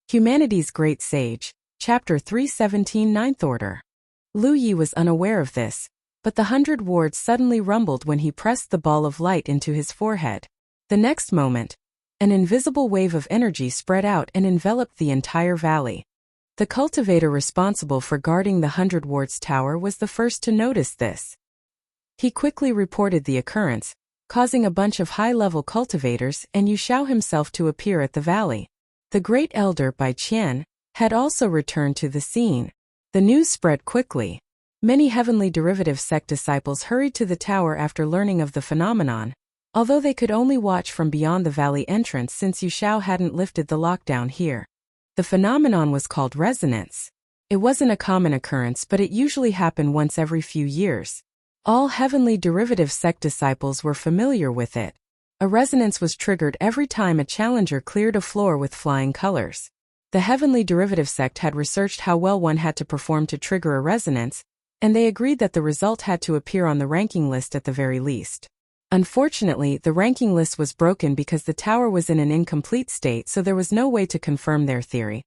Humanity's Great Sage, Chapter 317 Ninth Order. Lu Yi was unaware of this, but the 100 wards suddenly rumbled when he pressed the ball of light into his forehead. The next moment, an invisible wave of energy spread out and enveloped the entire valley. The cultivator responsible for guarding the 100 wards tower was the first to notice this. He quickly reported the occurrence, causing a bunch of high-level cultivators and Yu Xiao himself to appear at the valley. The Great Elder Bai Qian had also returned to the scene. The news spread quickly. Many Heavenly Derivative Sect disciples hurried to the tower after learning of the phenomenon, although they could only watch from beyond the valley entrance since Yu Xiao hadn't lifted the lockdown here. The phenomenon was called resonance. It wasn't a common occurrence, but it usually happened once every few years. All Heavenly Derivative Sect disciples were familiar with it. A resonance was triggered every time a challenger cleared a floor with flying colors. The Heavenly Derivative Sect had researched how well one had to perform to trigger a resonance, and they agreed that the result had to appear on the ranking list at the very least. Unfortunately, the ranking list was broken because the tower was in an incomplete state, so there was no way to confirm their theory.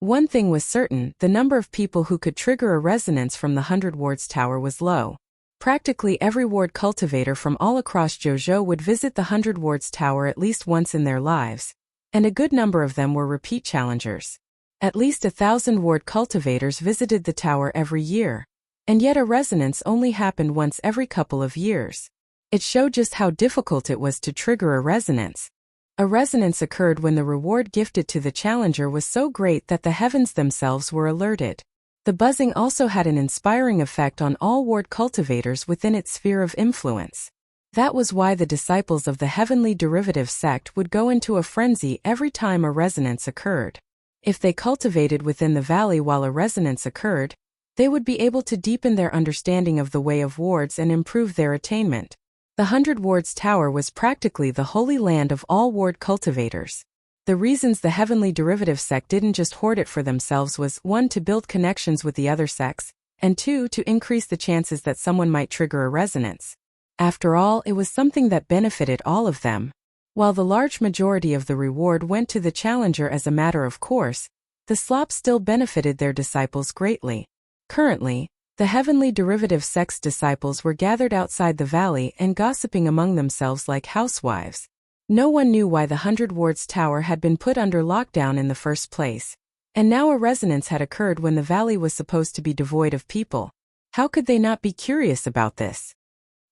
One thing was certain: the number of people who could trigger a resonance from the 100 wards tower was low. Practically every ward cultivator from all across Zhou would visit the 100 wards tower at least once in their lives, and a good number of them were repeat challengers. At least 1,000 ward cultivators visited the tower every year, and yet a resonance only happened once every couple of years. It showed just how difficult it was to trigger a resonance. A resonance occurred when the reward gifted to the challenger was so great that the heavens themselves were alerted. The buzzing also had an inspiring effect on all ward cultivators within its sphere of influence. That was why the disciples of the Heavenly Derivative Sect would go into a frenzy every time a resonance occurred. If they cultivated within the valley while a resonance occurred, they would be able to deepen their understanding of the way of wards and improve their attainment. The 100 wards tower was practically the holy land of all ward cultivators. The reasons the Heavenly Derivative Sect didn't just hoard it for themselves was 1. To build connections with the other sects, and 2. To increase the chances that someone might trigger a resonance. After all, it was something that benefited all of them. While the large majority of the reward went to the challenger as a matter of course, the slop still benefited their disciples greatly. Currently, the Heavenly Derivative Sect's disciples were gathered outside the valley and gossiping among themselves like housewives. No one knew why the 100 wards tower had been put under lockdown in the first place, and now a resonance had occurred when the valley was supposed to be devoid of people. How could they not be curious about this?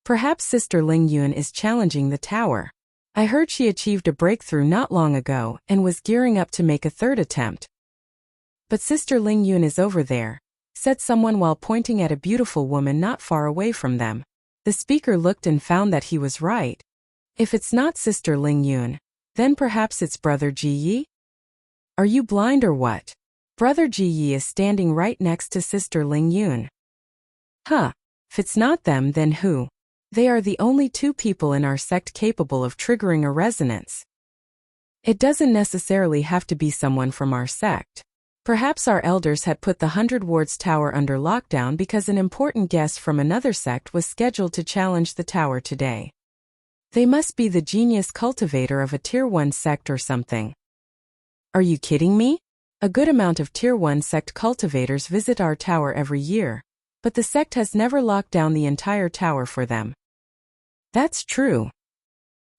Perhaps Sister Ling Yun is challenging the tower. I heard she achieved a breakthrough not long ago and was gearing up to make a third attempt. But Sister Ling Yun is over there, said someone while pointing at a beautiful woman not far away from them. The speaker looked and found that he was right. If it's not Sister Ling Yun, then perhaps it's Brother Ji Yi? Are you blind or what? Brother Ji Yi is standing right next to Sister Ling Yun. Huh. If it's not them, then who? They are the only 2 people in our sect capable of triggering a resonance. It doesn't necessarily have to be someone from our sect. Perhaps our elders had put the 100 wards tower under lockdown because an important guest from another sect was scheduled to challenge the tower today. They must be the genius cultivator of a Tier 1 sect or something. Are you kidding me? A good amount of Tier 1 sect cultivators visit our tower every year, but the sect has never locked down the entire tower for them. That's true.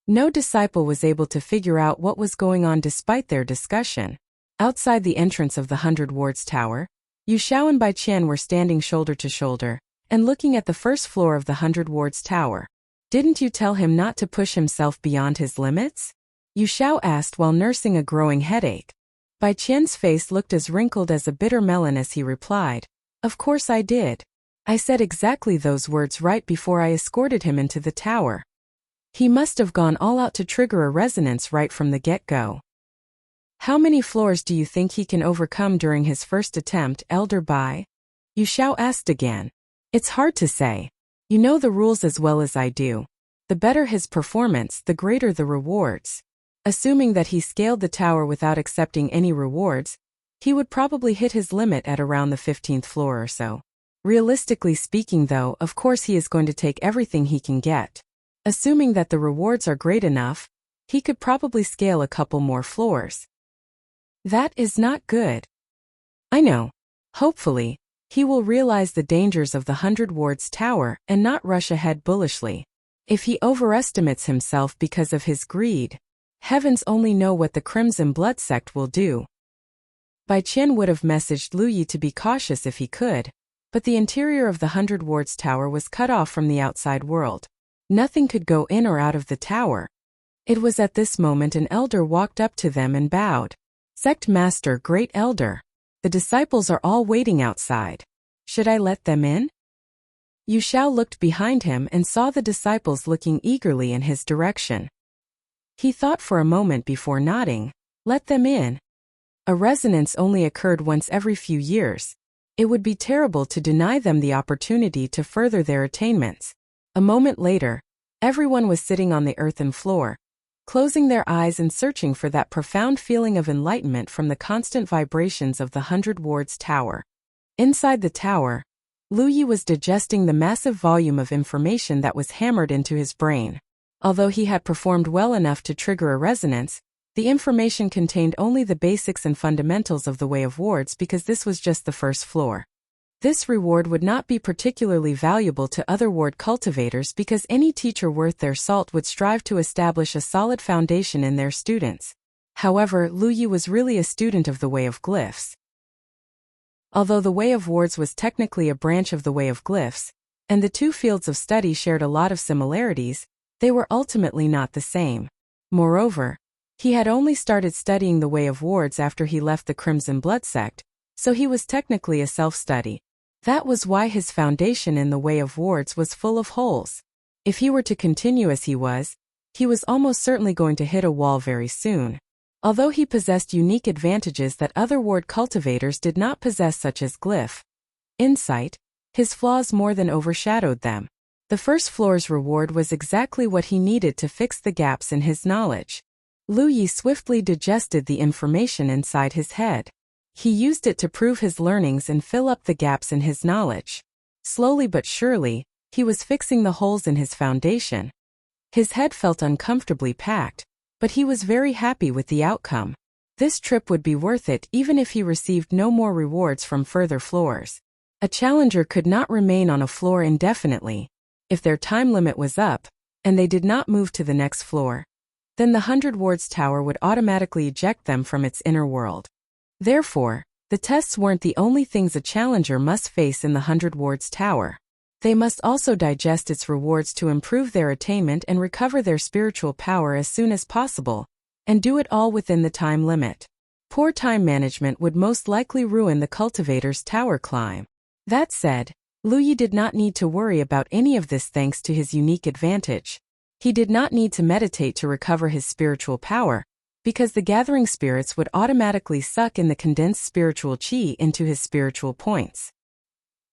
No disciple was able to figure out what was going on despite their discussion. Outside the entrance of the 100 wards tower, Yu Xiao and Bai Qian were standing shoulder to shoulder and looking at the first floor of the 100 wards tower. Didn't you tell him not to push himself beyond his limits? Yu Xiao asked while nursing a growing headache. Bai Qian's face looked as wrinkled as a bitter melon as he replied, "Of course I did. I said exactly those words right before I escorted him into the tower." He must have gone all out to trigger a resonance right from the get-go. How many floors do you think he can overcome during his first attempt, Elder Bai? Yu Xiao asked again. It's hard to say. You know the rules as well as I do. The better his performance, the greater the rewards. Assuming that he scaled the tower without accepting any rewards, he would probably hit his limit at around the 15th floor or so. Realistically speaking though, of course he is going to take everything he can get. Assuming that the rewards are great enough, he could probably scale a couple more floors. That is not good. I know. Hopefully, he will realize the dangers of the 100 Wards Tower and not rush ahead bullishly. If he overestimates himself because of his greed, heavens only know what the Crimson Blood sect will do. Bai Qian would have messaged Lu Yi to be cautious if he could, but the interior of the 100 Wards Tower was cut off from the outside world. Nothing could go in or out of the tower. It was at this moment an elder walked up to them and bowed. Sect Master, Great Elder. The disciples are all waiting outside. Should I let them in? Yu Xiao looked behind him and saw the disciples looking eagerly in his direction. He thought for a moment before nodding. Let them in. A resonance only occurred once every few years. It would be terrible to deny them the opportunity to further their attainments. A moment later, everyone was sitting on the earthen floor, closing their eyes and searching for that profound feeling of enlightenment from the constant vibrations of the 100 Wards Tower. Inside the tower, Lu Yi was digesting the massive volume of information that was hammered into his brain. Although he had performed well enough to trigger a resonance, the information contained only the basics and fundamentals of the Way of Wards because this was just the first floor. This reward would not be particularly valuable to other ward cultivators because any teacher worth their salt would strive to establish a solid foundation in their students. However, Lu Yi was really a student of the Way of Glyphs. Although the Way of Wards was technically a branch of the Way of Glyphs, and the two fields of study shared a lot of similarities, they were ultimately not the same. Moreover, he had only started studying the Way of Wards after he left the Crimson Blood sect, so he was technically a self-study. That was why his foundation in the Way of Wards was full of holes. If he were to continue as he was almost certainly going to hit a wall very soon. Although he possessed unique advantages that other ward cultivators did not possess, such as glyph insight, his flaws more than overshadowed them. The first floor's reward was exactly what he needed to fix the gaps in his knowledge. Lu Yi swiftly digested the information inside his head. He used it to prove his learnings and fill up the gaps in his knowledge. Slowly but surely, he was fixing the holes in his foundation. His head felt uncomfortably packed, but he was very happy with the outcome. This trip would be worth it even if he received no more rewards from further floors. A challenger could not remain on a floor indefinitely. If their time limit was up, and they did not move to the next floor, then the 100 Wards Tower would automatically eject them from its inner world. Therefore, the tests weren't the only things a challenger must face in the 100 Wards Tower. They must also digest its rewards to improve their attainment and recover their spiritual power as soon as possible, and do it all within the time limit. Poor time management would most likely ruin the cultivator's tower climb. That said, Lu Yi did not need to worry about any of this thanks to his unique advantage. He did not need to meditate to recover his spiritual power, because the gathering spirits would automatically suck in the condensed spiritual qi into his spiritual points.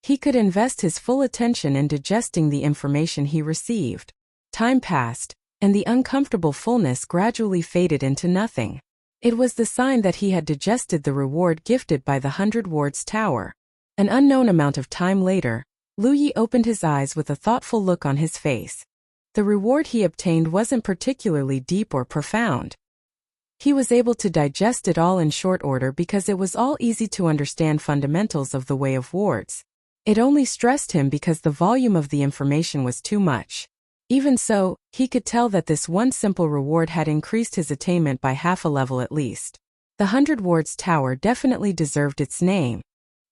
He could invest his full attention in digesting the information he received. Time passed, and the uncomfortable fullness gradually faded into nothing. It was the sign that he had digested the reward gifted by the 100 Wards Tower. An unknown amount of time later, Lu Yi opened his eyes with a thoughtful look on his face. The reward he obtained wasn't particularly deep or profound. He was able to digest it all in short order because it was all easy to understand fundamentals of the Way of Wards. It only stressed him because the volume of the information was too much. Even so, he could tell that this one simple reward had increased his attainment by half a level at least. The 100 Wards Tower definitely deserved its name.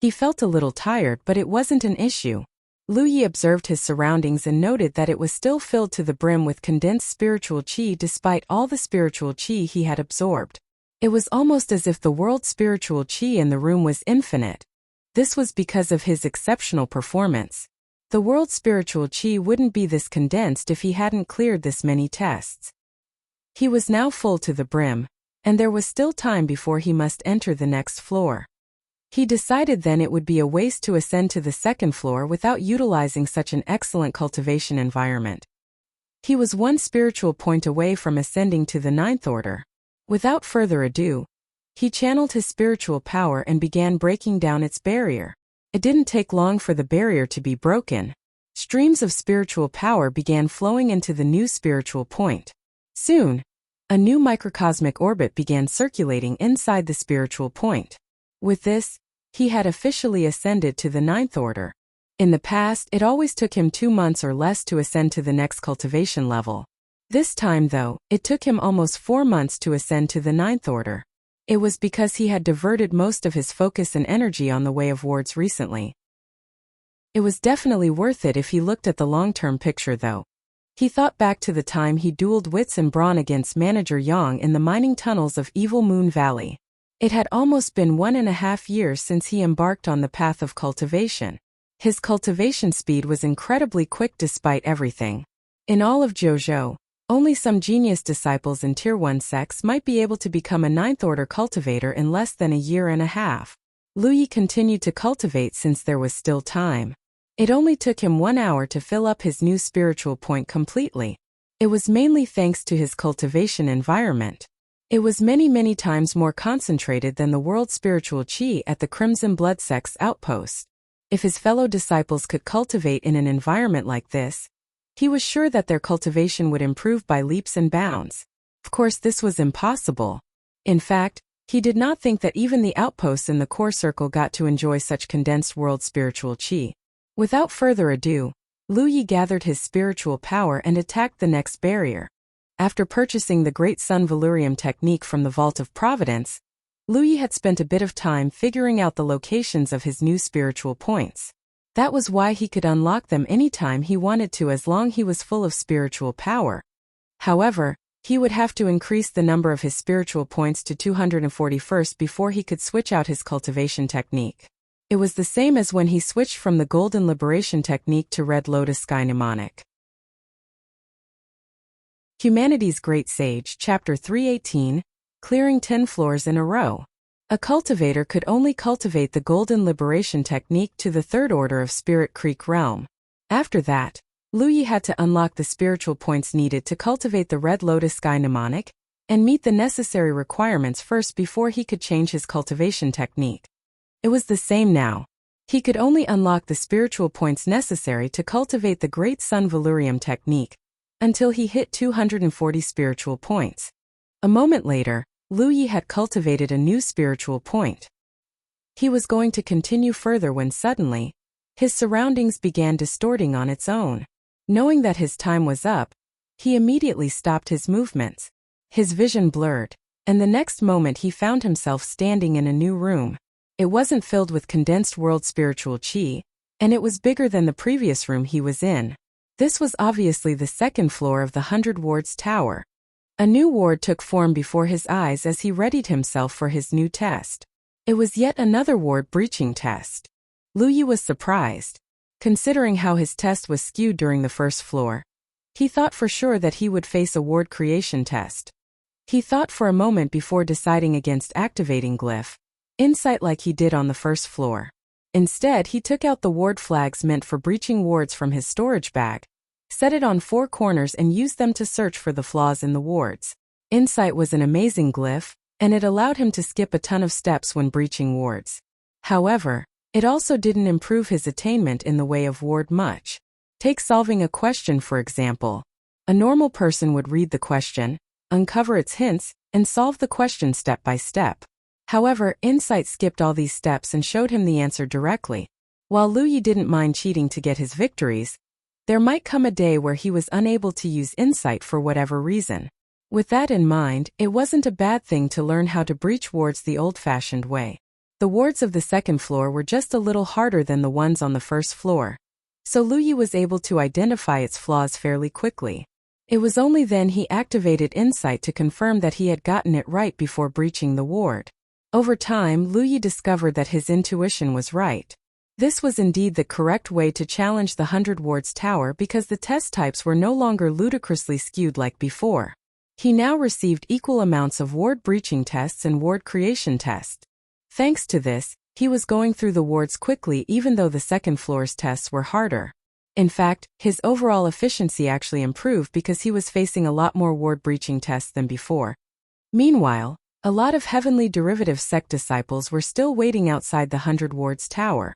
He felt a little tired, but it wasn't an issue. Lu Yi observed his surroundings and noted that it was still filled to the brim with condensed spiritual qi despite all the spiritual qi he had absorbed. It was almost as if the world's spiritual qi in the room was infinite. This was because of his exceptional performance. The world's spiritual qi wouldn't be this condensed if he hadn't cleared this many tests. He was now full to the brim, and there was still time before he must enter the next floor. He decided then it would be a waste to ascend to the second floor without utilizing such an excellent cultivation environment. He was one spiritual point away from ascending to the 9th order. Without further ado, he channeled his spiritual power and began breaking down its barrier. It didn't take long for the barrier to be broken. Streams of spiritual power began flowing into the new spiritual point. Soon, A new microcosmic orbit began circulating inside the spiritual point. With this, he had officially ascended to the ninth order. In the past, it always took him 2 months or less to ascend to the next cultivation level. This time, though, it took him almost 4 months to ascend to the ninth order. It was because he had diverted most of his focus and energy on the way of wards recently. It was definitely worth it if he looked at the long-term picture, though. He thought back to the time he dueled wits and brawn against Manager Yang in the mining tunnels of Evil Moon Valley. It had almost been 1.5 years since he embarked on the path of cultivation. His cultivation speed was incredibly quick despite everything. In all of Zhou, only some genius disciples in Tier 1 sects might be able to become a ninth-order cultivator in less than 1.5 years. Lu Yi continued to cultivate since there was still time. It only took him 1 hour to fill up his new spiritual point completely. It was mainly thanks to his cultivation environment. It was many times more concentrated than the world spiritual qi at the Crimson Blood sect's outpost. If his fellow disciples could cultivate in an environment like this, he was sure that their cultivation would improve by leaps and bounds. Of course, this was impossible. In fact, he did not think that even the outposts in the core circle got to enjoy such condensed world spiritual qi. Without further ado, Lu Yi gathered his spiritual power and attacked the next barrier. After purchasing the Great Sun Valurium technique from the Vault of Providence, Lu Yi had spent a bit of time figuring out the locations of his new spiritual points. That was why he could unlock them anytime he wanted to as long as he was full of spiritual power. However, he would have to increase the number of his spiritual points to 241st before he could switch out his cultivation technique. It was the same as when he switched from the Golden Liberation technique to Red Lotus Sky Mnemonic. Humanity's Great Sage, Chapter 318, Clearing 10 Floors in a Row. A cultivator could only cultivate the Golden Liberation technique to the 3rd order of Spirit Creek Realm. After that, Lu Yi had to unlock the spiritual points needed to cultivate the Red Lotus Sky Mnemonic, and meet the necessary requirements first before he could change his cultivation technique. It was the same now. He could only unlock the spiritual points necessary to cultivate the Great Sun Valurium technique, until he hit 240 spiritual points. A moment later, Lu Yi had cultivated a new spiritual point. He was going to continue further when suddenly, his surroundings began distorting on its own. Knowing that his time was up, he immediately stopped his movements. His vision blurred, and the next moment he found himself standing in a new room. It wasn't filled with condensed world spiritual qi, and it was bigger than the previous room he was in. This was obviously the 2nd floor of the 100 Wards Tower. A new ward took form before his eyes as he readied himself for his new test. It was yet another ward breaching test. Lu Yi was surprised. Considering how his test was skewed during the 1st floor, he thought for sure that he would face a ward creation test. He thought for a moment before deciding against activating Glyph Insight like he did on the 1st floor. Instead, he took out the ward flags meant for breaching wards from his storage bag, set it on 4 corners and used them to search for the flaws in the wards. Insight was an amazing glyph, and it allowed him to skip a ton of steps when breaching wards. However, it also didn't improve his attainment in the way of ward much. Take solving a question for example. A normal person would read the question, uncover its hints, and solve the question step by step. However, Insight skipped all these steps and showed him the answer directly. While Lu Yi didn't mind cheating to get his victories, there might come a day where he was unable to use Insight for whatever reason. With that in mind, it wasn't a bad thing to learn how to breach wards the old-fashioned way. The wards of the 2nd floor were just a little harder than the ones on the 1st floor, so Lu Yi was able to identify its flaws fairly quickly. It was only then he activated Insight to confirm that he had gotten it right before breaching the ward. Over time, Lu Yi discovered that his intuition was right. This was indeed the correct way to challenge the 100 Wards Tower because the test types were no longer ludicrously skewed like before. He now received equal amounts of ward breaching tests and ward creation tests. Thanks to this, he was going through the wards quickly even though the 2nd floor's tests were harder. In fact, his overall efficiency actually improved because he was facing a lot more ward breaching tests than before. Meanwhile, a lot of Heavenly Derivative sect disciples were still waiting outside the 100 Wards Tower.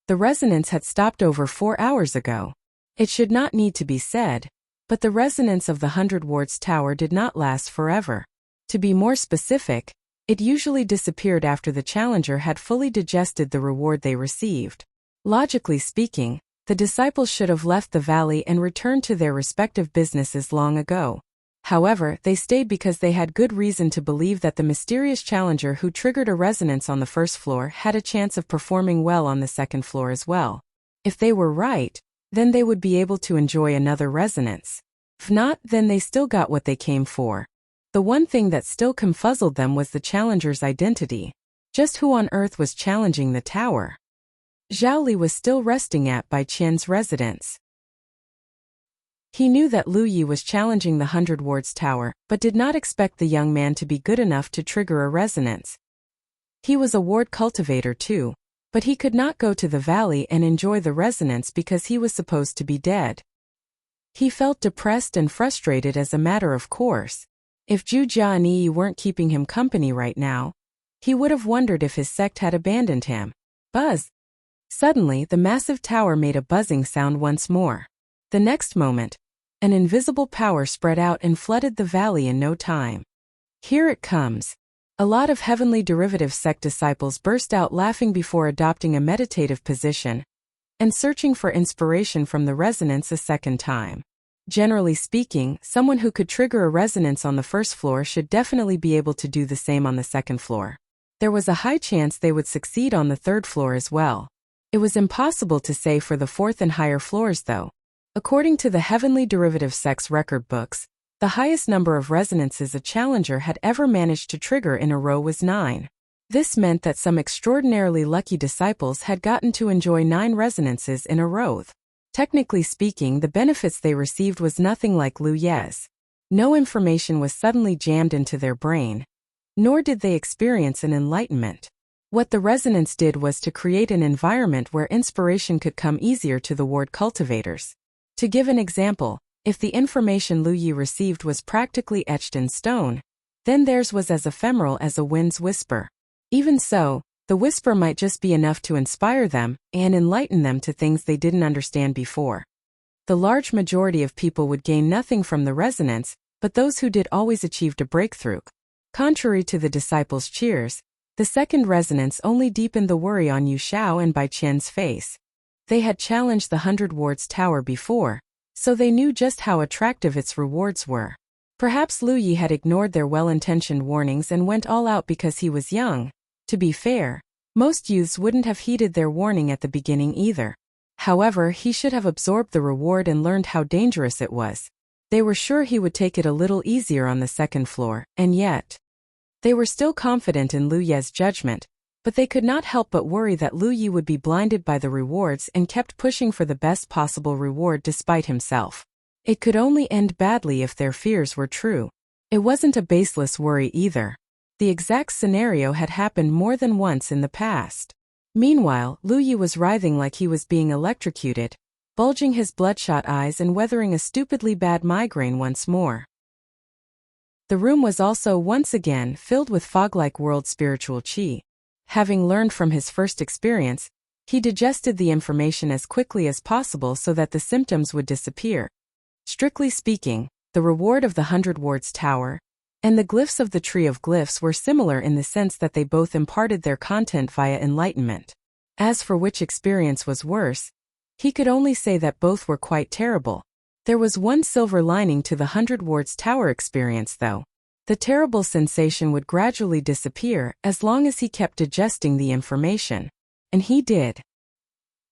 The resonance had stopped over 4 hours ago. It should not need to be said, But the resonance of the 100 Wards Tower did not last forever. To be more specific, it usually disappeared after the challenger had fully digested the reward they received. Logically speaking, the disciples should have left the valley and returned to their respective businesses long ago. However, they stayed because they had good reason to believe that the mysterious challenger who triggered a resonance on the first floor had a chance of performing well on the second floor as well. If they were right, then they would be able to enjoy another resonance. If not, then they still got what they came for. The one thing that still confuzzled them was the challenger's identity. Just who on earth was challenging the tower? Zhao Li was still resting at Bai Qian's residence. He knew that Lu Yi was challenging the 100 Wards Tower, but did not expect the young man to be good enough to trigger a resonance. He was a ward cultivator too, but he could not go to the valley and enjoy the resonance because he was supposed to be dead. He felt depressed and frustrated as a matter of course. If Zhu Jia and Yi weren't keeping him company right now, he would have wondered if his sect had abandoned him. Buzz! Suddenly, the massive tower made a buzzing sound once more. The next moment, an invisible power spread out and flooded the valley in no time. Here it comes. A lot of heavenly derivative sect disciples burst out laughing before adopting a meditative position and searching for inspiration from the resonance a second time. Generally speaking, someone who could trigger a resonance on the first floor should definitely be able to do the same on the second floor. There was a high chance they would succeed on the third floor as well. It was impossible to say for the fourth and higher floors though. According to the heavenly derivative sect's record books, the highest number of resonances a challenger had ever managed to trigger in a row was 9. This meant that some extraordinarily lucky disciples had gotten to enjoy 9 resonances in a row. Technically speaking, the benefits they received was nothing like Lu Ye's. No information was suddenly jammed into their brain, nor did they experience an enlightenment. What the resonance did was to create an environment where inspiration could come easier to the ward cultivators. To give an example, if the information Lu Yi received was practically etched in stone, then theirs was as ephemeral as a wind's whisper. Even so, the whisper might just be enough to inspire them and enlighten them to things they didn't understand before. The large majority of people would gain nothing from the resonance, but those who did always achieved a breakthrough. Contrary to the disciples' cheers, the second resonance only deepened the worry on Yu Xiao and Bai Qian's face. They had challenged the 100 Wards Tower before, so they knew just how attractive its rewards were. Perhaps Lu Yi had ignored their well-intentioned warnings and went all out because he was young. To be fair, most youths wouldn't have heeded their warning at the beginning either. However, he should have absorbed the reward and learned how dangerous it was. They were sure he would take it a little easier on the second floor, and yet they were still confident in Lu Ye's judgment. But they could not help but worry that Lu Yi would be blinded by the rewards and kept pushing for the best possible reward despite himself. It could only end badly if their fears were true. It wasn't a baseless worry either. The exact scenario had happened more than once in the past. Meanwhile, Lu Yi was writhing like he was being electrocuted, bulging his bloodshot eyes and weathering a stupidly bad migraine once more. The room was also once again filled with fog-like world spiritual qi. Having learned from his first experience, he digested the information as quickly as possible so that the symptoms would disappear. Strictly speaking, the reward of the 100 Wards Tower and the glyphs of the Tree of Glyphs were similar in the sense that they both imparted their content via enlightenment. As for which experience was worse, he could only say that both were quite terrible. There was one silver lining to the 100 Wards Tower experience though. The terrible sensation would gradually disappear as long as he kept digesting the information. And he did.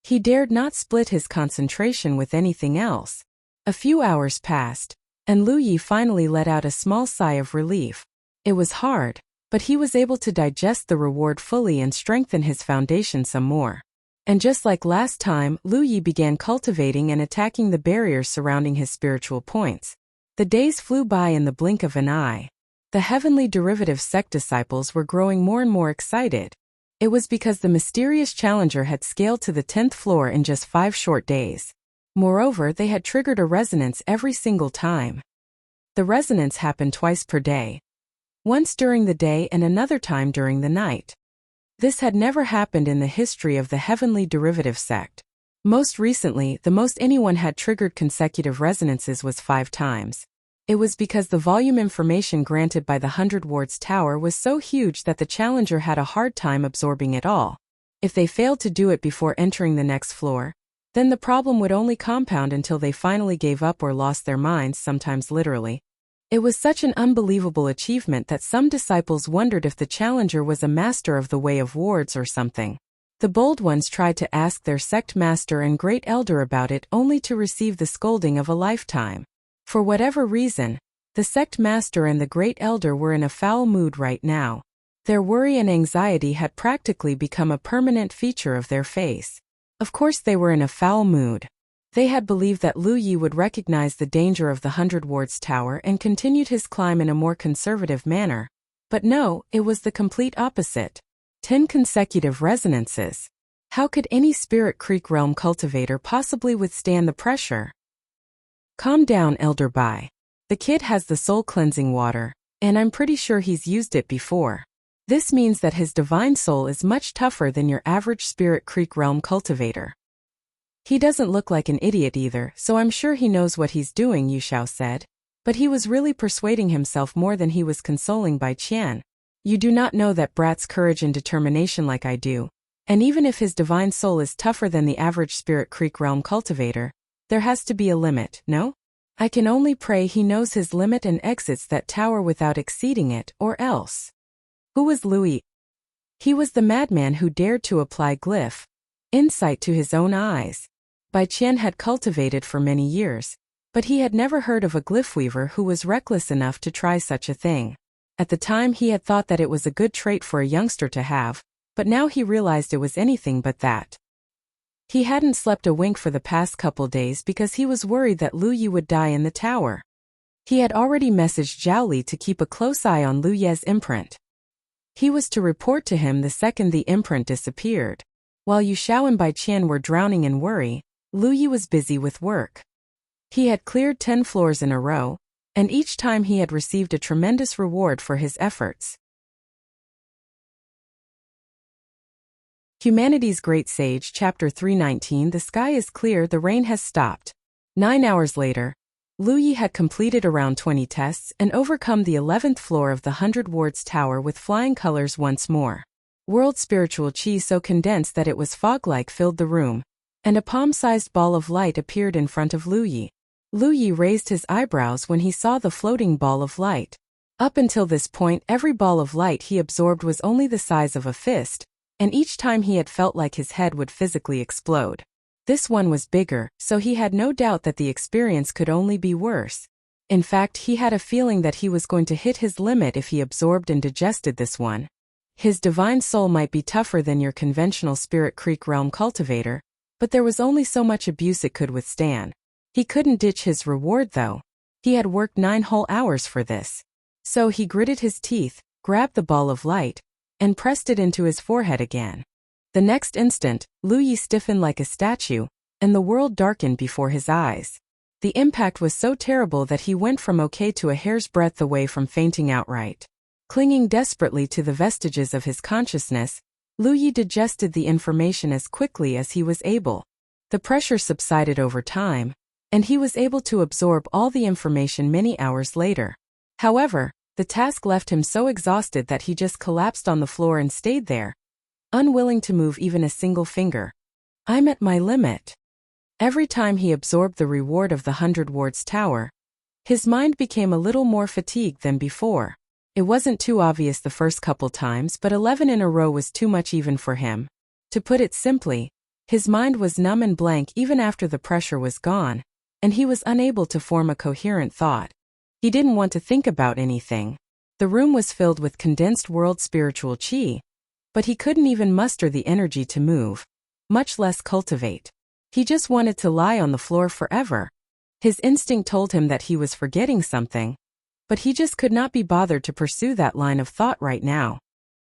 He dared not split his concentration with anything else. A few hours passed, and Lu Yi finally let out a small sigh of relief. It was hard, but he was able to digest the reward fully and strengthen his foundation some more. And just like last time, Lu Yi began cultivating and attacking the barriers surrounding his spiritual points. The days flew by in the blink of an eye. The heavenly derivative sect disciples were growing more and more excited. It was because the mysterious challenger had scaled to the 10th floor in just 5 short days. Moreover, they had triggered a resonance every single time. The resonance happened twice per day. Once during the day and another time during the night. This had never happened in the history of the heavenly derivative sect. Most recently, the most anyone had triggered consecutive resonances was 5 times. It was because the volume information granted by the 100 wards tower was so huge that the challenger had a hard time absorbing it all. If they failed to do it before entering the next floor, then the problem would only compound until they finally gave up or lost their minds, sometimes literally. It was such an unbelievable achievement that some disciples wondered if the challenger was a master of the way of wards or something. The bold ones tried to ask their sect master and great elder about it, only to receive the scolding of a lifetime. For whatever reason, the sect master and the great elder were in a foul mood right now. Their worry and anxiety had practically become a permanent feature of their face. Of course they were in a foul mood. They had believed that Lu Yi would recognize the danger of the 100 wards tower and continued his climb in a more conservative manner. But no, it was the complete opposite. 10 consecutive resonances. How could any Spirit Creek realm cultivator possibly withstand the pressure? Calm down, Elder Bai. The kid has the soul cleansing water, and I'm pretty sure he's used it before. This means that his divine soul is much tougher than your average Spirit Creek realm cultivator. He doesn't look like an idiot either, so I'm sure he knows what he's doing, Yu Xiao said. But he was really persuading himself more than he was consoling Bai Qian. You do not know that brat's courage and determination like I do. And even if his divine soul is tougher than the average Spirit Creek realm cultivator, there has to be a limit, no? I can only pray he knows his limit and exits that tower without exceeding it, or else. Who was Lu Yi? He was the madman who dared to apply glyph insight to his own eyes. Bai Qian had cultivated for many years, but he had never heard of a glyph weaver who was reckless enough to try such a thing. At the time he had thought that it was a good trait for a youngster to have, but now he realized it was anything but that. He hadn't slept a wink for the past couple days because he was worried that Lu Yi would die in the tower. He had already messaged Zhao Li to keep a close eye on Lu Ye's imprint. He was to report to him the second the imprint disappeared. While Yu Xiao and Bai Qian were drowning in worry, Lu Yi was busy with work. He had cleared 10 floors in a row, and each time he had received a tremendous reward for his efforts. Humanity's Great Sage, Chapter 319. The sky is clear, the rain has stopped. 9 hours later, Lu Yi had completed around 20 tests and overcome the 11th floor of the 100 wards tower with flying colors once more. World spiritual chi so condensed that it was fog-like filled the room, and a palm-sized ball of light appeared in front of Lu Yi. Lu Yi raised his eyebrows when he saw the floating ball of light. Up until this point, every ball of light he absorbed was only the size of a fist, and each time he had felt like his head would physically explode. This one was bigger, so he had no doubt that the experience could only be worse. In fact, he had a feeling that he was going to hit his limit if he absorbed and digested this one. His divine soul might be tougher than your conventional Spirit Creek realm cultivator, but there was only so much abuse it could withstand. He couldn't ditch his reward though. He had worked 9 whole hours for this. So he gritted his teeth, grabbed the ball of light, and pressed it into his forehead again. The next instant, Lu Yi stiffened like a statue, and the world darkened before his eyes. The impact was so terrible that he went from okay to a hair's breadth away from fainting outright. Clinging desperately to the vestiges of his consciousness, Lu Yi digested the information as quickly as he was able. The pressure subsided over time, and he was able to absorb all the information many hours later. However, the task left him so exhausted that he just collapsed on the floor and stayed there, unwilling to move even a single finger. I'm at my limit. Every time he absorbed the reward of the 100 wards tower, his mind became a little more fatigued than before. It wasn't too obvious the first couple times, but 11 in a row was too much even for him. To put it simply, his mind was numb and blank even after the pressure was gone, and he was unable to form a coherent thought. He didn't want to think about anything. The room was filled with condensed world spiritual chi, but he couldn't even muster the energy to move, much less cultivate. He just wanted to lie on the floor forever. His instinct told him that he was forgetting something, but he just could not be bothered to pursue that line of thought right now.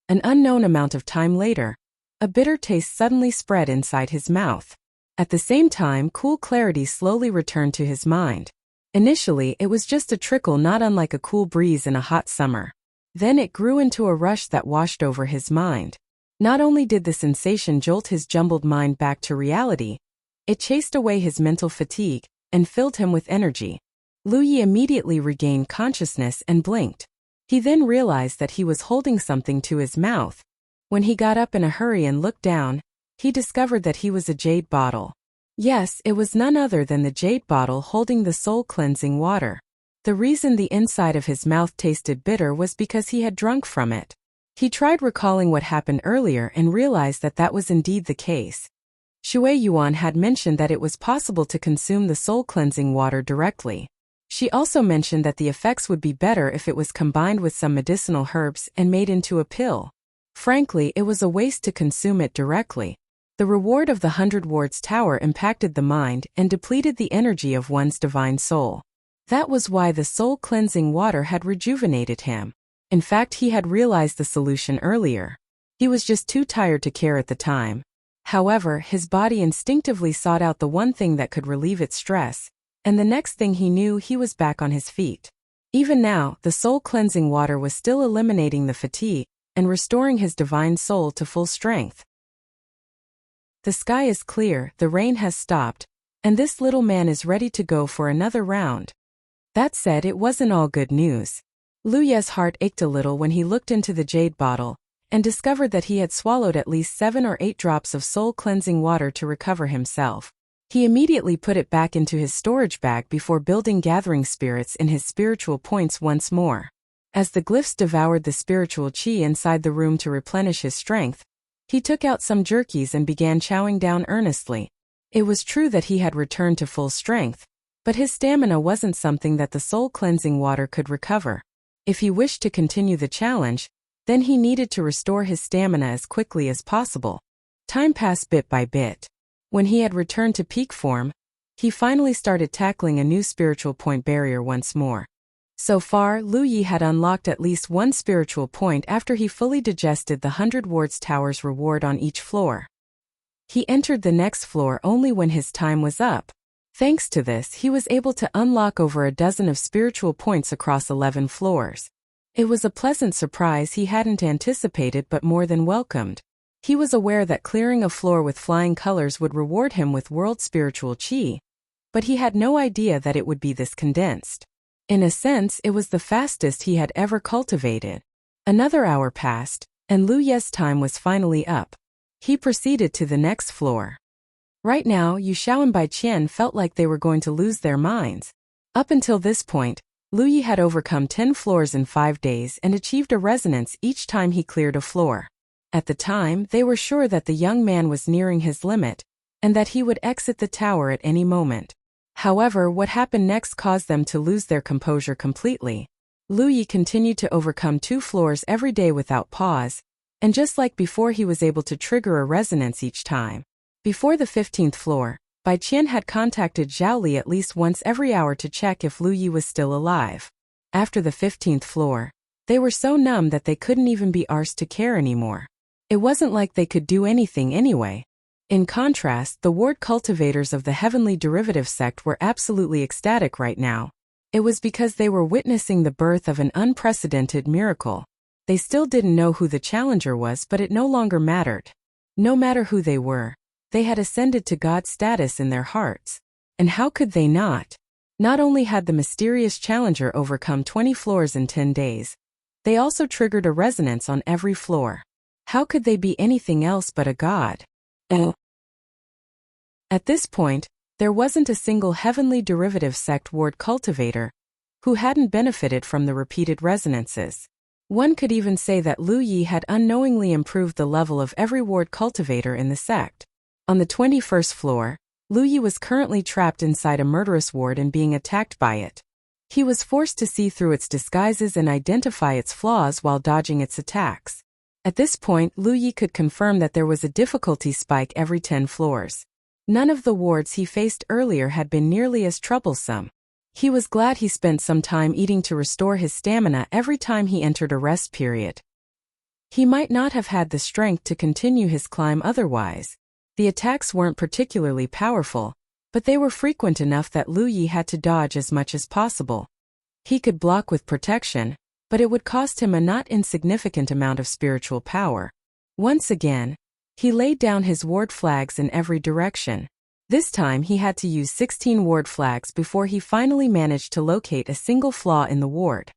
An unknown amount of time later, a bitter taste suddenly spread inside his mouth. At the same time, cool clarity slowly returned to his mind. Initially, it was just a trickle, not unlike a cool breeze in a hot summer. Then it grew into a rush that washed over his mind. Not only did the sensation jolt his jumbled mind back to reality, It chased away his mental fatigue and filled him with energy. Lu Yi immediately regained consciousness and blinked. He then realized that he was holding something to his mouth. When he got up in a hurry and looked down, he discovered that he was a jade bottle. Yes, it was none other than the jade bottle holding the soul-cleansing water. The reason the inside of his mouth tasted bitter was because he had drunk from it. He tried recalling what happened earlier and realized that that was indeed the case. Shui Yuan had mentioned that it was possible to consume the soul-cleansing water directly. She also mentioned that the effects would be better if it was combined with some medicinal herbs and made into a pill. Frankly, it was a waste to consume it directly. The reward of the 100 Wards Tower impacted the mind and depleted the energy of one's divine soul. That was why the soul-cleansing water had rejuvenated him. In fact, he had realized the solution earlier. He was just too tired to care at the time. However, his body instinctively sought out the one thing that could relieve its stress, and the next thing he knew, he was back on his feet. Even now, the soul-cleansing water was still eliminating the fatigue and restoring his divine soul to full strength. The sky is clear, the rain has stopped, and this little man is ready to go for another round. That said, it wasn't all good news. Lu Ye's heart ached a little when he looked into the jade bottle and discovered that he had swallowed at least 7 or 8 drops of soul-cleansing water to recover himself. He immediately put it back into his storage bag before building gathering spirits in his spiritual points once more. As the glyphs devoured the spiritual qi inside the room to replenish his strength, he took out some jerkies and began chowing down earnestly. It was true that he had returned to full strength, but his stamina wasn't something that the soul-cleansing water could recover. If he wished to continue the challenge, then he needed to restore his stamina as quickly as possible. Time passed bit by bit. When he had returned to peak form, he finally started tackling a new spiritual point barrier once more. So far, Lu Yi had unlocked at least one spiritual point after he fully digested the 100 Wards Tower's reward on each floor. He entered the next floor only when his time was up. Thanks to this, he was able to unlock over a dozen of spiritual points across 11 floors. It was a pleasant surprise he hadn't anticipated but more than welcomed. He was aware that clearing a floor with flying colors would reward him with world spiritual qi, but he had no idea that it would be this condensed. In a sense, it was the fastest he had ever cultivated. Another hour passed, and Lu Ye's time was finally up. He proceeded to the next floor. Right now, Yu Xiao and Bai Qian felt like they were going to lose their minds. Up until this point, Lu Yi had overcome 10 floors in 5 days and achieved a resonance each time he cleared a floor. At the time, they were sure that the young man was nearing his limit, and that he would exit the tower at any moment. However, what happened next caused them to lose their composure completely. Lu Yi continued to overcome 2 floors every day without pause, and just like before, he was able to trigger a resonance each time. Before the 15th floor, Bai Qian had contacted Zhao Li at least once every hour to check if Lu Yi was still alive. After the 15th floor, they were so numb that they couldn't even be arsed to care anymore. It wasn't like they could do anything anyway. In contrast, the ward cultivators of the Heavenly Derivative sect were absolutely ecstatic right now. It was because they were witnessing the birth of an unprecedented miracle. They still didn't know who the challenger was, but it no longer mattered. No matter who they were, they had ascended to God status in their hearts. And how could they not? Not only had the mysterious challenger overcome 20 floors in 10 days, they also triggered a resonance on every floor. How could they be anything else but a god? At this point, there wasn't a single Heavenly Derivative sect ward cultivator who hadn't benefited from the repeated resonances. One could even say that Lu Yi had unknowingly improved the level of every ward cultivator in the sect. On the 21st floor, Lu Yi was currently trapped inside a murderous ward and being attacked by it. He was forced to see through its disguises and identify its flaws while dodging its attacks. At this point, Lu Yi could confirm that there was a difficulty spike every 10 floors. None of the wards he faced earlier had been nearly as troublesome. He was glad he spent some time eating to restore his stamina every time he entered a rest period. He might not have had the strength to continue his climb otherwise. The attacks weren't particularly powerful, but they were frequent enough that Lu Yi had to dodge as much as possible. He could block with protection, but it would cost him a not insignificant amount of spiritual power. Once again, he laid down his ward flags in every direction. This time he had to use 16 ward flags before he finally managed to locate a single flaw in the ward.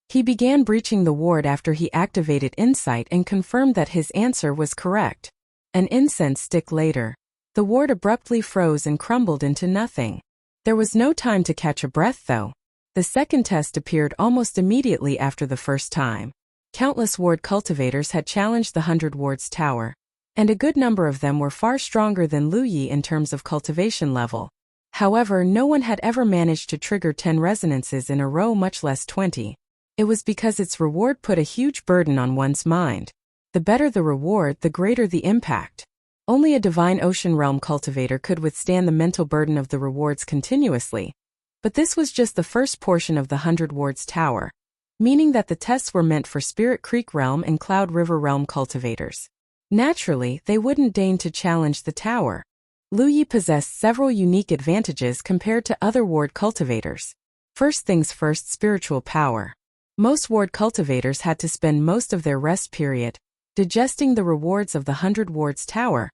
He began breaching the ward after he activated Insight and confirmed that his answer was correct. An incense stick later, the ward abruptly froze and crumbled into nothing. There was no time to catch a breath though. The second test appeared almost immediately after the first time. Countless ward cultivators had challenged the 100 Wards tower, and a good number of them were far stronger than Lu Yi in terms of cultivation level. However, no one had ever managed to trigger 10 resonances in a row, much less 20. It was because its reward put a huge burden on one's mind. The better the reward, the greater the impact. Only a divine ocean realm cultivator could withstand the mental burden of the rewards continuously. But this was just the first portion of the 100 Wards tower, meaning that the tests were meant for Spirit Creek realm and Cloud River realm cultivators. Naturally, they wouldn't deign to challenge the tower. Lu Yi possessed several unique advantages compared to other ward cultivators. First things first, spiritual power. Most ward cultivators had to spend most of their rest period digesting the rewards of the 100 Wards tower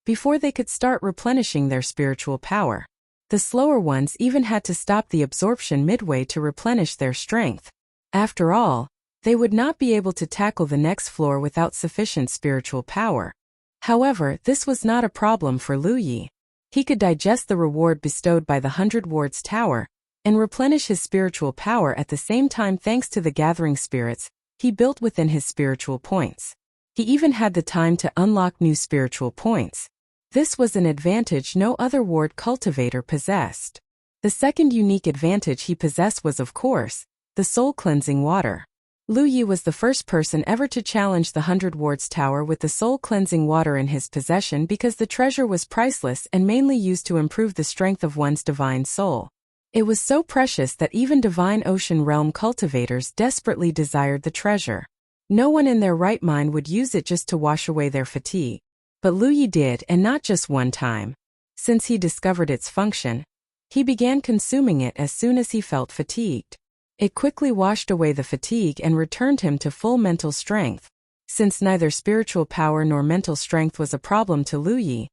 before they could start replenishing their spiritual power. The slower ones even had to stop the absorption midway to replenish their strength. After all, they would not be able to tackle the next floor without sufficient spiritual power. However, this was not a problem for Lu Yi. He could digest the reward bestowed by the 100 Wards tower and replenish his spiritual power at the same time thanks to the gathering spirits he built within his spiritual points. He even had the time to unlock new spiritual points. This was an advantage no other ward cultivator possessed. The second unique advantage he possessed was, of course, the soul-cleansing water. Lu Yi was the first person ever to challenge the 100 Wards tower with the soul-cleansing water in his possession because the treasure was priceless and mainly used to improve the strength of one's divine soul. It was so precious that even divine ocean realm cultivators desperately desired the treasure. No one in their right mind would use it just to wash away their fatigue. But Lu Yi did, and not just one time. Since he discovered its function, he began consuming it as soon as he felt fatigued. It quickly washed away the fatigue and returned him to full mental strength. Since neither spiritual power nor mental strength was a problem to Lu Yi,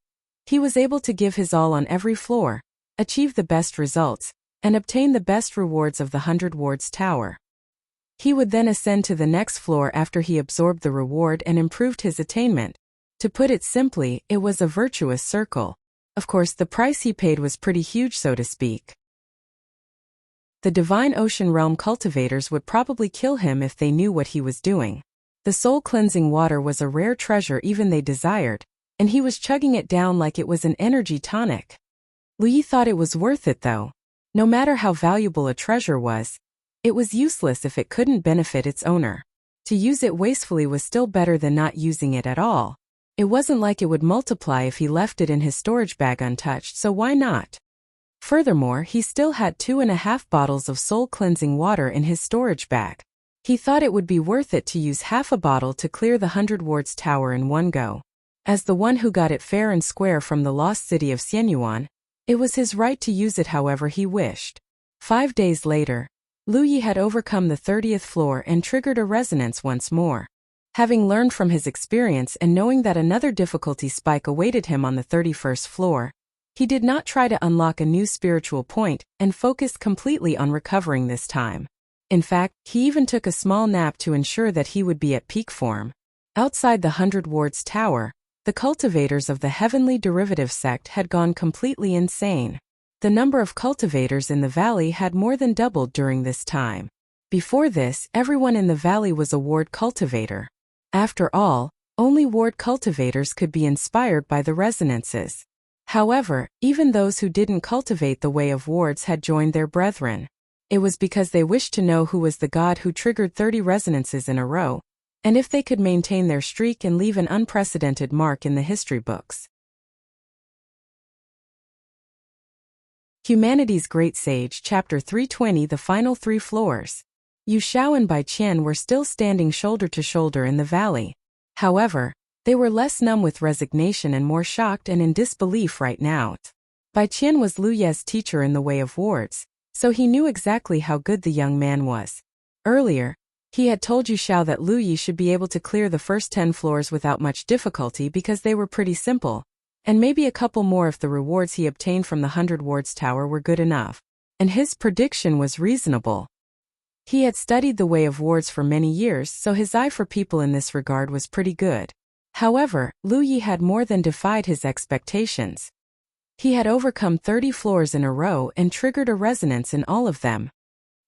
he was able to give his all on every floor, achieve the best results, and obtain the best rewards of the 100 Wards tower. He would then ascend to the next floor after he absorbed the reward and improved his attainment. To put it simply, it was a virtuous circle. Of course, the price he paid was pretty huge, so to speak. The divine ocean realm cultivators would probably kill him if they knew what he was doing. The soul-cleansing water was a rare treasure even they desired, and he was chugging it down like it was an energy tonic. Lu Yi thought it was worth it though. No matter how valuable a treasure was, it was useless if it couldn't benefit its owner. To use it wastefully was still better than not using it at all. It wasn't like it would multiply if he left it in his storage bag untouched, so why not? Furthermore, he still had 2.5 bottles of soul-cleansing water in his storage bag. He thought it would be worth it to use half a bottle to clear the 100 Wards tower in one go. As the one who got it fair and square from the lost city of Xianyuan, it was his right to use it however he wished. 5 days later, Lu Yi had overcome the 30th floor and triggered a resonance once more. Having learned from his experience and knowing that another difficulty spike awaited him on the 31st floor, he did not try to unlock a new spiritual point and focused completely on recovering this time. In fact, he even took a small nap to ensure that he would be at peak form. Outside the 100 Wards tower, the cultivators of the heavenly derivative sect had gone completely insane. The number of cultivators in the valley had more than doubled during this time. Before this, everyone in the valley was a ward cultivator. After all, only ward cultivators could be inspired by the resonances. However, even those who didn't cultivate the way of wards had joined their brethren. It was because they wished to know who was the god who triggered 30 resonances in a row, and if they could maintain their streak and leave an unprecedented mark in the history books. Humanity's Great Sage, Chapter 320. The final 3 floors. Yu Xiao and Bai Qian were still standing shoulder to shoulder in the valley. However, they were less numb with resignation and more shocked and in disbelief right now. Bai Qian was Lu Ye's teacher in the way of wards, so he knew exactly how good the young man was. Earlier, he had told Yu Xiao that Lu Yi should be able to clear the first 10 floors without much difficulty because they were pretty simple. And maybe a couple more if the rewards he obtained from the 100 Wards Tower were good enough. And his prediction was reasonable. He had studied the way of wards for many years, so his eye for people in this regard was pretty good. However, Lu Yi had more than defied his expectations. He had overcome 30 floors in a row and triggered a resonance in all of them.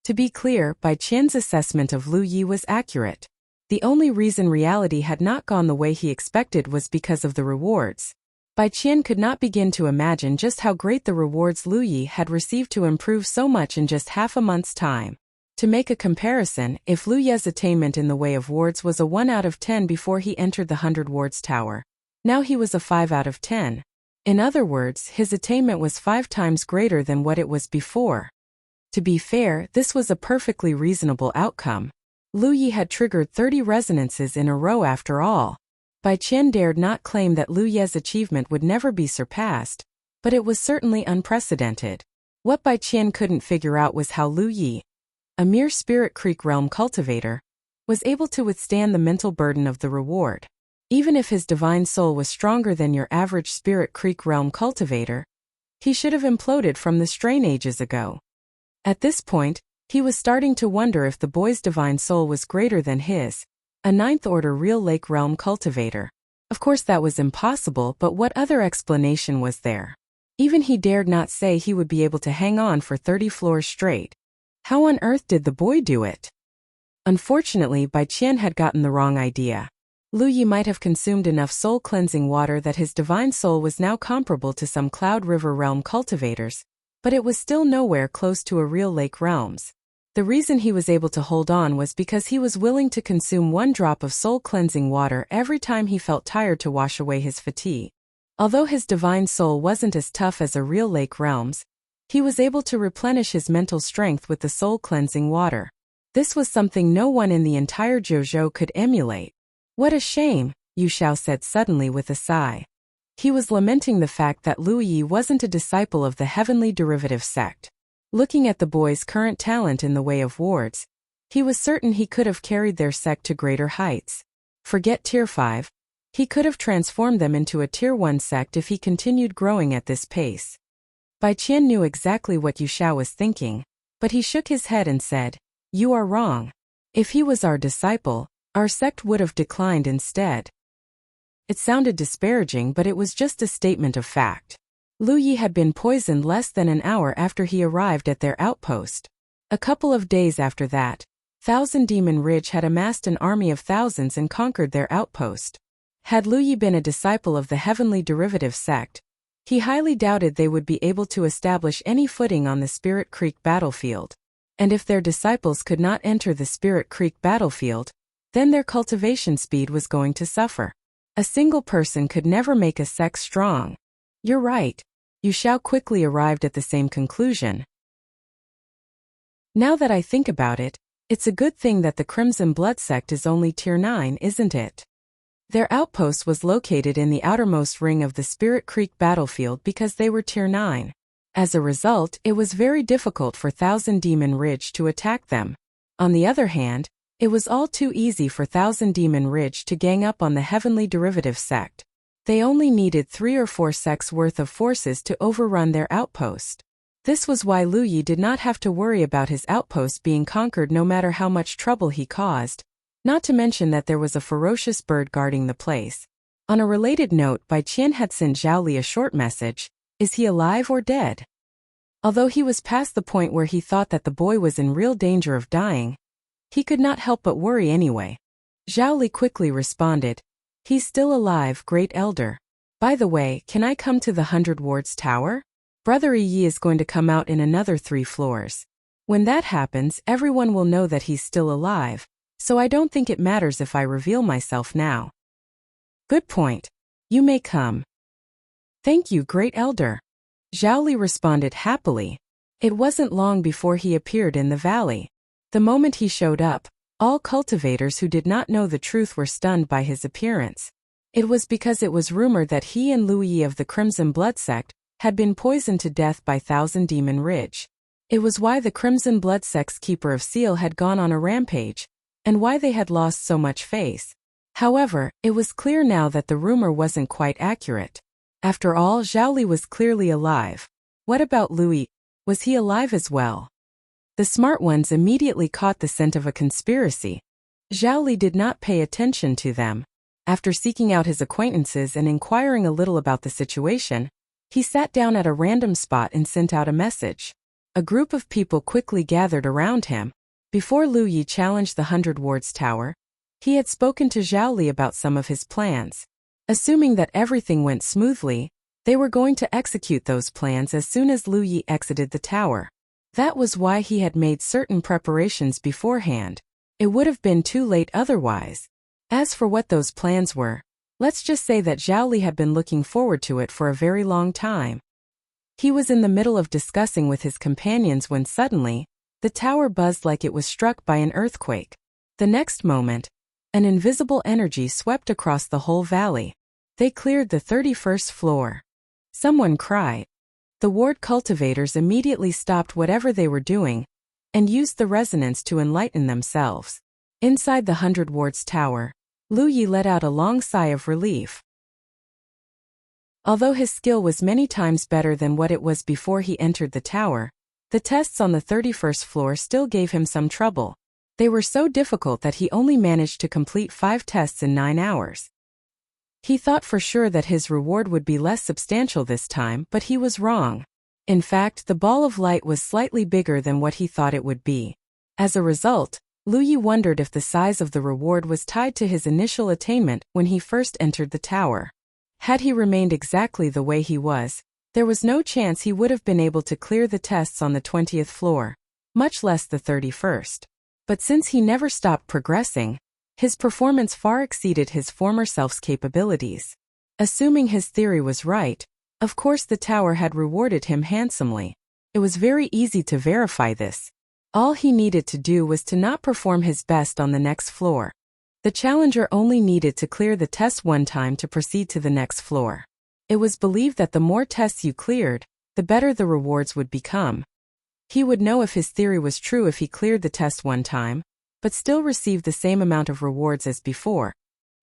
To be clear, Bai Qian's assessment of Lu Yi was accurate. The only reason reality had not gone the way he expected was because of the rewards. Bai Qian could not begin to imagine just how great the rewards Lu Yi had received to improve so much in just half a month's time. To make a comparison, if Lu Yi's attainment in the way of wards was a 1 out of 10 before he entered the 100 Wards Tower, now he was a 5 out of 10. In other words, his attainment was 5 times greater than what it was before. To be fair, this was a perfectly reasonable outcome. Lu Yi had triggered 30 resonances in a row after all. Bai Qian dared not claim that Lu Yi's achievement would never be surpassed, but it was certainly unprecedented. What Bai Qian couldn't figure out was how Lu Yi, a mere Spirit Creek realm cultivator, was able to withstand the mental burden of the reward. Even if his divine soul was stronger than your average Spirit Creek realm cultivator, he should have imploded from the strain ages ago. At this point, he was starting to wonder if the boy's divine soul was greater than his, a 9th order real lake realm cultivator. Of course that was impossible, but what other explanation was there? Even he dared not say he would be able to hang on for 30 floors straight. How on earth did the boy do it? Unfortunately, Bai Qian had gotten the wrong idea. Lu Yi might have consumed enough soul-cleansing water that his divine soul was now comparable to some Cloud River realm cultivators, but it was still nowhere close to a real lake realms. The reason he was able to hold on was because he was willing to consume 1 drop of soul-cleansing water every time he felt tired to wash away his fatigue. Although his divine soul wasn't as tough as a real lake realms, he was able to replenish his mental strength with the soul-cleansing water. This was something no one in the entire Jouzhou could emulate. What a shame, Yu Xiao said suddenly with a sigh. He was lamenting the fact that Lu Yi wasn't a disciple of the heavenly derivative sect. Looking at the boy's current talent in the way of wards, he was certain he could have carried their sect to greater heights. Forget Tier 5. He could have transformed them into a Tier 1 sect if he continued growing at this pace. Bai Qian knew exactly what Yu Xiao was thinking, but he shook his head and said, "You are wrong. If he was our disciple, our sect would have declined instead." It sounded disparaging, but it was just a statement of fact. Lu Yi had been poisoned less than an hour after he arrived at their outpost. A couple of days after that, Thousand Demon Ridge had amassed an army of thousands and conquered their outpost. Had Lu Yi been a disciple of the heavenly derivative sect, he highly doubted they would be able to establish any footing on the Spirit Creek battlefield. And if their disciples could not enter the Spirit Creek battlefield, then their cultivation speed was going to suffer. A single person could never make a sect strong. You're right. Yu Xiao quickly arrived at the same conclusion. Now that I think about it, it's a good thing that the Crimson Blood sect is only Tier 9, isn't it? Their outpost was located in the outermost ring of the Spirit Creek battlefield because they were Tier 9. As a result, it was very difficult for Thousand Demon Ridge to attack them. On the other hand, it was all too easy for Thousand Demon Ridge to gang up on the heavenly derivative sect. They only needed 3 or 4 sects worth of forces to overrun their outpost. This was why Lu Yi did not have to worry about his outpost being conquered no matter how much trouble he caused, not to mention that there was a ferocious bird guarding the place. On a related note, Bai Qian had sent Zhao Li a short message. Is he alive or dead? Although he was past the point where he thought that the boy was in real danger of dying, he could not help but worry anyway. Zhao Li quickly responded, "He's still alive, Great Elder. By the way, can I come to the 100 Wards Tower? Brother Yi is going to come out in another 3 floors. When that happens, everyone will know that he's still alive, so I don't think it matters if I reveal myself now." "Good point. You may come." "Thank you, Great Elder." Zhao Li responded happily. It wasn't long before he appeared in the valley. The moment he showed up, all cultivators who did not know the truth were stunned by his appearance. It was because it was rumored that he and Lu Yi of the Crimson Blood sect had been poisoned to death by Thousand Demon Ridge. It was why the Crimson Blood sect's Keeper of Seal had gone on a rampage, and why they had lost so much face. However, it was clear now that the rumor wasn't quite accurate. After all, Zhao Li was clearly alive. What about Louis? Was he alive as well? The smart ones immediately caught the scent of a conspiracy. Zhao Li did not pay attention to them. After seeking out his acquaintances and inquiring a little about the situation, he sat down at a random spot and sent out a message. A group of people quickly gathered around him. Before Lu Yi challenged the 100 Wards Tower, he had spoken to Zhao Li about some of his plans. Assuming that everything went smoothly, they were going to execute those plans as soon as Lu Yi exited the tower. That was why he had made certain preparations beforehand. It would have been too late otherwise. As for what those plans were, let's just say that Zhao Li had been looking forward to it for a very long time. He was in the middle of discussing with his companions when suddenly, the tower buzzed like it was struck by an earthquake. The next moment, an invisible energy swept across the whole valley. They cleared the 31st floor. Someone cried. The ward cultivators immediately stopped whatever they were doing and used the resonance to enlighten themselves. Inside the 100 Wards Tower, Lu Yi let out a long sigh of relief. Although his skill was many times better than what it was before he entered the tower, the tests on the 31st floor still gave him some trouble. They were so difficult that he only managed to complete 5 tests in 9 hours. He thought for sure that his reward would be less substantial this time, but he was wrong. In fact, the ball of light was slightly bigger than what he thought it would be. As a result, Lu Yi wondered if the size of the reward was tied to his initial attainment when he first entered the tower. Had he remained exactly the way he was, there was no chance he would have been able to clear the tests on the 20th floor, much less the 31st. But since he never stopped progressing, his performance far exceeded his former self's capabilities. Assuming his theory was right, of course the tower had rewarded him handsomely. It was very easy to verify this. All he needed to do was to not perform his best on the next floor. The challenger only needed to clear the test one time to proceed to the next floor. It was believed that the more tests you cleared, the better the rewards would become. He would know if his theory was true if he cleared the test one time, but still received the same amount of rewards as before.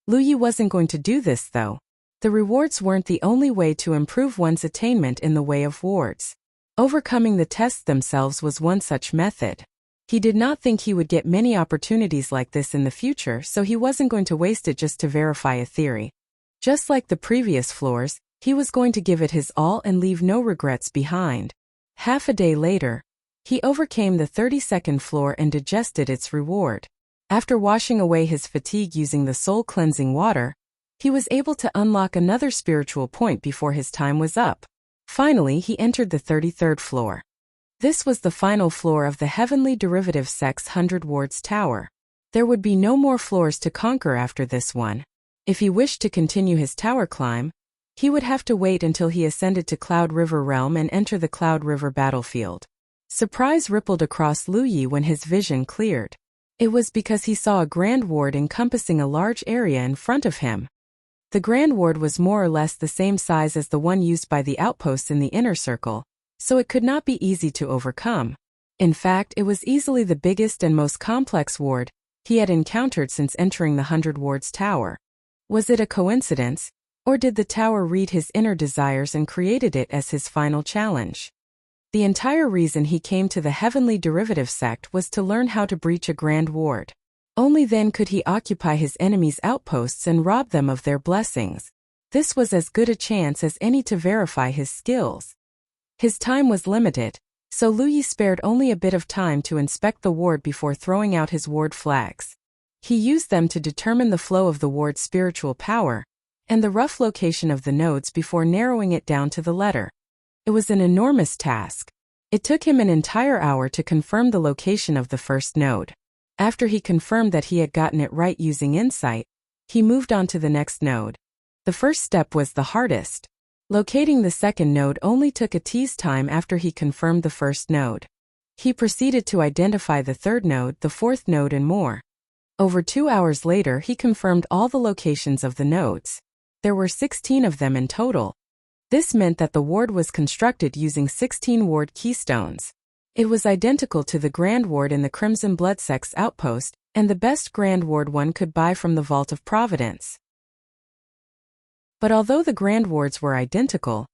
Lu Yi wasn't going to do this though. The rewards weren't the only way to improve one's attainment in the way of wards. Overcoming the tests themselves was one such method. He did not think he would get many opportunities like this in the future, so he wasn't going to waste it just to verify a theory. Just like the previous floors, he was going to give it his all and leave no regrets behind. Half a day later, he overcame the 32nd floor and digested its reward. After washing away his fatigue using the soul-cleansing water, he was able to unlock another spiritual point before his time was up. Finally, he entered the 33rd floor. This was the final floor of the Heavenly Derivative Sect's 100 Wards Tower. There would be no more floors to conquer after this one. If he wished to continue his tower climb, he would have to wait until he ascended to Cloud River Realm and enter the Cloud River battlefield. Surprise rippled across Lu Yi when his vision cleared. It was because he saw a grand ward encompassing a large area in front of him. The grand ward was more or less the same size as the one used by the outposts in the inner circle, so it could not be easy to overcome. In fact, it was easily the biggest and most complex ward he had encountered since entering the 100 Wards Tower. Was it a coincidence, or did the tower read his inner desires and created it as his final challenge? The entire reason he came to the Heavenly Derivative Sect was to learn how to breach a grand ward. Only then could he occupy his enemies' outposts and rob them of their blessings. This was as good a chance as any to verify his skills. His time was limited, so Lu Yi spared only a bit of time to inspect the ward before throwing out his ward flags. He used them to determine the flow of the ward's spiritual power and the rough location of the nodes before narrowing it down to the letter. It was an enormous task. It took him an entire hour to confirm the location of the first node. After he confirmed that he had gotten it right using insight, he moved on to the next node. The first step was the hardest. Locating the second node only took a tease time after he confirmed the first node. He proceeded to identify the third node, the fourth node, and more. Over 2 hours later, he confirmed all the locations of the nodes. There were 16 of them in total. This meant that the ward was constructed using 16 ward keystones. It was identical to the Grand Ward in the Crimson Blood Sect's outpost, and the best Grand Ward one could buy from the Vault of Providence. But although the Grand Wards were identical,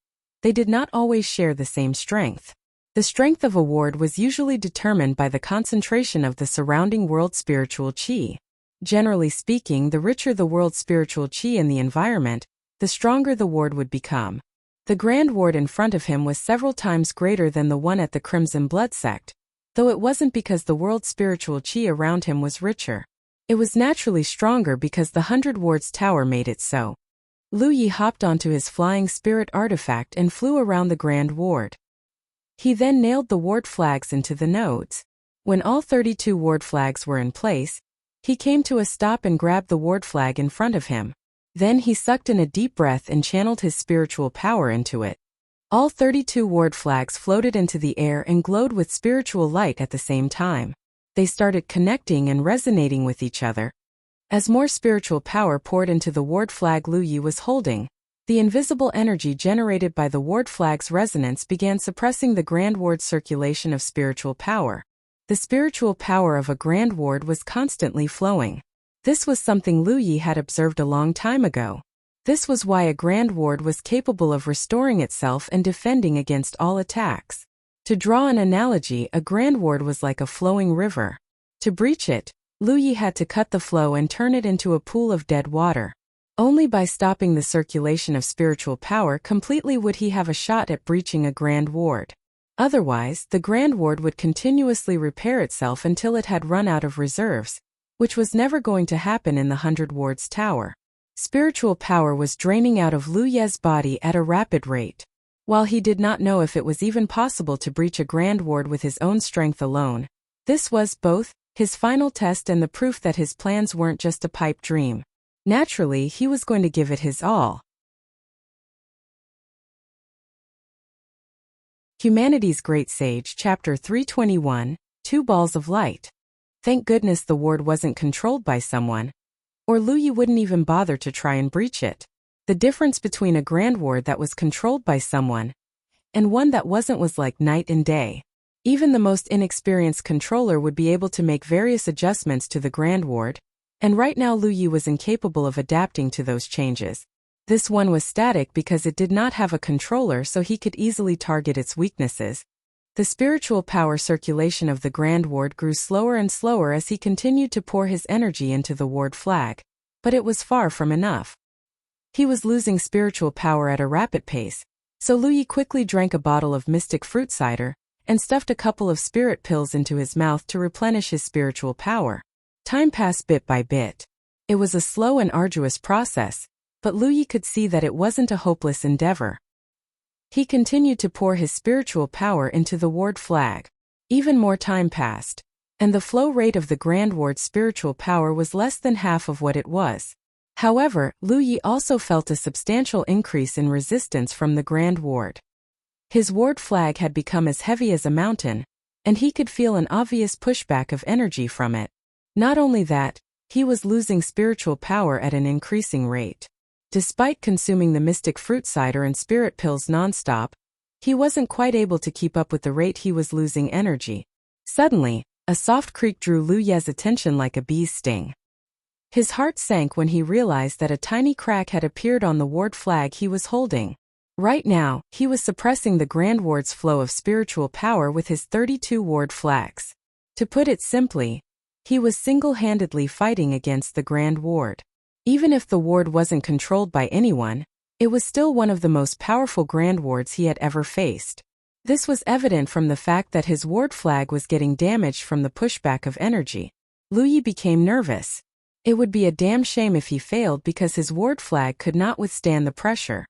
they did not always share the same strength. The strength of a ward was usually determined by the concentration of the surrounding world spiritual qi. Generally speaking, the richer the world's spiritual qi in the environment, the stronger the ward would become. The Grand Ward in front of him was several times greater than the one at the Crimson Blood Sect, though it wasn't because the world's spiritual qi around him was richer. It was naturally stronger because the 100 Wards Tower made it so. Lu Yi hopped onto his flying spirit artifact and flew around the Grand Ward. He then nailed the ward flags into the nodes. When all 32 ward flags were in place, he came to a stop and grabbed the ward flag in front of him. Then he sucked in a deep breath and channeled his spiritual power into it. All 32 ward flags floated into the air and glowed with spiritual light at the same time. They started connecting and resonating with each other. As more spiritual power poured into the ward flag Lu Yi was holding, the invisible energy generated by the ward flag's resonance began suppressing the Grand Ward's circulation of spiritual power. The spiritual power of a Grand Ward was constantly flowing. This was something Lu Yi had observed a long time ago. This was why a Grand Ward was capable of restoring itself and defending against all attacks. To draw an analogy, a Grand Ward was like a flowing river. To breach it, Lu Yi had to cut the flow and turn it into a pool of dead water. Only by stopping the circulation of spiritual power completely would he have a shot at breaching a Grand Ward. Otherwise, the Grand Ward would continuously repair itself until it had run out of reserves, which was never going to happen in the 100 Wards Tower. Spiritual power was draining out of Lu Ye's body at a rapid rate. While he did not know if it was even possible to breach a Grand Ward with his own strength alone, this was both his final test and the proof that his plans weren't just a pipe dream. Naturally, he was going to give it his all. Humanity's Great Sage, Chapter 321, 2 Balls of Light. Thank goodness the ward wasn't controlled by someone, or Lu Yi wouldn't even bother to try and breach it. The difference between a Grand Ward that was controlled by someone and one that wasn't was like night and day. Even the most inexperienced controller would be able to make various adjustments to the Grand Ward, and right now Lu Yi was incapable of adapting to those changes. This one was static because it did not have a controller, so he could easily target its weaknesses. The spiritual power circulation of the Grand Ward grew slower and slower as he continued to pour his energy into the ward flag, but it was far from enough. He was losing spiritual power at a rapid pace, so Lu Yi quickly drank a bottle of mystic fruit cider and stuffed a couple of spirit pills into his mouth to replenish his spiritual power. Time passed bit by bit. It was a slow and arduous process, but Lu Yi could see that it wasn't a hopeless endeavor. He continued to pour his spiritual power into the ward flag. Even more time passed, and the flow rate of the Grand Ward's spiritual power was less than half of what it was. However, Lu Yi also felt a substantial increase in resistance from the Grand Ward. His ward flag had become as heavy as a mountain, and he could feel an obvious pushback of energy from it. Not only that, he was losing spiritual power at an increasing rate. Despite consuming the mystic fruit cider and spirit pills non-stop, he wasn't quite able to keep up with the rate he was losing energy. Suddenly, a soft creak drew Lu Ye's attention like a bee's sting. His heart sank when he realized that a tiny crack had appeared on the ward flag he was holding. Right now, he was suppressing the Grand Ward's flow of spiritual power with his 32 ward flags. To put it simply, he was single-handedly fighting against the Grand Ward. Even if the ward wasn't controlled by anyone, it was still one of the most powerful Grand Wards he had ever faced. This was evident from the fact that his ward flag was getting damaged from the pushback of energy. Lu Yi became nervous. It would be a damn shame if he failed because his ward flag could not withstand the pressure.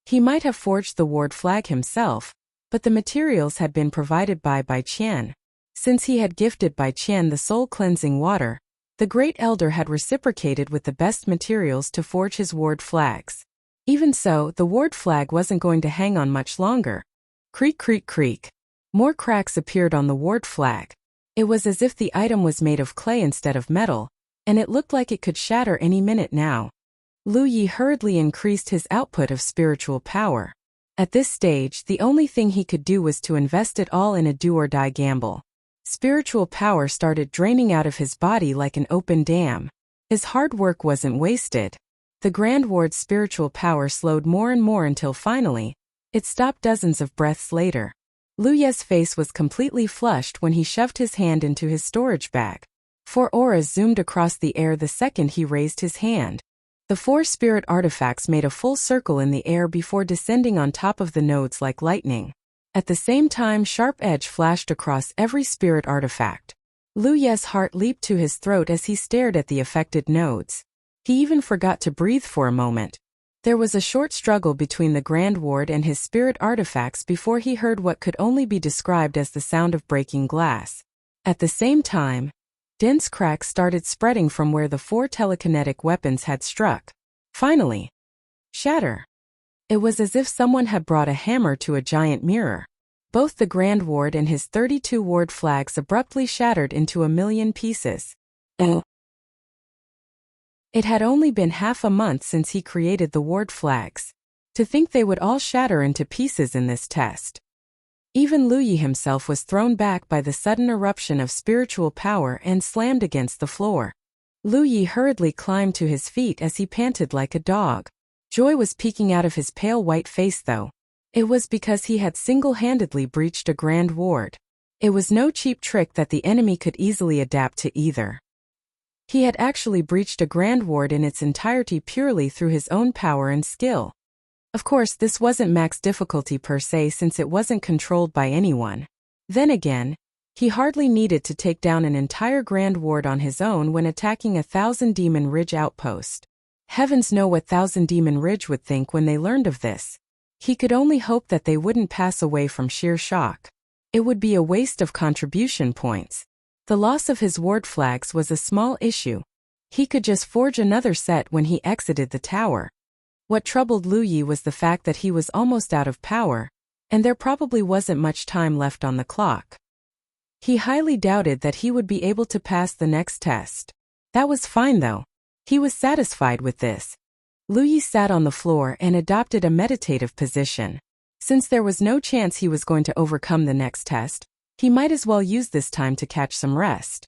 He might have forged the ward flag himself, but the materials had been provided by Bai Qian. Since he had gifted Bai Qian the soul-cleansing water, the Great Elder had reciprocated with the best materials to forge his ward flags. Even so, the ward flag wasn't going to hang on much longer. Creak, creak, creak. More cracks appeared on the ward flag. It was as if the item was made of clay instead of metal, and it looked like it could shatter any minute now. Lu Yi hurriedly increased his output of spiritual power. At this stage, the only thing he could do was to invest it all in a do-or-die gamble. Spiritual power started draining out of his body like an open dam. His hard work wasn't wasted. The Grand Ward's spiritual power slowed more and more until finally, it stopped dozens of breaths later. Lu Ye's face was completely flushed when he shoved his hand into his storage bag. 4 auras zoomed across the air the second he raised his hand. The 4 spirit artifacts made a full circle in the air before descending on top of the nodes like lightning. At the same time, sharp edge flashed across every spirit artifact. Lu Ye's heart leaped to his throat as he stared at the affected nodes. He even forgot to breathe for a moment. There was a short struggle between the Grand Ward and his spirit artifacts before he heard what could only be described as the sound of breaking glass. At the same time, dense cracks started spreading from where the 4 telekinetic weapons had struck. Finally, shatter. It was as if someone had brought a hammer to a giant mirror. Both the Grand Ward and his 32 ward flags abruptly shattered into a million pieces. It had only been half a month since he created the ward flags. To think they would all shatter into pieces in this test. Even Lu Yi himself was thrown back by the sudden eruption of spiritual power and slammed against the floor. Lu Yi hurriedly climbed to his feet as he panted like a dog. Joy was peeking out of his pale white face though. It was because he had single-handedly breached a Grand Ward. It was no cheap trick that the enemy could easily adapt to either. He had actually breached a Grand Ward in its entirety purely through his own power and skill. Of course, this wasn't max difficulty per se since it wasn't controlled by anyone. Then again, he hardly needed to take down an entire Grand Ward on his own when attacking a Thousand Demon Ridge outpost. Heavens know what Thousand Demon Ridge would think when they learned of this. He could only hope that they wouldn't pass away from sheer shock. It would be a waste of contribution points. The loss of his ward flags was a small issue. He could just forge another set when he exited the tower. What troubled Lu Yi was the fact that he was almost out of power, and there probably wasn't much time left on the clock. He highly doubted that he would be able to pass the next test. That was fine though. He was satisfied with this. Lu Yi sat on the floor and adopted a meditative position. Since there was no chance he was going to overcome the next test, he might as well use this time to catch some rest.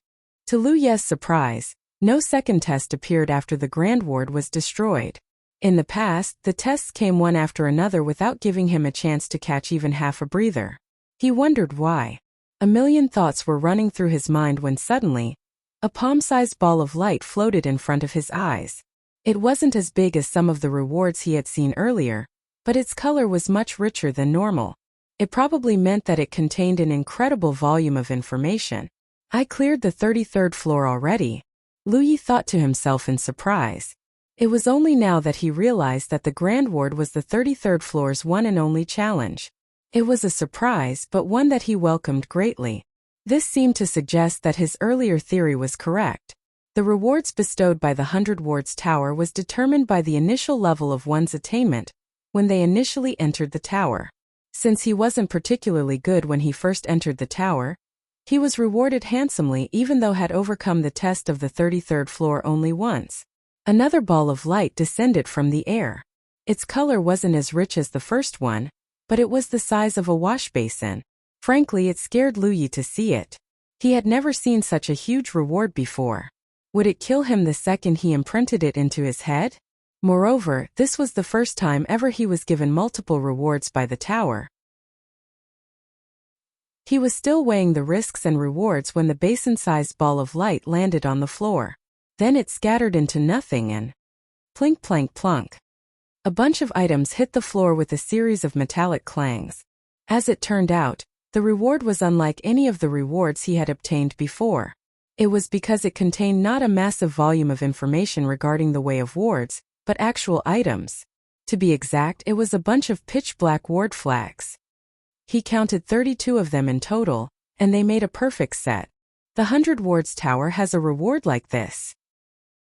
To Lu Ye's surprise, no second test appeared after the Grand Ward was destroyed. In the past, the tests came one after another without giving him a chance to catch even half a breather. He wondered why. A million thoughts were running through his mind when suddenly, a palm-sized ball of light floated in front of his eyes. It wasn't as big as some of the rewards he had seen earlier, but its color was much richer than normal. It probably meant that it contained an incredible volume of information. I cleared the 33rd floor already, Lu Yi thought to himself in surprise. It was only now that he realized that the Grand Ward was the 33rd floor's one and only challenge. It was a surprise, but one that he welcomed greatly. This seemed to suggest that his earlier theory was correct. The rewards bestowed by the 100 Wards Tower was determined by the initial level of one's attainment when they initially entered the tower. Since he wasn't particularly good when he first entered the tower, he was rewarded handsomely even though had overcome the test of the 33rd floor only once. Another ball of light descended from the air. Its color wasn't as rich as the first one, but it was the size of a wash basin. Frankly, it scared Lu Yi to see it. He had never seen such a huge reward before. Would it kill him the second he imprinted it into his head? Moreover, this was the first time ever he was given multiple rewards by the tower. He was still weighing the risks and rewards when the basin-sized ball of light landed on the floor. Then it scattered into nothing and plink plank plunk. A bunch of items hit the floor with a series of metallic clangs. As it turned out, the reward was unlike any of the rewards he had obtained before. It was because it contained not a massive volume of information regarding the way of wards, but actual items. To be exact, it was a bunch of pitch-black ward flags. He counted 32 of them in total, and they made a perfect set. The 100 Wards Tower has a reward like this.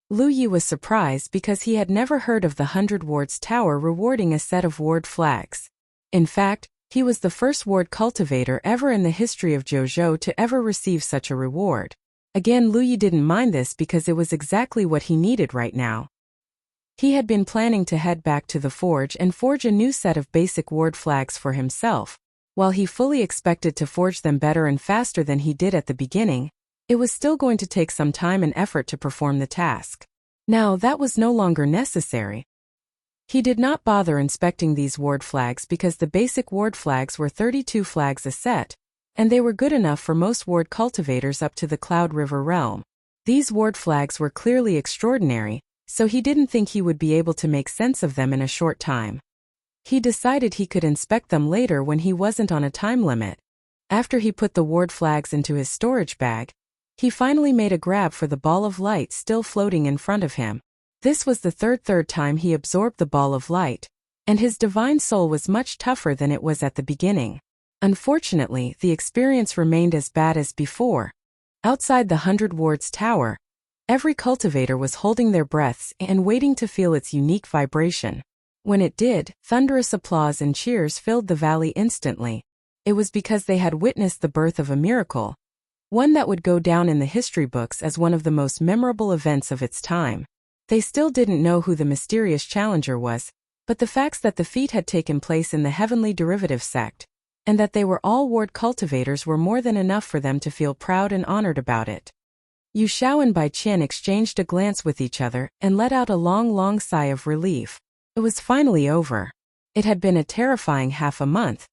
Lu Yi was surprised because he had never heard of the 100 Wards Tower rewarding a set of ward flags. In fact, he was the first ward cultivator ever in the history of JoJo to ever receive such a reward. Again, Lu Yi didn't mind this because it was exactly what he needed right now. He had been planning to head back to the forge and forge a new set of basic ward flags for himself. While he fully expected to forge them better and faster than he did at the beginning, it was still going to take some time and effort to perform the task. Now that was no longer necessary. He did not bother inspecting these ward flags because the basic ward flags were 32 flags a set, and they were good enough for most ward cultivators up to the Cloud River realm. These ward flags were clearly extraordinary, so he didn't think he would be able to make sense of them in a short time. He decided he could inspect them later when he wasn't on a time limit. After he put the ward flags into his storage bag, he finally made a grab for the ball of light still floating in front of him. This was the third time he absorbed the ball of light, and his divine soul was much tougher than it was at the beginning. Unfortunately, the experience remained as bad as before. Outside the 100 Wards Tower, every cultivator was holding their breaths and waiting to feel its unique vibration. When it did, thunderous applause and cheers filled the valley instantly. It was because they had witnessed the birth of a miracle, one that would go down in the history books as one of the most memorable events of its time. They still didn't know who the mysterious challenger was, but the facts that the feat had taken place in the Heavenly Derivative sect, and that they were all ward cultivators were more than enough for them to feel proud and honored about it. Yu Xiao and Bai Qian exchanged a glance with each other and let out a long sigh of relief. It was finally over. It had been a terrifying half a month,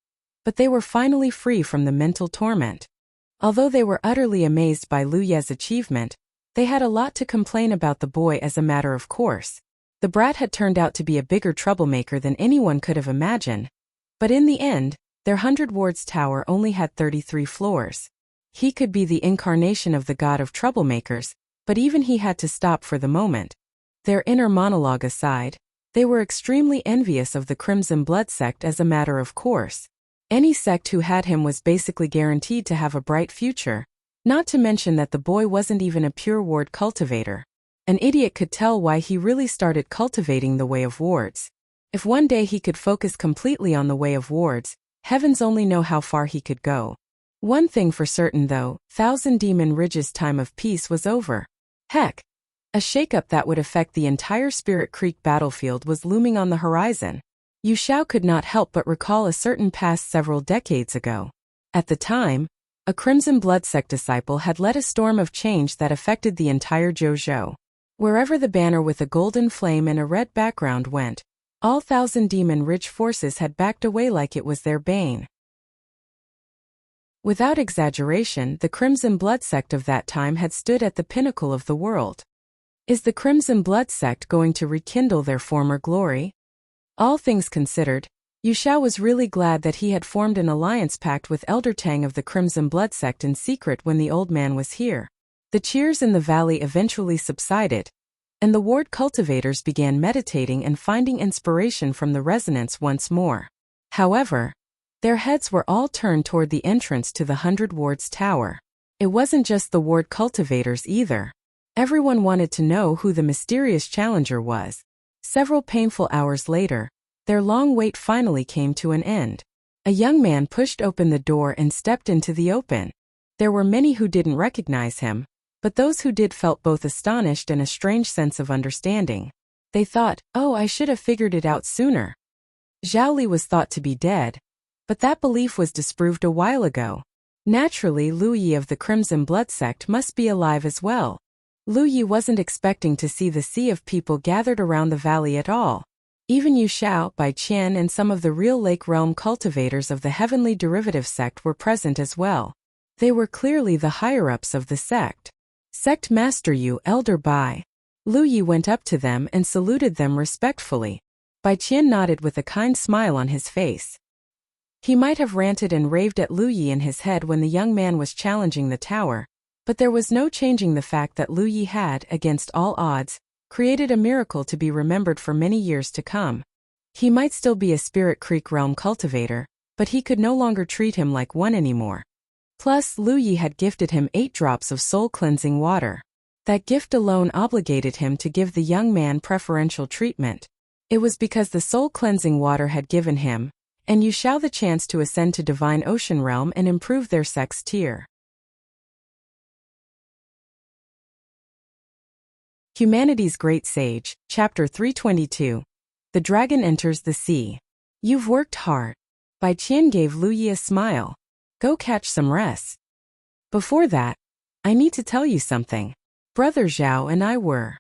but they were finally free from the mental torment. Although they were utterly amazed by Lu Ye's achievement, they had a lot to complain about the boy as a matter of course. The brat had turned out to be a bigger troublemaker than anyone could have imagined. But in the end, their 100 Wards Tower only had 33 floors. He could be the incarnation of the god of troublemakers, but even he had to stop for the moment. Their inner monologue aside, they were extremely envious of the Crimson Blood sect as a matter of course. Any sect who had him was basically guaranteed to have a bright future. Not to mention that the boy wasn't even a pure ward cultivator. An idiot could tell why he really started cultivating the way of wards. If one day he could focus completely on the way of wards, heavens only know how far he could go. One thing for certain though, Thousand Demon Ridge's time of peace was over. Heck! A shakeup that would affect the entire Spirit Creek battlefield was looming on the horizon. Yu Xiao could not help but recall a certain past several decades ago. At the time, a Crimson Blood sect disciple had led a storm of change that affected the entire Zhou. Wherever the banner with a golden flame and a red background went, all Thousand Demon Ridge forces had backed away like it was their bane. Without exaggeration, the Crimson Blood sect of that time had stood at the pinnacle of the world. Is the Crimson Blood sect going to rekindle their former glory? All things considered, Yu Xiao was really glad that he had formed an alliance pact with Elder Tang of the Crimson Blood sect in secret when the old man was here. The cheers in the valley eventually subsided, and the ward cultivators began meditating and finding inspiration from the resonance once more. However, their heads were all turned toward the entrance to the 100 Wards Tower. It wasn't just the ward cultivators either. Everyone wanted to know who the mysterious challenger was. Several painful hours later, their long wait finally came to an end. A young man pushed open the door and stepped into the open. There were many who didn't recognize him, but those who did felt both astonished and a strange sense of understanding. They thought, oh, I should have figured it out sooner. Zhao Li was thought to be dead, but that belief was disproved a while ago. Naturally, Lu Yi of the Crimson Blood sect must be alive as well. Lu Yi wasn't expecting to see the sea of people gathered around the valley at all. Even Yu Xiao, Bai Qian and some of the real Lake Realm cultivators of the Heavenly Derivative sect were present as well. They were clearly the higher-ups of the sect. Sect Master Yu, Elder Bai. Lu Yi went up to them and saluted them respectfully. Bai Qian nodded with a kind smile on his face. He might have ranted and raved at Lu Yi in his head when the young man was challenging the tower, but there was no changing the fact that Lu Yi had, against all odds, created a miracle to be remembered for many years to come. He might still be a Spirit Creek realm cultivator, but he could no longer treat him like one anymore. Plus, Lu Yi had gifted him 8 drops of soul-cleansing water. That gift alone obligated him to give the young man preferential treatment. It was because the soul-cleansing water had given him, and Yu Xiao the chance to ascend to Divine Ocean Realm and improve their sex tier. Humanity's Great Sage, Chapter 322. The Dragon Enters the Sea. You've worked hard. Bai Qian gave Lu Yi a smile. Go catch some rest. Before that, I need to tell you something. Brother Zhao and I were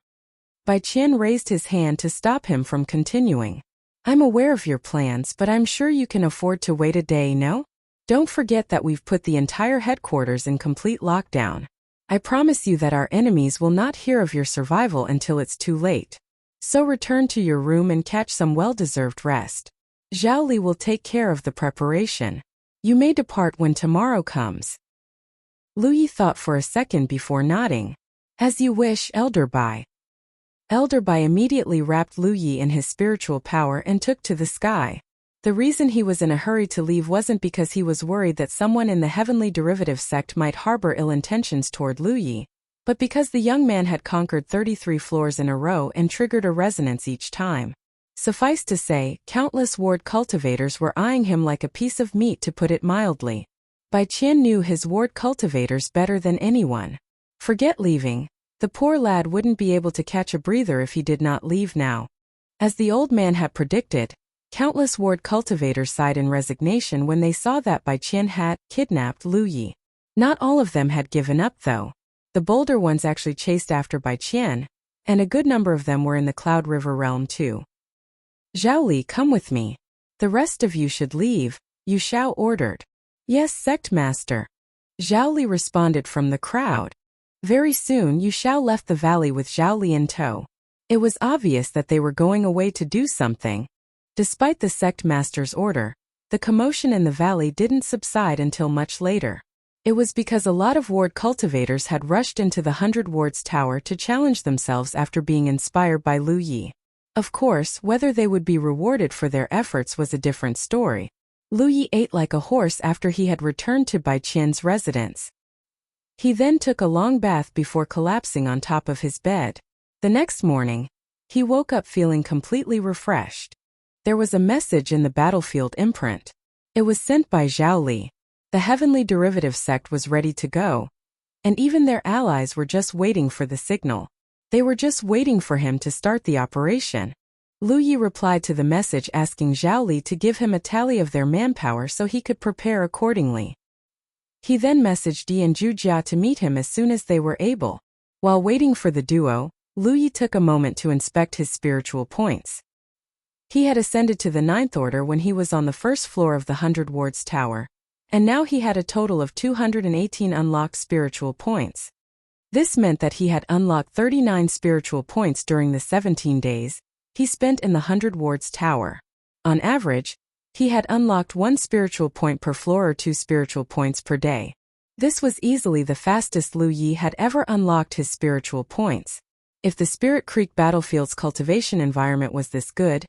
Bai Qian raised his hand to stop him from continuing. I'm aware of your plans, but I'm sure you can afford to wait a day, no? Don't forget that we've put the entire headquarters in complete lockdown. I promise you that our enemies will not hear of your survival until it's too late. So return to your room and catch some well-deserved rest. Zhao Li will take care of the preparation. You may depart when tomorrow comes. Lu Yi thought for a second before nodding. As you wish, Elder Bai. Elder Bai immediately wrapped Lu Yi in his spiritual power and took to the sky. The reason he was in a hurry to leave wasn't because he was worried that someone in the heavenly derivative sect might harbor ill intentions toward Lu Yi, but because the young man had conquered 33 floors in a row and triggered a resonance each time. Suffice to say, countless ward cultivators were eyeing him like a piece of meat, to put it mildly. Bai Qian knew his ward cultivators better than anyone. Forget leaving. The poor lad wouldn't be able to catch a breather if he did not leave now. As the old man had predicted, countless ward cultivators sighed in resignation when they saw that Bai Qian had kidnapped Lu Yi. Not all of them had given up though. The bolder ones actually chased after Bai Qian, and a good number of them were in the Cloud River realm too. Zhao Li, come with me. The rest of you should leave, Yu Xiao ordered. Yes, Sect Master. Zhao Li responded from the crowd. Very soon Yu Xiao left the valley with Zhao Li in tow. It was obvious that they were going away to do something. Despite the sect master's order, the commotion in the valley didn't subside until much later. It was because a lot of ward cultivators had rushed into the 100 Wards Tower to challenge themselves after being inspired by Lu Yi. Of course, whether they would be rewarded for their efforts was a different story. Lu Yi ate like a horse after he had returned to Bai Qian's residence. He then took a long bath before collapsing on top of his bed. The next morning, he woke up feeling completely refreshed. There was a message in the battlefield imprint. It was sent by Zhao Li. The heavenly derivative sect was ready to go, and even their allies were just waiting for the signal. They were just waiting for him to start the operation. Lu Yi replied to the message asking Zhao Li to give him a tally of their manpower so he could prepare accordingly. He then messaged Yi and Zhu Jia to meet him as soon as they were able. While waiting for the duo, Lu Yi took a moment to inspect his spiritual points. He had ascended to the 9th order when he was on the first floor of the 100 Wards Tower, and now he had a total of 218 unlocked spiritual points. This meant that he had unlocked 39 spiritual points during the 17 days he spent in the 100 Wards Tower. On average, he had unlocked 1 spiritual point per floor or 2 spiritual points per day. This was easily the fastest Lu Yi had ever unlocked his spiritual points. If the Spirit Creek Battlefield's cultivation environment was this good,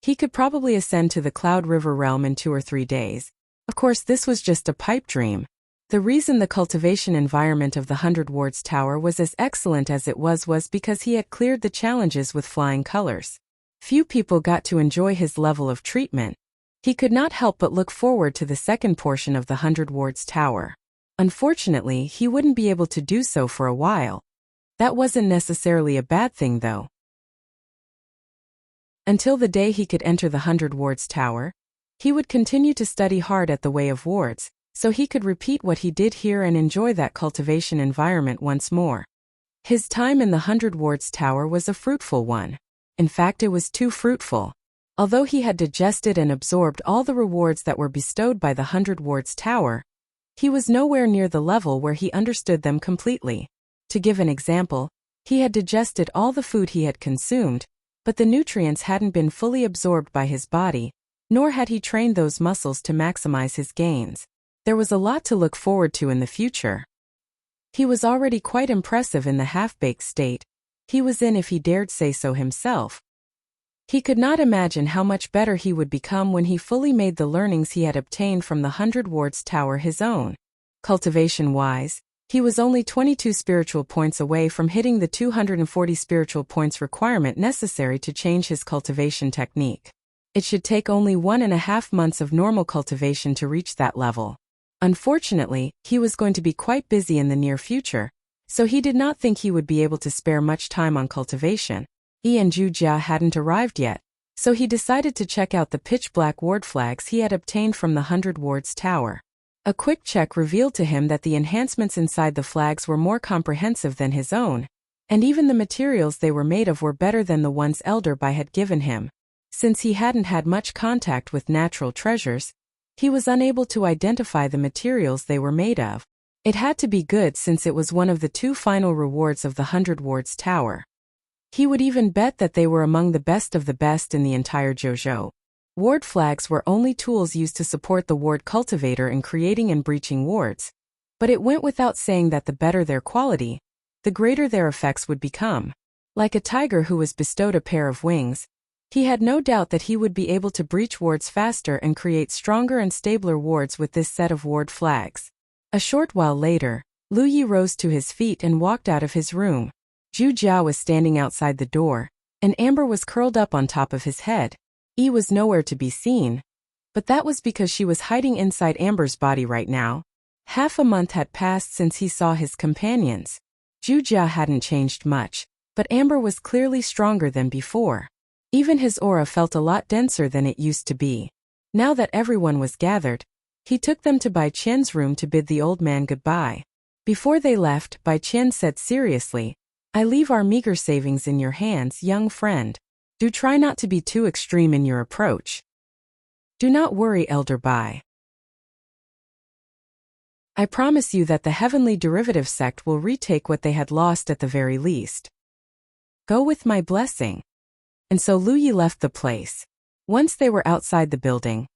he could probably ascend to the Cloud River realm in 2 or 3 days. Of course, this was just a pipe dream. The reason the cultivation environment of the 100 Wards Tower was as excellent as it was because he had cleared the challenges with flying colors. Few people got to enjoy his level of treatment. He could not help but look forward to the second portion of the 100 Wards Tower. Unfortunately, he wouldn't be able to do so for a while. That wasn't necessarily a bad thing though. Until the day he could enter the 100 Wards Tower, he would continue to study hard at the Way of Wards, so he could repeat what he did here and enjoy that cultivation environment once more. His time in the 100 Wards Tower was a fruitful one. In fact, it was too fruitful. Although he had digested and absorbed all the rewards that were bestowed by the 100 Wards Tower, he was nowhere near the level where he understood them completely. To give an example, he had digested all the food he had consumed, but the nutrients hadn't been fully absorbed by his body, nor had he trained those muscles to maximize his gains. There was a lot to look forward to in the future. He was already quite impressive in the half-baked state he was in, if he dared say so himself. He could not imagine how much better he would become when he fully made the learnings he had obtained from the 100 Wards Tower his own. Cultivation-wise, he was only 22 spiritual points away from hitting the 240 spiritual points requirement necessary to change his cultivation technique. It should take only 1.5 months of normal cultivation to reach that level. Unfortunately, he was going to be quite busy in the near future, so he did not think he would be able to spare much time on cultivation. Yi and Zhu Jia hadn't arrived yet, so he decided to check out the pitch-black ward flags he had obtained from the 100 Wards Tower. A quick check revealed to him that the enhancements inside the flags were more comprehensive than his own, And even the materials they were made of were better than the ones Elder Bai had given him. Since he hadn't had much contact with natural treasures, he was unable to identify the materials they were made of. It had to be good since it was one of the 2 final rewards of the 100 Wards Tower. He would even bet that they were among the best of the best in the entire Jojo. Ward flags were only tools used to support the ward cultivator in creating and breaching wards. But it went without saying that the better their quality, the greater their effects would become. Like a tiger who was bestowed a pair of wings, he had no doubt that he would be able to breach wards faster and create stronger and stabler wards with this set of ward flags. A short while later, Lu Yi rose to his feet and walked out of his room. Zhu Jia was standing outside the door, and Amber was curled up on top of his head. Yi was nowhere to be seen, but that was because she was hiding inside Amber's body right now. Half a month had passed since he saw his companions. Zhu Jia hadn't changed much, but Amber was clearly stronger than before. Even his aura felt a lot denser than it used to be. Now that everyone was gathered, he took them to Bai Qian's room to bid the old man goodbye. Before they left, Bai Qian said seriously, "I leave our meager savings in your hands, young friend. Do try not to be too extreme in your approach. Do not worry, Elder Bai. I promise you that the heavenly derivative sect will retake what they had lost at the very least. Go with my blessing." And so Lu Yi left the place. Once they were outside the building,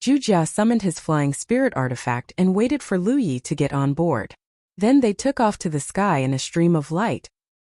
Zhu Jia summoned his flying spirit artifact and waited for Lu Yi to get on board. Then they took off to the sky in a stream of light.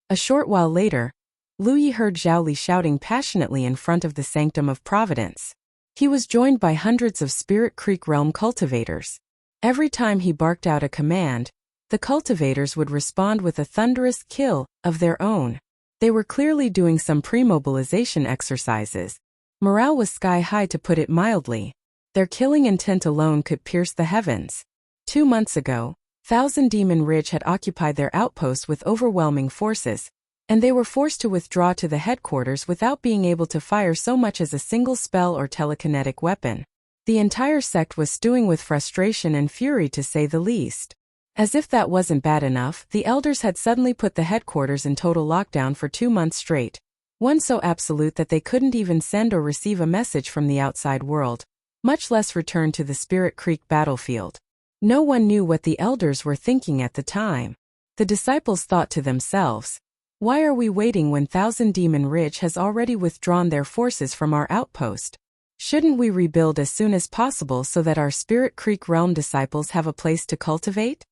A short while later, Lu Yi heard Zhao Li shouting passionately in front of the Sanctum of Providence. He was joined by hundreds of Spirit Creek Realm cultivators. Every time he barked out a command, the cultivators would respond with a thunderous kill of their own. They were clearly doing some pre-mobilization exercises. Morale was sky-high, to put it mildly. Their killing intent alone could pierce the heavens. 2 months ago, Thousand Demon Ridge had occupied their outpost with overwhelming forces, and they were forced to withdraw to the headquarters without being able to fire so much as a single spell or telekinetic weapon. The entire sect was stewing with frustration and fury, to say the least. As if that wasn't bad enough, the elders had suddenly put the headquarters in total lockdown for 2 months straight, one so absolute that they couldn't even send or receive a message from the outside world, much less return to the Spirit Creek battlefield. No one knew what the elders were thinking at the time. The disciples thought to themselves, "Why are we waiting when Thousand Demon Ridge has already withdrawn their forces from our outpost? Shouldn't we rebuild as soon as possible so that our Spirit Creek realm disciples have a place to cultivate?"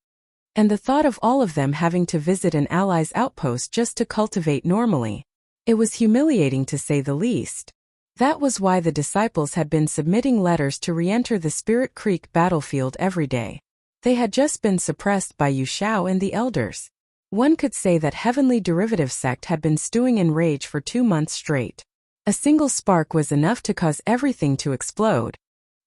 And the thought of all of them having to visit an ally's outpost just to cultivate normally. It was humiliating, to say the least. That was why the disciples had been submitting letters to re-enter the Spirit Creek battlefield every day. They had just been suppressed by Yu Xiao and the elders. One could say that Heavenly Derivative Sect had been stewing in rage for 2 months straight. A single spark was enough to cause everything to explode.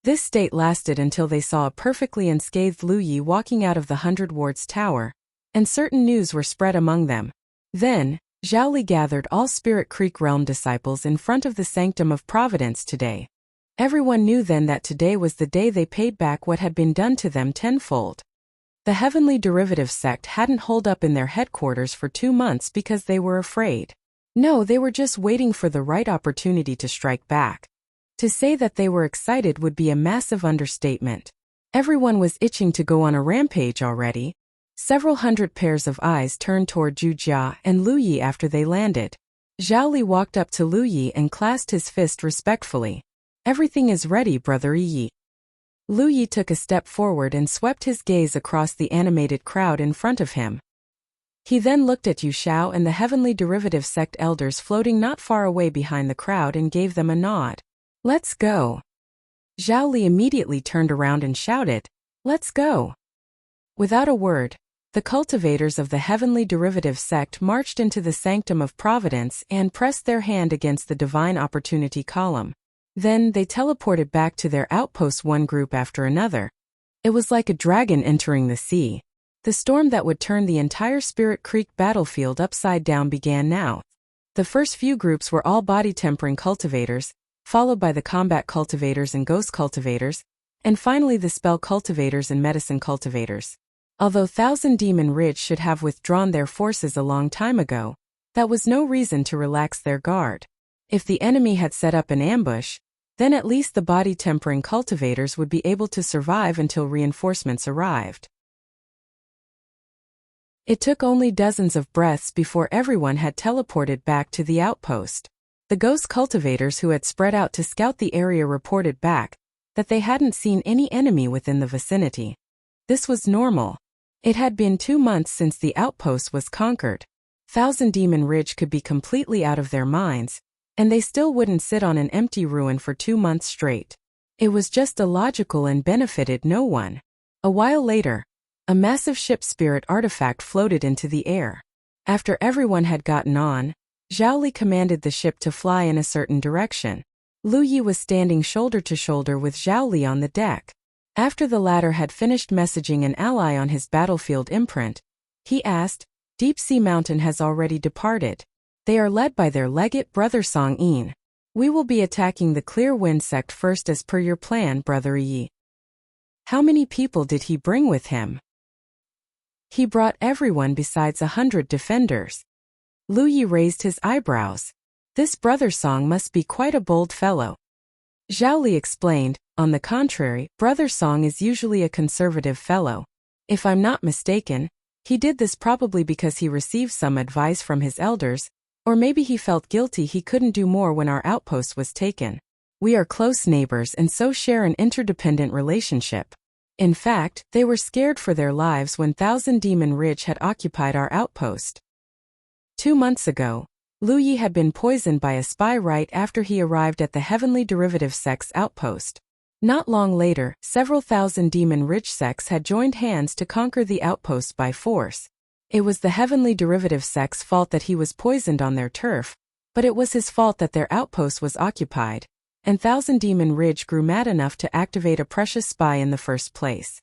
This state lasted until they saw a perfectly unscathed Lu Yi walking out of the 100 Wards Tower, and certain news were spread among them. Then, Zhao Li gathered all Spirit Creek Realm disciples in front of the Sanctum of Providence today. Everyone knew then that today was the day they paid back what had been done to them tenfold. The Heavenly Derivative Sect hadn't holed up in their headquarters for 2 months because they were afraid. No, they were just waiting for the right opportunity to strike back. To say that they were excited would be a massive understatement. Everyone was itching to go on a rampage already. Several hundred pairs of eyes turned toward Zhu Jia and Lu Yi after they landed. Zhao Li walked up to Lu Yi and clasped his fist respectfully. "Everything is ready, Brother Yi." Lu Yi took a step forward and swept his gaze across the animated crowd in front of him. He then looked at Yu Xiao and the Heavenly Derivative Sect elders floating not far away behind the crowd and gave them a nod. "Let's go." Zhao Li immediately turned around and shouted, "Let's go." Without a word, the cultivators of the Heavenly Derivative Sect marched into the Sanctum of Providence and pressed their hand against the Divine Opportunity column. Then they teleported back to their outposts, one group after another. It was like a dragon entering the sea. The storm that would turn the entire Spirit Creek battlefield upside down began now. The first few groups were all body-tempering cultivators, followed by the combat cultivators and ghost cultivators, and finally the spell cultivators and medicine cultivators. Although Thousand Demon Ridge should have withdrawn their forces a long time ago, That was no reason to relax their guard. If the enemy had set up an ambush, then at least the body-tempering cultivators would be able to survive until reinforcements arrived. It took only dozens of breaths before everyone had teleported back to the outpost. The ghost cultivators who had spread out to scout the area reported back that they hadn't seen any enemy within the vicinity. This was normal. It had been 2 months since the outpost was conquered. Thousand Demon Ridge could be completely out of their minds, and they still wouldn't sit on an empty ruin for 2 months straight. It was just illogical and benefited no one. A while later, a massive ship spirit artifact floated into the air. After everyone had gotten on, Zhao Li commanded the ship to fly in a certain direction. Lu Yi was standing shoulder to shoulder with Zhao Li on the deck. After the latter had finished messaging an ally on his battlefield imprint, he asked, "Deep Sea Mountain has already departed. They are led by their legate brother Song Yin. We will be attacking the Clear Wind sect first as per your plan, brother Yi." How many people did he bring with him? He brought everyone besides 100 defenders. Lu Yi raised his eyebrows. This brother Song must be quite a bold fellow. Zhao Li explained, "On the contrary, brother Song is usually a conservative fellow. If I'm not mistaken, he did this probably because he received some advice from his elders, or maybe he felt guilty he couldn't do more when our outpost was taken. We are close neighbors and so share an interdependent relationship." In fact, they were scared for their lives when Thousand Demon Ridge had occupied our outpost. 2 months ago, Lu Yi had been poisoned by a spy right after he arrived at the Heavenly Derivative Sect's outpost. Not long later, several Thousand Demon Ridge sects had joined hands to conquer the outpost by force. It was the Heavenly Derivative Sect's fault that he was poisoned on their turf, but it was his fault that their outpost was occupied, and Thousand Demon Ridge grew mad enough to activate a precious spy in the first place.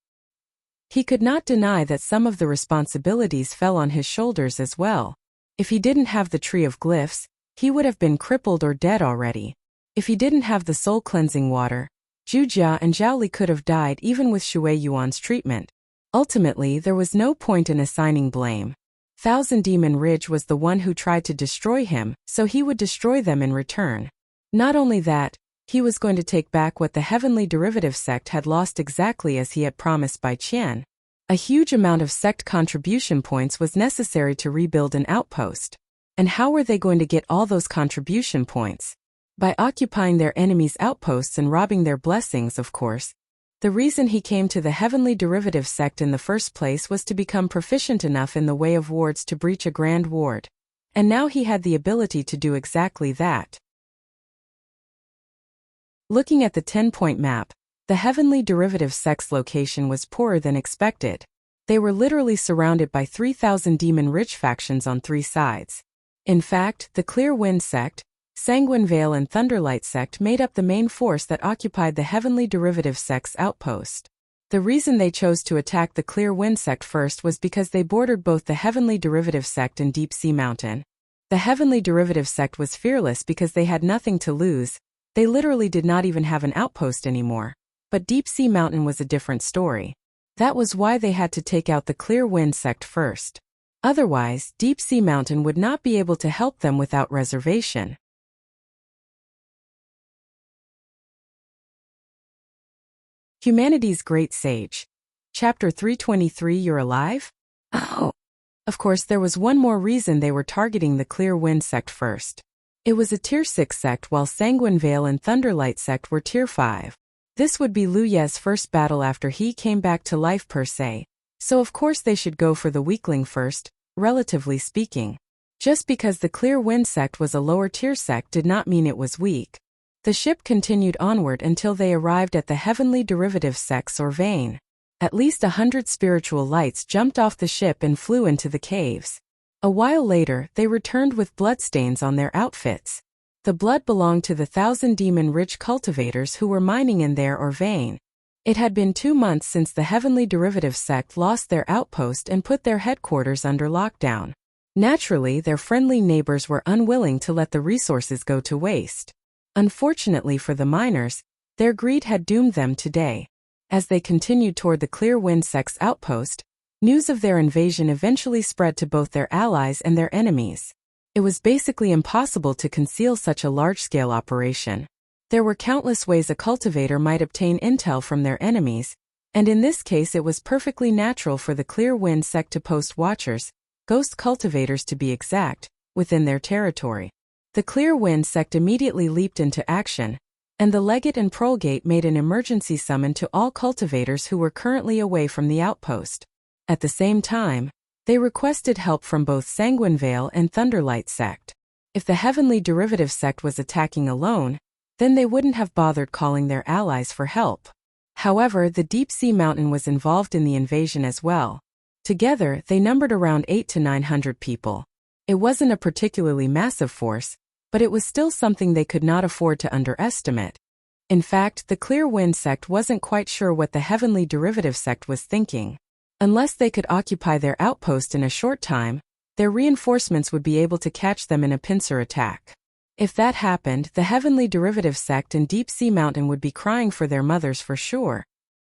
He could not deny that some of the responsibilities fell on his shoulders as well. If he didn't have the Tree of Glyphs, he would have been crippled or dead already. If he didn't have the soul-cleansing water, Zhu Jia and Zhao Li could have died even with Shui Yuan's treatment. Ultimately, there was no point in assigning blame. Thousand Demon Ridge was the one who tried to destroy him, so he would destroy them in return. Not only that, he was going to take back what the Heavenly Derivative Sect had lost exactly as he had promised by Qian. A huge amount of sect contribution points was necessary to rebuild an outpost. And how were they going to get all those contribution points? By occupying their enemies' outposts and robbing their blessings, of course. The reason he came to the Heavenly Derivative Sect in the first place was to become proficient enough in the way of wards to breach a grand ward. And now he had the ability to do exactly that. Looking at the 10-point map, the Heavenly Derivative Sect's location was poorer than expected. They were literally surrounded by 3,000 Demon Ridge factions on 3 sides. In fact, the Clear Wind sect, Sanguine Veil and Thunderlight sect made up the main force that occupied the Heavenly Derivative Sect's outpost. The reason they chose to attack the Clear Wind sect first was because they bordered both the Heavenly Derivative Sect and Deep Sea Mountain. The Heavenly Derivative Sect was fearless because they had nothing to lose. They literally did not even have an outpost anymore. But Deep Sea Mountain was a different story. That was why they had to take out the Clear Wind sect first. Otherwise, Deep Sea Mountain would not be able to help them without reservation. Humanity's Great Sage. Chapter 323. You're alive? Oh! Of course, there was one more reason they were targeting the Clear Wind sect first. It was a Tier 6 sect while Sanguine Veil and Thunderlight sect were Tier 5. This would be Lu Ye's first battle after he came back to life per se, so of course they should go for the weakling first, relatively speaking. Just because the Clear Wind sect was a lower tier sect did not mean it was weak. The ship continued onward until they arrived at the Heavenly Derivative sects or vein. At least 100 spiritual lights jumped off the ship and flew into the caves. A while later, they returned with bloodstains on their outfits. The blood belonged to the Thousand Demon Ridge cultivators who were mining in there or vein. It had been 2 months since the Heavenly Derivative sect lost their outpost and put their headquarters under lockdown. Naturally, their friendly neighbors were unwilling to let the resources go to waste. Unfortunately for the miners, their greed had doomed them today. As they continued toward the Clear Wind sect's outpost, news of their invasion eventually spread to both their allies and their enemies. It was basically impossible to conceal such a large-scale operation. There were countless ways a cultivator might obtain intel from their enemies, and in this case it was perfectly natural for the Clear Wind sect to post watchers, ghost cultivators to be exact, within their territory. The Clear Wind sect immediately leaped into action, and the legate and prolgate made an emergency summon to all cultivators who were currently away from the outpost. At the same time, they requested help from both Sanguine Veil and Thunderlight sect. If the Heavenly Derivative sect was attacking alone, then they wouldn't have bothered calling their allies for help. However, the Deep Sea Mountain was involved in the invasion as well. Together, they numbered around 800 to 900 people. It wasn't a particularly massive force, but it was still something they could not afford to underestimate. In fact, the Clear Wind sect wasn't quite sure what the Heavenly Derivative sect was thinking. Unless they could occupy their outpost in a short time, their reinforcements would be able to catch them in a pincer attack. If that happened, the Heavenly Derivative sect and Deep Sea Mountain would be crying for their mothers for sure.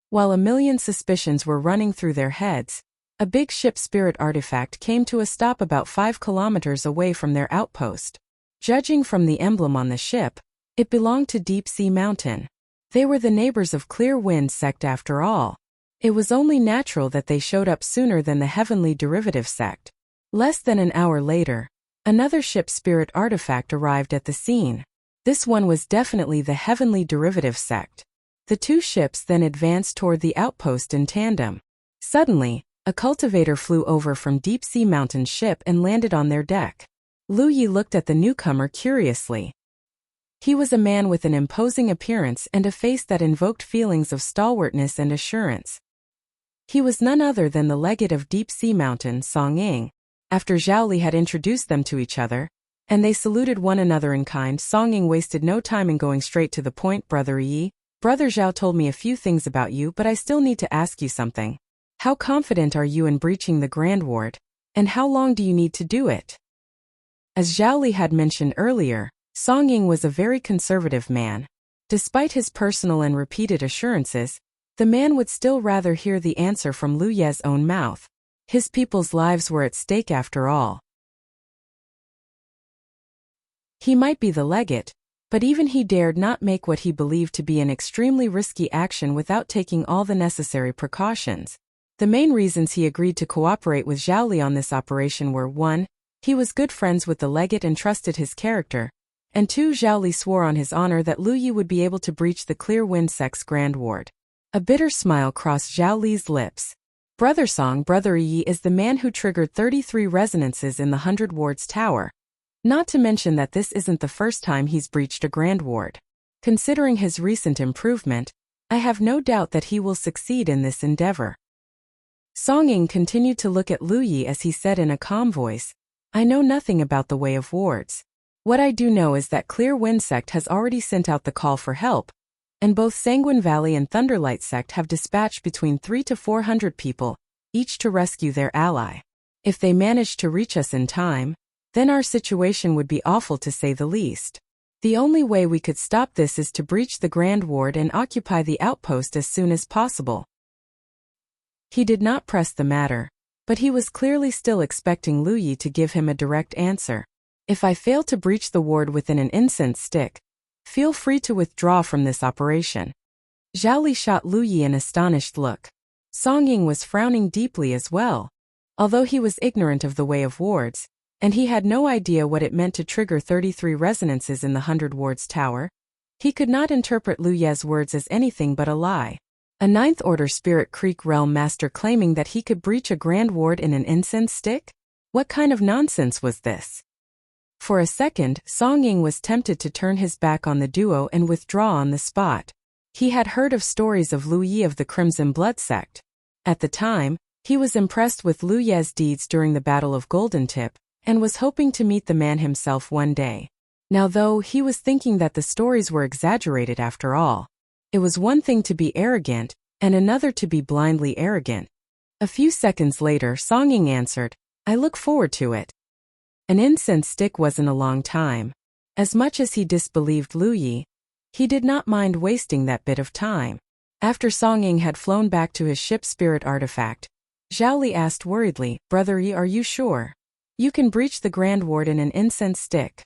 While a million suspicions were running through their heads, a big ship spirit artifact came to a stop about 5 kilometers away from their outpost. Judging from the emblem on the ship, it belonged to Deep Sea Mountain. They were the neighbors of Clear Wind sect after all. It was only natural that they showed up sooner than the Heavenly Derivative sect. Less than an hour later, another ship spirit artifact arrived at the scene. This one was definitely the Heavenly Derivative sect. The two ships then advanced toward the outpost in tandem. Suddenly, a cultivator flew over from Deep Sea Mountain's ship and landed on their deck. Lu Yi looked at the newcomer curiously. He was a man with an imposing appearance and a face that invoked feelings of stalwartness and assurance. He was none other than the legate of Deep Sea Mountain, Song Ying. After Zhao Li had introduced them to each other, and they saluted one another in kind, Song Ying wasted no time in going straight to the point. Brother Yi, Brother Zhao told me a few things about you, but I still need to ask you something. How confident are you in breaching the Grand Ward, and how long do you need to do it? As Zhao Li had mentioned earlier, Song Ying was a very conservative man. Despite his personal and repeated assurances, the man would still rather hear the answer from Lu Ye's own mouth. His people's lives were at stake after all. He might be the legate, but even he dared not make what he believed to be an extremely risky action without taking all the necessary precautions. The main reasons he agreed to cooperate with Zhao Li on this operation were 1. He was good friends with the legate and trusted his character, and 2. Zhao Li swore on his honor that Lu Yi would be able to breach the Clear Wind sect's Grand Ward. A bitter smile crossed Zhao Li's lips. Brother Yi is the man who triggered 33 resonances in the 100 Wards Tower. Not to mention that this isn't the first time he's breached a Grand Ward. Considering his recent improvement, I have no doubt that he will succeed in this endeavor. Song Ying continued to look at Lu Yi as he said in a calm voice, I know nothing about the Way of Wards. What I do know is that Clear Wind sect has already sent out the call for help, and both Sanguine Valley and Thunderlight sect have dispatched between 300 to 400 people, each to rescue their ally. If they manage to reach us in time, then our situation would be awful to say the least. The only way we could stop this is to breach the Grand Ward and occupy the outpost as soon as possible. He did not press the matter, but he was clearly still expecting Lu Yi to give him a direct answer. If I fail to breach the ward within an incense stick, feel free to withdraw from this operation. Zhao Li shot Lu Yi an astonished look. Song Ying was frowning deeply as well. Although he was ignorant of the Way of Wards, and he had no idea what it meant to trigger 33 resonances in the 100 Wards Tower, he could not interpret Lu Ye's words as anything but a lie. A Ninth Order Spirit Creek Realm Master claiming that he could breach a Grand Ward in an incense stick? What kind of nonsense was this? For a second, Song Ying was tempted to turn his back on the duo and withdraw on the spot. He had heard of stories of Lu Yi of the Crimson Blood sect. At the time, he was impressed with Lu Ye's deeds during the Battle of Golden Tip, and was hoping to meet the man himself one day. Now though, he was thinking that the stories were exaggerated after all. It was one thing to be arrogant, and another to be blindly arrogant. A few seconds later, Song Ying answered, I look forward to it. An incense stick wasn't a long time. As much as he disbelieved Lu Yi, he did not mind wasting that bit of time. After Song Ying had flown back to his ship spirit artifact, Zhao Li asked worriedly, Brother Yi, are you sure? You can breach the Grand Ward in an incense stick.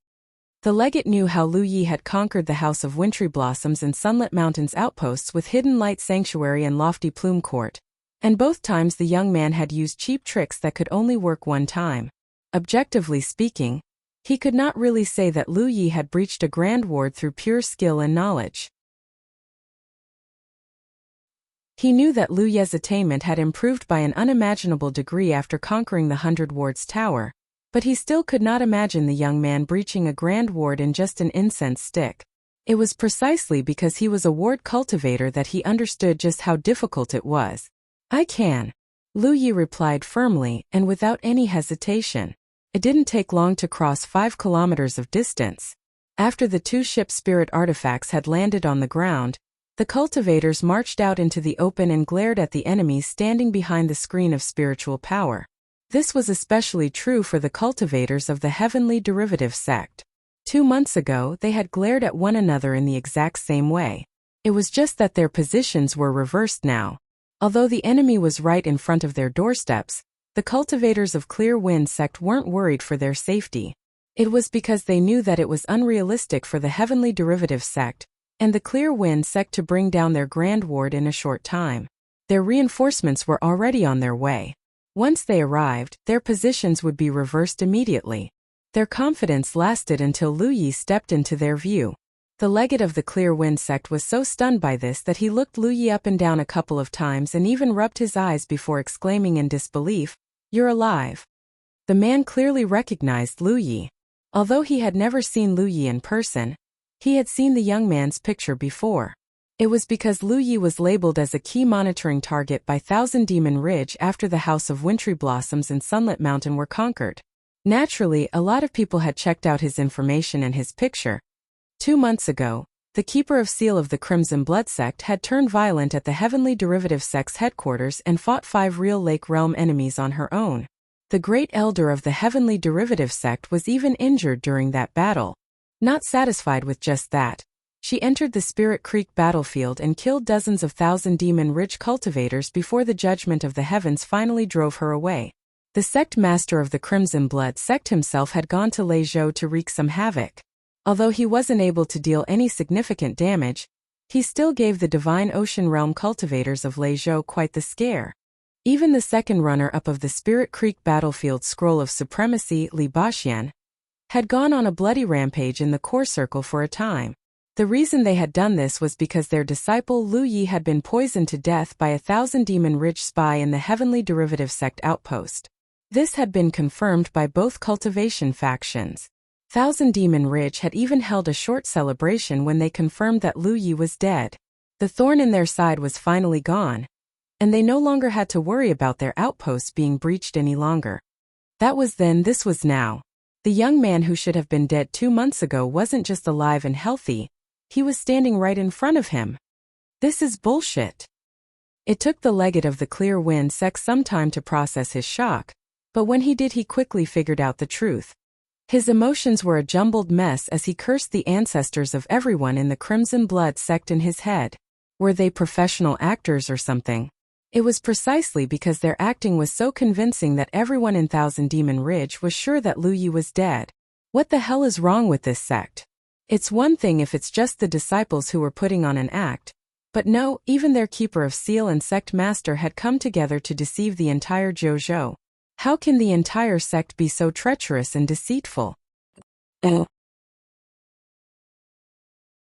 The legate knew how Lu Yi had conquered the House of Wintry Blossoms and Sunlit Mountain's outposts with Hidden Light Sanctuary and Lofty Plume Court, and both times the young man had used cheap tricks that could only work one time. Objectively speaking, he could not really say that Lu Yi had breached a Grand Ward through pure skill and knowledge. He knew that Lu Ye's attainment had improved by an unimaginable degree after conquering the 100 Wards Tower, but he still could not imagine the young man breaching a Grand Ward in just an incense stick. It was precisely because he was a ward cultivator that he understood just how difficult it was. I can. Lu Yi replied firmly and without any hesitation. It didn't take long to cross 5 kilometers of distance. After the 2 ship spirit artifacts had landed on the ground, the cultivators marched out into the open and glared at the enemies standing behind the screen of spiritual power. This was especially true for the cultivators of the Heavenly Derivative sect. 2 months ago they had glared at one another in the exact same way. It was just that their positions were reversed now. Although the enemy was right in front of their doorsteps, the cultivators of Clear Wind sect weren't worried for their safety. It was because they knew that it was unrealistic for the Heavenly Derivative sect and the Clear Wind sect to bring down their Grand Ward in a short time. Their reinforcements were already on their way. Once they arrived, their positions would be reversed immediately. Their confidence lasted until Lu Yi stepped into their view. The legate of the Clear Wind sect was so stunned by this that he looked Lu Yi up and down a couple of times and even rubbed his eyes before exclaiming in disbelief, "You're alive." The man clearly recognized Lu Yi. Although he had never seen Lu Yi in person, he had seen the young man's picture before. It was because Lu Yi was labeled as a key monitoring target by Thousand Demon Ridge after the House of Wintry Blossoms and Sunlit Mountain were conquered. Naturally, a lot of people had checked out his information and his picture. 2 months ago, the Keeper of Seal of the Crimson Blood sect had turned violent at the Heavenly Derivative sect's headquarters and fought 5 real Lake Realm enemies on her own. The Great Elder of the Heavenly Derivative sect was even injured during that battle. Not satisfied with just that, she entered the Spirit Creek battlefield and killed dozens of Thousand Demon Ridge cultivators before the judgment of the heavens finally drove her away. The sect master of the Crimson Blood sect himself had gone to Leizhou to wreak some havoc. Although he wasn't able to deal any significant damage, he still gave the Divine Ocean Realm cultivators of Leizhou quite the scare. Even the second runner-up of the Spirit Creek battlefield Scroll of Supremacy, Li Baxian, had gone on a bloody rampage in the core circle for a time. The reason they had done this was because their disciple Lu Yi had been poisoned to death by a Thousand Demon Ridge spy in the Heavenly Derivative sect outpost. This had been confirmed by both cultivation factions. Thousand Demon Ridge had even held a short celebration when they confirmed that Lu Yi was dead. The thorn in their side was finally gone, and they no longer had to worry about their outposts being breached any longer. That was then, this was now. The young man who should have been dead 2 months ago wasn't just alive and healthy, he was standing right in front of him. This is bullshit. It took the legate of the Clear Wind sect some time to process his shock, but when he did he quickly figured out the truth. His emotions were a jumbled mess as he cursed the ancestors of everyone in the Crimson Blood sect in his head. Were they professional actors or something? It was precisely because their acting was so convincing that everyone in Thousand Demon Ridge was sure that Lu Yi was dead. What the hell is wrong with this sect? It's one thing if it's just the disciples who were putting on an act, but no, even their Keeper of Seal and sect master had come together to deceive the entire Zhou. How can the entire sect be so treacherous and deceitful?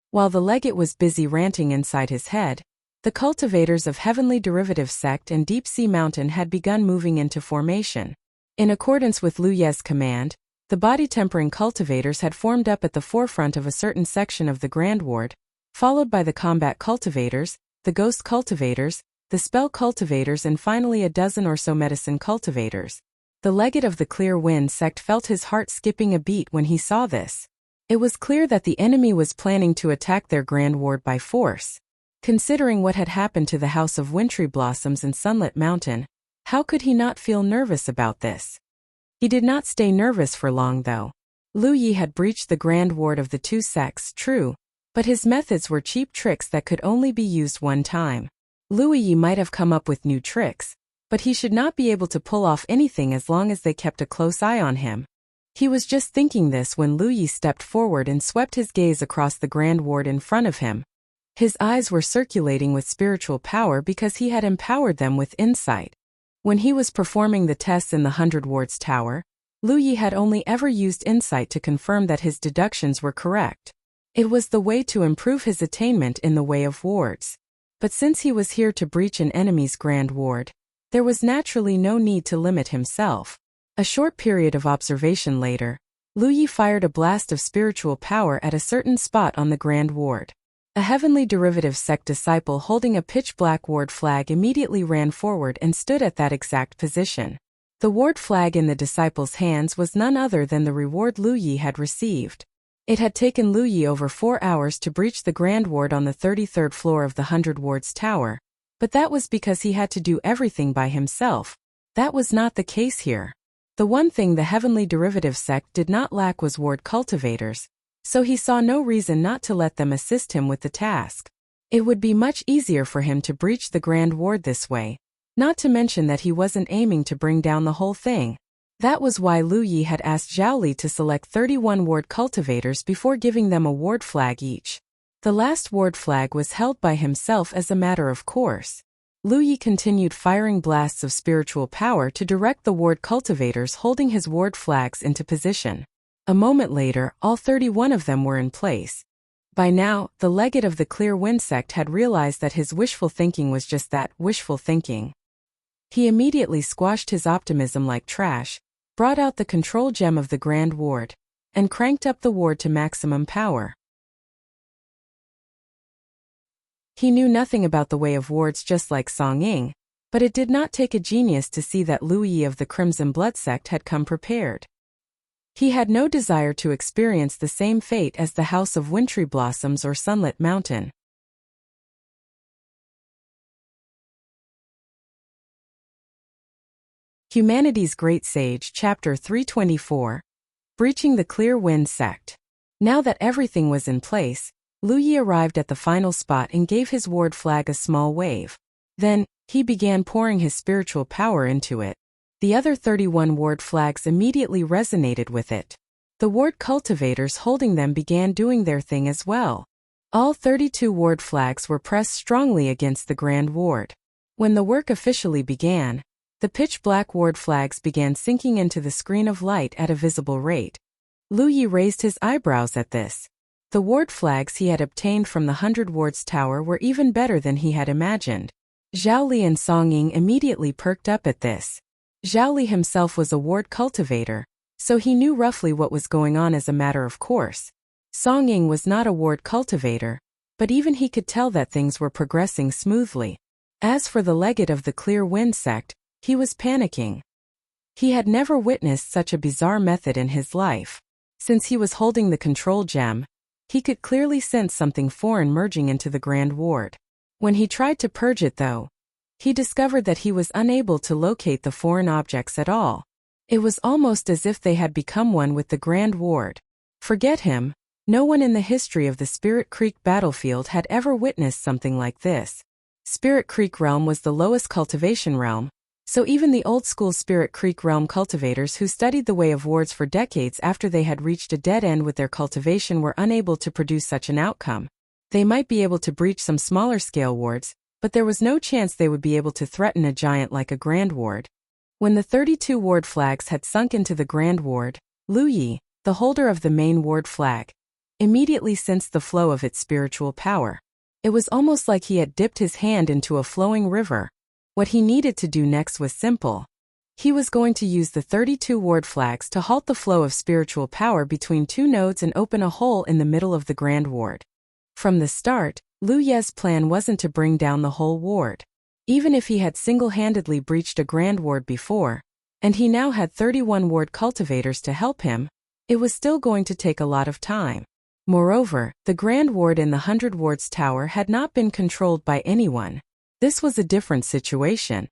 While the legate was busy ranting inside his head, the cultivators of Heavenly Derivative sect and Deep Sea Mountain had begun moving into formation. In accordance with Lu Ye's command, the body-tempering cultivators had formed up at the forefront of a certain section of the Grand Ward, followed by the combat cultivators, the ghost cultivators, the spell cultivators and finally a dozen or so medicine cultivators. The legate of the Clear Wind sect felt his heart skipping a beat when he saw this. It was clear that the enemy was planning to attack their Grand Ward by force. Considering what had happened to the House of Wintry Blossoms and Sunlit Mountain, how could he not feel nervous about this? He did not stay nervous for long though. Lu Yi had breached the Grand Ward of the 2 sects, true, but his methods were cheap tricks that could only be used one time. Lu Yi might have come up with new tricks, but he should not be able to pull off anything as long as they kept a close eye on him. He was just thinking this when Lu Yi stepped forward and swept his gaze across the Grand Ward in front of him. His eyes were circulating with spiritual power because he had empowered them with insight. When he was performing the tests in the 100 Wards Tower, Lu Yi had only ever used insight to confirm that his deductions were correct. It was the way to improve his attainment in the way of wards. But since he was here to breach an enemy's Grand Ward, there was naturally no need to limit himself. A short period of observation later, Lu Yi fired a blast of spiritual power at a certain spot on the Grand Ward. A heavenly derivative sect disciple holding a pitch-black ward flag immediately ran forward and stood at that exact position. The ward flag in the disciple's hands was none other than the reward Lu Yi had received. It had taken Lu Yi over 4 hours to breach the Grand Ward on the 33rd floor of the 100 Wards Tower, but that was because he had to do everything by himself. That was not the case here. The one thing the heavenly derivative sect did not lack was ward cultivators, so he saw no reason not to let them assist him with the task. It would be much easier for him to breach the Grand Ward this way, not to mention that he wasn't aiming to bring down the whole thing. That was why Lu Yi had asked Zhao Li to select 31 ward cultivators before giving them a ward flag each. The last ward flag was held by himself as a matter of course. Lu Yi continued firing blasts of spiritual power to direct the ward cultivators holding his ward flags into position. A moment later, all 31 of them were in place. By now, the legate of the Clear Wind sect had realized that his wishful thinking was just that, wishful thinking. He immediately squashed his optimism like trash, brought out the control gem of the Grand Ward, and cranked up the ward to maximum power. He knew nothing about the way of wards just like Song Ying, but it did not take a genius to see that Lu Yi of the Crimson Blood sect had come prepared. He had no desire to experience the same fate as the House of Wintry Blossoms or Sunlit Mountain. Humanity's Great Sage, Chapter 324, Breaching the Clear Wind Sect. Now that everything was in place, Lu Yi arrived at the final spot and gave his ward flag a small wave. Then, he began pouring his spiritual power into it. The other 31 ward flags immediately resonated with it. The ward cultivators holding them began doing their thing as well. All 32 ward flags were pressed strongly against the Grand Ward. When the work officially began, the pitch-black ward flags began sinking into the screen of light at a visible rate. Lu Yi raised his eyebrows at this. The ward flags he had obtained from the 100 Wards Tower were even better than he had imagined. Zhao Li and Song Ying immediately perked up at this. Zhao Li himself was a ward cultivator, so he knew roughly what was going on as a matter of course. Song Ying was not a ward cultivator, but even he could tell that things were progressing smoothly. As for the legate of the Clear Wind sect, he was panicking. He had never witnessed such a bizarre method in his life. Since he was holding the control gem, he could clearly sense something foreign merging into the Grand Ward. When he tried to purge it though, he discovered that he was unable to locate the foreign objects at all. It was almost as if they had become one with the Grand Ward. Forget him, no one in the history of the Spirit Creek battlefield had ever witnessed something like this. Spirit Creek Realm was the lowest cultivation realm, so even the old-school Spirit Creek Realm cultivators who studied the way of wards for decades after they had reached a dead end with their cultivation were unable to produce such an outcome. They might be able to breach some smaller-scale wards, but there was no chance they would be able to threaten a giant like a Grand Ward. When the 32 ward flags had sunk into the Grand Ward, Lu Yi, the holder of the main ward flag, immediately sensed the flow of its spiritual power. It was almost like he had dipped his hand into a flowing river. What he needed to do next was simple. He was going to use the 32 ward flags to halt the flow of spiritual power between two nodes and open a hole in the middle of the Grand Ward. From the start, Lu Ye's plan wasn't to bring down the whole ward. Even if he had single-handedly breached a Grand Ward before, and he now had 31 ward cultivators to help him, it was still going to take a lot of time. Moreover, the Grand Ward in the 100 Wards Tower had not been controlled by anyone. This was a different situation.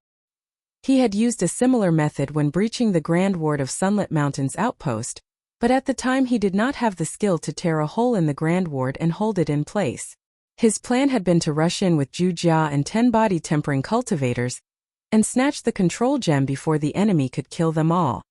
He had used a similar method when breaching the Grand Ward of Sunlit Mountain's outpost, but at the time he did not have the skill to tear a hole in the Grand Ward and hold it in place. His plan had been to rush in with Zhu Jia and 10 body tempering cultivators, and snatch the control gem before the enemy could kill them all.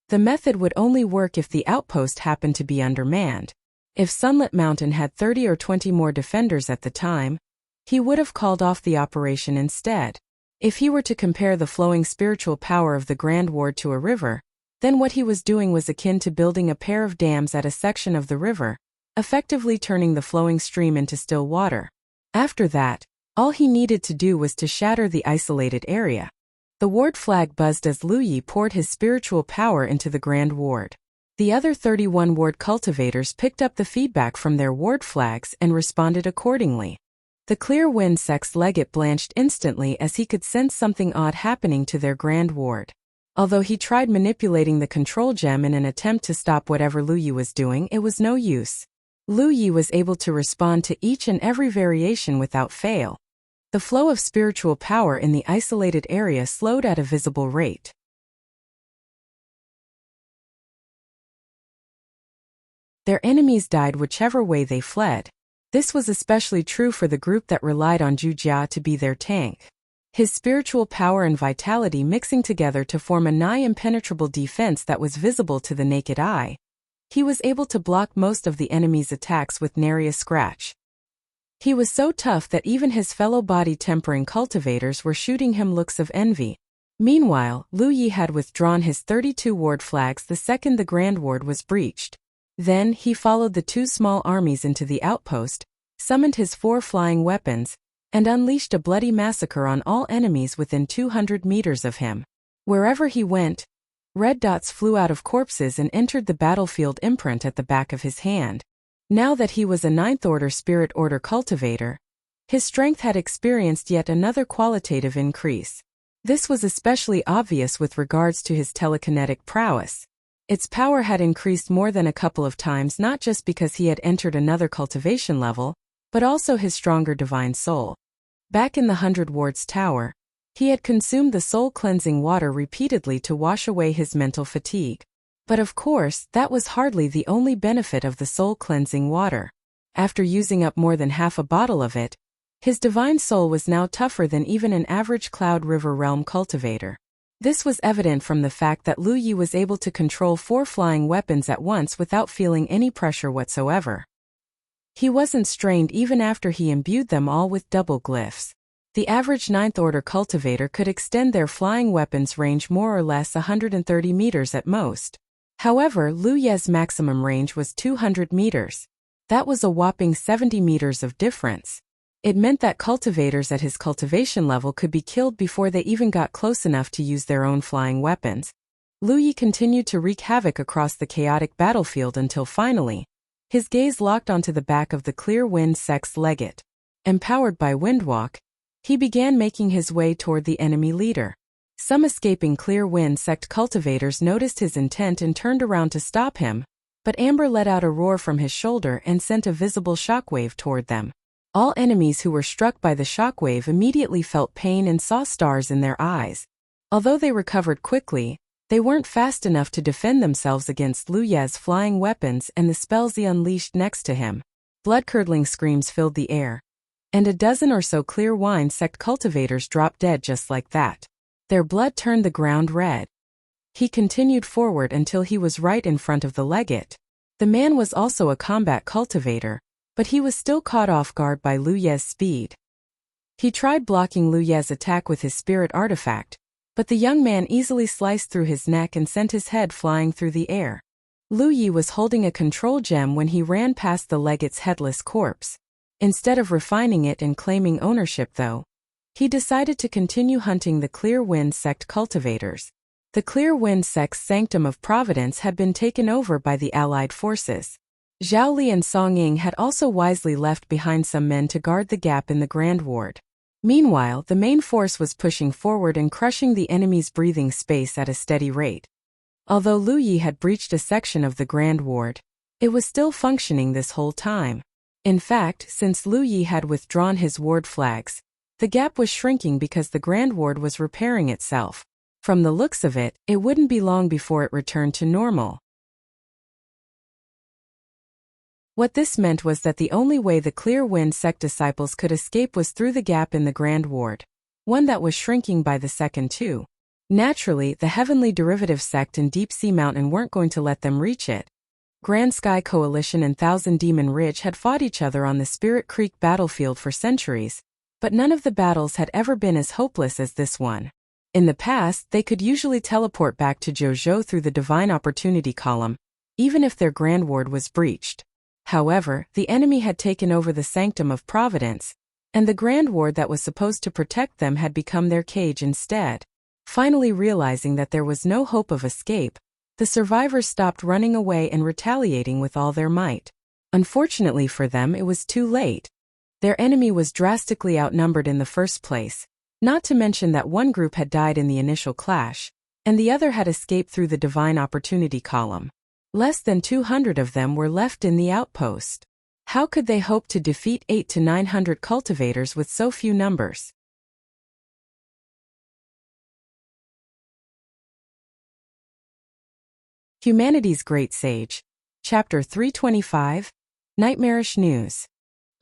The method would only work if the outpost happened to be undermanned. If Sunlit Mountain had 30 or 20 more defenders at the time, he would have called off the operation instead. If he were to compare the flowing spiritual power of the Grand Ward to a river, then what he was doing was akin to building a pair of dams at a section of the river, effectively turning the flowing stream into still water. After that, all he needed to do was to shatter the isolated area. The ward flag buzzed as Lu Yi poured his spiritual power into the Grand Ward. The other 31 ward cultivators picked up the feedback from their ward flags and responded accordingly. The Clear Wind Sect's legate blanched instantly as he could sense something odd happening to their Grand Ward. Although he tried manipulating the control gem in an attempt to stop whatever Lu Yi was doing, it was no use. Lu Yi was able to respond to each and every variation without fail. The flow of spiritual power in the isolated area slowed at a visible rate. Their enemies died whichever way they fled. This was especially true for the group that relied on Wuxia to be their tank. His spiritual power and vitality mixing together to form a nigh impenetrable defense that was visible to the naked eye. He was able to block most of the enemy's attacks with nary a scratch. He was so tough that even his fellow body-tempering cultivators were shooting him looks of envy. Meanwhile, Lu Yi had withdrawn his 32 ward flags the second the Grand Ward was breached. Then, he followed the two small armies into the outpost, summoned his 4 flying weapons, and unleashed a bloody massacre on all enemies within 200 meters of him. Wherever he went, red dots flew out of corpses and entered the battlefield imprint at the back of his hand. Now that he was a 9th Order Spirit Order cultivator, his strength had experienced yet another qualitative increase. This was especially obvious with regards to his telekinetic prowess. Its power had increased more than a couple of times, not just because he had entered another cultivation level, but also his stronger divine soul. Back in the 100 Wards Tower, he had consumed the soul-cleansing water repeatedly to wash away his mental fatigue. But of course, that was hardly the only benefit of the soul-cleansing water. After using up more than half a bottle of it, his divine soul was now tougher than even an average Cloud River Realm cultivator. This was evident from the fact that Lu Yi was able to control 4 flying weapons at once without feeling any pressure whatsoever. He wasn't strained even after he imbued them all with double glyphs. The average 9th Order cultivator could extend their flying weapons range more or less 130 meters at most. However, Lu Yi's maximum range was 200 meters. That was a whopping 70 meters of difference. It meant that cultivators at his cultivation level could be killed before they even got close enough to use their own flying weapons. Lu Yi continued to wreak havoc across the chaotic battlefield until finally, his gaze locked onto the back of the Clear Wind Sect's legate. Empowered by Windwalk, he began making his way toward the enemy leader. Some escaping Clear Wind Sect cultivators noticed his intent and turned around to stop him, but Amber let out a roar from his shoulder and sent a visible shockwave toward them. All enemies who were struck by the shockwave immediately felt pain and saw stars in their eyes. Although they recovered quickly, they weren't fast enough to defend themselves against Lu Yi's flying weapons and the spells he unleashed next to him. Blood-curdling screams filled the air, and a dozen or so Clear Wind Sect cultivators dropped dead just like that. Their blood turned the ground red. He continued forward until he was right in front of the legate. The man was also a combat cultivator, but he was still caught off guard by Lu Yi's speed. He tried blocking Lu Yi's attack with his spirit artifact, but the young man easily sliced through his neck and sent his head flying through the air. Lu Yi was holding a control gem when he ran past the legate's headless corpse. Instead of refining it and claiming ownership though, he decided to continue hunting the Clear Wind Sect cultivators. The Clear Wind Sect's Sanctum of Providence had been taken over by the Allied forces. Zhao Li and Song Ying had also wisely left behind some men to guard the gap in the Grand Ward. Meanwhile, the main force was pushing forward and crushing the enemy's breathing space at a steady rate. Although Lu Yi had breached a section of the Grand Ward, it was still functioning this whole time. In fact, since Lu Yi had withdrawn his ward flags, the gap was shrinking because the Grand Ward was repairing itself. From the looks of it, it wouldn't be long before it returned to normal. What this meant was that the only way the Clear Wind Sect disciples could escape was through the gap in the Grand Ward. one that was shrinking by the second too. Naturally, the Heavenly Derivative Sect and Deep Sea Mountain weren't going to let them reach it. Grand Sky Coalition and Thousand Demon Ridge had fought each other on the Spirit Creek battlefield for centuries, but none of the battles had ever been as hopeless as this one. In the past, they could usually teleport back to Jojo through the Divine Opportunity Column, even if their Grand Ward was breached. However, the enemy had taken over the Sanctum of Providence, and the Grand Ward that was supposed to protect them had become their cage instead. Finally realizing that there was no hope of escape, the survivors stopped running away and retaliating with all their might. Unfortunately for them, it was too late. Their enemy was drastically outnumbered in the first place, not to mention that one group had died in the initial clash, and the other had escaped through the Divine Opportunity Column. Less than 200 of them were left in the outpost. How could they hope to defeat 800 to 900 cultivators with so few numbers? Humanity's Great Sage. Chapter 325. Nightmarish News.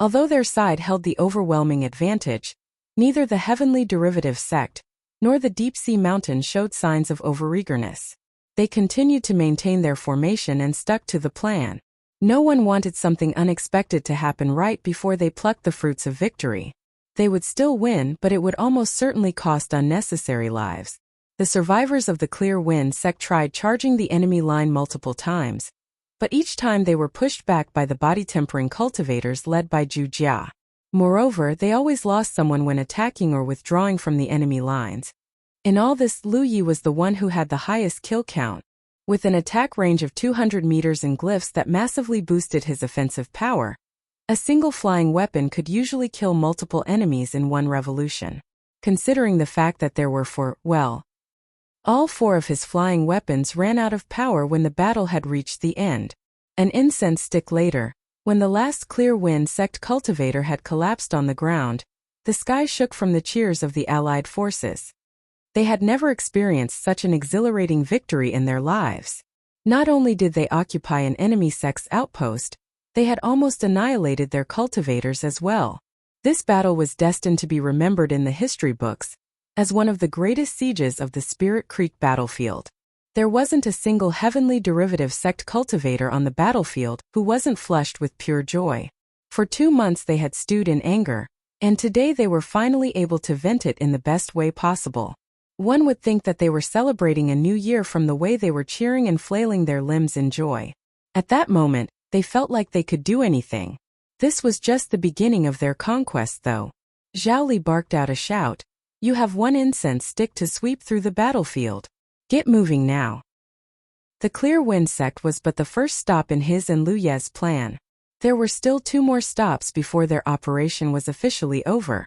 Although their side held the overwhelming advantage, neither the Heavenly Derivative Sect nor the Deep Sea Mountain showed signs of overeagerness. They continued to maintain their formation and stuck to the plan. No one wanted something unexpected to happen right before they plucked the fruits of victory. They would still win, but it would almost certainly cost unnecessary lives. The survivors of the Clear Wind Sect tried charging the enemy line multiple times, but each time they were pushed back by the body-tempering cultivators led by Zhu Jia. Moreover, they always lost someone when attacking or withdrawing from the enemy lines. In all this, Lu Yi was the one who had the highest kill count, with an attack range of 200 meters and glyphs that massively boosted his offensive power. A single flying weapon could usually kill multiple enemies in one revolution. Considering the fact that there were all 4 of his flying weapons ran out of power when the battle had reached the end. An incense stick later, when the last Clear Wind Sect cultivator had collapsed on the ground, the sky shook from the cheers of the Allied forces. They had never experienced such an exhilarating victory in their lives. Not only did they occupy an enemy sect's outpost, they had almost annihilated their cultivators as well. This battle was destined to be remembered in the history books as one of the greatest sieges of the Spirit Creek battlefield. There wasn't a single Heavenly Derivative Sect cultivator on the battlefield who wasn't flushed with pure joy. For 2 months they had stewed in anger, and today they were finally able to vent it in the best way possible. One would think that they were celebrating a new year from the way they were cheering and flailing their limbs in joy. At that moment, they felt like they could do anything. This was just the beginning of their conquest though. Zhao Li barked out a shout. You have 1 incense stick to sweep through the battlefield. Get moving now. The Clear Wind Sect was but the first stop in his and Lu Ye's plan. There were still 2 more stops before their operation was officially over.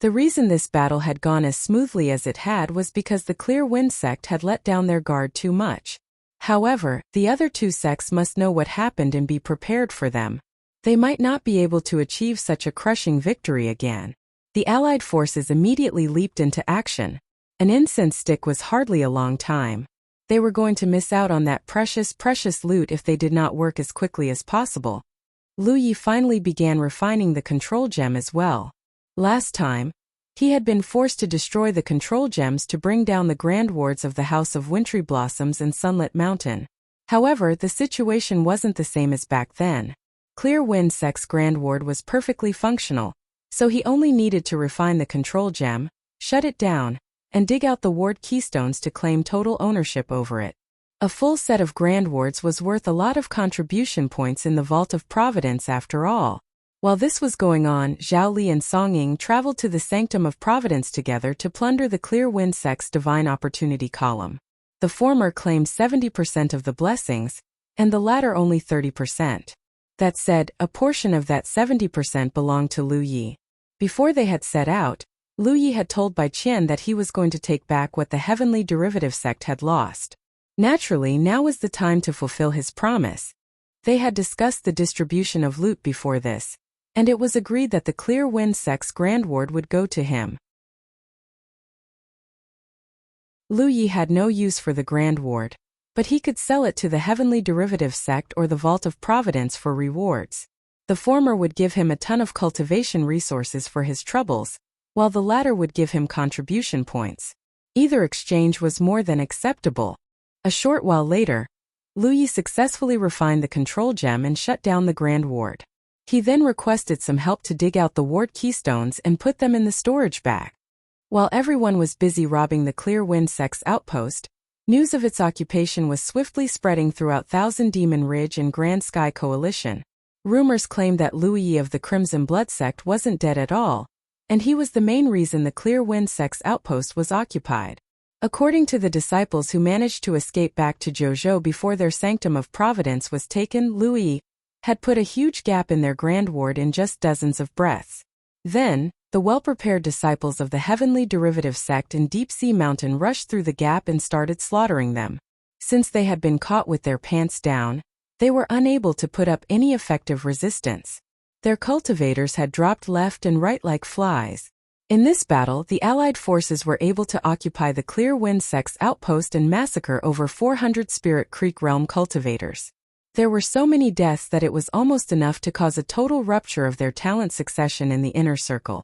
The reason this battle had gone as smoothly as it had was because the Clear Wind Sect had let down their guard too much. However, the other 2 sects must know what happened and be prepared for them. They might not be able to achieve such a crushing victory again. The Allied forces immediately leaped into action. An incense stick was hardly a long time. They were going to miss out on that precious loot if they did not work as quickly as possible. Lu Yi finally began refining the control gem as well. Last time, he had been forced to destroy the control gems to bring down the Grand Wards of the House of Wintry Blossoms and Sunlit Mountain. However, the situation wasn't the same as back then. Clear Wind Sect's Grand Ward was perfectly functional, so he only needed to refine the control gem, shut it down, and dig out the ward keystones to claim total ownership over it. A full set of Grand Wards was worth a lot of contribution points in the Vault of Providence after all. While this was going on, Zhao Li and Song Ying traveled to the Sanctum of Providence together to plunder the Clear Wind Sect's Divine Opportunity Column. The former claimed 70% of the blessings, and the latter only 30%. That said, a portion of that 70% belonged to Lu Yi. Before they had set out, Lu Yi had told Bai Qian that he was going to take back what the Heavenly Derivative Sect had lost. Naturally, now was the time to fulfill his promise. They had discussed the distribution of loot before this, and it was agreed that the Clear Wind Sect's Grand Ward would go to him. Lu Yi had no use for the Grand Ward, but he could sell it to the Heavenly Derivative Sect or the Vault of Providence for rewards. The former would give him a ton of cultivation resources for his troubles, while the latter would give him contribution points. Either exchange was more than acceptable. A short while later, Lu Yi successfully refined the control gem and shut down the Grand Ward. He then requested some help to dig out the ward keystones and put them in the storage bag. While everyone was busy robbing the Clear Wind Sect's outpost, news of its occupation was swiftly spreading throughout Thousand Demon Ridge and Grand Sky Coalition. Rumors claimed that Lu Yi of the Crimson Blood Sect wasn't dead at all, and he was the main reason the Clear Wind Sect's outpost was occupied. According to the disciples who managed to escape back to Zhou before their Sanctum of Providence was taken, Lu Yi had put a huge gap in their Grand Ward in just dozens of breaths. Then, the well-prepared disciples of the Heavenly Derivative Sect in Deep Sea Mountain rushed through the gap and started slaughtering them. Since they had been caught with their pants down, they were unable to put up any effective resistance. Their cultivators had dropped left and right like flies. In this battle, the Allied forces were able to occupy the Clear Wind Sect's outpost and massacre over 400 Spirit Creek Realm cultivators. There were so many deaths that it was almost enough to cause a total rupture of their talent succession in the inner circle.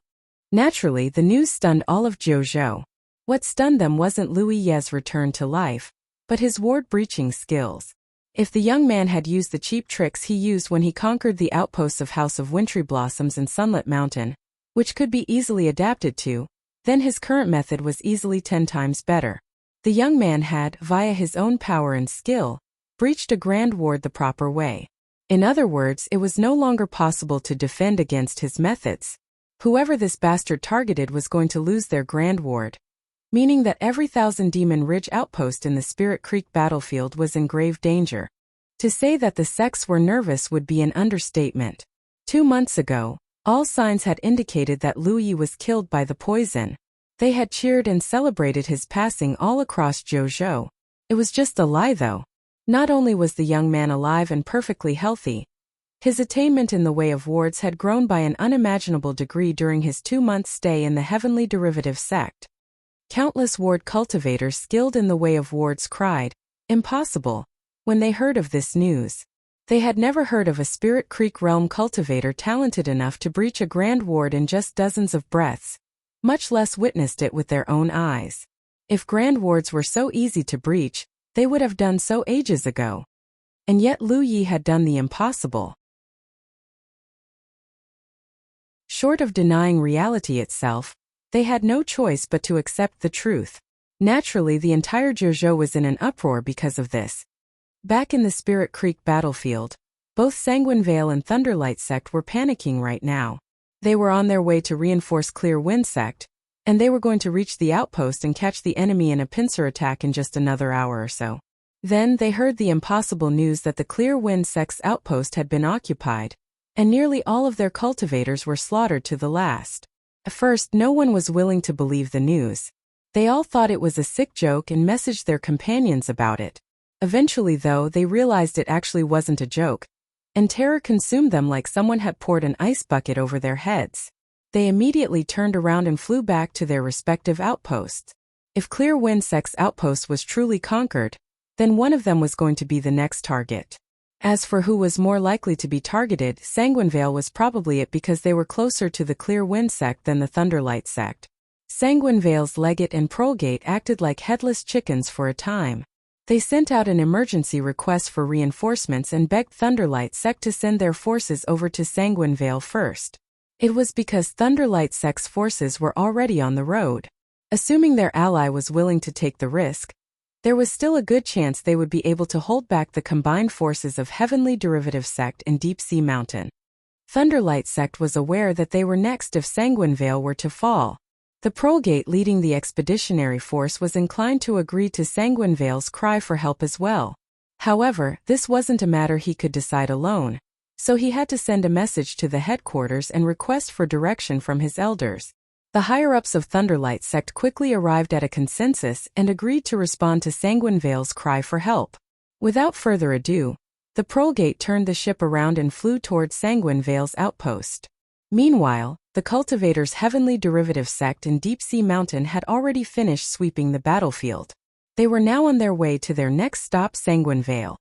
Naturally, the news stunned all of Zhou. What stunned them wasn't Lu Yi's return to life, but his ward-breaching skills. If the young man had used the cheap tricks he used when he conquered the outposts of House of Wintry Blossoms and Sunlit Mountain, which could be easily adapted to, then his current method was easily 10 times better. The young man had, via his own power and skill, breached a Grand Ward the proper way. In other words, it was no longer possible to defend against his methods. Whoever this bastard targeted was going to lose their Grand Ward, meaning that every Thousand Demon Ridge outpost in the Spirit Creek battlefield was in grave danger. To say that the sects were nervous would be an understatement. 2 months ago, all signs had indicated that Lu Yi was killed by the poison. They had cheered and celebrated his passing all across Zhou. It was just a lie though. Not only was the young man alive and perfectly healthy, his attainment in the way of wards had grown by an unimaginable degree during his 2-month stay in the Heavenly Derivative Sect. Countless ward cultivators skilled in the way of wards cried, "Impossible," when they heard of this news. They had never heard of a Spirit Creek Realm cultivator talented enough to breach a Grand Ward in just dozens of breaths, much less witnessed it with their own eyes. If Grand Wards were so easy to breach, they would have done so ages ago. And yet Lu Yi had done the impossible. Short of denying reality itself, they had no choice but to accept the truth. Naturally, the entire Zhou was in an uproar because of this. Back in the Spirit Creek battlefield, both Sanguine Veil and Thunderlight Sect were panicking right now. They were on their way to reinforce Clear Wind Sect, and they were going to reach the outpost and catch the enemy in a pincer attack in just another hour or so. Then they heard the impossible news that the Clear Wind Sect's outpost had been occupied, and nearly all of their cultivators were slaughtered to the last. At first, no one was willing to believe the news. They all thought it was a sick joke and messaged their companions about it. Eventually, though, they realized it actually wasn't a joke, and terror consumed them like someone had poured an ice bucket over their heads. They immediately turned around and flew back to their respective outposts. If Clear Wind Sect's outpost was truly conquered, then one of them was going to be the next target. As for who was more likely to be targeted, Sanguine Veil was probably it because they were closer to the Clear Wind Sect than the Thunderlight Sect. Sanguine Veil's Legate and Prolgate acted like headless chickens for a time. They sent out an emergency request for reinforcements and begged Thunderlight Sect to send their forces over to Sanguine Veil first. It was because Thunderlight Sect's forces were already on the road. Assuming their ally was willing to take the risk, there was still a good chance they would be able to hold back the combined forces of Heavenly Derivative Sect and Deep Sea Mountain. Thunderlight Sect was aware that they were next if Sanguine Veil were to fall. The Prolgate leading the expeditionary force was inclined to agree to Sanguine Veil's cry for help as well. However, this wasn't a matter he could decide alone, so he had to send a message to the headquarters and request for direction from his elders. The higher-ups of Thunderlight Sect quickly arrived at a consensus and agreed to respond to Sanguine Veil's cry for help. Without further ado, the Prolgate turned the ship around and flew towards Sanguine Veil's outpost. Meanwhile, the cultivators' Heavenly Derivative Sect in Deep Sea Mountain had already finished sweeping the battlefield. They were now on their way to their next stop, Sanguine Veil.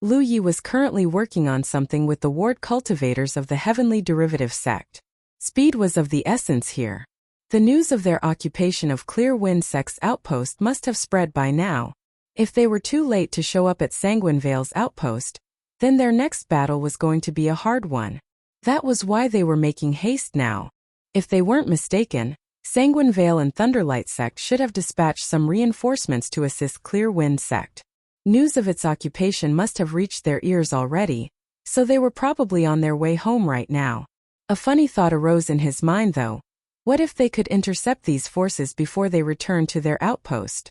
Lu Yi was currently working on something with the ward cultivators of the Heavenly Derivative Sect. Speed was of the essence here. The news of their occupation of Clear Wind Sect's outpost must have spread by now. If they were too late to show up at Sanguine Vale's outpost, then their next battle was going to be a hard one. That was why they were making haste now. If they weren't mistaken, Sanguine Vale and Thunderlight Sect should have dispatched some reinforcements to assist Clear Wind Sect. News of its occupation must have reached their ears already, so they were probably on their way home right now. A funny thought arose in his mind though. What if they could intercept these forces before they returned to their outpost?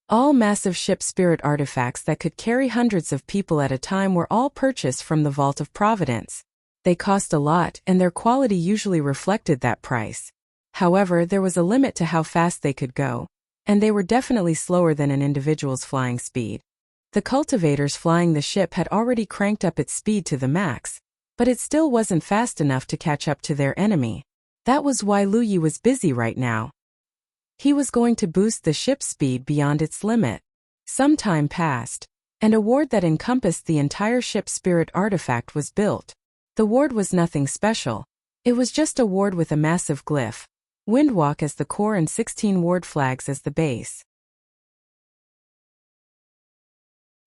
All massive ship spirit artifacts that could carry hundreds of people at a time were all purchased from the Vault of Providence. They cost a lot, and their quality usually reflected that price. However, there was a limit to how fast they could go, and they were definitely slower than an individual's flying speed. The cultivators flying the ship had already cranked up its speed to the max, but it still wasn't fast enough to catch up to their enemy. That was why Lu Yi was busy right now. He was going to boost the ship's speed beyond its limit. Some time passed, and a ward that encompassed the entire ship's spirit artifact was built. The ward was nothing special. It was just a ward with a massive glyph, Windwalk as the core and 16 ward flags as the base.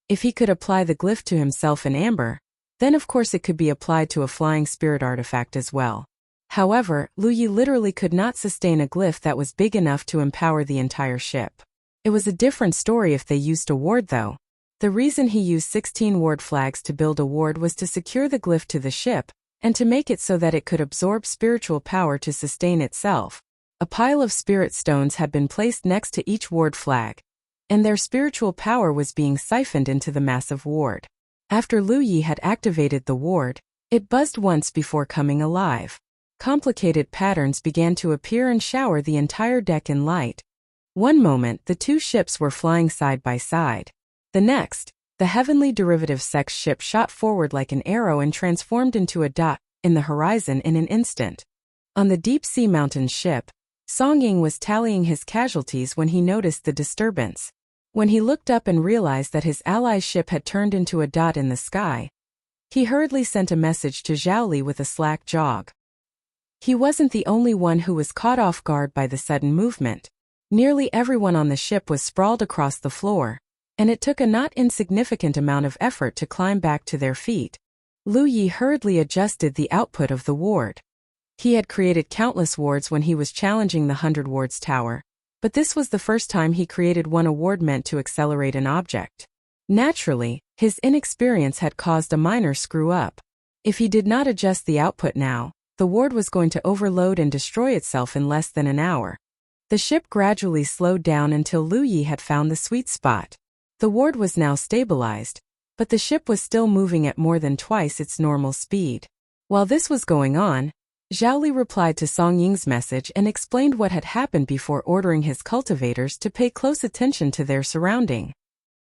If he could apply the glyph to himself in amber, then of course it could be applied to a flying spirit artifact as well. However, Lu Yi literally could not sustain a glyph that was big enough to empower the entire ship. It was a different story if they used a ward though. The reason he used 16 ward flags to build a ward was to secure the glyph to the ship, and to make it so that it could absorb spiritual power to sustain itself. A pile of spirit stones had been placed next to each ward flag, and their spiritual power was being siphoned into the massive ward. After Lu Yi had activated the ward, it buzzed once before coming alive. Complicated patterns began to appear and shower the entire deck in light. One moment, the two ships were flying side by side. The next, the heavenly derivative sex ship shot forward like an arrow and transformed into a dot in the horizon in an instant. On the deep sea mountain ship, Song Ying was tallying his casualties when he noticed the disturbance. When he looked up and realized that his ally's ship had turned into a dot in the sky, he hurriedly sent a message to Zhao Li with a slack jog. He wasn't the only one who was caught off guard by the sudden movement. Nearly everyone on the ship was sprawled across the floor, and it took a not insignificant amount of effort to climb back to their feet. Lu Yi hurriedly adjusted the output of the ward. He had created countless wards when he was challenging the 100 Wards Tower, but this was the first time he created one award meant to accelerate an object. Naturally, his inexperience had caused a minor screw-up. If he did not adjust the output now, the ward was going to overload and destroy itself in less than an hour. The ship gradually slowed down until Lu Yi had found the sweet spot. The ward was now stabilized, but the ship was still moving at more than twice its normal speed. While this was going on, Zhao Li replied to Song Ying's message and explained what had happened before ordering his cultivators to pay close attention to their surrounding.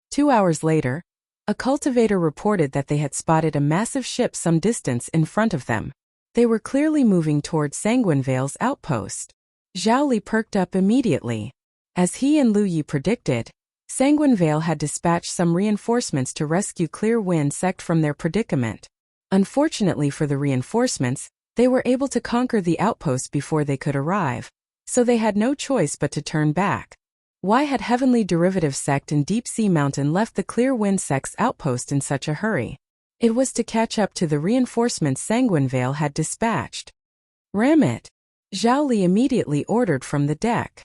2 hours later, a cultivator reported that they had spotted a massive ship some distance in front of them. They were clearly moving towards Sanguine Vale's outpost. Zhao Li perked up immediately. As he and Lu Yi predicted, Sanguine Vale had dispatched some reinforcements to rescue Clear Wind Sect from their predicament. Unfortunately for the reinforcements, they were able to conquer the outpost before they could arrive, so they had no choice but to turn back. Why had Heavenly Derivative Sect and Deep Sea Mountain left the Clear Wind Sect's outpost in such a hurry? It was to catch up to the reinforcements Sanguine Vale had dispatched. Ram it! Zhao Li immediately ordered from the deck.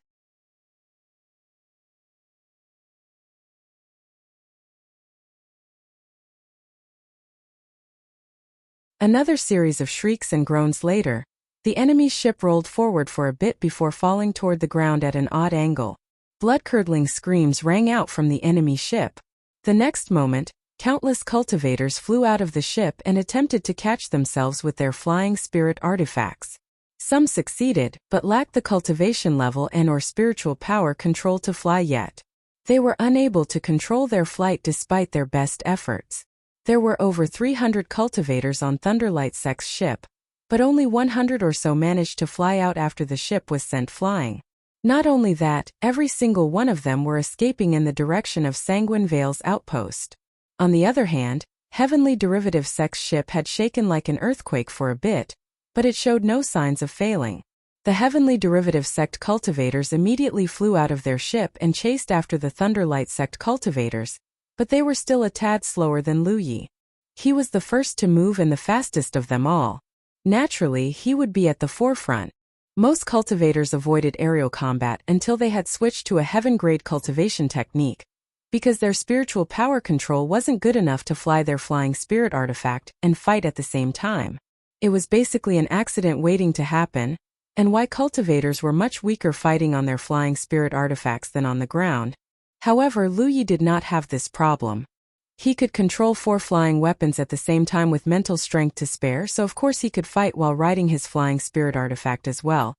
Another series of shrieks and groans later, the enemy's ship rolled forward for a bit before falling toward the ground at an odd angle. Blood-curdling screams rang out from the enemy ship. The next moment, countless cultivators flew out of the ship and attempted to catch themselves with their flying spirit artifacts. Some succeeded, but lacked the cultivation level and/or spiritual power control to fly yet. They were unable to control their flight despite their best efforts. There were over 300 cultivators on Thunderlight Sect's ship, but only 100 or so managed to fly out after the ship was sent flying. Not only that, every single one of them were escaping in the direction of Sanguine Vale's outpost. On the other hand, Heavenly Derivative Sect's ship had shaken like an earthquake for a bit, but it showed no signs of failing. The heavenly derivative sect cultivators immediately flew out of their ship and chased after the Thunderlight sect cultivators, but they were still a tad slower than Lu Yi. He was the first to move and the fastest of them all. Naturally, he would be at the forefront. Most cultivators avoided aerial combat until they had switched to a heaven-grade cultivation technique, because their spiritual power control wasn't good enough to fly their flying spirit artifact and fight at the same time. It was basically an accident waiting to happen, and why cultivators were much weaker fighting on their flying spirit artifacts than on the ground. However, Lu Yi did not have this problem. He could control 4 flying weapons at the same time with mental strength to spare, so of course he could fight while riding his flying spirit artifact as well.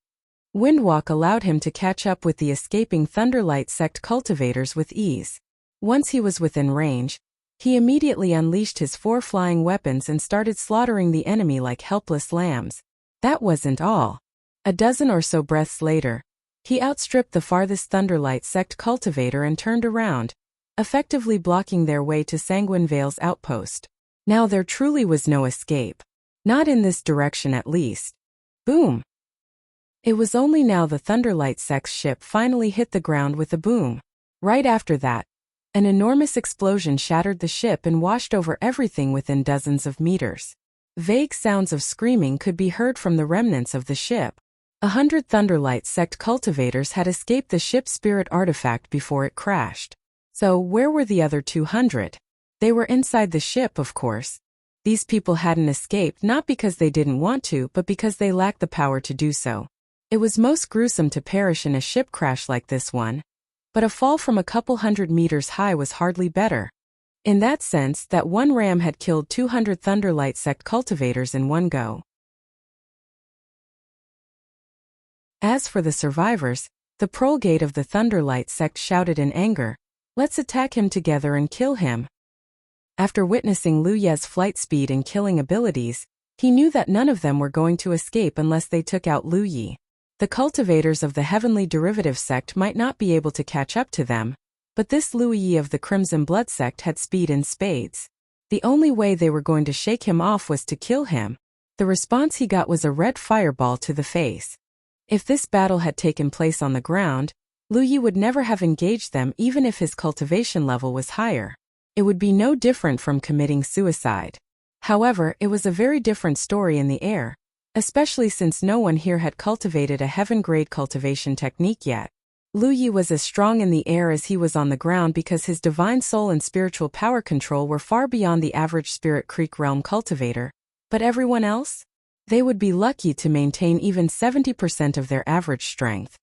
Windwalk allowed him to catch up with the escaping Thunderlight sect cultivators with ease. Once he was within range, he immediately unleashed his 4 flying weapons and started slaughtering the enemy like helpless lambs. That wasn't all. A dozen or so breaths later, he outstripped the farthest Thunderlight sect cultivator and turned around, effectively blocking their way to Sanguine Vale's outpost. Now there truly was no escape. Not in this direction at least. Boom! It was only now the Thunderlight sect's ship finally hit the ground with a boom. Right after that, an enormous explosion shattered the ship and washed over everything within dozens of meters. Vague sounds of screaming could be heard from the remnants of the ship. 100 Thunderlight sect cultivators had escaped the ship's spirit artifact before it crashed. So, where were the other 200? They were inside the ship, of course. These people hadn't escaped not because they didn't want to, but because they lacked the power to do so. It was most gruesome to perish in a ship crash like this one. But a fall from a couple hundred meters high was hardly better. In that sense, that one ram had killed 200 Thunderlight sect cultivators in one go. As for the survivors, the prolgate of the Thunderlight sect shouted in anger, "Let's attack him together and kill him." After witnessing Lu Ye's flight speed and killing abilities, he knew that none of them were going to escape unless they took out Lu Yi. The cultivators of the heavenly derivative sect might not be able to catch up to them, but this Lu Yi of the Crimson Blood sect had speed in spades. The only way they were going to shake him off was to kill him. The response he got was a red fireball to the face. If this battle had taken place on the ground, Lu Yi would never have engaged them even if his cultivation level was higher. It would be no different from committing suicide. However, it was a very different story in the air, especially since no one here had cultivated a heaven-grade cultivation technique yet. Lu Yi was as strong in the air as he was on the ground because his divine soul and spiritual power control were far beyond the average Spirit Creek realm cultivator. But everyone else? They would be lucky to maintain even 70% of their average strength.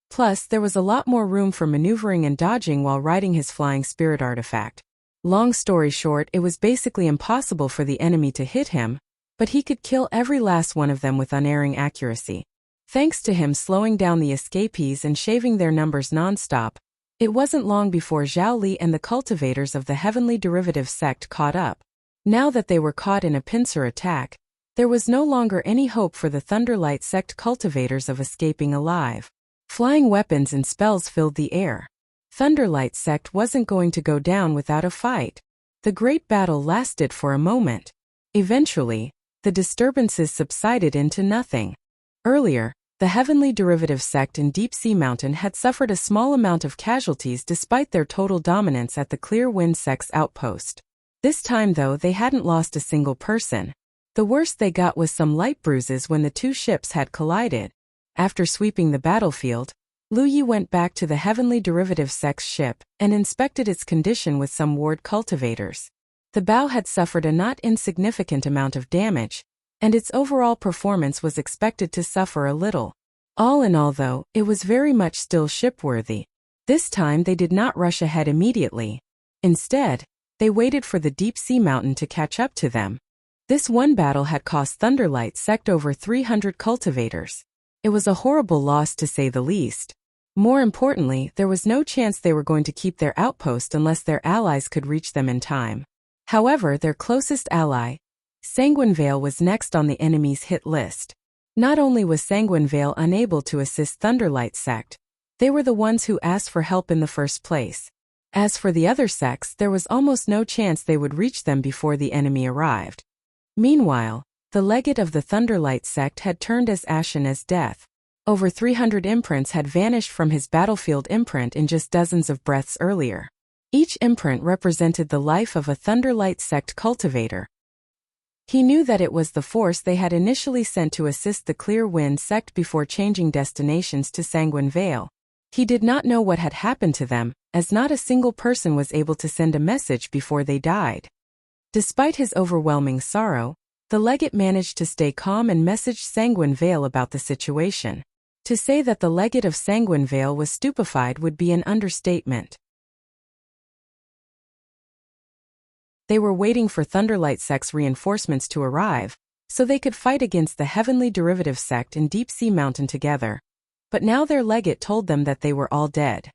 Plus, there was a lot more room for maneuvering and dodging while riding his flying spirit artifact. Long story short, it was basically impossible for the enemy to hit him, but he could kill every last one of them with unerring accuracy. Thanks to him slowing down the escapees and shaving their numbers non-stop, it wasn't long before Zhao Li and the cultivators of the heavenly derivative sect caught up. Now that they were caught in a pincer attack, there was no longer any hope for the Thunderlight sect cultivators of escaping alive. Flying weapons and spells filled the air. Thunderlight sect wasn't going to go down without a fight. The great battle lasted for a moment. Eventually, the disturbances subsided into nothing. Earlier, the heavenly derivative sect in Deep Sea Mountain had suffered a small amount of casualties despite their total dominance at the Clear Wind sect's outpost. This time though, they hadn't lost a single person. The worst they got was some light bruises when the two ships had collided. After sweeping the battlefield, Lu Yi went back to the heavenly derivative sect's ship and inspected its condition with some ward cultivators. The bow had suffered a not insignificant amount of damage, and its overall performance was expected to suffer a little. All in all though, it was very much still shipworthy. This time they did not rush ahead immediately. Instead, they waited for the Deep Sea Mountain to catch up to them. This one battle had cost Thunderlight sect over 300 cultivators. It was a horrible loss to say the least. More importantly, there was no chance they were going to keep their outpost unless their allies could reach them in time. However, their closest ally, Sanguine Vale, was next on the enemy's hit list. Not only was Sanguine Vale unable to assist Thunderlight sect, they were the ones who asked for help in the first place. As for the other sects, there was almost no chance they would reach them before the enemy arrived. Meanwhile, the legate of the Thunderlight sect had turned as ashen as death. Over 300 imprints had vanished from his battlefield imprint in just dozens of breaths earlier. Each imprint represented the life of a Thunderlight sect cultivator. He knew that it was the force they had initially sent to assist the Clear Wind sect before changing destinations to Sanguine Vale. He did not know what had happened to them, as not a single person was able to send a message before they died. Despite his overwhelming sorrow, the legate managed to stay calm and messaged Sanguine Vale about the situation. To say that the legate of Sanguine Vale was stupefied would be an understatement. They were waiting for Thunderlight sect's reinforcements to arrive, so they could fight against the Heavenly Derivative sect in Deep Sea Mountain together. But now their legate told them that they were all dead.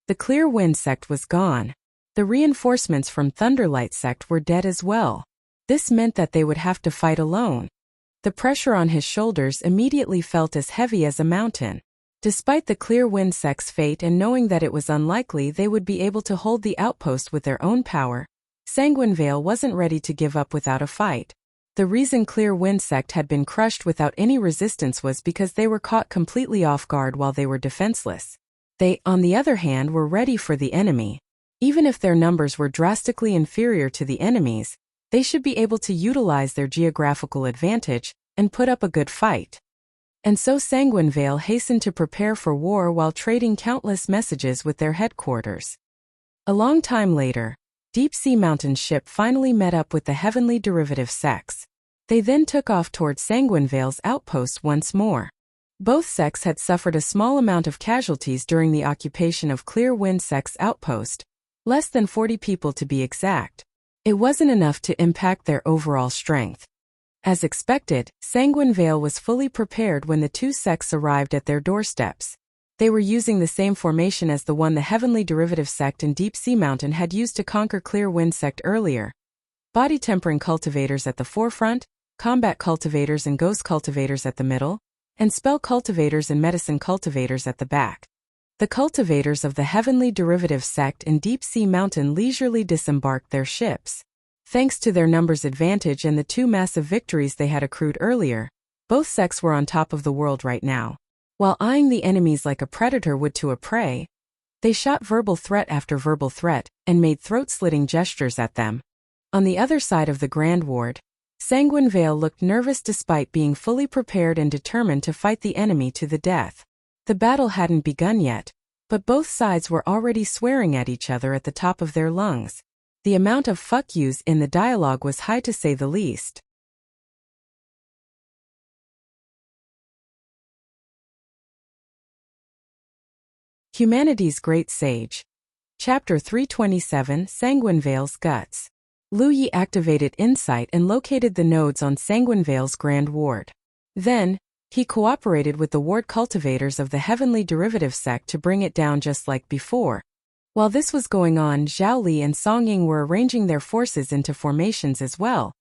The Clear Wind sect was gone. The reinforcements from Thunderlight sect were dead as well. This meant that they would have to fight alone. The pressure on his shoulders immediately felt as heavy as a mountain. Despite the Clear Wind sect's fate and knowing that it was unlikely they would be able to hold the outpost with their own power, Sanguine Vale wasn't ready to give up without a fight. The reason Clear Wind sect had been crushed without any resistance was because they were caught completely off guard while they were defenseless. They, on the other hand, were ready for the enemy. Even if their numbers were drastically inferior to the enemy's, they should be able to utilize their geographical advantage and put up a good fight. And so Sanguine Vale hastened to prepare for war while trading countless messages with their headquarters. A long time later, Deep Sea Mountain's ship finally met up with the Heavenly Derivative sects. They then took off toward Sanguine Vale's outpost once more. Both sects had suffered a small amount of casualties during the occupation of Clear Wind sect's outpost, less than 40 people to be exact. It wasn't enough to impact their overall strength. As expected, Sanguine Vale was fully prepared when the two sects arrived at their doorsteps. They were using the same formation as the one the Heavenly Derivative sect in Deep Sea Mountain had used to conquer Clear Wind sect earlier. Body tempering cultivators at the forefront, combat cultivators and ghost cultivators at the middle, and spell cultivators and medicine cultivators at the back. The cultivators of the Heavenly Derivative sect in Deep Sea Mountain leisurely disembarked their ships. Thanks to their numbers advantage and the two massive victories they had accrued earlier, both sects were on top of the world right now. While eyeing the enemies like a predator would to a prey, they shot verbal threat after verbal threat and made throat-slitting gestures at them. On the other side of the Grand Ward, Sanguine Vale looked nervous despite being fully prepared and determined to fight the enemy to the death. The battle hadn't begun yet, but both sides were already swearing at each other at the top of their lungs. The amount of fuck yous in the dialogue was high to say the least. Humanity's Great Sage. Chapter 327, Sanguine Vale's Guts. Lu Yi activated Insight and located the nodes on Sanguine Vale's Grand Ward. Then, he cooperated with the ward cultivators of the Heavenly Derivative sect to bring it down just like before. While this was going on, Zhao Li and Song Ying were arranging their forces into formations as well.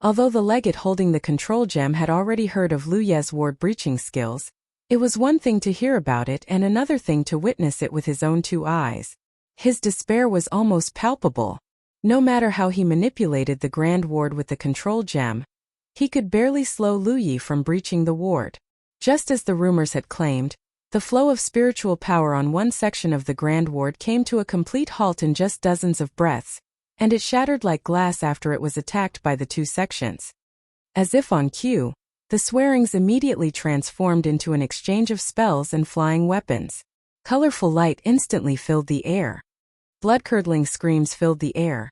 Although the legate holding the control gem had already heard of Lu Ye's ward breaching skills, it was one thing to hear about it and another thing to witness it with his own two eyes. His despair was almost palpable. No matter how he manipulated the Grand Ward with the control gem, he could barely slow Lu Yi from breaching the ward. Just as the rumors had claimed, the flow of spiritual power on one section of the Grand Ward came to a complete halt in just dozens of breaths, and it shattered like glass after it was attacked by the two sections. As if on cue, the swearings immediately transformed into an exchange of spells and flying weapons. Colorful light instantly filled the air. Blood-curdling screams filled the air.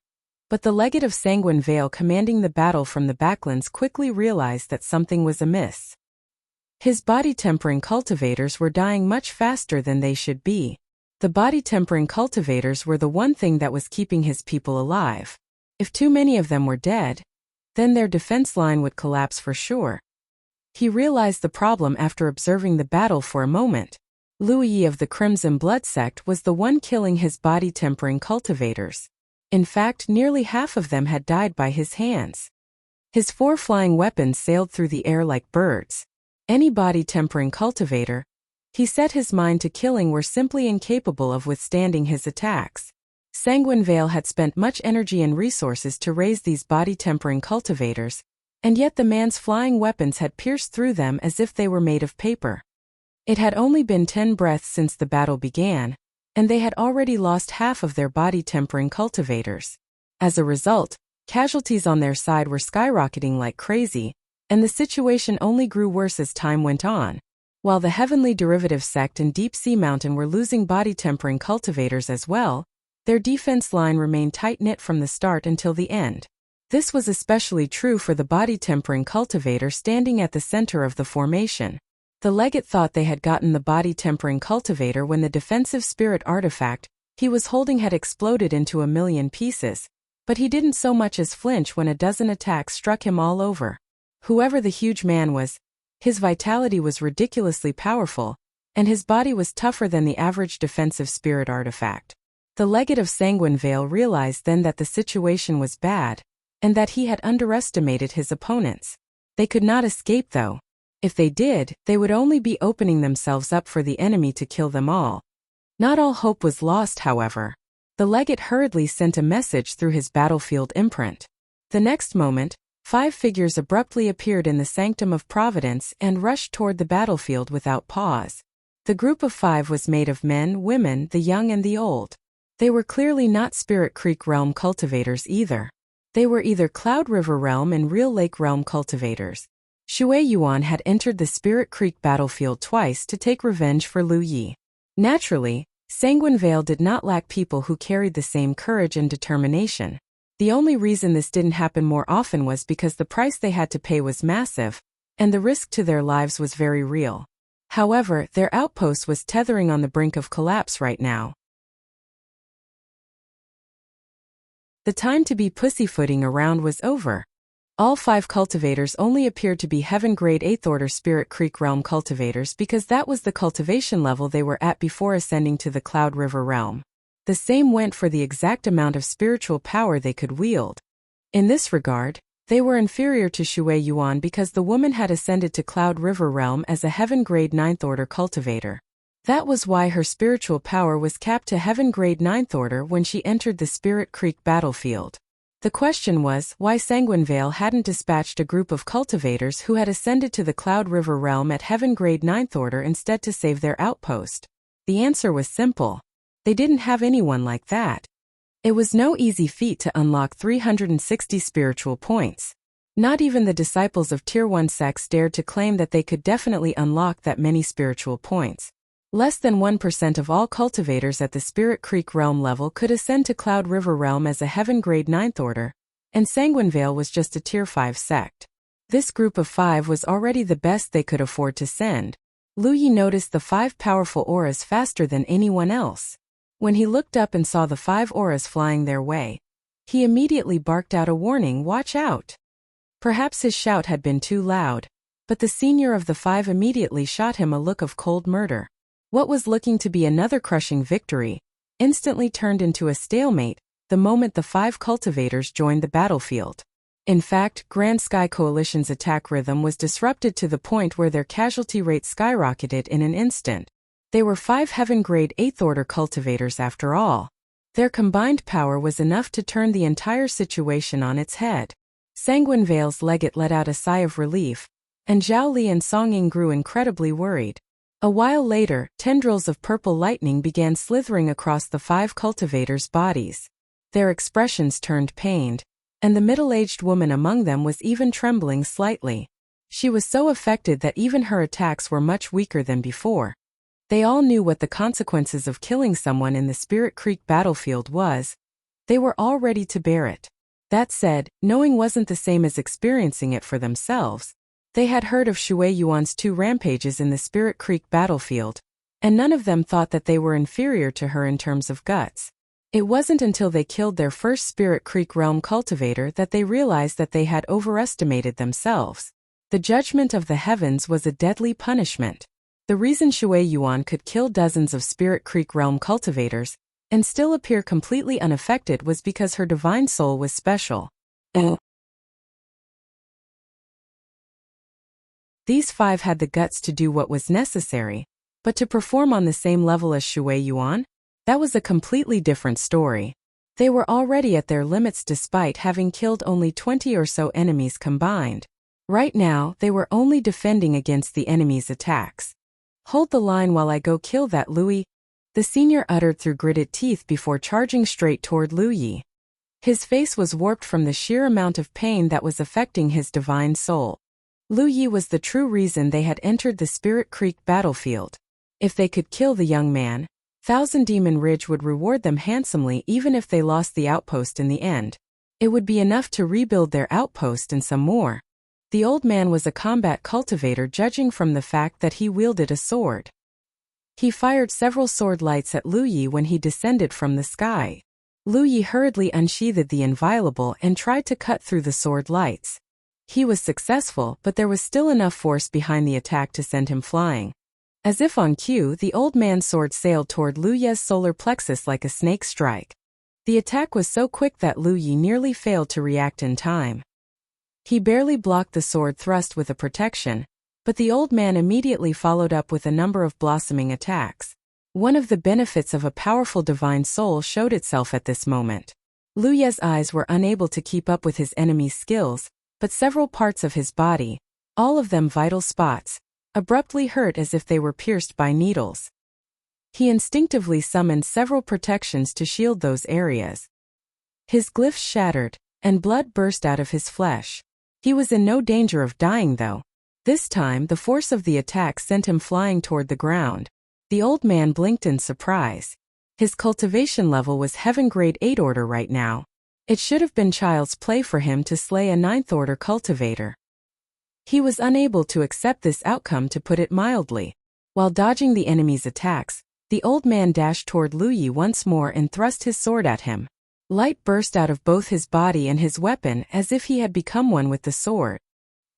But the legate of Sanguine Vale commanding the battle from the backlands quickly realized that something was amiss. His body-tempering cultivators were dying much faster than they should be. The body-tempering cultivators were the one thing that was keeping his people alive. If too many of them were dead, then their defense line would collapse for sure. He realized the problem after observing the battle for a moment. Lu Yi of the Crimson Blood sect was the one killing his body-tempering cultivators. In fact, nearly half of them had died by his hands. His 4 flying weapons sailed through the air like birds. Any body-tempering cultivator he set his mind to killing were simply incapable of withstanding his attacks. Sanguine Vale had spent much energy and resources to raise these body-tempering cultivators, and yet the man's flying weapons had pierced through them as if they were made of paper. It had only been 10 breaths since the battle began, and they had already lost half of their body-tempering cultivators. As a result, casualties on their side were skyrocketing like crazy, and the situation only grew worse as time went on. While the Heavenly Derivative Sect and Deep Sea Mountain were losing body-tempering cultivators as well, their defense line remained tight-knit from the start until the end. This was especially true for the body-tempering cultivator standing at the center of the formation. The legate thought they had gotten the body-tempering cultivator when the defensive spirit artifact he was holding had exploded into a million pieces, but he didn't so much as flinch when a dozen attacks struck him all over. Whoever the huge man was, his vitality was ridiculously powerful, and his body was tougher than the average defensive spirit artifact. The legate of Sanguine Vale realized then that the situation was bad, and that he had underestimated his opponents. They could not escape though. If they did, they would only be opening themselves up for the enemy to kill them all. Not all hope was lost, however. The legate hurriedly sent a message through his battlefield imprint. The next moment, 5 figures abruptly appeared in the Sanctum of Providence and rushed toward the battlefield without pause. The group of 5 was made of men, women, the young and the old. They were clearly not Spirit Creek Realm cultivators either. They were either Cloud River Realm and Real Lake Realm cultivators. Shui Yuan had entered the Spirit Creek battlefield twice to take revenge for Lu Yi. Naturally, Sanguine Vale did not lack people who carried the same courage and determination. The only reason this didn't happen more often was because the price they had to pay was massive, and the risk to their lives was very real. However, their outpost was tethering on the brink of collapse right now. The time to be pussyfooting around was over. All 5 cultivators only appeared to be Heaven-grade 8th Order Spirit Creek Realm cultivators because that was the cultivation level they were at before ascending to the Cloud River Realm. The same went for the exact amount of spiritual power they could wield. In this regard, they were inferior to Shui Yuan because the woman had ascended to Cloud River Realm as a Heaven-grade 9th Order cultivator. That was why her spiritual power was capped to Heaven-grade 9th Order when she entered the Spirit Creek battlefield. The question was why Sanguine Vale hadn't dispatched a group of cultivators who had ascended to the Cloud River Realm at Heaven-grade 9th Order instead to save their outpost. The answer was simple. They didn't have anyone like that. It was no easy feat to unlock 360 spiritual points. Not even the disciples of Tier 1 sects dared to claim that they could definitely unlock that many spiritual points. Less than 1% of all cultivators at the Spirit Creek Realm level could ascend to Cloud River Realm as a Heaven-grade 9th Order, and Sanguine Vale was just a Tier 5 sect. This group of 5 was already the best they could afford to send. Lu Yi noticed the 5 powerful auras faster than anyone else. When he looked up and saw the 5 auras flying their way, he immediately barked out a warning, "Watch out!" Perhaps his shout had been too loud, but the senior of the 5 immediately shot him a look of cold murder. What was looking to be another crushing victory instantly turned into a stalemate the moment the 5 cultivators joined the battlefield. In fact, Grand Sky Coalition's attack rhythm was disrupted to the point where their casualty rate skyrocketed in an instant. They were 5 Heaven-grade 8th Order cultivators after all. Their combined power was enough to turn the entire situation on its head. Sanguine Vale's legate let out a sigh of relief, and Zhao Li and Song Ying grew incredibly worried. A while later, tendrils of purple lightning began slithering across the 5 cultivators' bodies. Their expressions turned pained, and the middle-aged woman among them was even trembling slightly. She was so affected that even her attacks were much weaker than before. They all knew what the consequences of killing someone in the Spirit Creek battlefield was. They were all ready to bear it. That said, knowing wasn't the same as experiencing it for themselves. They had heard of Shui Yuan's 2 rampages in the Spirit Creek battlefield, and none of them thought that they were inferior to her in terms of guts. It wasn't until they killed their first Spirit Creek Realm cultivator that they realized that they had overestimated themselves. The judgment of the heavens was a deadly punishment. The reason Shui Yuan could kill dozens of Spirit Creek Realm cultivators and still appear completely unaffected was because her divine soul was special. These 5 had the guts to do what was necessary, but to perform on the same level as Shui Yuan? That was a completely different story. They were already at their limits despite having killed only 20 or so enemies combined. Right now, they were only defending against the enemy's attacks. Hold the line while I go kill that Luyi, the senior uttered through gritted teeth before charging straight toward Luyi. His face was warped from the sheer amount of pain that was affecting his divine soul. Luyi was the true reason they had entered the Spirit Creek battlefield. If they could kill the young man, Thousand Demon Ridge would reward them handsomely even if they lost the outpost in the end. It would be enough to rebuild their outpost and some more. The old man was a combat cultivator judging from the fact that he wielded a sword. He fired several sword lights at Luyi when he descended from the sky. Luyi hurriedly unsheathed the inviolable and tried to cut through the sword lights. He was successful, but there was still enough force behind the attack to send him flying. As if on cue, the old man's sword sailed toward Luyi's solar plexus like a snake strike. The attack was so quick that Luyi nearly failed to react in time. He barely blocked the sword thrust with a protection, but the old man immediately followed up with a number of blossoming attacks. One of the benefits of a powerful divine soul showed itself at this moment. Luyi's eyes were unable to keep up with his enemy's skills, but several parts of his body, all of them vital spots, abruptly hurt as if they were pierced by needles. He instinctively summoned several protections to shield those areas. His glyphs shattered, and blood burst out of his flesh. He was in no danger of dying though. This time the force of the attack sent him flying toward the ground. The old man blinked in surprise. His cultivation level was Heaven Grade 8 order right now. It should have been child's play for him to slay a 9th order cultivator. He was unable to accept this outcome, to put it mildly. While dodging the enemy's attacks, the old man dashed toward Luyi once more and thrust his sword at him. Light burst out of both his body and his weapon as if he had become one with the sword.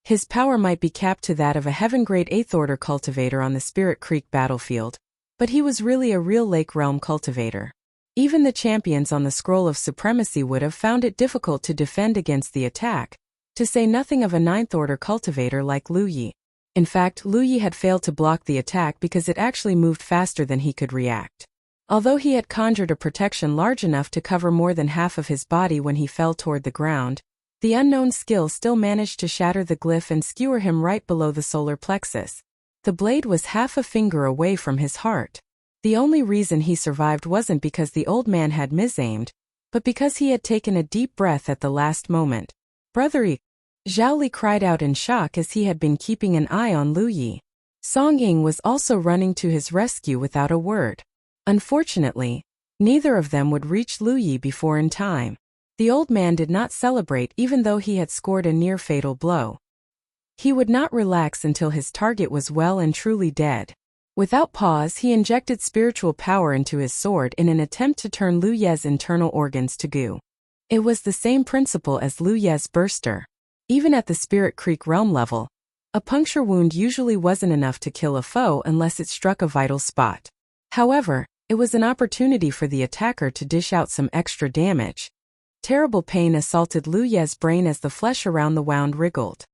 His power might be capped to that of a Heaven Grade 8th order cultivator on the Spirit Creek battlefield, but he was really a real Lake Realm cultivator. Even the champions on the Scroll of Supremacy would have found it difficult to defend against the attack, to say nothing of a 9th order cultivator like Luyi. In fact, Luyi had failed to block the attack because it actually moved faster than he could react. Although he had conjured a protection large enough to cover more than half of his body when he fell toward the ground, the unknown skill still managed to shatter the glyph and skewer him right below the solar plexus. The blade was half a finger away from his heart. The only reason he survived wasn't because the old man had misaimed, but because he had taken a deep breath at the last moment. "Brothery!" Zhao Li cried out in shock as he had been keeping an eye on Luyi. Song Ying was also running to his rescue without a word. Unfortunately, neither of them would reach Luyi before in time. The old man did not celebrate even though he had scored a near-fatal blow. He would not relax until his target was well and truly dead. Without pause, he injected spiritual power into his sword in an attempt to turn Luyi's internal organs to goo. It was the same principle as Luyi's burster. Even at the Spirit Creek realm level, a puncture wound usually wasn't enough to kill a foe unless it struck a vital spot. However, it was an opportunity for the attacker to dish out some extra damage. Terrible pain assaulted Luyi's brain as the flesh around the wound wriggled.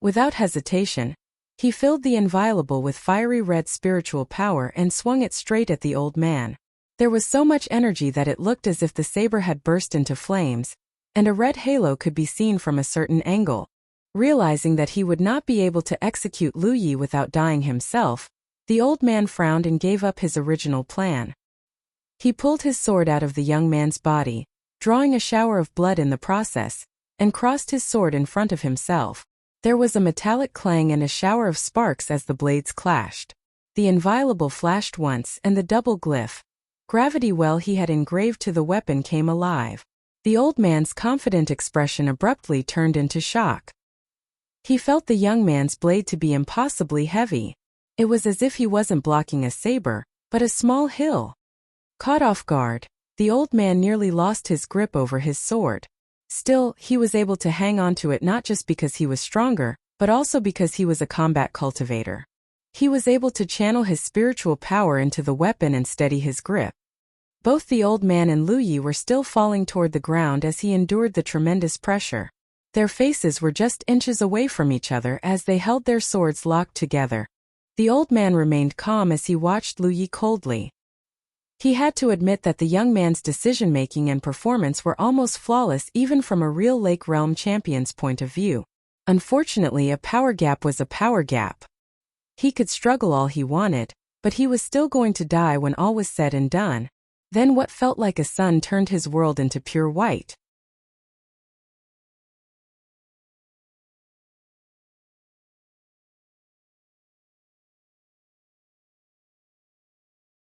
Without hesitation, he filled the inviolable with fiery red spiritual power and swung it straight at the old man. There was so much energy that it looked as if the saber had burst into flames, and a red halo could be seen from a certain angle. Realizing that he would not be able to execute Luyi without dying himself, the old man frowned and gave up his original plan. He pulled his sword out of the young man's body, drawing a shower of blood in the process, and crossed his sword in front of himself. There was a metallic clang and a shower of sparks as the blades clashed. The inviolable flashed once and the double glyph, gravity well he had engraved to the weapon came alive. The old man's confident expression abruptly turned into shock. He felt the young man's blade to be impossibly heavy. It was as if he wasn't blocking a saber, but a small hill. Caught off guard, the old man nearly lost his grip over his sword. Still, he was able to hang on to it not just because he was stronger, but also because he was a combat cultivator. He was able to channel his spiritual power into the weapon and steady his grip. Both the old man and Luyi were still falling toward the ground as he endured the tremendous pressure. Their faces were just inches away from each other as they held their swords locked together. The old man remained calm as he watched Luyi coldly. He had to admit that the young man's decision-making and performance were almost flawless even from a real Lake Realm champion's point of view. Unfortunately, a power gap was a power gap. He could struggle all he wanted, but he was still going to die when all was said and done. Then what felt like a sun turned his world into pure white.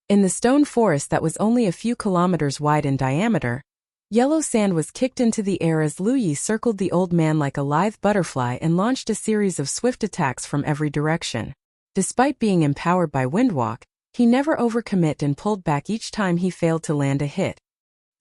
In the stone forest that was only a few kilometers wide in diameter, yellow sand was kicked into the air as Lu Yi circled the old man like a lithe butterfly and launched a series of swift attacks from every direction. Despite being empowered by Windwalk, he never overcommit and pulled back each time he failed to land a hit.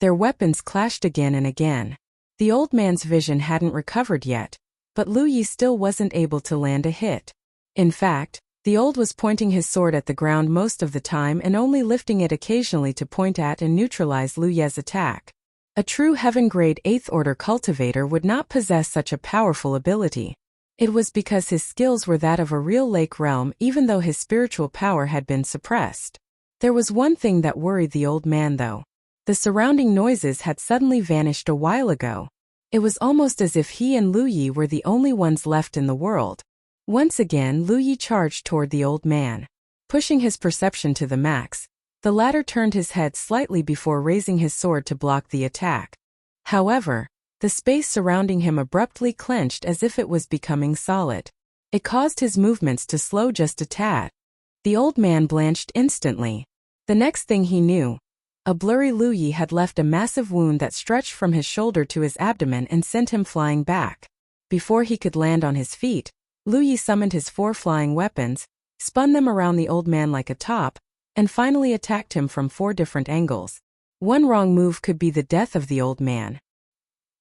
Their weapons clashed again and again. The old man's vision hadn't recovered yet, but Lu Yi still wasn't able to land a hit. In fact, the old was pointing his sword at the ground most of the time and only lifting it occasionally to point at and neutralize Lu Ye's attack. A true heaven-grade 8th Order cultivator would not possess such a powerful ability. It was because his skills were that of a real lake realm even though his spiritual power had been suppressed. There was one thing that worried the old man though. The surrounding noises had suddenly vanished a while ago. It was almost as if he and Lu Yi were the only ones left in the world. Once again, Lu Yi charged toward the old man. Pushing his perception to the max, the latter turned his head slightly before raising his sword to block the attack. However, the space surrounding him abruptly clenched as if it was becoming solid. It caused his movements to slow just a tad. The old man blanched instantly. The next thing he knew, a blurry Lu Yi had left a massive wound that stretched from his shoulder to his abdomen and sent him flying back. Before he could land on his feet, Lu Yi summoned his 4 flying weapons, spun them around the old man like a top, and finally attacked him from 4 different angles. One wrong move could be the death of the old man.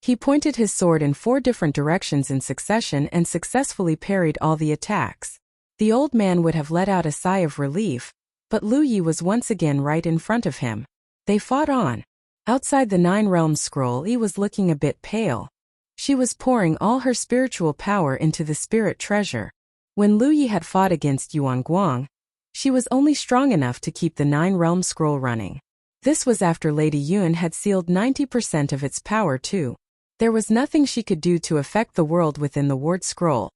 He pointed his sword in 4 different directions in succession and successfully parried all the attacks. The old man would have let out a sigh of relief, but Lu Yi was once again right in front of him. They fought on. Outside the 9 Realms scroll, Yi was looking a bit pale. She was pouring all her spiritual power into the spirit treasure. When Lu Yi had fought against Yuan Guang, she was only strong enough to keep the 9 Realm scroll running. This was after Lady Yun had sealed 90% of its power too. There was nothing she could do to affect the world within the ward scroll.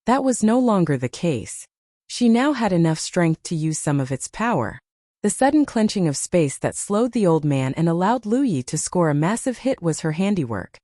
That was no longer the case. She now had enough strength to use some of its power. The sudden clenching of space that slowed the old man and allowed Lu Yi to score a massive hit was her handiwork.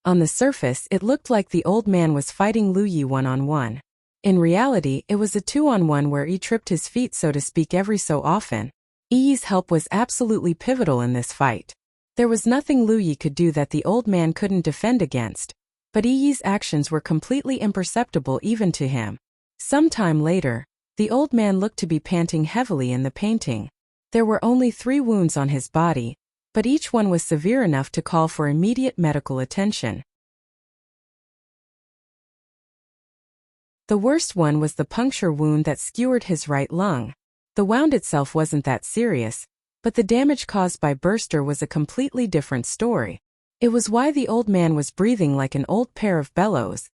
On the surface, it looked like the old man was fighting Lu Yi one-on-one. In reality, it was a 2-on-1 where Yi tripped his feet so to speak every so often. Yi's help was absolutely pivotal in this fight. There was nothing Lu Yi could do that the old man couldn't defend against, but Yi's actions were completely imperceptible even to him. Sometime later, the old man looked to be panting heavily in the painting. There were only 3 wounds on his body, but each one was severe enough to call for immediate medical attention. The worst one was the puncture wound that skewered his right lung. The wound itself wasn't that serious, but the damage caused by Burster was a completely different story. It was why the old man was breathing like an old pair of bellows.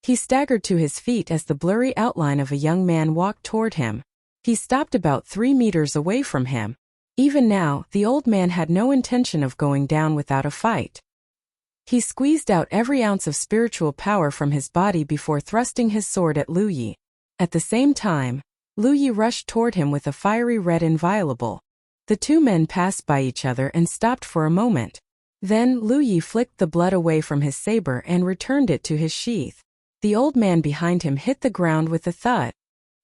He staggered to his feet as the blurry outline of a young man walked toward him. He stopped about 3 meters away from him. Even now, the old man had no intention of going down without a fight. He squeezed out every ounce of spiritual power from his body before thrusting his sword at Lu Yi. At the same time, Lu Yi rushed toward him with a fiery red inviolable. The 2 men passed by each other and stopped for a moment. Then Lu Yi flicked the blood away from his saber and returned it to his sheath. The old man behind him hit the ground with a thud.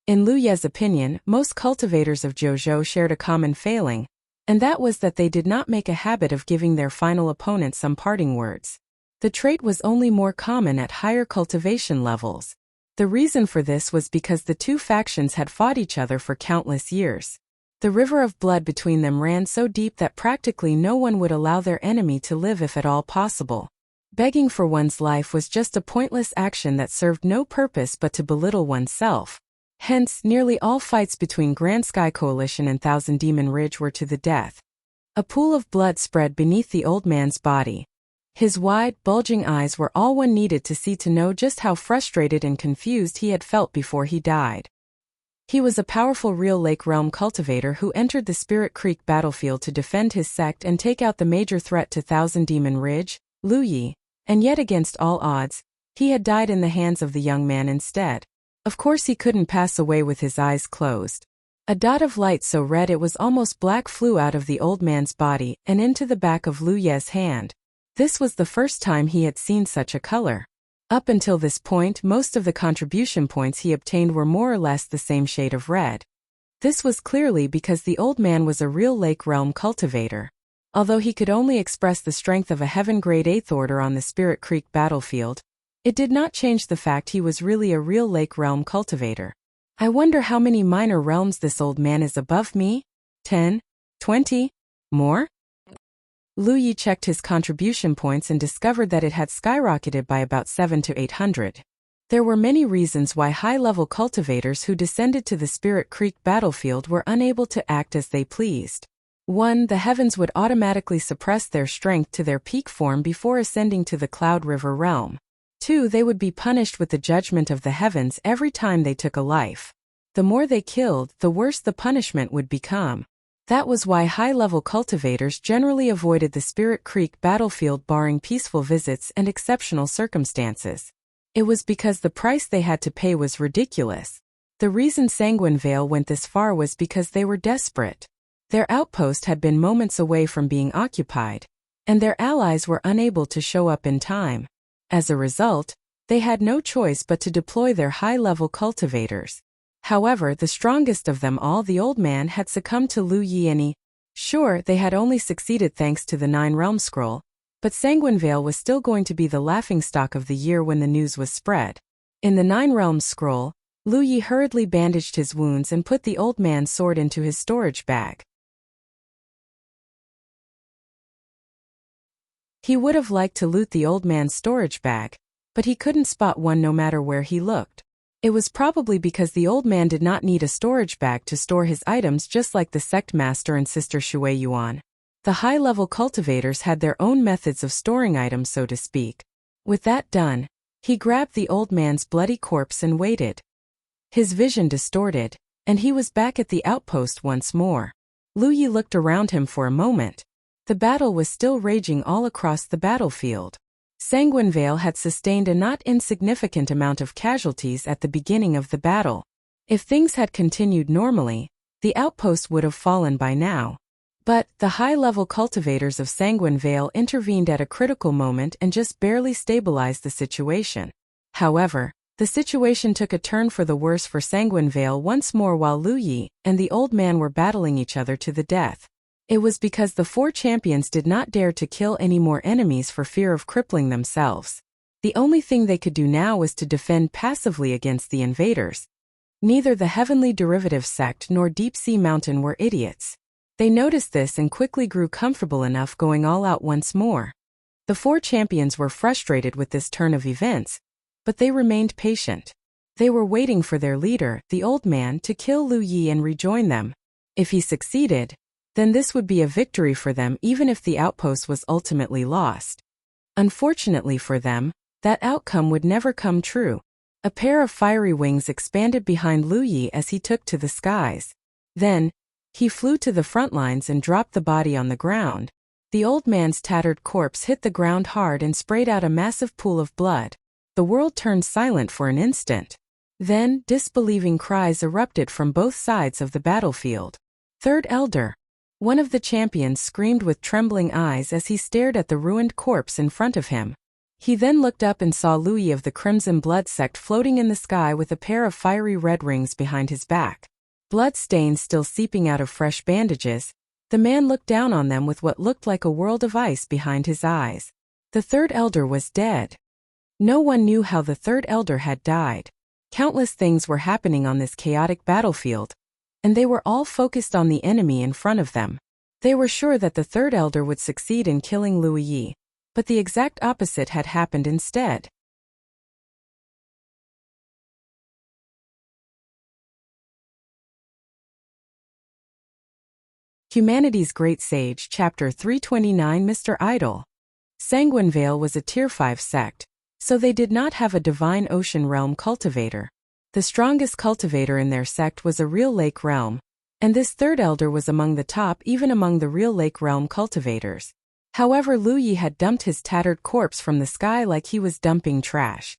In Lu Ye's opinion, most cultivators of Jojo shared a common failing, and that was that they did not make a habit of giving their final opponent some parting words. The trait was only more common at higher cultivation levels. The reason for this was because the 2 factions had fought each other for countless years. The river of blood between them ran so deep that practically no one would allow their enemy to live if at all possible. Begging for one's life was just a pointless action that served no purpose but to belittle oneself. Hence, nearly all fights between Grand Sky Coalition and Thousand Demon Ridge were to the death. A pool of blood spread beneath the old man's body. His wide, bulging eyes were all one needed to see to know just how frustrated and confused he had felt before he died. He was a powerful real Lake Realm cultivator who entered the Spirit Creek battlefield to defend his sect and take out the major threat to Thousand Demon Ridge, Lu Yi, and yet against all odds, He had died in the hands of the young man instead. Of course he couldn't pass away with his eyes closed. A dot of light so red it was almost black flew out of the old man's body and into the back of Lu Ye's hand. This was the first time he had seen such a color. Up until this point, most of the contribution points he obtained were more or less the same shade of red. This was clearly because the old man was a real Lake Realm cultivator. Although he could only express the strength of a Heaven Grade 8th Order on the Spirit Creek battlefield, it did not change the fact he was really a real Lake Realm cultivator. I wonder how many minor realms this old man is above me? 10? 20? More? Lu Yi checked his contribution points and discovered that it had skyrocketed by about 7 to 800. There were many reasons why high-level cultivators who descended to the Spirit Creek battlefield were unable to act as they pleased. 1. The heavens would automatically suppress their strength to their peak form before ascending to the Cloud River realm. 2. They would be punished with the judgment of the heavens every time they took a life. The more they killed, the worse the punishment would become. That was why high-level cultivators generally avoided the Spirit Creek battlefield barring peaceful visits and exceptional circumstances. It was because the price they had to pay was ridiculous. The reason Sanguine Vale went this far was because they were desperate. Their outpost had been moments away from being occupied, and their allies were unable to show up in time. As a result, they had no choice but to deploy their high-level cultivators. However, the strongest of them all, the old man, had succumbed to Lu Yi and he. Sure, they had only succeeded thanks to the 9-realm scroll, but Sanguine Vale was still going to be the laughingstock of the year when the news was spread. In the 9-realm scroll, Lu Yi hurriedly bandaged his wounds and put the old man's sword into his storage bag. He would have liked to loot the old man's storage bag, but he couldn't spot one no matter where he looked. It was probably because the old man did not need a storage bag to store his items, just like the sect master and Sister Shui Yuan. The high-level cultivators had their own methods of storing items, so to speak. With that done, he grabbed the old man's bloody corpse and waited. His vision distorted, and he was back at the outpost once more. Lu Yi looked around him for a moment. The battle was still raging all across the battlefield. Sanguine Vale had sustained a not insignificant amount of casualties at the beginning of the battle. If things had continued normally, the outpost would have fallen by now. But the high-level cultivators of Sanguine Vale intervened at a critical moment and just barely stabilized the situation. However, the situation took a turn for the worse for Sanguine Vale once more while Lu Yi and the old man were battling each other to the death. It was because the 4 champions did not dare to kill any more enemies for fear of crippling themselves. The only thing they could do now was to defend passively against the invaders. Neither the Heavenly Derivative Sect nor Deep Sea Mountain were idiots. They noticed this and quickly grew comfortable enough going all out once more. The 4 champions were frustrated with this turn of events, but they remained patient. They were waiting for their leader, the old man, to kill Lu Yi and rejoin them. If he succeeded, then this would be a victory for them even if the outpost was ultimately lost. Unfortunately for them, that outcome would never come true. A pair of fiery wings expanded behind Lu Yi as he took to the skies. Then, he flew to the front lines and dropped the body on the ground. The old man's tattered corpse hit the ground hard and sprayed out a massive pool of blood. The world turned silent for an instant. Then, disbelieving cries erupted from both sides of the battlefield. Third Elder. One of the champions screamed with trembling eyes as he stared at the ruined corpse in front of him. He then looked up and saw Lu Yi of the Crimson Blood Sect floating in the sky with a pair of fiery red rings behind his back. Blood stains still seeping out of fresh bandages, the man looked down on them with what looked like a world of ice behind his eyes. The Third Elder was dead. No one knew how the Third Elder had died. Countless things were happening on this chaotic battlefield, and they were all focused on the enemy in front of them. They were sure that the Third Elder would succeed in killing Lu Yi, but the exact opposite had happened instead. Humanity's Great Sage, Chapter 329, Mr. Idol. Sanguine Vale was a Tier 5 sect, so they did not have a Divine Ocean Realm cultivator. The strongest cultivator in their sect was a real Lake Realm, and this Third Elder was among the top even among the real Lake Realm cultivators. However, Lu Yi had dumped his tattered corpse from the sky like he was dumping trash.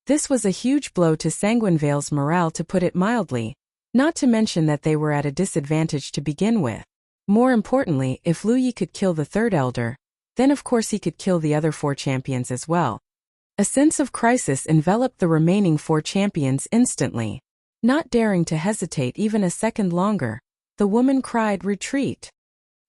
This was a huge blow to Sanguinevale's morale, to put it mildly, not to mention that they were at a disadvantage to begin with. More importantly, if Lu Yi could kill the third elder, then of course he could kill the other 4 champions as well. A sense of crisis enveloped the remaining 4 champions instantly. Not daring to hesitate even a second longer, the woman cried, "Retreat!"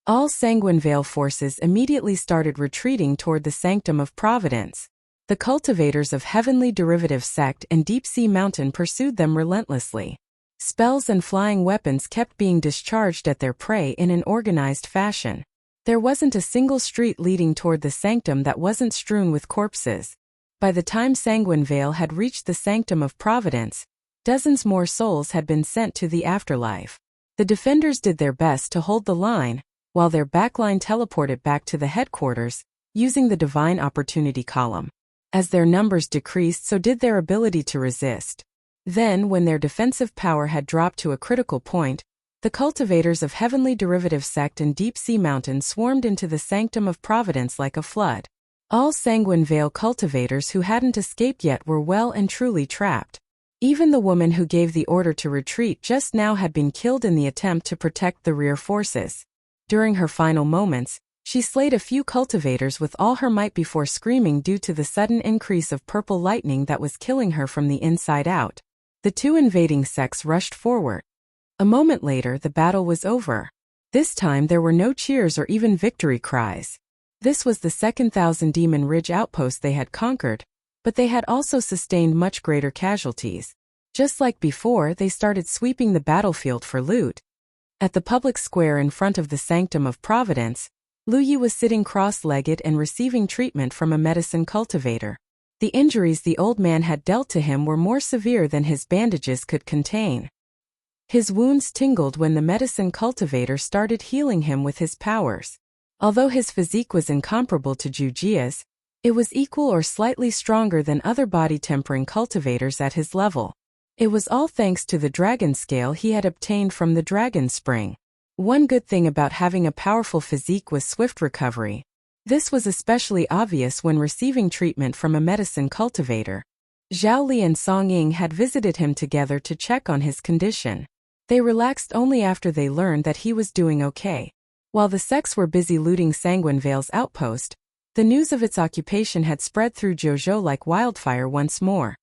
All Sanguinevale forces immediately started retreating toward the Sanctum of Providence. The cultivators of Heavenly Derivative Sect and Deep Sea Mountain pursued them relentlessly. Spells and flying weapons kept being discharged at their prey in an organized fashion. There wasn't a single street leading toward the sanctum that wasn't strewn with corpses. By the time Sanguinevale had reached the Sanctum of Providence, dozens more souls had been sent to the afterlife. The defenders did their best to hold the line, while their backline teleported back to the headquarters, using the Divine Opportunity column. As their numbers decreased, so did their ability to resist. Then, when their defensive power had dropped to a critical point, the cultivators of Heavenly Derivative Sect and Deep Sea Mountain swarmed into the Sanctum of Providence like a flood. All Sanguinevale cultivators who hadn't escaped yet were well and truly trapped. Even the woman who gave the order to retreat just now had been killed in the attempt to protect the rear forces. During her final moments, she slayed a few cultivators with all her might before screaming due to the sudden increase of purple lightning that was killing her from the inside out. The 2 invading sects rushed forward. A moment later, the battle was over. This time there were no cheers or even victory cries. This was the second Thousand Demon Ridge outpost they had conquered, but they had also sustained much greater casualties. Just like before, they started sweeping the battlefield for loot. At the public square in front of the Sanctum of Providence, Lu Yi was sitting cross-legged and receiving treatment from a medicine cultivator. The injuries the old man had dealt to him were more severe than his bandages could contain. His wounds tingled when the medicine cultivator started healing him with his powers. Although his physique was incomparable to Wuxia's, it was equal or slightly stronger than other body-tempering cultivators at his level. It was all thanks to the dragon scale he had obtained from the dragon spring. One good thing about having a powerful physique was swift recovery. This was especially obvious when receiving treatment from a medicine cultivator. Zhao Li and Song Ying had visited him together to check on his condition. They relaxed only after they learned that he was doing okay. While the sects were busy looting Sanguinevale's outpost, the news of its occupation had spread through Zhou like wildfire once more.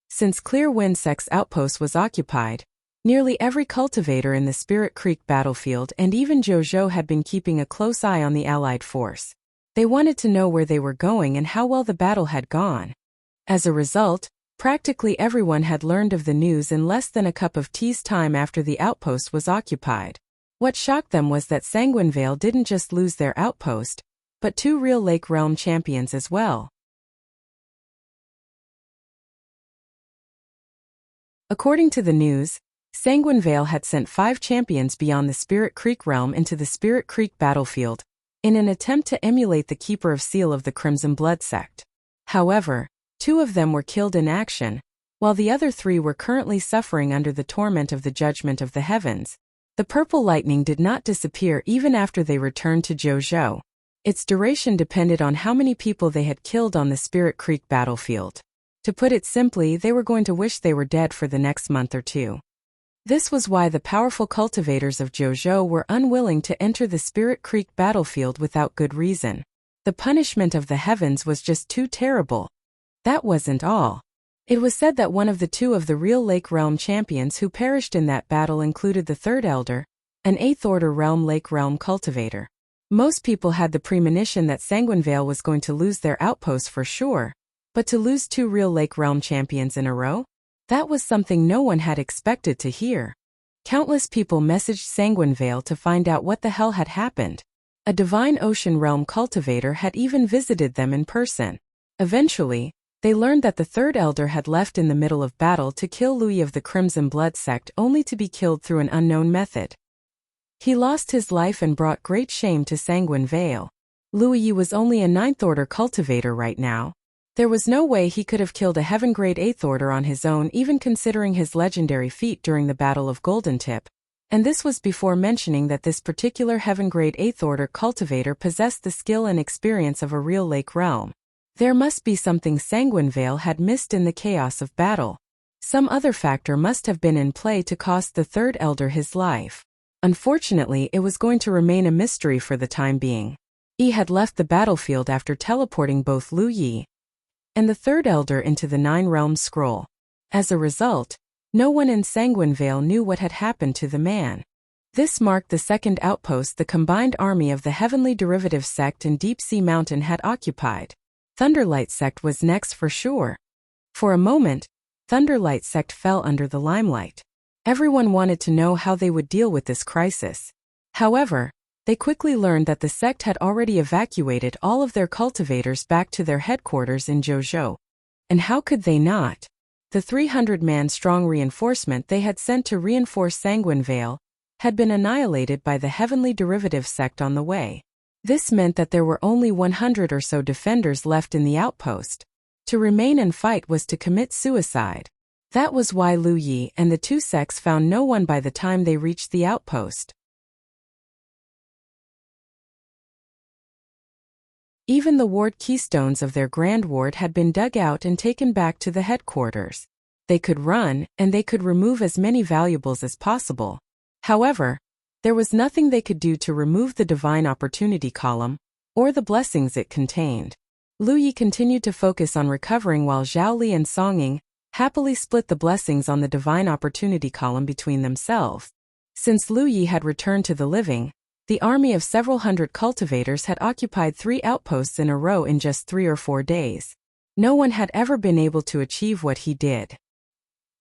Since Clear Wind Sect's outpost was occupied, nearly every cultivator in the Spirit Creek battlefield and even Zhou had been keeping a close eye on the Allied force. They wanted to know where they were going and how well the battle had gone. As a result, practically everyone had learned of the news in less than a cup of tea's time after the outpost was occupied. What shocked them was that Sanguinevale didn't just lose their outpost, but 2 real Lake Realm champions as well. According to the news, Sanguinevale had sent 5 champions beyond the Spirit Creek realm into the Spirit Creek battlefield, in an attempt to emulate the Keeper of Seal of the Crimson Blood sect. However, 2 of them were killed in action, while the other 3 were currently suffering under the torment of the judgment of the heavens. The purple lightning did not disappear even after they returned to Zhou. Its duration depended on how many people they had killed on the Spirit Creek battlefield. To put it simply, they were going to wish they were dead for the next month or 2. This was why the powerful cultivators of Zhou were unwilling to enter the Spirit Creek battlefield without good reason. The punishment of the heavens was just too terrible. That wasn't all. It was said that one of the 2 of the real Lake Realm champions who perished in that battle included the Third Elder, an 8th Order Realm Lake Realm cultivator. Most people had the premonition that Sanguinevale was going to lose their outpost for sure, but to lose 2 real Lake Realm champions in a row? That was something no one had expected to hear. Countless people messaged Sanguinevale to find out what the hell had happened. A Divine Ocean Realm cultivator had even visited them in person. Eventually, they learned that the Third Elder had left in the middle of battle to kill Lu Yi of the Crimson Blood sect, only to be killed through an unknown method. He lost his life and brought great shame to Sanguinevale. Lu Yi was only a 9th Order cultivator right now. There was no way he could have killed a Heaven Grade 8th Order on his own, even considering his legendary feat during the Battle of Golden Tip. And this was before mentioning that this particular Heaven Grade 8th Order cultivator possessed the skill and experience of a real Lake Realm. There must be something Sanguinevale had missed in the chaos of battle. Some other factor must have been in play to cost the third elder his life. Unfortunately, it was going to remain a mystery for the time being. He had left the battlefield after teleporting both Lu Yi and the third elder into the Nine Realms scroll. As a result, no one in Sanguinevale knew what had happened to the man. This marked the second outpost the combined army of the Heavenly Derivative Sect and Deep Sea Mountain had occupied. Thunderlight Sect was next for sure. For a moment, Thunderlight Sect fell under the limelight. Everyone wanted to know how they would deal with this crisis. However, they quickly learned that the sect had already evacuated all of their cultivators back to their headquarters in Zhou. And how could they not? The 300-man-strong reinforcement they had sent to reinforce Sanguinevale had been annihilated by the Heavenly Derivative Sect on the way. This meant that there were only 100 or so defenders left in the outpost. To remain and fight was to commit suicide. That was why Lu Yi and the two sects found no one by the time they reached the outpost. Even the ward keystones of their grand ward had been dug out and taken back to the headquarters. They could run, and they could remove as many valuables as possible. However, there was nothing they could do to remove the Divine Opportunity column, or the blessings it contained. Lu Yi continued to focus on recovering while Zhao Li and Song Ying happily split the blessings on the Divine Opportunity column between themselves. Since Lu Yi had returned to the living, the army of several hundred cultivators had occupied 3 outposts in a row in just 3 or 4 days. No one had ever been able to achieve what he did.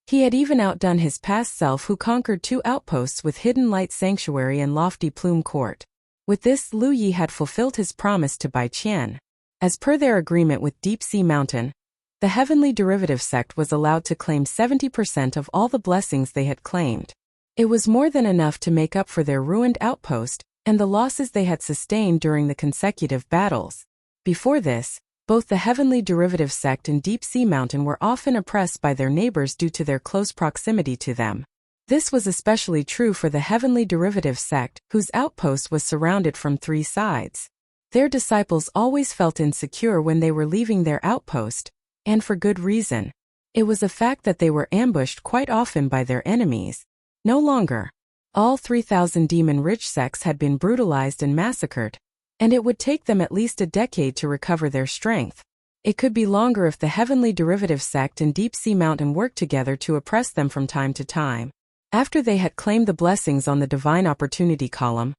He had even outdone his past self, who conquered 2 outposts with Hidden Light Sanctuary and Lofty Plume Court. With this, Lu Yi had fulfilled his promise to Bai Qian. As per their agreement with Deep Sea Mountain, the Heavenly Derivative Sect was allowed to claim 70% of all the blessings they had claimed. It was more than enough to make up for their ruined outpost and the losses they had sustained during the consecutive battles. Before this, both the Heavenly Derivative Sect and Deep Sea Mountain were often oppressed by their neighbors due to their close proximity to them. This was especially true for the Heavenly Derivative Sect, whose outpost was surrounded from 3 sides. Their disciples always felt insecure when they were leaving their outpost, and for good reason. It was a fact that they were ambushed quite often by their enemies. No longer. All 3,000 demon-rich sects had been brutalized and massacred, and it would take them at least a decade to recover their strength. It could be longer if the Heavenly Derivative Sect and Deep Sea Mountain worked together to oppress them from time to time. After they had claimed the blessings on the Divine Opportunity column,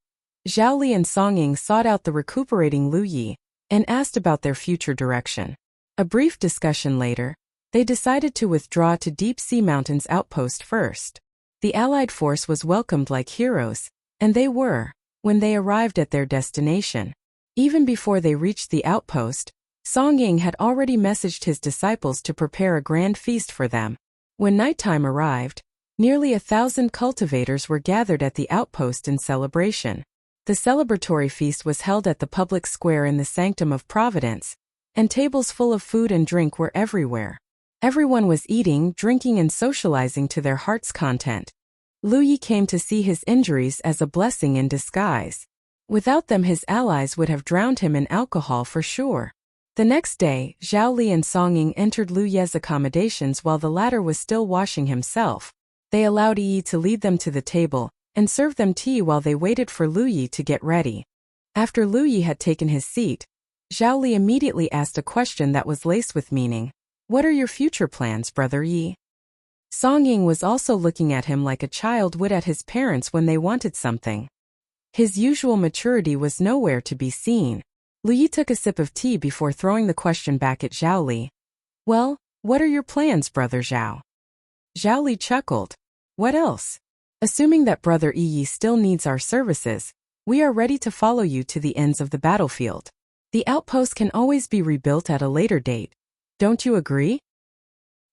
Zhao Li and Song Ying sought out the recuperating Lu Yi and asked about their future direction. A brief discussion later, they decided to withdraw to Deep Sea Mountain's outpost first. The Allied force was welcomed like heroes, and they were, when they arrived at their destination. Even before they reached the outpost, Song Ying had already messaged his disciples to prepare a grand feast for them. When nighttime arrived, nearly 1,000 cultivators were gathered at the outpost in celebration. The celebratory feast was held at the public square in the Sanctum of Providence, and tables full of food and drink were everywhere. Everyone was eating, drinking, and socializing to their heart's content. Lu Yi came to see his injuries as a blessing in disguise. Without them, his allies would have drowned him in alcohol for sure. The next day, Zhao Li and Song Ying entered Lu Ye's accommodations while the latter was still washing himself. They allowed Yi to lead them to the table and served them tea while they waited for Lu Yi to get ready. After Lu Yi had taken his seat, Zhao Li immediately asked a question that was laced with meaning. "What are your future plans, Brother Yi?" Song Ying was also looking at him like a child would at his parents when they wanted something. His usual maturity was nowhere to be seen. Lu Yi took a sip of tea before throwing the question back at Zhao Li. "Well, what are your plans, Brother Zhao?" Zhao Li chuckled. "What else? Assuming that Brother Yi still needs our services, we are ready to follow you to the ends of the battlefield. The outpost can always be rebuilt at a later date. Don't you agree?"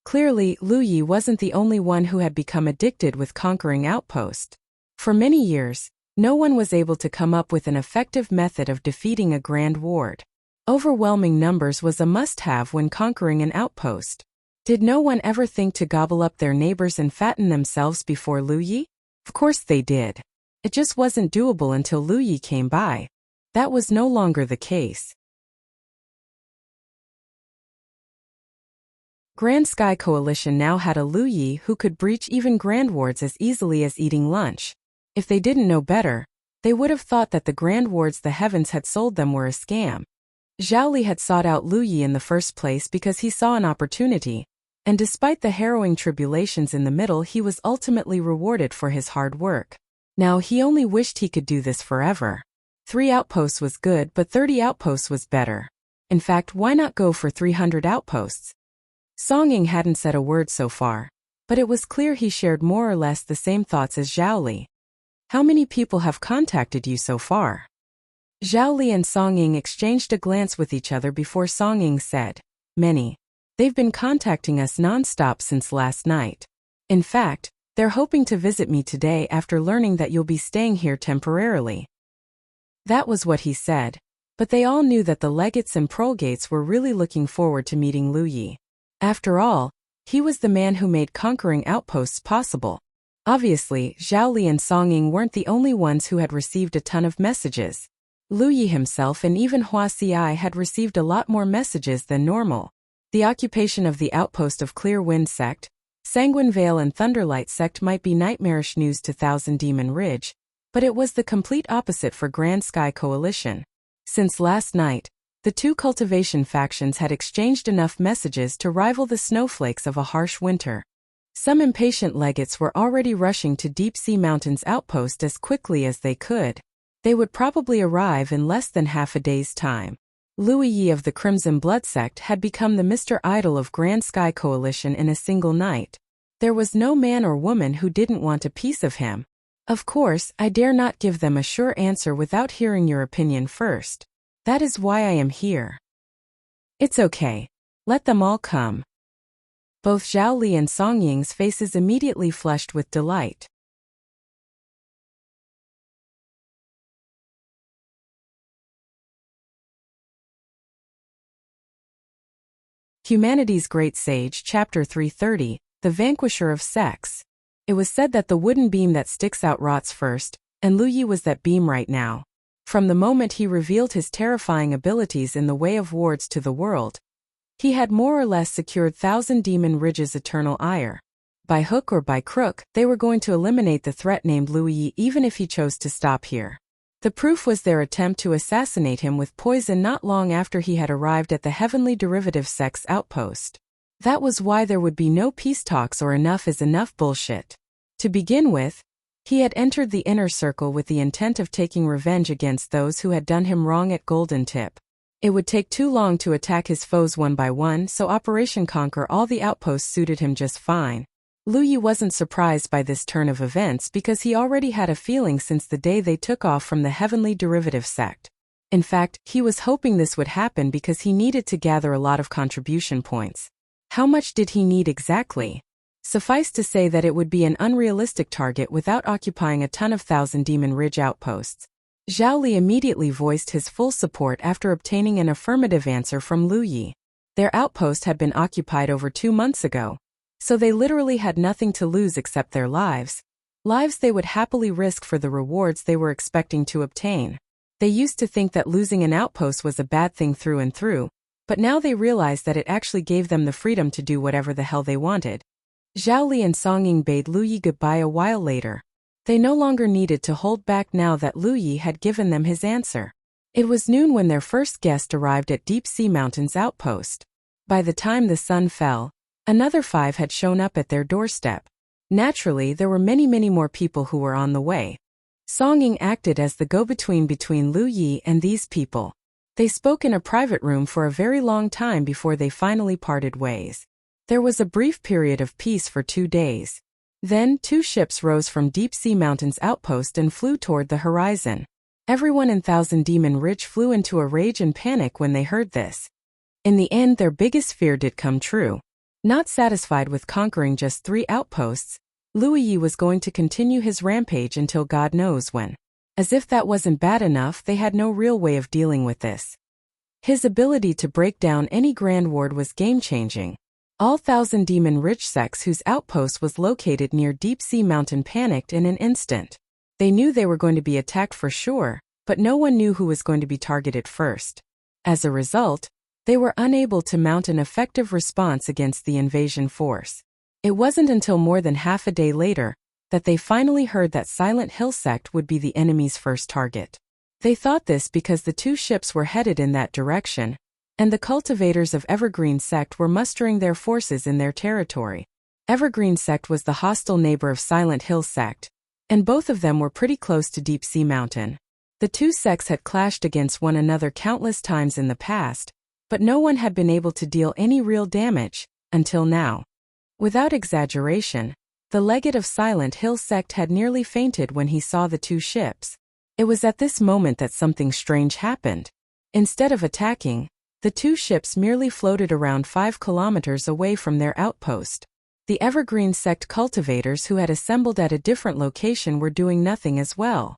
Clearly, Lu Yi wasn't the only one who had become addicted with conquering outpost. For many years, no one was able to come up with an effective method of defeating a grand ward. Overwhelming numbers was a must-have when conquering an outpost. Did no one ever think to gobble up their neighbors and fatten themselves before Lu Yi? Of course they did. It just wasn't doable until Lu Yi came by. That was no longer the case. Grand Sky Coalition now had a Lu Yi who could breach even Grand Wards as easily as eating lunch. If they didn't know better, they would have thought that the Grand Wards the heavens had sold them were a scam. Zhao Li had sought out Lu Yi in the first place because he saw an opportunity, and despite the harrowing tribulations in the middle, he was ultimately rewarded for his hard work. Now he only wished he could do this forever. 3 outposts was good, but 30 outposts was better. In fact, why not go for 300 outposts? Song Ying hadn't said a word so far, but it was clear he shared more or less the same thoughts as Zhao Li. How many people have contacted you so far? Zhao Li and Song Ying exchanged a glance with each other before Song Ying said, Many. They've been contacting us non-stop since last night. In fact, they're hoping to visit me today after learning that you'll be staying here temporarily. That was what he said, but they all knew that the legates and prolegates were really looking forward to meeting Lu Yi. After all, he was the man who made conquering outposts possible. Obviously, Zhao Li and Song Ying weren't the only ones who had received a ton of messages. Lu Yi himself and even Hua Xi had received a lot more messages than normal. The occupation of the outpost of Clear Wind Sect, Sanguine Veil and Thunderlight Sect might be nightmarish news to Thousand Demon Ridge, but it was the complete opposite for Grand Sky Coalition. Since last night, the 2 cultivation factions had exchanged enough messages to rival the snowflakes of a harsh winter. Some impatient legates were already rushing to Deep Sea Mountains outpost as quickly as they could. They would probably arrive in less than half a day's time. Lu Yi of the Crimson Blood Sect had become the Mr. Idol of Grand Sky Coalition in a single night. There was no man or woman who didn't want a piece of him. Of course, I dare not give them a sure answer without hearing your opinion first. That is why I am here. It's okay. Let them all come. Both Zhao Li and Song Ying's faces immediately flushed with delight. Humanity's Great Sage, Chapter 330, The Vanquisher of Sex. It was said that the wooden beam that sticks out rots first, and Lu Yi was that beam right now. From the moment he revealed his terrifying abilities in the way of wards to the world, he had more or less secured Thousand Demon Ridge's eternal ire. By hook or by crook, they were going to eliminate the threat named Lu Yi even if he chose to stop here. The proof was their attempt to assassinate him with poison not long after he had arrived at the Heavenly Derivative Sect's outpost. That was why there would be no peace talks or enough is enough bullshit. To begin with, he had entered the inner circle with the intent of taking revenge against those who had done him wrong at Golden Tip. It would take too long to attack his foes one by one, so Operation Conquer all the outposts suited him just fine. Lu Yi wasn't surprised by this turn of events because he already had a feeling since the day they took off from the Heavenly Derivative Sect. In fact, he was hoping this would happen because he needed to gather a lot of contribution points. How much did he need exactly? Suffice to say that it would be an unrealistic target without occupying a ton of Thousand Demon Ridge outposts. Zhao Li immediately voiced his full support after obtaining an affirmative answer from Lu Yi. Their outpost had been occupied over 2 months ago, so they literally had nothing to lose except their lives. Lives they would happily risk for the rewards they were expecting to obtain. They used to think that losing an outpost was a bad thing through and through, but now they realized that it actually gave them the freedom to do whatever the hell they wanted. Zhao Li and Song Ying bade Lu Yi goodbye a while later. They no longer needed to hold back now that Lu Yi had given them his answer. It was noon when their first guest arrived at Deep Sea Mountains outpost. By the time the sun fell, another 5 had shown up at their doorstep. Naturally, there were many more people who were on the way. Song Ying acted as the go-between between Lu Yi and these people. They spoke in a private room for a very long time before they finally parted ways. There was a brief period of peace for 2 days. Then 2 ships rose from Deep Sea Mountains outpost and flew toward the horizon. Everyone in Thousand Demon Ridge flew into a rage and panic when they heard this. In the end, their biggest fear did come true. Not satisfied with conquering just 3 outposts, Lu Yi was going to continue his rampage until God knows when. As if that wasn't bad enough, they had no real way of dealing with this. His ability to break down any Grand Ward was game-changing. All Thousand Demon Ridge sects whose outpost was located near Deep Sea Mountain panicked in an instant. They knew they were going to be attacked for sure, but no one knew who was going to be targeted first. As a result, They were unable to mount an effective response against the invasion force. It wasn't until more than half a day later that they finally heard that Silent Hill sect would be the enemy's first target. They thought this because the two ships were headed in that direction, and the cultivators of Evergreen sect were mustering their forces in their territory. Evergreen sect was the hostile neighbor of Silent Hill sect, and both of them were pretty close to Deep Sea Mountain. The two sects had clashed against one another countless times in the past, but no one had been able to deal any real damage, until now. Without exaggeration, the legate of Silent Hill sect had nearly fainted when he saw the two ships. It was at this moment that something strange happened. Instead of attacking, the two ships merely floated around 5 kilometers away from their outpost. The Evergreen sect cultivators who had assembled at a different location were doing nothing as well.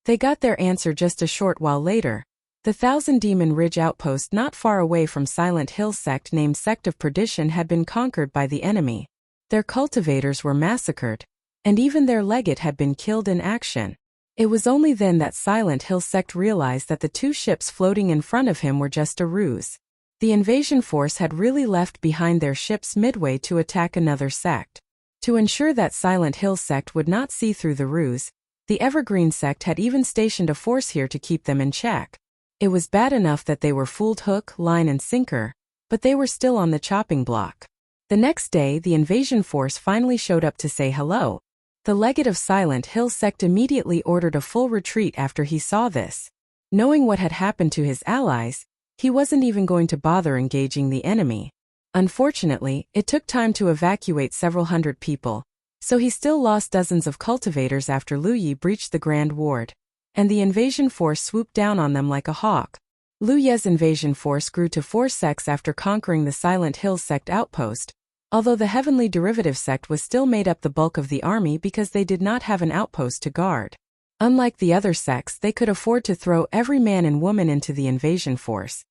They got their answer just a short while later. The Thousand Demon Ridge outpost not far away from Silent Hill sect named Sect of Perdition had been conquered by the enemy. Their cultivators were massacred, and even their legate had been killed in action. It was only then that Silent Hill sect realized that the two ships floating in front of him were just a ruse. The invasion force had really left behind their ships midway to attack another sect. To ensure that Silent Hill sect would not see through the ruse, the Evergreen sect had even stationed a force here to keep them in check. It was bad enough that they were fooled hook, line and sinker, but they were still on the chopping block. The next day the invasion force finally showed up to say hello. The legate of Silent Hill sect immediately ordered a full retreat after he saw this. Knowing what had happened to his allies, he wasn't even going to bother engaging the enemy. Unfortunately, it took time to evacuate several hundred people, so he still lost dozens of cultivators after Lu Yi breached the Grand Ward, and the invasion force swooped down on them like a hawk. Lu Ye's invasion force grew to 4 sects after conquering the Silent Hill sect outpost, although the Heavenly Derivative sect was still made up the bulk of the army because they did not have an outpost to guard. Unlike the other sects, they could afford to throw every man and woman into the invasion force.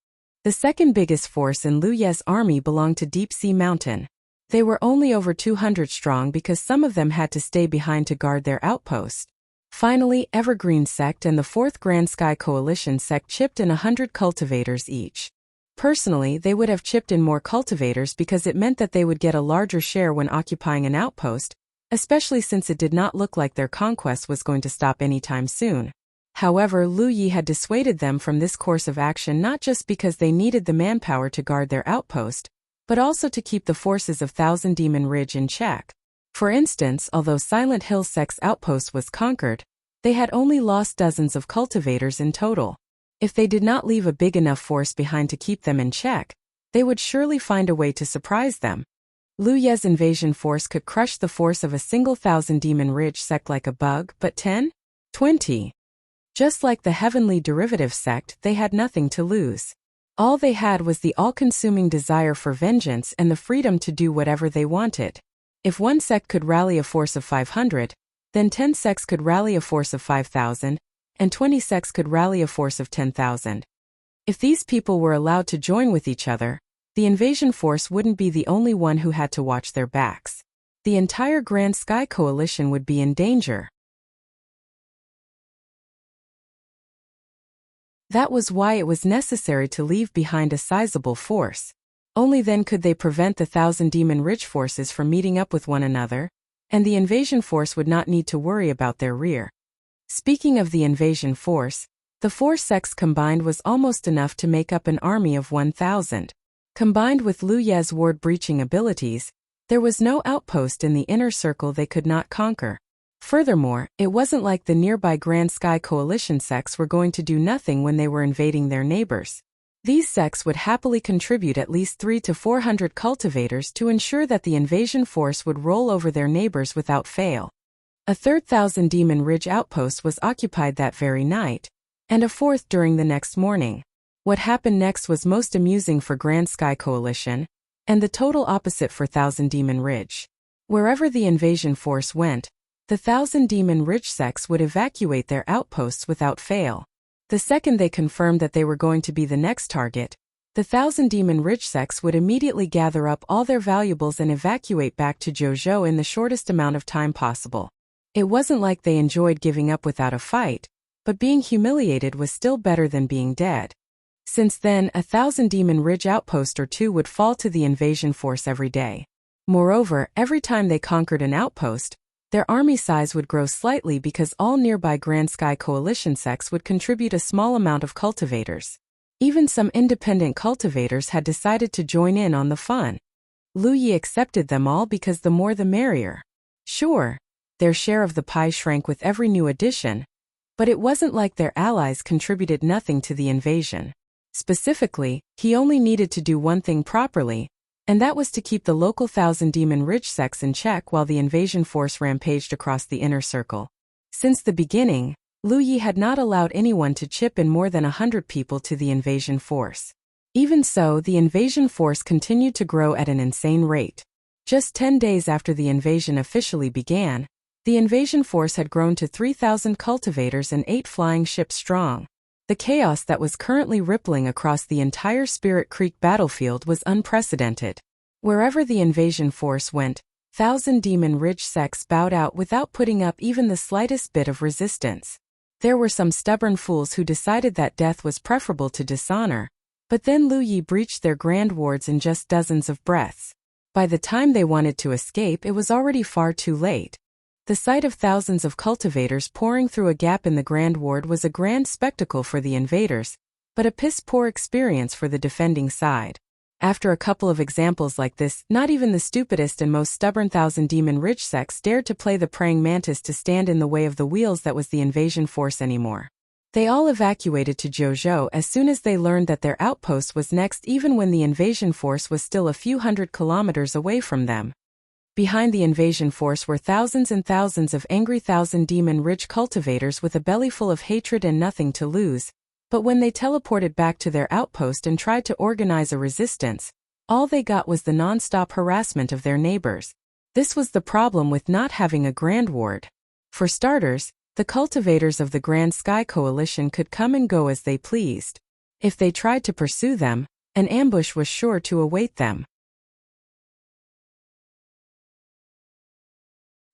The second biggest force in Lu Ye's army belonged to Deep Sea Mountain. They were only over 200 strong because some of them had to stay behind to guard their outpost. Finally, Evergreen sect and the 4th Grand Sky Coalition sect chipped in 100 cultivators each. Personally, they would have chipped in more cultivators because it meant that they would get a larger share when occupying an outpost, especially since it did not look like their conquest was going to stop anytime soon. However, Lu Yi had dissuaded them from this course of action not just because they needed the manpower to guard their outpost, but also to keep the forces of Thousand Demon Ridge in check. For instance, although Silent Hill sect's outpost was conquered, they had only lost dozens of cultivators in total. If they did not leave a big enough force behind to keep them in check, they would surely find a way to surprise them. Lu Ye's invasion force could crush the force of a single Thousand Demon Ridge sect like a bug, but 10? 20? Just like the Heavenly Derivative sect, they had nothing to lose. All they had was the all-consuming desire for vengeance and the freedom to do whatever they wanted. If one sect could rally a force of 500, then 10 sects could rally a force of 5,000, and 20 sects could rally a force of 10,000. If these people were allowed to join with each other, the invasion force wouldn't be the only one who had to watch their backs. The entire Grand Sky Coalition would be in danger. That was why it was necessary to leave behind a sizable force. Only then could they prevent the Thousand Demon Ridge forces from meeting up with one another, and the invasion force would not need to worry about their rear. Speaking of the invasion force, the 4 sects combined was almost enough to make up an army of 1,000. Combined with Lu Ye's ward-breaching abilities, there was no outpost in the inner circle they could not conquer. Furthermore, it wasn't like the nearby Grand Sky Coalition sects were going to do nothing when they were invading their neighbors. These sects would happily contribute at least 300 to 400 cultivators to ensure that the invasion force would roll over their neighbors without fail. A third Thousand Demon Ridge outpost was occupied that very night, and a 4th during the next morning. What happened next was most amusing for Grand Sky Coalition, and the total opposite for Thousand Demon Ridge. Wherever the invasion force went, the Thousand Demon Ridge sects would evacuate their outposts without fail. The second they confirmed that they were going to be the next target, the Thousand Demon Ridge sects would immediately gather up all their valuables and evacuate back to Jouzhou in the shortest amount of time possible. It wasn't like they enjoyed giving up without a fight, but being humiliated was still better than being dead. Since then, 1,000 Demon Ridge outpost or two would fall to the invasion force every day. Moreover, every time they conquered an outpost, their army size would grow slightly because all nearby Grand Sky Coalition sects would contribute a small amount of cultivators. Even some independent cultivators had decided to join in on the fun. Lu Yi accepted them all because the more the merrier. Sure, their share of the pie shrank with every new addition, but it wasn't like their allies contributed nothing to the invasion. Specifically, he only needed to do one thing properly, and that was to keep the local 1,000 Demon Ridge sects in check while the invasion force rampaged across the inner circle. Since the beginning, Lu Yi had not allowed anyone to chip in more than 100 people to the invasion force. Even so, the invasion force continued to grow at an insane rate. Just 10 days after the invasion officially began, the invasion force had grown to 3,000 cultivators and 8 flying ships strong. The chaos that was currently rippling across the entire Spirit Creek battlefield was unprecedented. Wherever the invasion force went, 1,000 Demon Ridge sects bowed out without putting up even the slightest bit of resistance. There were some stubborn fools who decided that death was preferable to dishonor, but then Lu Yi breached their grand wards in just dozens of breaths. By the time they wanted to escape, it was already far too late. The sight of thousands of cultivators pouring through a gap in the Grand Ward was a grand spectacle for the invaders, but a piss-poor experience for the defending side. After a couple of examples like this, not even the stupidest and most stubborn 1,000 Demon Ridge sects dared to play the praying mantis to stand in the way of the wheels that was the invasion force anymore. They all evacuated to Zhou as soon as they learned that their outpost was next, even when the invasion force was still a few hundred kilometers away from them. Behind the invasion force were thousands and thousands of angry 1,000 Demon Ridge cultivators with a belly full of hatred and nothing to lose, but when they teleported back to their outpost and tried to organize a resistance, all they got was the non-stop harassment of their neighbors. This was the problem with not having a Grand Ward. For starters, the cultivators of the Grand Sky Coalition could come and go as they pleased. If they tried to pursue them, an ambush was sure to await them.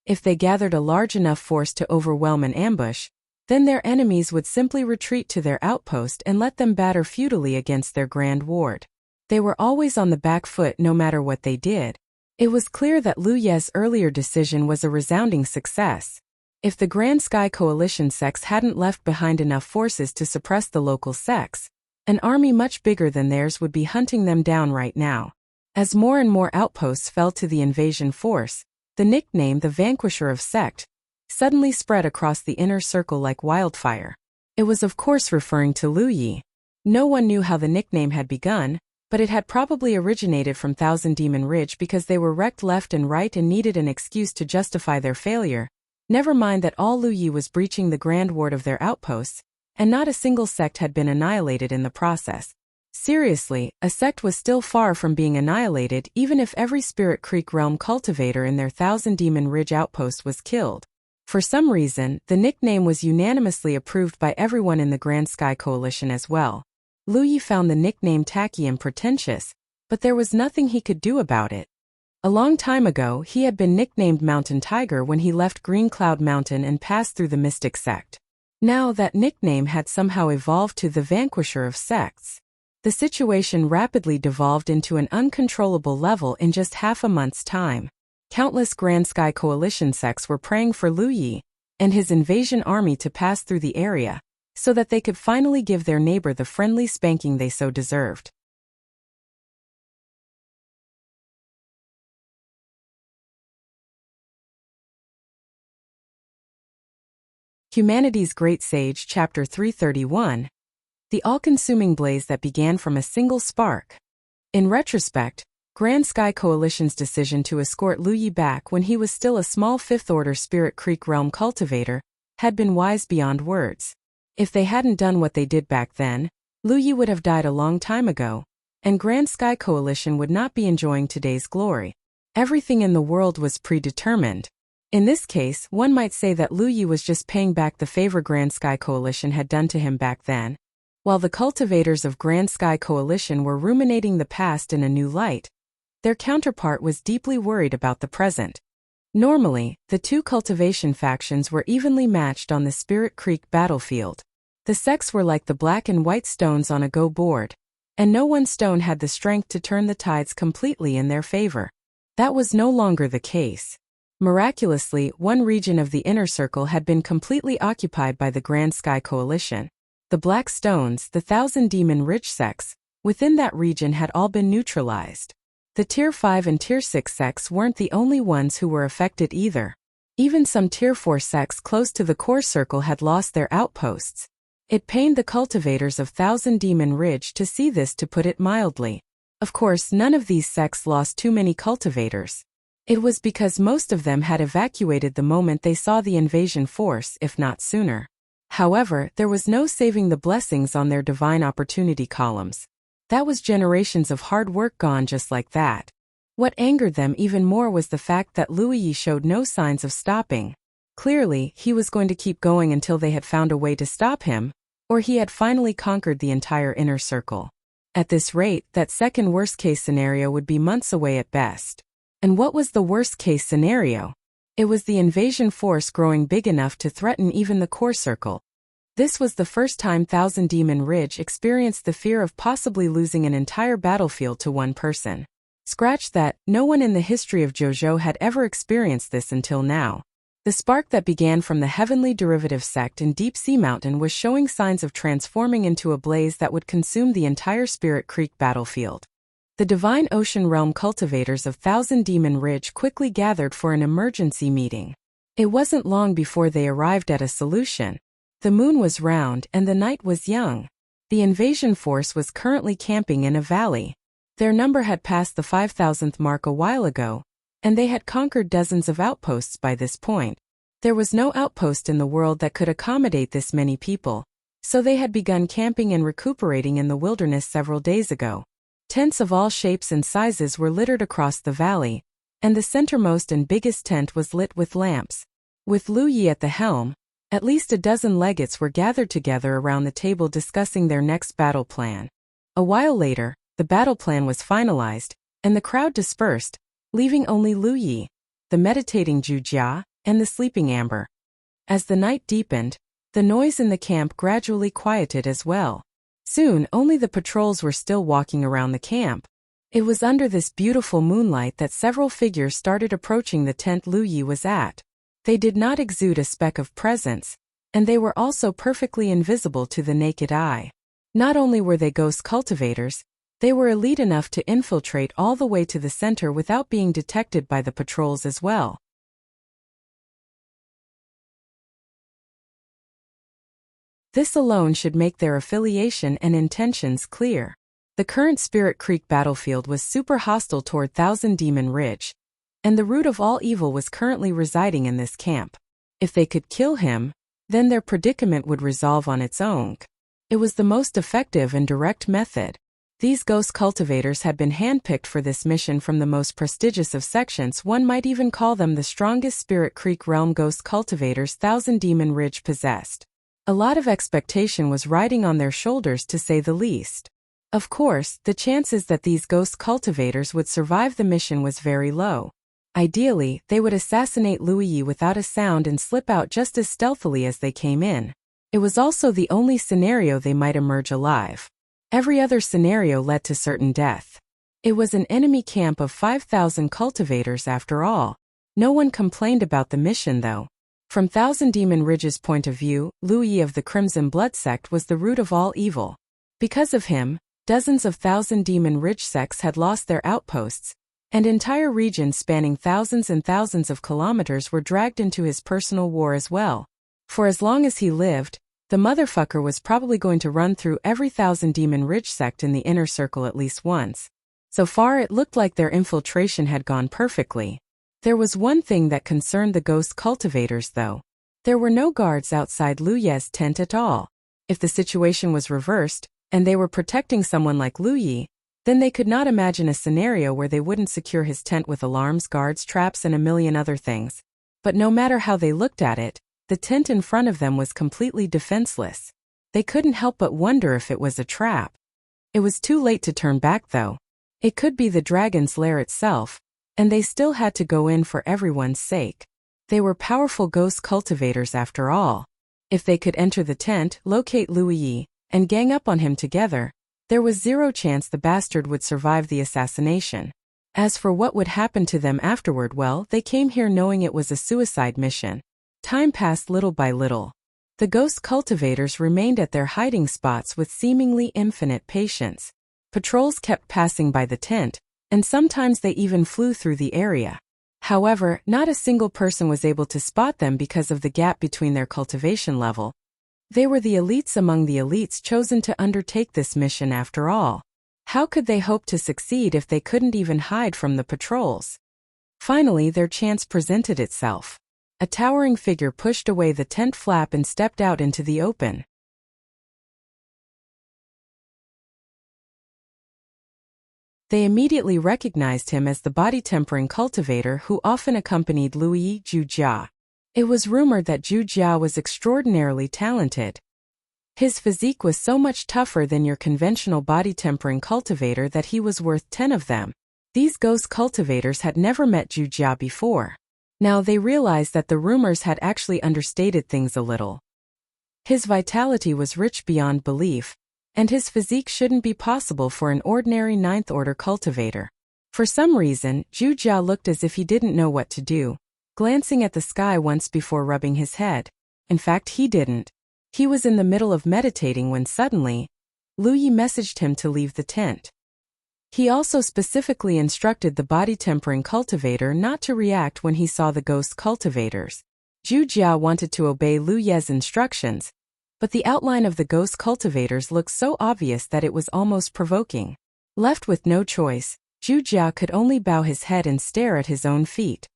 If they gathered a large enough force to overwhelm an ambush, then their enemies would simply retreat to their outpost and let them batter futilely against their Grand Ward. They were always on the back foot no matter what they did. It was clear that Lu Ye's earlier decision was a resounding success. If the Grand Sky Coalition sects hadn't left behind enough forces to suppress the local sects, an army much bigger than theirs would be hunting them down right now. As more and more outposts fell to the invasion force, the nickname the Vanquisher of Sect suddenly spread across the inner circle like wildfire. It was of course referring to Lu Yi. No one knew how the nickname had begun, but it had probably originated from 1,000 Demon Ridge because they were wrecked left and right and needed an excuse to justify their failure. Never mind that all Lu Yi was breaching the Grand Ward of their outposts, and not a single sect had been annihilated in the process. Seriously, a sect was still far from being annihilated even if every Spirit Creek realm cultivator in their 1,000 Demon Ridge outpost was killed. For some reason, the nickname was unanimously approved by everyone in the Grand Sky Coalition as well. Lu Yi found the nickname tacky and pretentious, but there was nothing he could do about it. A long time ago, he had been nicknamed Mountain Tiger when he left Green Cloud Mountain and passed through the Mystic Sect. Now that nickname had somehow evolved to the Vanquisher of Sects. The situation rapidly devolved into an uncontrollable level in just half a month's time. Countless Grand Sky Coalition sects were praying for Lu Yi and his invasion army to pass through the area, so that they could finally give their neighbor the friendly spanking they so deserved. Humanity's Great Sage, Chapter 331. The all-consuming blaze that began from a single spark. In retrospect, Grand Sky Coalition's decision to escort Lu Yi back when he was still a small Fifth-Order Spirit Creek realm cultivator had been wise beyond words. If they hadn't done what they did back then, Lu Yi would have died a long time ago, and Grand Sky Coalition would not be enjoying today's glory. Everything in the world was predetermined. In this case, one might say that Lu Yi was just paying back the favor Grand Sky Coalition had done to him back then. While the cultivators of Grand Sky Coalition were ruminating the past in a new light, their counterpart was deeply worried about the present. Normally, the two cultivation factions were evenly matched on the Spirit Creek battlefield. The sects were like the black and white stones on a go board, and no one stone had the strength to turn the tides completely in their favor. That was no longer the case. Miraculously, one region of the inner circle had been completely occupied by the Grand Sky Coalition. The Black Stones, the Thousand Demon Ridge sects, within that region had all been neutralized. The Tier 5 and Tier 6 sects weren't the only ones who were affected either. Even some Tier 4 sects close to the core circle had lost their outposts. It pained the cultivators of Thousand Demon Ridge to see this, to put it mildly. Of course, none of these sects lost too many cultivators. It was because most of them had evacuated the moment they saw the invasion force, if not sooner. However, there was no saving the blessings on their divine opportunity columns. That was generations of hard work gone just like that. What angered them even more was the fact that Wuxia showed no signs of stopping. Clearly, he was going to keep going until they had found a way to stop him, or he had finally conquered the entire inner circle. At this rate, that second worst-case scenario would be months away at best. And what was the worst-case scenario? It was the invasion force growing big enough to threaten even the core circle. This was the first time Thousand Demon Ridge experienced the fear of possibly losing an entire battlefield to one person. Scratch that, no one in the history of JoJo had ever experienced this until now. The spark that began from the heavenly derivative sect in Deep Sea Mountain was showing signs of transforming into a blaze that would consume the entire Spirit Creek battlefield. The Divine Ocean Realm cultivators of Thousand Demon Ridge quickly gathered for an emergency meeting. It wasn't long before they arrived at a solution. The moon was round and the night was young. The invasion force was currently camping in a valley. Their number had passed the 5,000th mark a while ago, and they had conquered dozens of outposts by this point. There was no outpost in the world that could accommodate this many people, so they had begun camping and recuperating in the wilderness several days ago. Tents of all shapes and sizes were littered across the valley, and the centermost and biggest tent was lit with lamps. With Wuxia at the helm, at least a dozen legates were gathered together around the table discussing their next battle plan. A while later, the battle plan was finalized, and the crowd dispersed, leaving only Wuxia, the meditating Jujia, and the sleeping Amber. As the night deepened, the noise in the camp gradually quieted as well. Soon, only the patrols were still walking around the camp. It was under this beautiful moonlight that several figures started approaching the tent Wuxia was at. They did not exude a speck of presence, and they were also perfectly invisible to the naked eye. Not only were they ghost cultivators, they were elite enough to infiltrate all the way to the center without being detected by the patrols as well. This alone should make their affiliation and intentions clear. The current Spirit Creek battlefield was super hostile toward Thousand Demon Ridge, and the root of all evil was currently residing in this camp. If they could kill him, then their predicament would resolve on its own. It was the most effective and direct method. These ghost cultivators had been handpicked for this mission from the most prestigious of sections. One might even call them the strongest Spirit Creek realm ghost cultivators Thousand Demon Ridge possessed. A lot of expectation was riding on their shoulders, to say the least. Of course, the chances that these ghost cultivators would survive the mission was very low. Ideally, they would assassinate Wuxia without a sound and slip out just as stealthily as they came in. It was also the only scenario they might emerge alive. Every other scenario led to certain death. It was an enemy camp of 5,000 cultivators after all. No one complained about the mission though. From Thousand Demon Ridge's point of view, Wuxia of the Crimson Blood sect was the root of all evil. Because of him, dozens of Thousand Demon Ridge sects had lost their outposts, and entire regions spanning thousands and thousands of kilometers were dragged into his personal war as well. For as long as he lived, the motherfucker was probably going to run through every Thousand Demon Ridge sect in the inner circle at least once. So far it looked like their infiltration had gone perfectly. There was one thing that concerned the ghost cultivators though. There were no guards outside Wuxia's tent at all. If the situation was reversed, and they were protecting someone like Wuxia, then they could not imagine a scenario where they wouldn't secure his tent with alarms, guards, traps, and a million other things. But no matter how they looked at it, the tent in front of them was completely defenseless. They couldn't help but wonder if it was a trap. It was too late to turn back though. It could be the dragon's lair itself, And they still had to go in for everyone's sake. They were powerful ghost cultivators after all. If they could enter the tent, locate Lu Yi, and gang up on him together, there was zero chance the bastard would survive the assassination. As for what would happen to them afterward, well, they came here knowing it was a suicide mission. Time passed little by little. The ghost cultivators remained at their hiding spots with seemingly infinite patience. Patrols kept passing by the tent, and sometimes they even flew through the area. However, not a single person was able to spot them because of the gap between their cultivation level. They were the elites among the elites chosen to undertake this mission after all. How could they hope to succeed if they couldn't even hide from the patrols? Finally, their chance presented itself. A towering figure pushed away the tent flap and stepped out into the open. They immediately recognized him as the body-tempering cultivator who often accompanied Louis Zhu. It was rumored that Zhu was extraordinarily talented. His physique was so much tougher than your conventional body-tempering cultivator that he was worth 10 of them. These ghost cultivators had never met Zhu before. Now they realized that the rumors had actually understated things a little. His vitality was rich beyond belief, and his physique shouldn't be possible for an ordinary ninth-order cultivator. For some reason, Zhu looked as if he didn't know what to do, glancing at the sky once before rubbing his head. In fact, he didn't. He was in the middle of meditating when suddenly, Lu Yi messaged him to leave the tent. He also specifically instructed the body-tempering cultivator not to react when he saw the ghost cultivators. Zhu wanted to obey Lu Ye's instructions, but the outline of the ghost cultivators looked so obvious that it was almost provoking. Left with no choice, Zhu could only bow his head and stare at his own feet.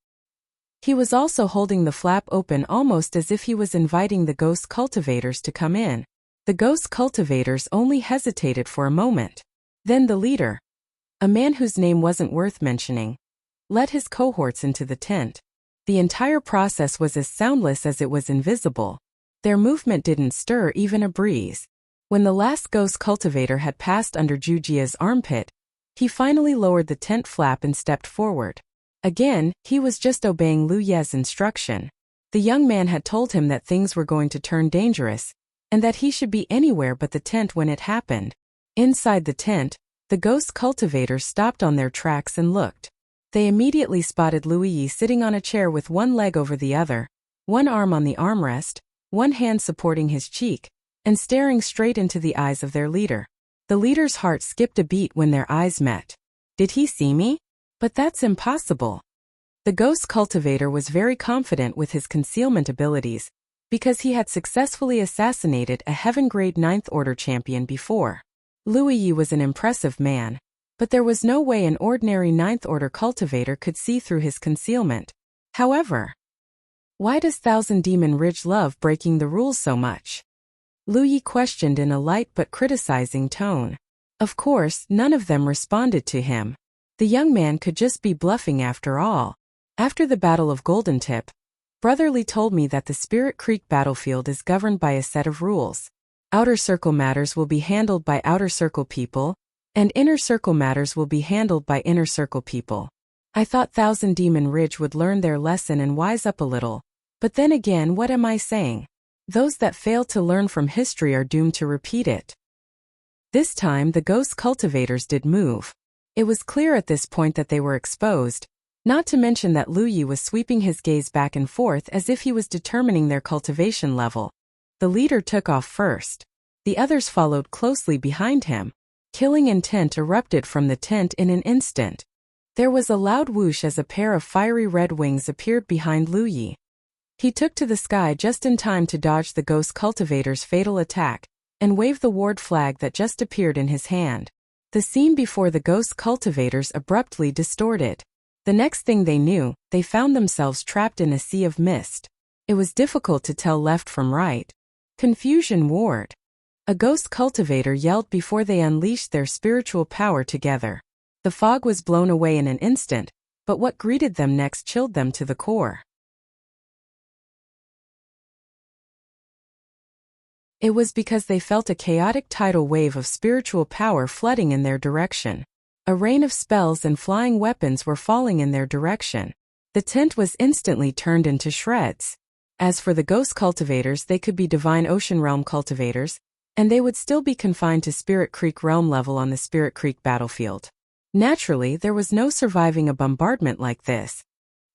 He was also holding the flap open almost as if he was inviting the ghost cultivators to come in. The ghost cultivators only hesitated for a moment. Then the leader, a man whose name wasn't worth mentioning, led his cohorts into the tent. The entire process was as soundless as it was invisible. Their movement didn't stir even a breeze. When the last ghost cultivator had passed under Zhu's armpit, he finally lowered the tent flap and stepped forward. Again, he was just obeying Lu Ye's instruction. The young man had told him that things were going to turn dangerous, and that he should be anywhere but the tent when it happened. Inside the tent, the ghost cultivators stopped on their tracks and looked. They immediately spotted Lu Yi sitting on a chair with one leg over the other, one arm on the armrest, one hand supporting his cheek, and staring straight into the eyes of their leader. The leader's heart skipped a beat when their eyes met. Did he see me? But that's impossible. The ghost cultivator was very confident with his concealment abilities, because he had successfully assassinated a heaven-grade 9th Order champion before. Lu Yi was an impressive man, but there was no way an ordinary 9th Order cultivator could see through his concealment. However, why does Thousand Demon Ridge love breaking the rules so much? Lu Yi questioned in a light but criticizing tone. Of course, none of them responded to him. The young man could just be bluffing after all. After the Battle of Golden Tip, Brotherly told me that the Spirit Creek battlefield is governed by a set of rules. Outer Circle matters will be handled by Outer Circle people, and Inner Circle matters will be handled by Inner Circle people. I thought Thousand Demon Ridge would learn their lesson and wise up a little. But then again, what am I saying? Those that fail to learn from history are doomed to repeat it. This time the ghost cultivators did move. It was clear at this point that they were exposed, not to mention that Lu Yi was sweeping his gaze back and forth as if he was determining their cultivation level. The leader took off first. The others followed closely behind him. Killing intent erupted from the tent in an instant. There was a loud whoosh as a pair of fiery red wings appeared behind Lu Yi. He took to the sky just in time to dodge the ghost cultivator's fatal attack, and wave the ward flag that just appeared in his hand. The scene before the ghost cultivators abruptly distorted. The next thing they knew, they found themselves trapped in a sea of mist. It was difficult to tell left from right. Confusion warred. A ghost cultivator yelled before they unleashed their spiritual power together. The fog was blown away in an instant, but what greeted them next chilled them to the core. It was because they felt a chaotic tidal wave of spiritual power flooding in their direction. A rain of spells and flying weapons were falling in their direction. The tent was instantly turned into shreds. As for the ghost cultivators, they could be Divine Ocean Realm cultivators, and they would still be confined to Spirit Creek realm level on the Spirit Creek battlefield. Naturally, there was no surviving a bombardment like this.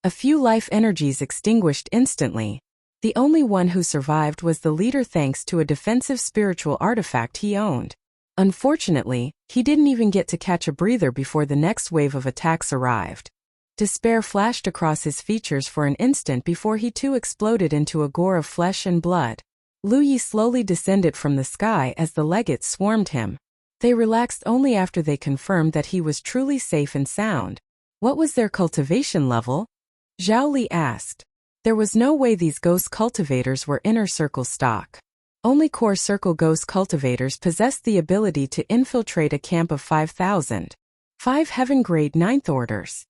A few life energies extinguished instantly. The only one who survived was the leader thanks to a defensive spiritual artifact he owned. Unfortunately, he didn't even get to catch a breather before the next wave of attacks arrived. Despair flashed across his features for an instant before he too exploded into a gore of flesh and blood. Lu Yi slowly descended from the sky as the legates swarmed him. They relaxed only after they confirmed that he was truly safe and sound. What was their cultivation level? Zhao Li asked. There was no way these ghost cultivators were inner circle stock. Only core circle ghost cultivators possessed the ability to infiltrate a camp of 5,000. 5 heaven-grade 9th orders.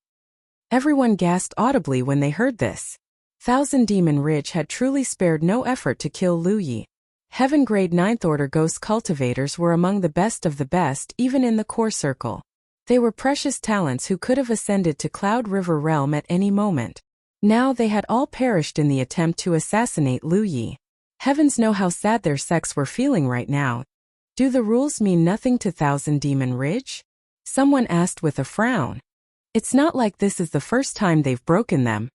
Everyone gasped audibly when they heard this. Thousand Demon Ridge had truly spared no effort to kill Lu Yi. Heaven-grade 9th order ghost cultivators were among the best of the best even in the core circle. They were precious talents who could have ascended to Cloud River Realm at any moment. Now they had all perished in the attempt to assassinate Lu Yi. Heavens know how sad their sects were feeling right now. Do the rules mean nothing to Thousand Demon Ridge? Someone asked with a frown. It's not like this is the first time they've broken them.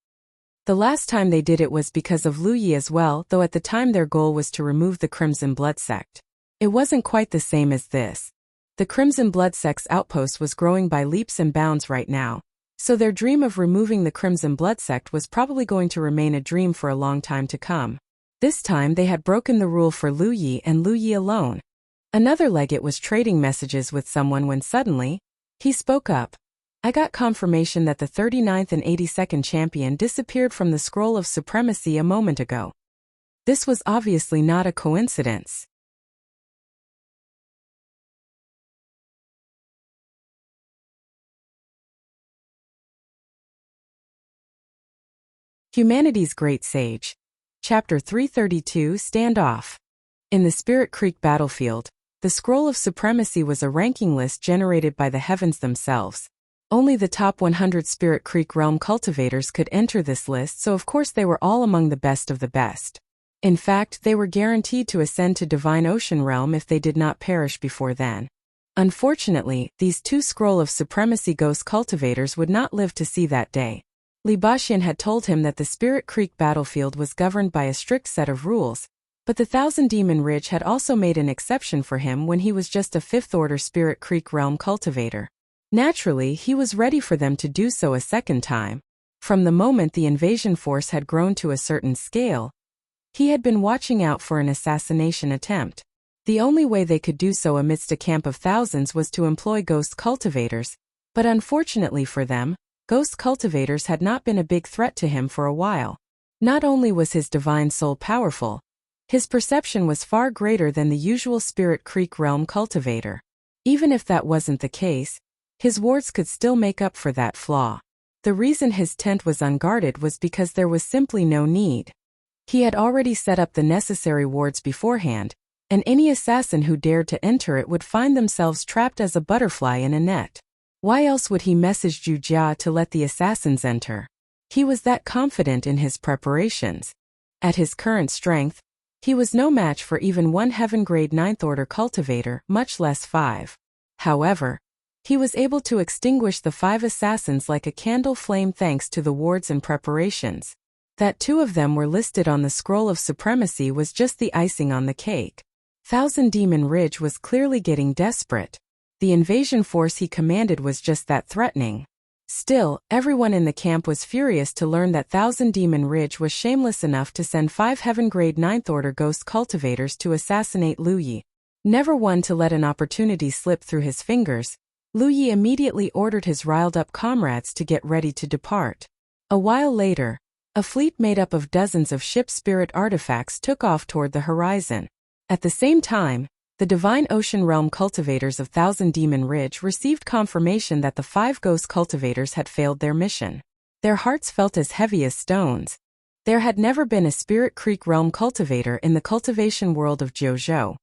The last time they did it was because of Lu Yi as well, though at the time their goal was to remove the Crimson Blood sect. It wasn't quite the same as this. The Crimson Blood sect's outpost was growing by leaps and bounds right now, so their dream of removing the Crimson Blood sect was probably going to remain a dream for a long time to come. This time they had broken the rule for Lu Yi and Lu Yi alone. Another legate was trading messages with someone when suddenly, he spoke up. I got confirmation that the 39th and 82nd champion disappeared from the Scroll of Supremacy a moment ago. This was obviously not a coincidence. Humanity's Great Sage. Chapter 332 Standoff. In the Spirit Creek battlefield, the Scroll of Supremacy was a ranking list generated by the heavens themselves. Only the top 100 Spirit Creek realm cultivators could enter this list, so of course they were all among the best of the best. In fact, they were guaranteed to ascend to Divine Ocean Realm if they did not perish before then. Unfortunately, these 2 Scroll of Supremacy ghost cultivators would not live to see that day. Li Baxian had told him that the Spirit Creek battlefield was governed by a strict set of rules, but the Thousand Demon Ridge had also made an exception for him when he was just a 5th-order Spirit Creek realm cultivator. Naturally, he was ready for them to do so a second time. From the moment the invasion force had grown to a certain scale, he had been watching out for an assassination attempt. The only way they could do so amidst a camp of thousands was to employ ghost cultivators, but unfortunately for them, ghost cultivators had not been a big threat to him for a while. Not only was his divine soul powerful, his perception was far greater than the usual Spirit Creek realm cultivator. Even if that wasn't the case, his wards could still make up for that flaw. The reason his tent was unguarded was because there was simply no need. He had already set up the necessary wards beforehand, and any assassin who dared to enter it would find themselves trapped as a butterfly in a net. Why else would he message Zhu Jia to let the assassins enter? He was that confident in his preparations. At his current strength, he was no match for even 1 heaven-grade 9th order cultivator, much less 5. However, he was able to extinguish the 5 assassins like a candle flame thanks to the wards and preparations. That 2 of them were listed on the Scroll of Supremacy was just the icing on the cake. Thousand Demon Ridge was clearly getting desperate. The invasion force he commanded was just that threatening. Still, everyone in the camp was furious to learn that Thousand Demon Ridge was shameless enough to send 5 heaven-grade 9th order ghost cultivators to assassinate Lu Yi. Never one to let an opportunity slip through his fingers, Lu Yi immediately ordered his riled-up comrades to get ready to depart. A while later, a fleet made up of dozens of ship spirit artifacts took off toward the horizon. At the same time, the Divine Ocean Realm cultivators of Thousand Demon Ridge received confirmation that the 5 ghost cultivators had failed their mission. Their hearts felt as heavy as stones. There had never been a Spirit Creek Realm cultivator in the cultivation world of Jiuzhou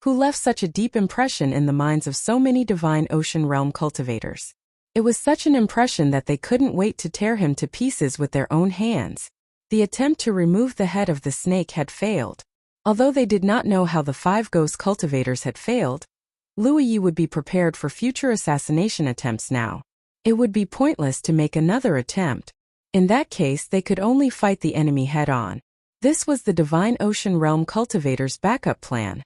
who left such a deep impression in the minds of so many divine ocean realm cultivators. It was such an impression that they couldn't wait to tear him to pieces with their own hands. The attempt to remove the head of the snake had failed. Although they did not know how the 5 ghost cultivators had failed, Lu Yi would be prepared for future assassination attempts now. It would be pointless to make another attempt. In that case, they could only fight the enemy head-on. This was the Divine Ocean Realm cultivators' backup plan.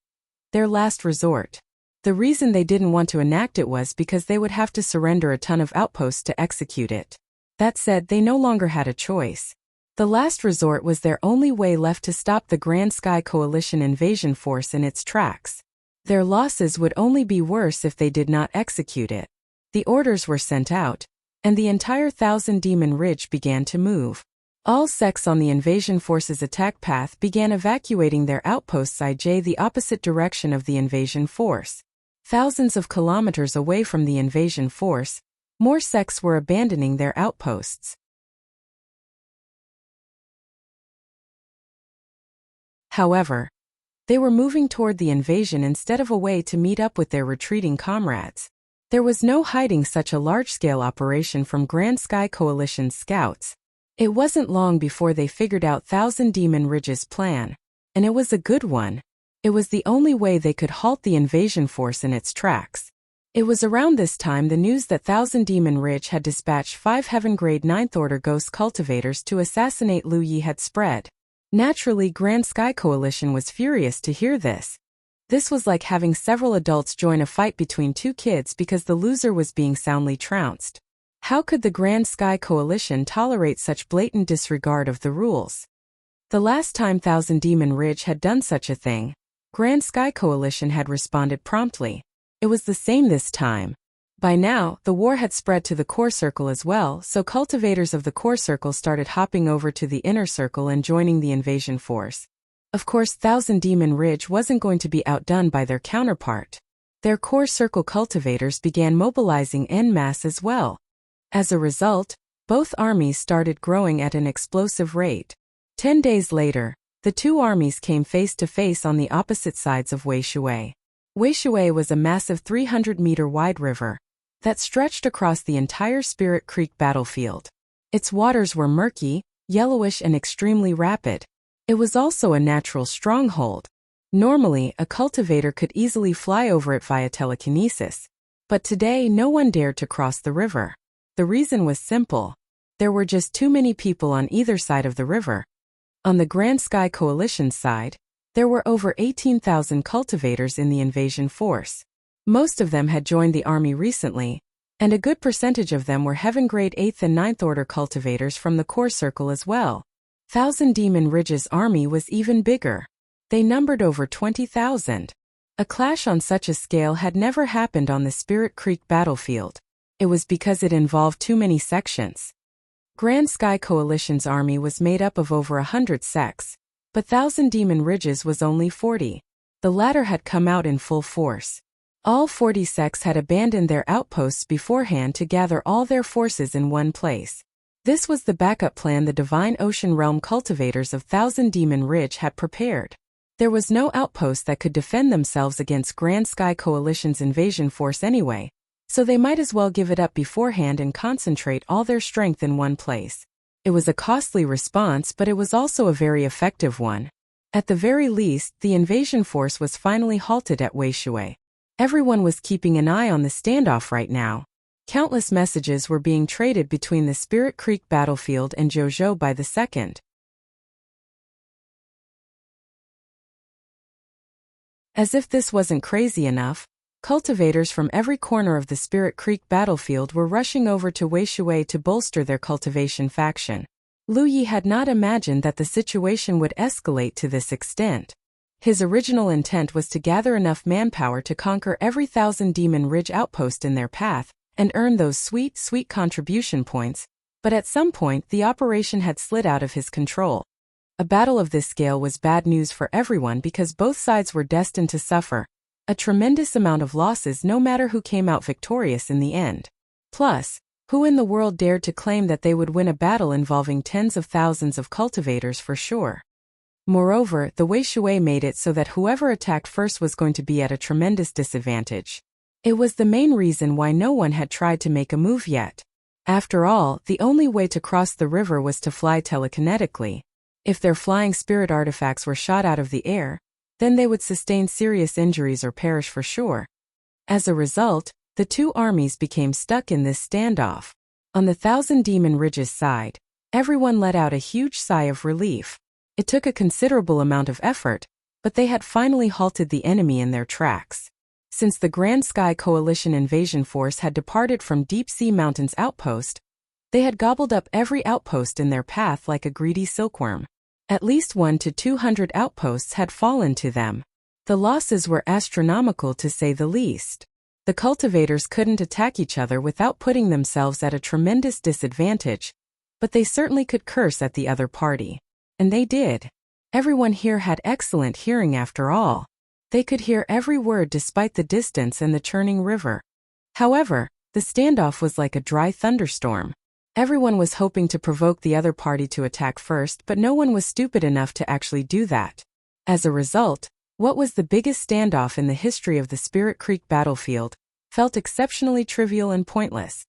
Their last resort. The reason they didn't want to enact it was because they would have to surrender a ton of outposts to execute it. That said, they no longer had a choice. The last resort was their only way left to stop the Grand Sky Coalition invasion force in its tracks. Their losses would only be worse if they did not execute it. The orders were sent out, and the entire Thousand Demon Ridge began to move. All sects on the invasion force's attack path began evacuating their outposts IJ the opposite direction of the invasion force. Thousands of kilometers away from the invasion force, more sects were abandoning their outposts. However, they were moving toward the invasion instead of a way to meet up with their retreating comrades. There was no hiding such a large-scale operation from Grand Sky Coalition's scouts. It wasn't long before they figured out Thousand Demon Ridge's plan, and it was a good one. It was the only way they could halt the invasion force in its tracks. It was around this time the news that Thousand Demon Ridge had dispatched 5 Heaven-grade 9th Order Ghost cultivators to assassinate Lu Yi had spread. Naturally, Grand Sky Coalition was furious to hear this. This was like having several adults join a fight between 2 kids because the loser was being soundly trounced. How could the Grand Sky Coalition tolerate such blatant disregard of the rules? The last time Thousand Demon Ridge had done such a thing, Grand Sky Coalition had responded promptly. It was the same this time. By now, the war had spread to the core circle as well, so cultivators of the core circle started hopping over to the inner circle and joining the invasion force. Of course, Thousand Demon Ridge wasn't going to be outdone by their counterpart. Their core circle cultivators began mobilizing en masse as well. As a result, both armies started growing at an explosive rate. 10 days later, the 2 armies came face to face on the opposite sides of Wuxia. Wuxia was a massive 300-meter-wide river that stretched across the entire Spirit Creek battlefield. Its waters were murky, yellowish and extremely rapid. It was also a natural stronghold. Normally, a cultivator could easily fly over it via telekinesis. But today, no one dared to cross the river. The reason was simple. There were just too many people on either side of the river. On the Grand Sky Coalition side, there were over 18,000 cultivators in the invasion force. Most of them had joined the army recently, and a good percentage of them were Heaven-grade 8th and 9th Order cultivators from the core circle as well. Thousand Demon Ridge's army was even bigger. They numbered over 20,000. A clash on such a scale had never happened on the Spirit Creek battlefield. It was because it involved too many sections. Grand Sky Coalition's army was made up of over 100 sects, but Thousand Demon Ridge's was only 40. The latter had come out in full force. All 40 sects had abandoned their outposts beforehand to gather all their forces in one place. This was the backup plan the Divine Ocean Realm cultivators of Thousand Demon Ridge had prepared. There was no outpost that could defend themselves against Grand Sky Coalition's invasion force anyway, so they might as well give it up beforehand and concentrate all their strength in one place. It was a costly response, but it was also a very effective one. At the very least, the invasion force was finally halted at Wuxia. Everyone was keeping an eye on the standoff right now. Countless messages were being traded between the Spirit Creek battlefield and Zhou by the second. As if this wasn't crazy enough, cultivators from every corner of the Spirit Creek battlefield were rushing over to Wuxia to bolster their cultivation faction. Lu Yi had not imagined that the situation would escalate to this extent. His original intent was to gather enough manpower to conquer every Thousand Demon Ridge outpost in their path, and earn those sweet contribution points, but at some point the operation had slid out of his control. A battle of this scale was bad news for everyone because both sides were destined to suffer a tremendous amount of losses no matter who came out victorious in the end. Plus, who in the world dared to claim that they would win a battle involving tens of thousands of cultivators for sure? Moreover, the Wei Shui made it so that whoever attacked first was going to be at a tremendous disadvantage. It was the main reason why no one had tried to make a move yet. After all, the only way to cross the river was to fly telekinetically. If their flying spirit artifacts were shot out of the air, then they would sustain serious injuries or perish for sure. As a result, the two armies became stuck in this standoff. On the Thousand Demon Ridge's side, everyone let out a huge sigh of relief. It took a considerable amount of effort, but they had finally halted the enemy in their tracks. Since the Grand Sky Coalition invasion force had departed from Deep Sea Mountain's outpost, they had gobbled up every outpost in their path like a greedy silkworm. At least 100 to 200 outposts had fallen to them. The losses were astronomical to say the least. The cultivators couldn't attack each other without putting themselves at a tremendous disadvantage, but they certainly could curse at the other party. And they did. Everyone here had excellent hearing after all. They could hear every word despite the distance and the churning river. However, the standoff was like a dry thunderstorm. Everyone was hoping to provoke the other party to attack first, but no one was stupid enough to actually do that. As a result, what was the biggest standoff in the history of the Spirit Creek battlefield felt exceptionally trivial and pointless.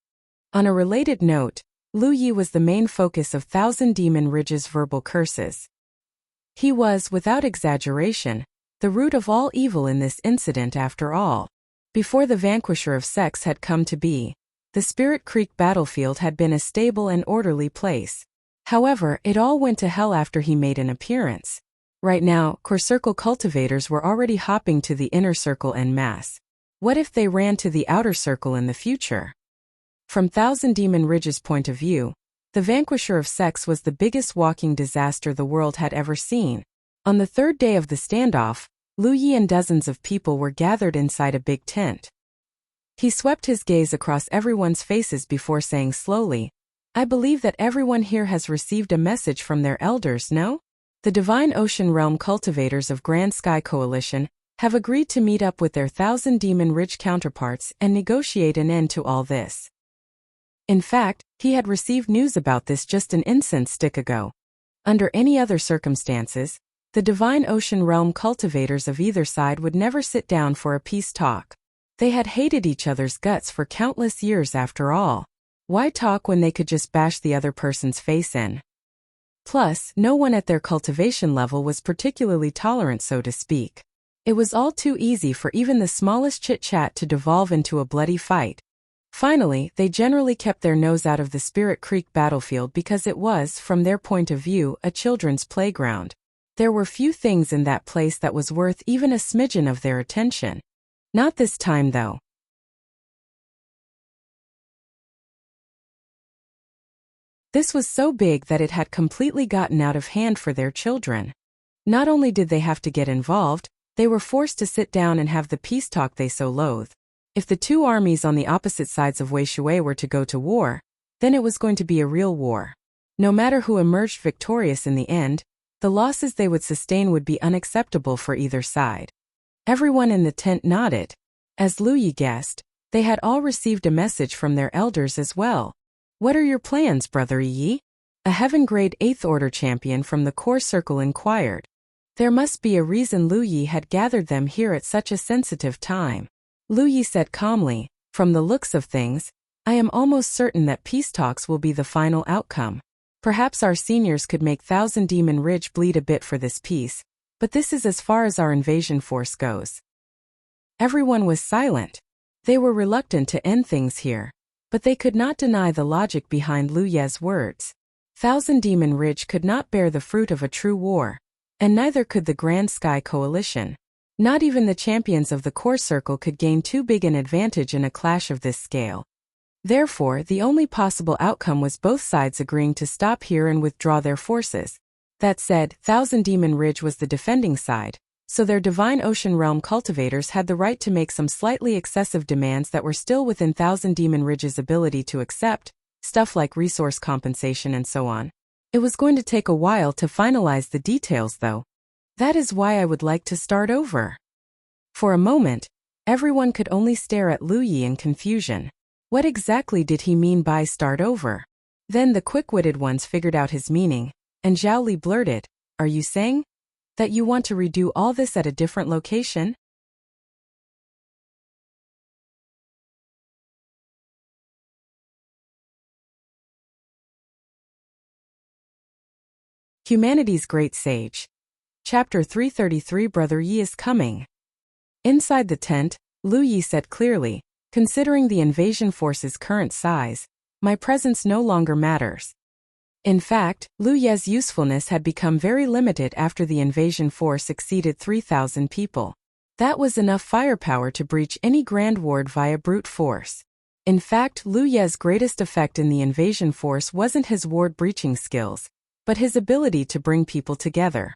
On a related note, Lu Yi was the main focus of Thousand Demon Ridge's verbal curses. He was, without exaggeration, the root of all evil in this incident after all. Before the Vanquisher of Sex had come to be, the Spirit Creek battlefield had been a stable and orderly place. However, it all went to hell after he made an appearance. Right now, Core Circle cultivators were already hopping to the inner circle en masse. What if they ran to the outer circle in the future? From Thousand Demon Ridge's point of view, the Vanquisher of Sex was the biggest walking disaster the world had ever seen. On the third day of the standoff, Lu Yi and dozens of people were gathered inside a big tent. He swept his gaze across everyone's faces before saying slowly, "I believe that everyone here has received a message from their elders, no? The Divine Ocean Realm cultivators of Grand Sky Coalition have agreed to meet up with their Thousand Demon Ridge counterparts and negotiate an end to all this." In fact, he had received news about this just an instant stick ago. Under any other circumstances, the Divine Ocean Realm cultivators of either side would never sit down for a peace talk. They had hated each other's guts for countless years after all. Why talk when they could just bash the other person's face in? Plus, no one at their cultivation level was particularly tolerant, so to speak. It was all too easy for even the smallest chit-chat to devolve into a bloody fight. Finally, they generally kept their nose out of the Spirit Creek battlefield because it was, from their point of view, a children's playground. There were few things in that place that was worth even a smidgen of their attention. Not this time, though. This was so big that it had completely gotten out of hand for their children. Not only did they have to get involved, they were forced to sit down and have the peace talk they so loathed. If the two armies on the opposite sides of Wei Shui were to go to war, then it was going to be a real war. No matter who emerged victorious in the end, the losses they would sustain would be unacceptable for either side. Everyone in the tent nodded. As Lu Yi guessed, they had all received a message from their elders as well. "What are your plans, Brother Yi?" A Heaven-grade 8th Order champion from the Core Circle inquired. There must be a reason Lu Yi had gathered them here at such a sensitive time. Lu Yi said calmly, "From the looks of things, I am almost certain that peace talks will be the final outcome. Perhaps our seniors could make Thousand Demon Ridge bleed a bit for this peace, but this is as far as our invasion force goes." Everyone was silent. They were reluctant to end things here, but they could not deny the logic behind Lu Ye's words. Thousand Demon Ridge could not bear the fruit of a true war, and neither could the Grand Sky Coalition. Not even the champions of the Core Circle could gain too big an advantage in a clash of this scale. Therefore, the only possible outcome was both sides agreeing to stop here and withdraw their forces. That said, Thousand Demon Ridge was the defending side, so their Divine Ocean Realm cultivators had the right to make some slightly excessive demands that were still within Thousand Demon Ridge's ability to accept, stuff like resource compensation and so on. It was going to take a while to finalize the details, though. That is why I would like to start over. For a moment, everyone could only stare at Lu Yi in confusion. What exactly did he mean by start over? Then the quick-witted ones figured out his meaning, and Zhao Li blurted, "Are you saying That you want to redo all this at a different location? Humanity's Great Sage. Chapter 333 Brother Yi is coming. Inside the tent, Lu Yi said clearly, considering the invasion force's current size, my presence no longer matters. In fact, Lu Ye's usefulness had become very limited after the invasion force exceeded 3,000 people. That was enough firepower to breach any Grand Ward via brute force. In fact, Lu Ye's greatest effect in the invasion force wasn't his ward breaching skills, but his ability to bring people together.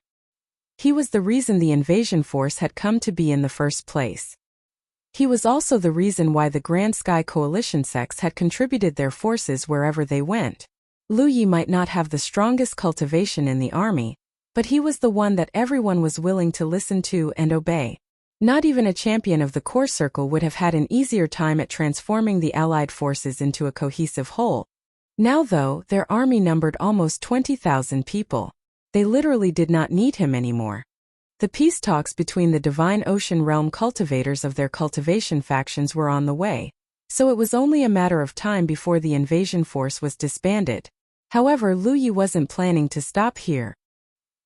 He was the reason the invasion force had come to be in the first place. He was also the reason why the Grand Sky Coalition sects had contributed their forces wherever they went. Lu Yi might not have the strongest cultivation in the army, but he was the one that everyone was willing to listen to and obey. Not even a champion of the core circle would have had an easier time at transforming the allied forces into a cohesive whole. Now though, their army numbered almost 20,000 people. They literally did not need him anymore. The peace talks between the Divine Ocean Realm cultivators of their cultivation factions were on the way, so it was only a matter of time before the invasion force was disbanded. However, Lu Yi wasn't planning to stop here.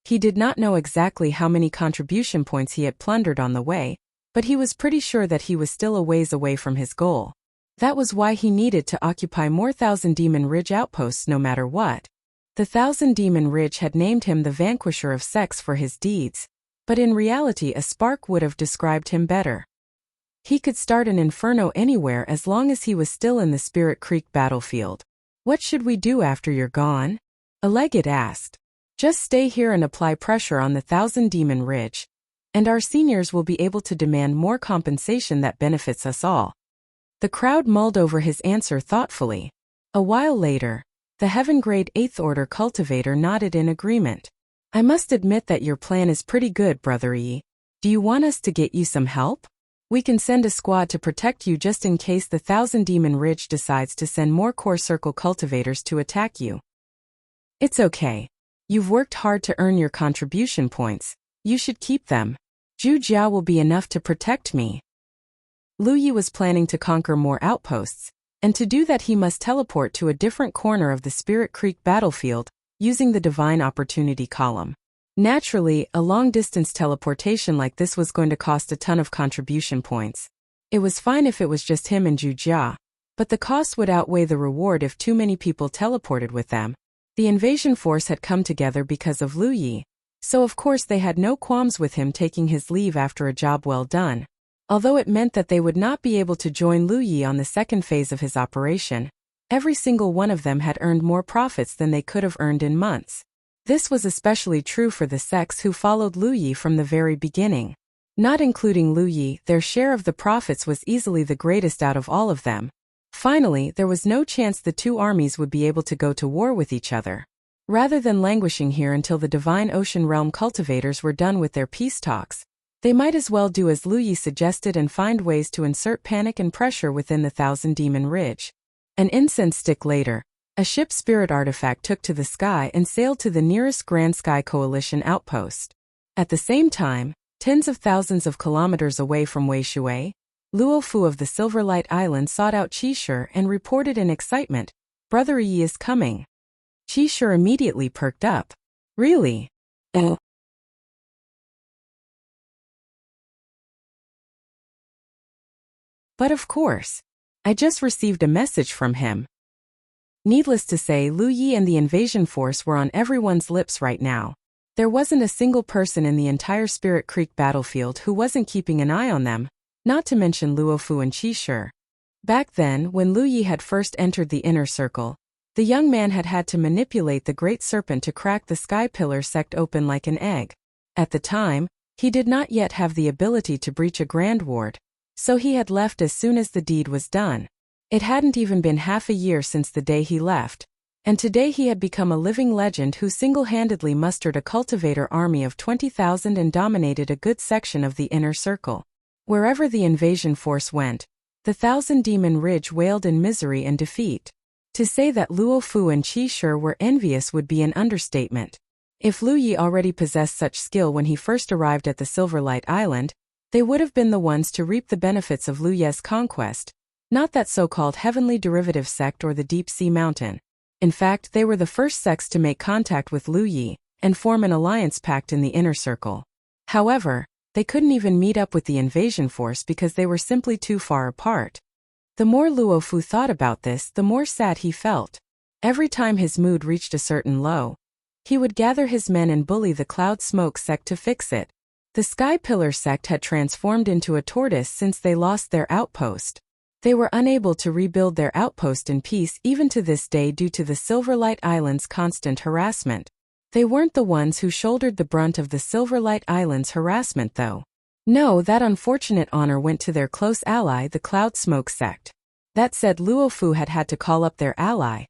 He did not know exactly how many contribution points he had plundered on the way, but he was pretty sure that he was still a ways away from his goal. That was why he needed to occupy more Thousand Demon Ridge outposts no matter what. The Thousand Demon Ridge had named him the Vanquisher of Sects for his deeds, but in reality a spark would have described him better. He could start an inferno anywhere as long as he was still in the Spirit Creek battlefield. What should we do after you're gone? A legate asked. Just stay here and apply pressure on the Thousand Demon Ridge, and our seniors will be able to demand more compensation that benefits us all. The crowd mulled over his answer thoughtfully. A while later, the Heaven Grade 8th Order cultivator nodded in agreement. I must admit that your plan is pretty good, Brother Yi. Do you want us to get you some help? We can send a squad to protect you just in case the Thousand Demon Ridge decides to send more core circle cultivators to attack you. It's okay. You've worked hard to earn your contribution points. You should keep them. Jiao will be enough to protect me. Lu Yi was planning to conquer more outposts, and to do that he must teleport to a different corner of the Spirit Creek battlefield, using the Divine Opportunity column. Naturally, a long-distance teleportation like this was going to cost a ton of contribution points. It was fine if it was just him and Jiao, but the cost would outweigh the reward if too many people teleported with them. The invasion force had come together because of Lu Yi, so of course they had no qualms with him taking his leave after a job well done. Although it meant that they would not be able to join Lu Yi on the second phase of his operation, every single one of them had earned more profits than they could have earned in months. This was especially true for the sects who followed Lu Yi from the very beginning. Not including Lu Yi, their share of the profits was easily the greatest out of all of them. Finally, there was no chance the two armies would be able to go to war with each other. Rather than languishing here until the Divine Ocean Realm cultivators were done with their peace talks, they might as well do as Lu Yi suggested and find ways to insert panic and pressure within the Thousand Demon Ridge. An incense stick later, a ship spirit artifact took to the sky and sailed to the nearest Grand Sky Coalition outpost. At the same time, tens of thousands of kilometers away from Weishui, Luofu of the Silverlight Island sought out Qishur and reported in excitement, Brother Yi is coming. Qishur immediately perked up. Really? But of course. I just received a message from him. Needless to say, Lu Yi and the invasion force were on everyone's lips right now. There wasn't a single person in the entire Spirit Creek battlefield who wasn't keeping an eye on them, not to mention Luofu and Qishur. Back then, when Lu Yi had first entered the inner circle, the young man had had to manipulate the Great Serpent to crack the Sky Pillar sect open like an egg. At the time, he did not yet have the ability to breach a Grand Ward, so he had left as soon as the deed was done. It hadn't even been half a year since the day he left, and today he had become a living legend who single-handedly mustered a cultivator army of 20,000 and dominated a good section of the inner circle. Wherever the invasion force went, the Thousand Demon Ridge wailed in misery and defeat. To say that Luofu and Qishur were envious would be an understatement. If Lu Yi already possessed such skill when he first arrived at the Silverlight Island, they would have been the ones to reap the benefits of Lu Ye's conquest, not that so-called heavenly derivative sect or the Deep Sea Mountain. In fact, they were the first sects to make contact with Lu Yi and form an alliance pact in the inner circle. However, they couldn't even meet up with the invasion force because they were simply too far apart. The more Luo Fu thought about this, the more sad he felt. Every time his mood reached a certain low, he would gather his men and bully the Cloud Smoke sect to fix it. The Sky Pillar sect had transformed into a tortoise since they lost their outpost. They were unable to rebuild their outpost in peace even to this day due to the Silverlight Island's constant harassment. They weren't the ones who shouldered the brunt of the Silverlight Island's harassment though. No, that unfortunate honor went to their close ally, the Cloud Smoke sect. That said, Luo Fu had had to call up their ally,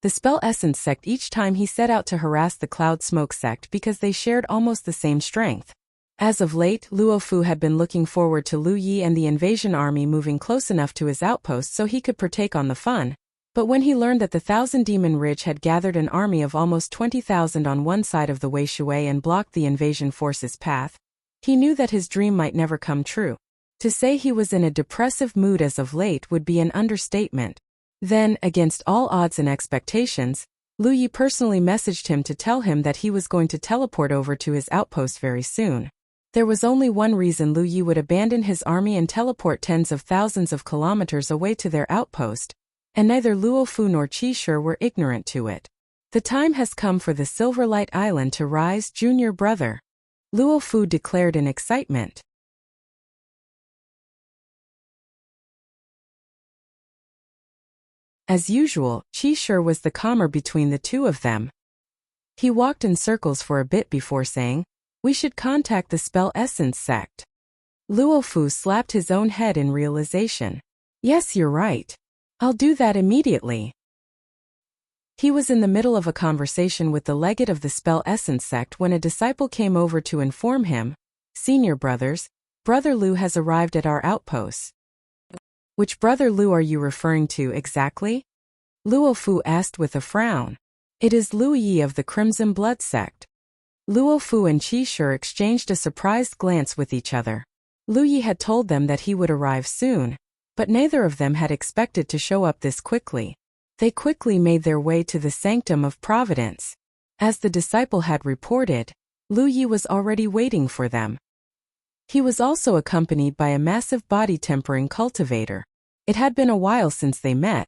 the Spell Essence sect, each time he set out to harass the Cloud Smoke sect because they shared almost the same strength. As of late, Luo Fu had been looking forward to Lu Yi and the invasion army moving close enough to his outpost so he could partake on the fun. But when he learned that the Thousand Demon Ridge had gathered an army of almost 20,000 on one side of the Wei Shui and blocked the invasion force's path, he knew that his dream might never come true. To say he was in a depressive mood as of late would be an understatement. Then, against all odds and expectations, Lu Yi personally messaged him to tell him that he was going to teleport over to his outpost very soon. There was only one reason Lu Yi would abandon his army and teleport tens of thousands of kilometers away to their outpost, and neither Luo Fu nor Qi Shi were ignorant to it. The time has come for the Silverlight Island to rise, junior brother, Luo Fu declared in excitement. As usual, Qi Shi was the calmer between the two of them. He walked in circles for a bit before saying, "We should contact the Spell Essence sect." Luo Fu slapped his own head in realization. Yes, you're right. I'll do that immediately. He was in the middle of a conversation with the legate of the Spell Essence sect when a disciple came over to inform him, "Senior brothers, Brother Lu has arrived at our outposts." Which Brother Lu are you referring to exactly? Luo Fu asked with a frown. It is Lu Yi of the Crimson Blood sect. Luo Fu and Qi Shi exchanged a surprised glance with each other. Lu Yi had told them that he would arrive soon, but neither of them had expected to show up this quickly. They quickly made their way to the Sanctum of Providence. As the disciple had reported, Lu Yi was already waiting for them. He was also accompanied by a massive body-tempering cultivator. It had been a while since they met,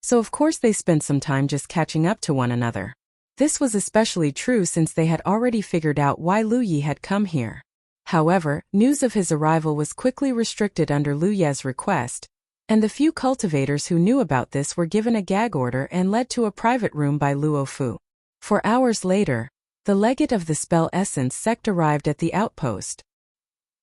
so of course they spent some time just catching up to one another. This was especially true since they had already figured out why Lu Yi had come here. However, news of his arrival was quickly restricted under Lu Ye's request, and the few cultivators who knew about this were given a gag order and led to a private room by Luo Fu. 4 hours later, the legate of the Spell Essence sect arrived at the outpost.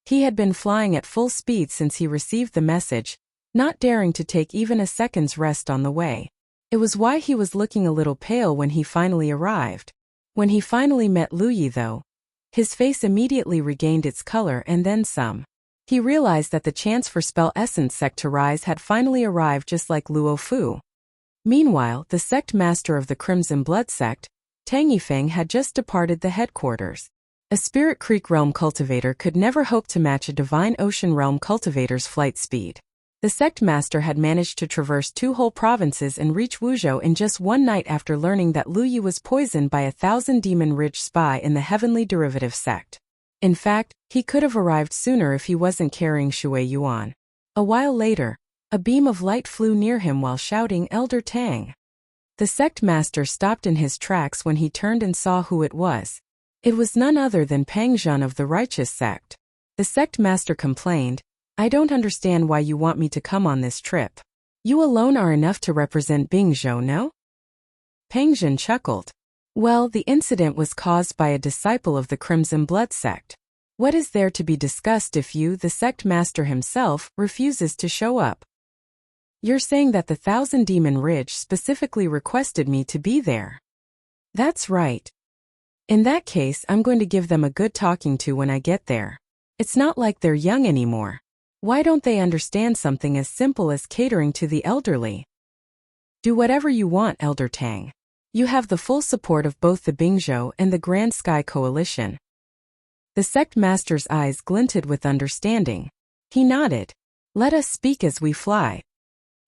He had been flying at full speed since he received the message, not daring to take even a second's rest on the way. It was why he was looking a little pale when he finally arrived. When he finally met Lu Yi though, his face immediately regained its color and then some. He realized that the chance for Spell Essence sect to rise had finally arrived just like Luo Fu. Meanwhile, the sect master of the Crimson Blood sect, Tang Yifeng, had just departed the headquarters. A Spirit Creek Realm cultivator could never hope to match a Divine Ocean Realm cultivator's flight speed. The sect master had managed to traverse 2 whole provinces and reach Wuzhou in just one night after learning that Lu Yi was poisoned by a Thousand Demon Ridge spy in the Heavenly Derivative sect. In fact, he could have arrived sooner if he wasn't carrying Shui Yuan. A while later, a beam of light flew near him while shouting, "Elder Tang." The sect master stopped in his tracks when he turned and saw who it was. It was none other than Pang Zhen of the Righteous sect. The sect master complained, "I don't understand why you want me to come on this trip. You alone are enough to represent Bingzhou, no?" Pang Zhen chuckled. Well, the incident was caused by a disciple of the Crimson Blood sect. What is there to be discussed if you, the sect master himself, refuses to show up? You're saying that the Thousand Demon Ridge specifically requested me to be there. That's right. In that case, I'm going to give them a good talking to when I get there. It's not like they're young anymore. Why don't they understand something as simple as catering to the elderly? Do whatever you want, Elder Tang. You have the full support of both the Bingzhou and the Grand Sky Coalition. The sect master's eyes glinted with understanding. He nodded. Let us speak as we fly.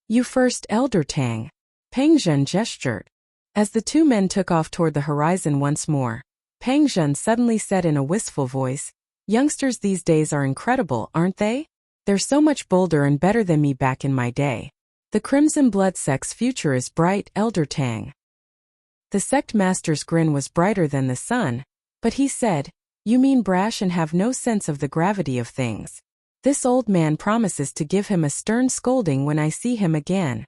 You first, Elder Tang. Peng Zhen gestured. As the two men took off toward the horizon once more, Peng Zhen suddenly said in a wistful voice, youngsters these days are incredible, aren't they? They're so much bolder and better than me back in my day. The Crimson Blood sect's future is bright, Elder Tang. The sect master's grin was brighter than the sun, but he said, you mean brash and have no sense of the gravity of things. This old man promises to give him a stern scolding when I see him again.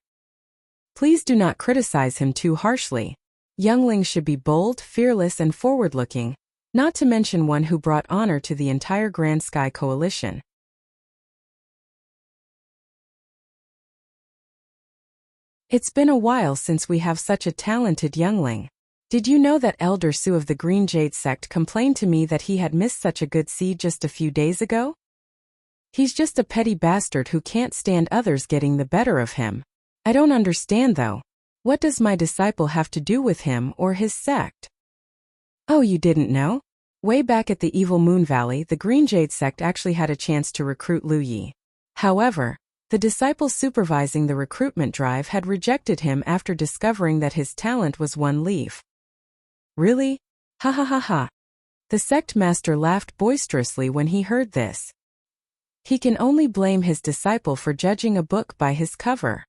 Please do not criticize him too harshly. Younglings should be bold, fearless and forward-looking, not to mention one who brought honor to the entire Grand Sky Coalition. It's been a while since we have such a talented youngling. Did you know that Elder Su of the Green Jade sect complained to me that he had missed such a good seed just a few days ago? He's just a petty bastard who can't stand others getting the better of him. I don't understand though. What does my disciple have to do with him or his sect? Oh, you didn't know? Way back at the Evil Moon Valley, the Green Jade sect actually had a chance to recruit Lu Yi. However, the disciple supervising the recruitment drive had rejected him after discovering that his talent was one leaf. Really? Ha ha ha ha. The sect master laughed boisterously when he heard this. He can only blame his disciple for judging a book by his cover.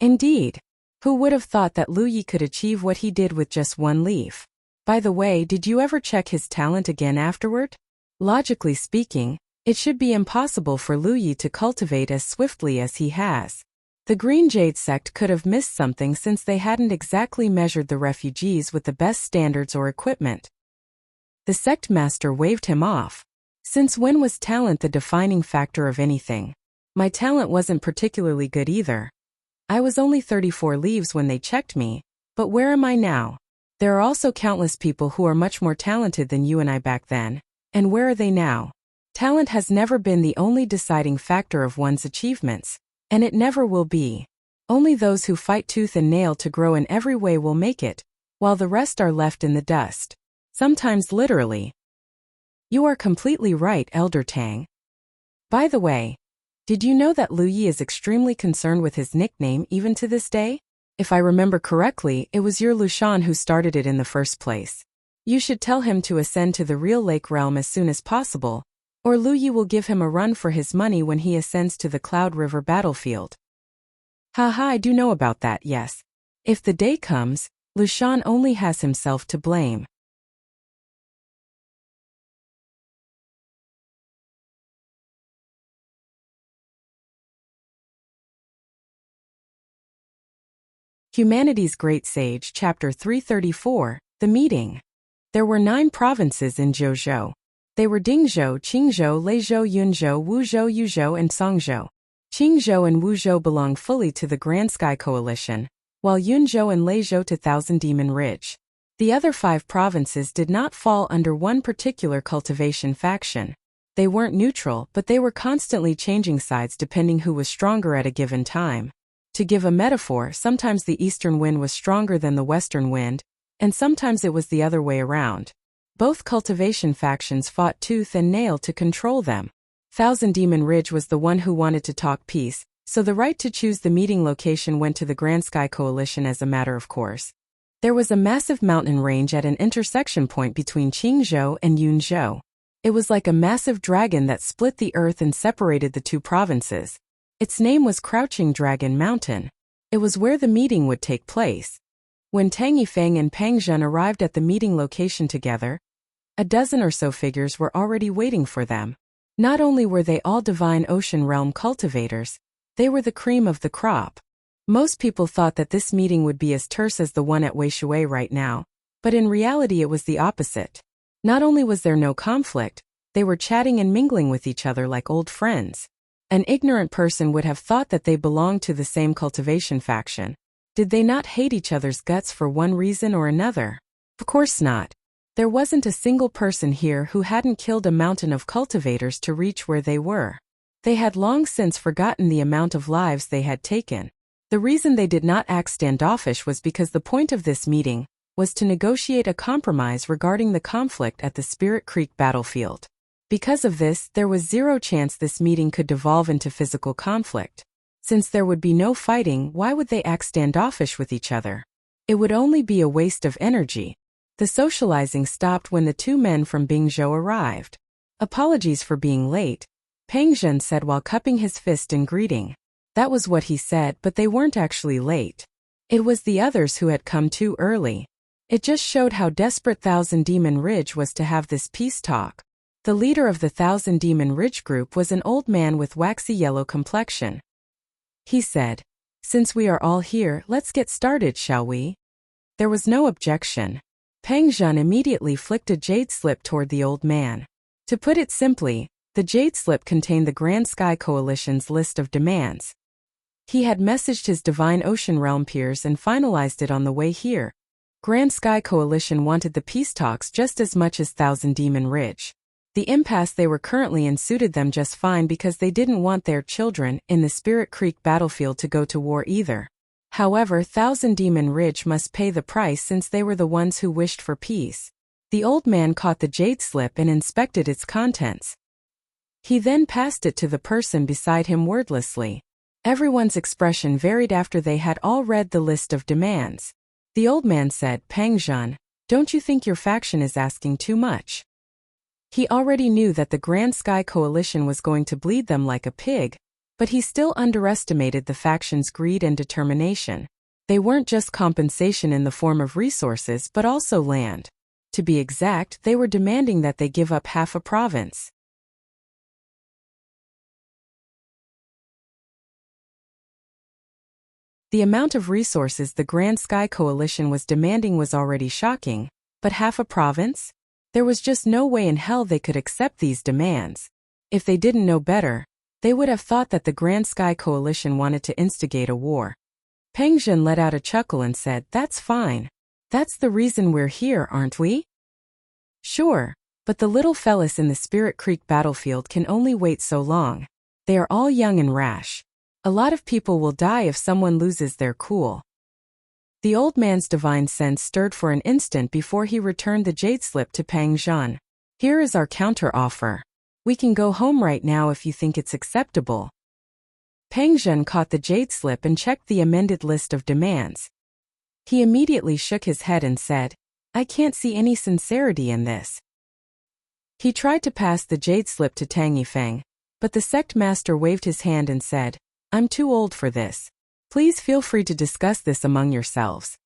Indeed. Who would have thought that Lu Yi could achieve what he did with just one leaf? By the way, did you ever check his talent again afterward? Logically speaking, it should be impossible for Lu Yi to cultivate as swiftly as he has. The Green Jade sect could have missed something since they hadn't exactly measured the refugees with the best standards or equipment. The sect master waved him off. Since when was talent the defining factor of anything? My talent wasn't particularly good either. I was only 34 leaves when they checked me, but where am I now? There are also countless people who are much more talented than you and I back then, and where are they now? Talent has never been the only deciding factor of one's achievements, and it never will be. Only those who fight tooth and nail to grow in every way will make it, while the rest are left in the dust. Sometimes literally. You are completely right, Elder Tang. By the way, did you know that Lu Yi is extremely concerned with his nickname even to this day? If I remember correctly, it was your Lushan who started it in the first place. You should tell him to ascend to the real lake realm as soon as possible, or Lu Yi will give him a run for his money when he ascends to the Cloud River battlefield. Haha, I do know about that, yes. If the day comes, Lushan only has himself to blame. Humanity's Great Sage, Chapter 334, The Meeting. There were 9 provinces in Zhouzhou. They were Dingzhou, Qingzhou, Leizhou, Yunzhou, Wuzhou, Yuzhou and Songzhou. Qingzhou and Wuzhou belong fully to the Grand Sky Coalition, while Yunzhou and Leizhou to Thousand Demon Ridge. The other 5 provinces did not fall under one particular cultivation faction. They weren't neutral, but they were constantly changing sides depending who was stronger at a given time. To give a metaphor, sometimes the eastern wind was stronger than the western wind, and sometimes it was the other way around. Both cultivation factions fought tooth and nail to control them. Thousand Demon Ridge was the one who wanted to talk peace, so the right to choose the meeting location went to the Grand Sky Coalition as a matter of course. There was a massive mountain range at an intersection point between Qingzhou and Yunzhou. It was like a massive dragon that split the earth and separated the two provinces. Its name was Crouching Dragon Mountain. It was where the meeting would take place. When Tang Yifeng and Peng Zhen arrived at the meeting location together, a dozen or so figures were already waiting for them. Not only were they all Divine Ocean Realm cultivators, they were the cream of the crop. Most people thought that this meeting would be as terse as the one at Weishui right now, but in reality it was the opposite. Not only was there no conflict, they were chatting and mingling with each other like old friends. An ignorant person would have thought that they belonged to the same cultivation faction. Did they not hate each other's guts for one reason or another? Of course not. There wasn't a single person here who hadn't killed a mountain of cultivators to reach where they were. They had long since forgotten the amount of lives they had taken. The reason they did not act standoffish was because the point of this meeting was to negotiate a compromise regarding the conflict at the Spirit Creek battlefield. Because of this, there was zero chance this meeting could devolve into physical conflict. Since there would be no fighting, why would they act standoffish with each other? It would only be a waste of energy. The socializing stopped when the two men from Bingzhou arrived. "Apologies for being late," Peng Zhen said while cupping his fist in greeting. That was what he said, but they weren't actually late. It was the others who had come too early. It just showed how desperate Thousand Demon Ridge was to have this peace talk. The leader of the Thousand Demon Ridge group was an old man with waxy yellow complexion. He said, "Since we are all here, let's get started, shall we?" There was no objection. Peng Zhen immediately flicked a jade slip toward the old man. To put it simply, the jade slip contained the Grand Sky Coalition's list of demands. He had messaged his Divine Ocean Realm peers and finalized it on the way here. Grand Sky Coalition wanted the peace talks just as much as Thousand Demon Ridge. The impasse they were currently in suited them just fine because they didn't want their children in the Spirit Creek battlefield to go to war either. However, Thousand Demon Ridge must pay the price since they were the ones who wished for peace. The old man caught the jade slip and inspected its contents. He then passed it to the person beside him wordlessly. Everyone's expression varied after they had all read the list of demands. The old man said, "Peng Zhen, don't you think your faction is asking too much?" He already knew that the Grand Sky Coalition was going to bleed them like a pig, but he still underestimated the faction's greed and determination. They weren't just compensation in the form of resources but also land. To be exact, they were demanding that they give up half a province. The amount of resources the Grand Sky Coalition was demanding was already shocking, but half a province? There was just no way in hell they could accept these demands. If they didn't know better, they would have thought that the Grand Sky Coalition wanted to instigate a war. Peng Zhen let out a chuckle and said, "That's fine. That's the reason we're here, aren't we?" "Sure, but the little fellas in the Spirit Creek battlefield can only wait so long. They are all young and rash. A lot of people will die if someone loses their cool." The old man's divine sense stirred for an instant before he returned the jade slip to Peng Zhen. "Here is our counter-offer. We can go home right now if you think it's acceptable." Peng Zhen caught the jade slip and checked the amended list of demands. He immediately shook his head and said, "I can't see any sincerity in this." He tried to pass the jade slip to Tang Yifeng, but the sect master waved his hand and said, "I'm too old for this. Please feel free to discuss this among yourselves."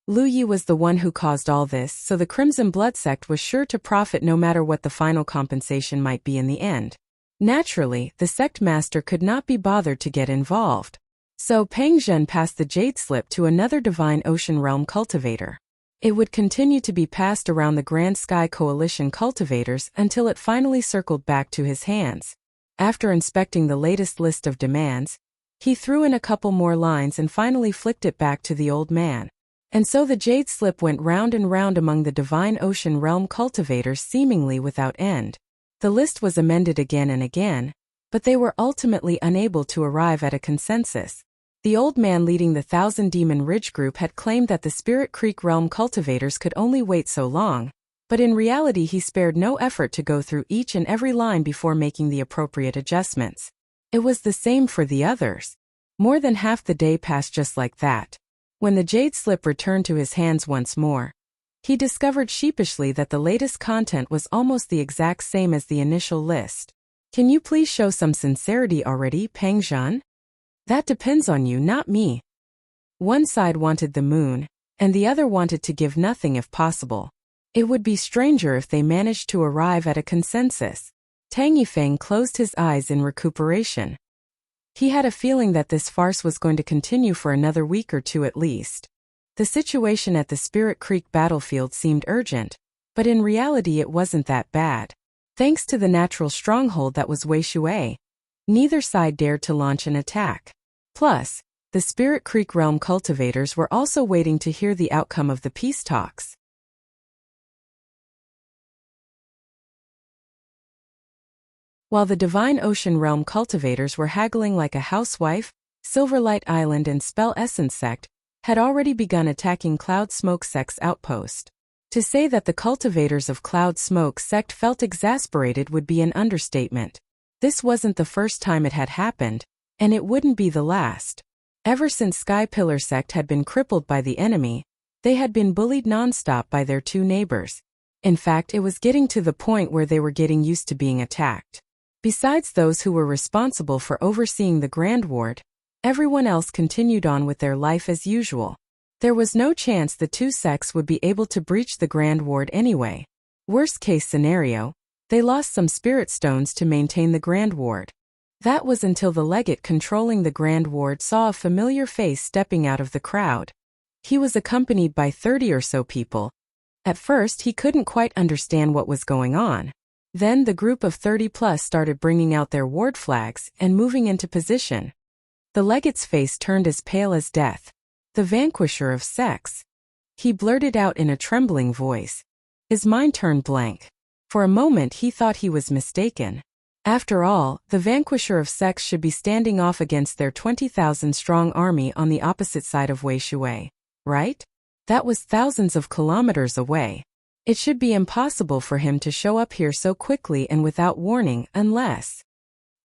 Lu Yi was the one who caused all this, so the Crimson Blood sect was sure to profit no matter what the final compensation might be in the end. Naturally, the sect master could not be bothered to get involved. So Peng Zhen passed the jade slip to another Divine Ocean Realm cultivator. It would continue to be passed around the Grand Sky Coalition cultivators until it finally circled back to his hands. After inspecting the latest list of demands, he threw in a couple more lines and finally flicked it back to the old man. And so the jade slip went round and round among the Divine Ocean Realm cultivators seemingly without end. The list was amended again and again, but they were ultimately unable to arrive at a consensus. The old man leading the Thousand Demon Ridge group had claimed that the Spirit Creek Realm cultivators could only wait so long, but in reality he spared no effort to go through each and every line before making the appropriate adjustments. It was the same for the others. More than half the day passed just like that. When the jade slip returned to his hands once more, he discovered sheepishly that the latest content was almost the exact same as the initial list. "Can you please show some sincerity already, Peng Zhen? That depends on you, not me." One side wanted the moon, and the other wanted to give nothing if possible. It would be stranger if they managed to arrive at a consensus. Tang Yifeng closed his eyes in recuperation. He had a feeling that this farce was going to continue for another week or two at least. The situation at the Spirit Creek battlefield seemed urgent, but in reality it wasn't that bad. Thanks to the natural stronghold that was Wuxia, neither side dared to launch an attack. Plus, the Spirit Creek Realm cultivators were also waiting to hear the outcome of the peace talks. While the Divine Ocean Realm cultivators were haggling like a housewife, Silverlight Island and Spell Essence sect had already begun attacking Cloud Smoke Sect's outpost. To say that the cultivators of Cloud Smoke Sect felt exasperated would be an understatement. This wasn't the first time it had happened, and it wouldn't be the last. Ever since Sky Pillar Sect had been crippled by the enemy, they had been bullied nonstop by their two neighbors. In fact, it was getting to the point where they were getting used to being attacked. Besides those who were responsible for overseeing the Grand Ward, everyone else continued on with their life as usual. There was no chance the two sects would be able to breach the Grand Ward anyway. Worst case scenario, they lost some spirit stones to maintain the Grand Ward. That was until the legate controlling the Grand Ward saw a familiar face stepping out of the crowd. He was accompanied by 30 or so people. At first he couldn't quite understand what was going on. Then the group of 30 plus started bringing out their ward flags and moving into position. The legate's face turned as pale as death. The vanquisher of sects, he blurted out in a trembling voice. His mind turned blank. For a moment he thought he was mistaken. After all, the vanquisher of sects should be standing off against their 20,000-strong army on the opposite side of Wuxia, right? That was thousands of kilometers away. It should be impossible for him to show up here so quickly and without warning unless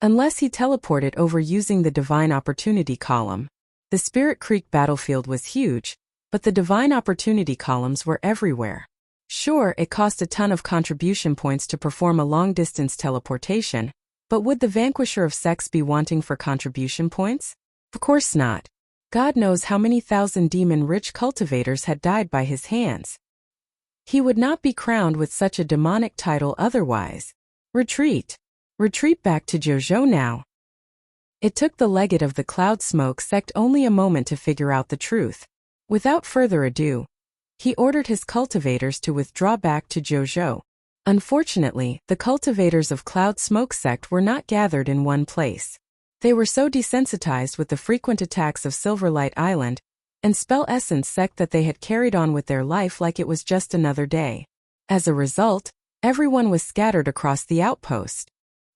he teleported over using the Divine Opportunity Column. The Spirit Creek battlefield was huge, but the Divine Opportunity Columns were everywhere. Sure, it cost a ton of contribution points to perform a long-distance teleportation, but would the Vanquisher of Sects be wanting for contribution points? Of course not. God knows how many thousand demon-rich cultivators had died by his hands. He would not be crowned with such a demonic title otherwise. Retreat. Retreat back to Jojo now. It took the legate of the Cloud Smoke Sect only a moment to figure out the truth. Without further ado, he ordered his cultivators to withdraw back to Jojo. Unfortunately, the cultivators of Cloud Smoke Sect were not gathered in one place. They were so desensitized with the frequent attacks of Silverlight Island and Spell Essence Sect that they had carried on with their life like it was just another day. As a result, everyone was scattered across the outpost.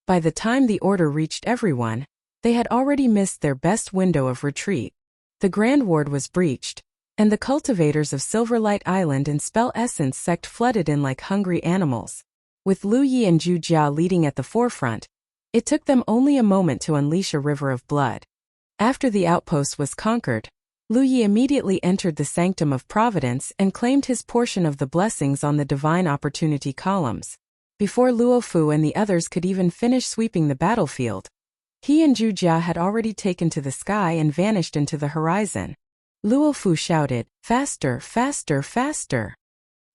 By the time the order reached everyone, they had already missed their best window of retreat. The Grand Ward was breached, and the cultivators of Silverlight Island and Spell Essence Sect flooded in like hungry animals. With Lu Yi and Zhu Jia leading at the forefront, it took them only a moment to unleash a river of blood. After the outpost was conquered, Lu Yi immediately entered the Sanctum of Providence and claimed his portion of the blessings on the Divine Opportunity Columns. Before Luofu and the others could even finish sweeping the battlefield, he and Zhu Jia had already taken to the sky and vanished into the horizon. Luofu shouted, "Faster, faster, faster!"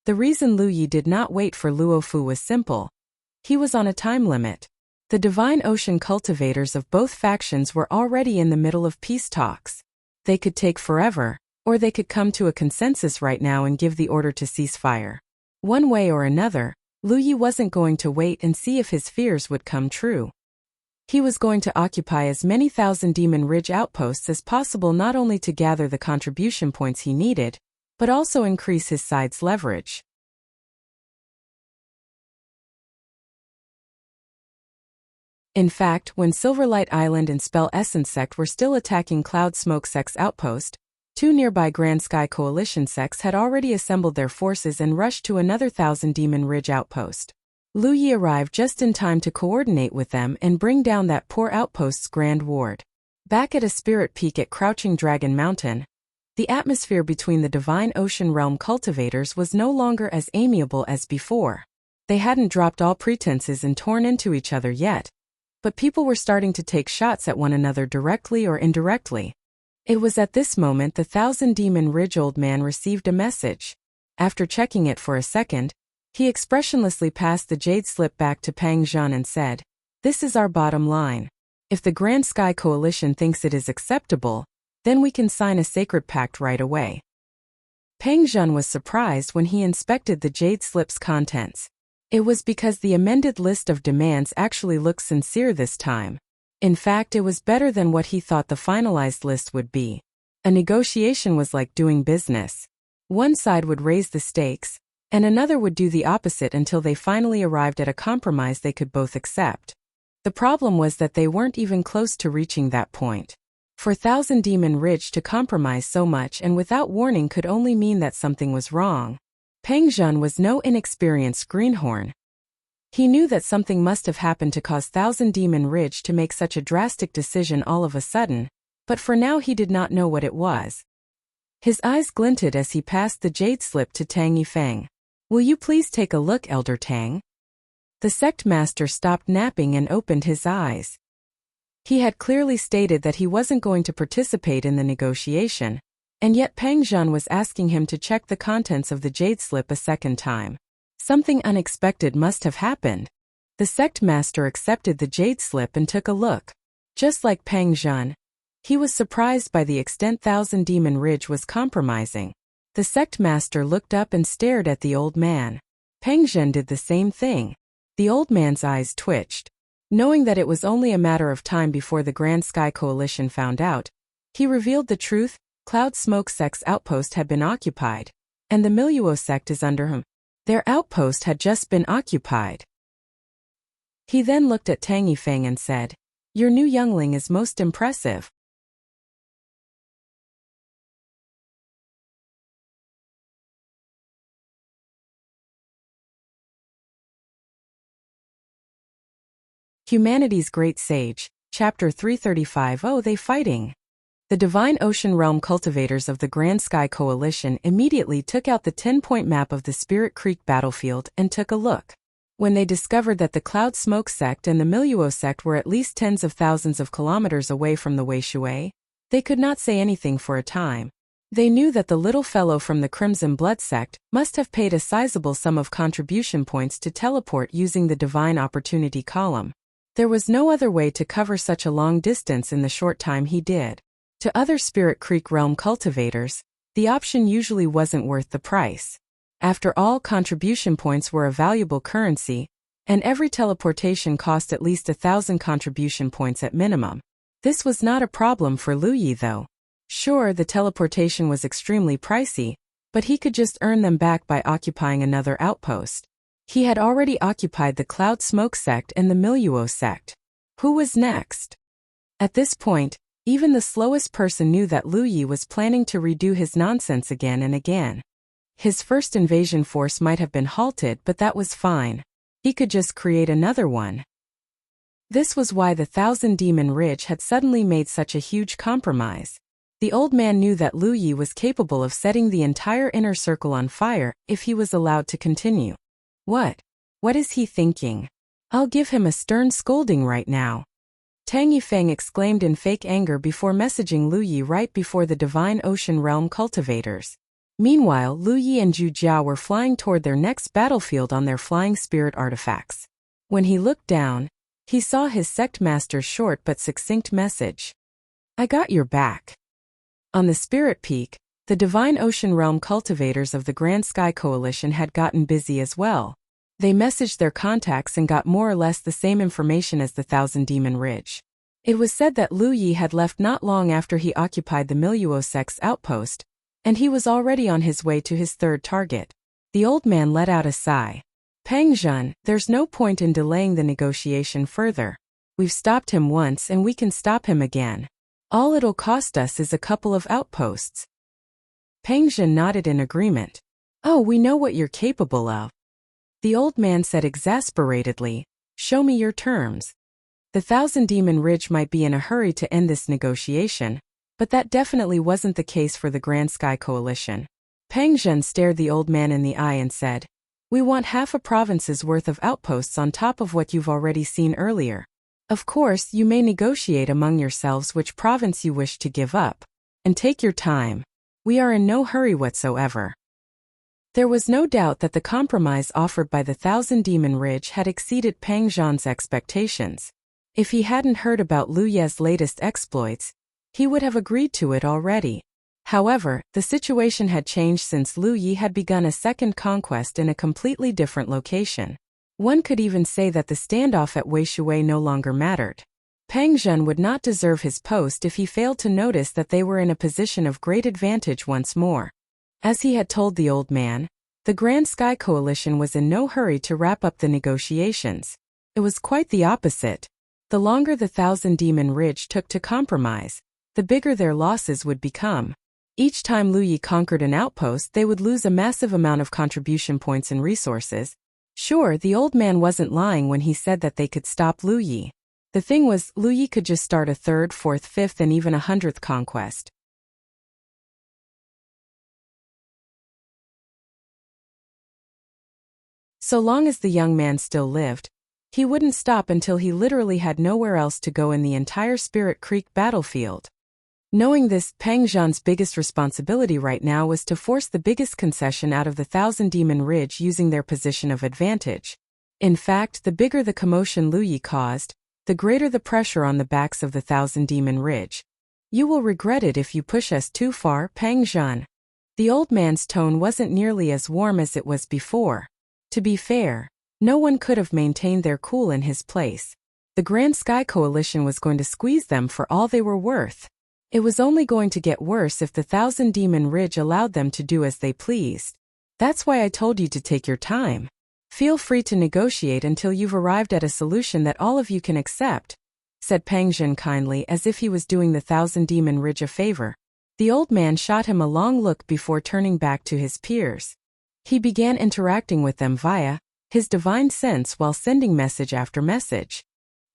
The reason Lu Yi did not wait for Luofu was simple. He was on a time limit. The Divine Ocean cultivators of both factions were already in the middle of peace talks. They could take forever, or they could come to a consensus right now and give the order to cease fire. One way or another, Lu Yi wasn't going to wait and see if his fears would come true. He was going to occupy as many thousand Demon Ridge outposts as possible, not only to gather the contribution points he needed, but also increase his side's leverage. In fact, when Silverlight Island and Spell Essence Sect were still attacking Cloud Smoke Sect's outpost, two nearby Grand Sky Coalition sects had already assembled their forces and rushed to another 1,000 Demon Ridge outpost. Lu Yi arrived just in time to coordinate with them and bring down that poor outpost's Grand Ward. Back at a spirit peak at Crouching Dragon Mountain, the atmosphere between the Divine Ocean Realm cultivators was no longer as amiable as before. They hadn't dropped all pretenses and torn into each other yet, but people were starting to take shots at one another directly or indirectly. It was at this moment the 1,000 Demon Ridge old man received a message. After checking it for a second, he expressionlessly passed the jade slip back to Pang Zhan and said, "This is our bottom line. If the Grand Sky Coalition thinks it is acceptable, then we can sign a sacred pact right away." Pang Zhan was surprised when he inspected the jade slip's contents. It was because the amended list of demands actually looked sincere this time. In fact, it was better than what he thought the finalized list would be. A negotiation was like doing business. One side would raise the stakes, and another would do the opposite until they finally arrived at a compromise they could both accept. The problem was that they weren't even close to reaching that point. For Thousand Demon Ridge to compromise so much and without warning could only mean that something was wrong. Peng Zhen was no inexperienced greenhorn. He knew that something must have happened to cause Thousand Demon Ridge to make such a drastic decision all of a sudden, but for now he did not know what it was. His eyes glinted as he passed the jade slip to Tang Yifeng. "Will you please take a look, Elder Tang?" The sect master stopped napping and opened his eyes. He had clearly stated that he wasn't going to participate in the negotiation, and yet Peng Zhen was asking him to check the contents of the jade slip a second time. Something unexpected must have happened. The sect master accepted the jade slip and took a look. Just like Peng Zhen, he was surprised by the extent Thousand Demon Ridge was compromising. The sect master looked up and stared at the old man. Peng Zhen did the same thing. The old man's eyes twitched. Knowing that it was only a matter of time before the Grand Sky Coalition found out, he revealed the truth. Cloud Smoke Sect's outpost had been occupied, and the Miluo sect is under him. Their outpost had just been occupied. He then looked at Tang Yifeng and said, "Your new youngling is most impressive." Humanity's Great Sage, Chapter 335. Oh, they fighting. The Divine Ocean Realm cultivators of the Grand Sky Coalition immediately took out the 10-point map of the Spirit Creek battlefield and took a look. When they discovered that the Cloud Smoke sect and the Miluo sect were at least tens of thousands of kilometers away from the Weishui, they could not say anything for a time. They knew that the little fellow from the Crimson Blood sect must have paid a sizable sum of contribution points to teleport using the Divine Opportunity column. There was no other way to cover such a long distance in the short time he did. To other Spirit Creek realm cultivators, the option usually wasn't worth the price. After all, contribution points were a valuable currency, and every teleportation cost at least 1,000 contribution points at minimum. This was not a problem for Lu Yi though. Sure, the teleportation was extremely pricey, but he could just earn them back by occupying another outpost. He had already occupied the Cloud Smoke sect and the Miluo sect. Who was next? At this point, even the slowest person knew that Lu Yi was planning to redo his nonsense again and again. His first invasion force might have been halted, but that was fine. He could just create another one. This was why the Thousand Demon Ridge had suddenly made such a huge compromise. The old man knew that Lu Yi was capable of setting the entire inner circle on fire if he was allowed to continue. What is he thinking? I'll give him a stern scolding right now. Tang Yifeng exclaimed in fake anger before messaging Lu Yi right before the Divine Ocean Realm cultivators. Meanwhile, Lu Yi and Zhu Jiao were flying toward their next battlefield on their flying spirit artifacts. When he looked down, he saw his sect master's short but succinct message. "I got your back." On the Spirit Peak, the Divine Ocean Realm cultivators of the Grand Sky Coalition had gotten busy as well. They messaged their contacts and got more or less the same information as the Thousand Demon Ridge. It was said that Lu Yi had left not long after he occupied the Miluo sect's outpost, and he was already on his way to his third target. The old man let out a sigh. "Peng Zhen, there's no point in delaying the negotiation further. We've stopped him once and we can stop him again. All it'll cost us is a couple of outposts." Peng Zhen nodded in agreement. "Oh, we know what you're capable of." The old man said exasperatedly, "Show me your terms." The Thousand Demon Ridge might be in a hurry to end this negotiation, but that definitely wasn't the case for the Grand Sky Coalition. Peng Zhen stared the old man in the eye and said, "We want half a province's worth of outposts on top of what you've already seen earlier. Of course, you may negotiate among yourselves which province you wish to give up. And take your time. We are in no hurry whatsoever." There was no doubt that the compromise offered by the Thousand Demon Ridge had exceeded Peng Zhen's expectations. If he hadn't heard about Lu Ye's latest exploits, he would have agreed to it already. However, the situation had changed since Lu Yi had begun a second conquest in a completely different location. One could even say that the standoff at Weishui no longer mattered. Peng Zhen would not deserve his post if he failed to notice that they were in a position of great advantage once more. As he had told the old man, the Grand Sky Coalition was in no hurry to wrap up the negotiations. It was quite the opposite. The longer the Thousand Demon Ridge took to compromise, the bigger their losses would become. Each time Lu Yi conquered an outpost, they would lose a massive amount of contribution points and resources. Sure, the old man wasn't lying when he said that they could stop Lu Yi. The thing was, Lu Yi could just start a 3rd, 4th, 5th and even a 100th conquest. So long as the young man still lived, he wouldn't stop until he literally had nowhere else to go in the entire Spirit Creek battlefield. Knowing this, Pang Zhan's biggest responsibility right now was to force the biggest concession out of the Thousand Demon Ridge using their position of advantage. In fact, the bigger the commotion Lu Yi caused, the greater the pressure on the backs of the Thousand Demon Ridge. You will regret it if you push us too far, Pang Zhan. The old man's tone wasn't nearly as warm as it was before. To be fair, no one could have maintained their cool in his place. The Grand Sky Coalition was going to squeeze them for all they were worth. It was only going to get worse if the Thousand Demon Ridge allowed them to do as they pleased. That's why I told you to take your time. Feel free to negotiate until you've arrived at a solution that all of you can accept, said Pang Zhan kindly, as if he was doing the Thousand Demon Ridge a favor. The old man shot him a long look before turning back to his peers. He began interacting with them via his divine sense while sending message after message.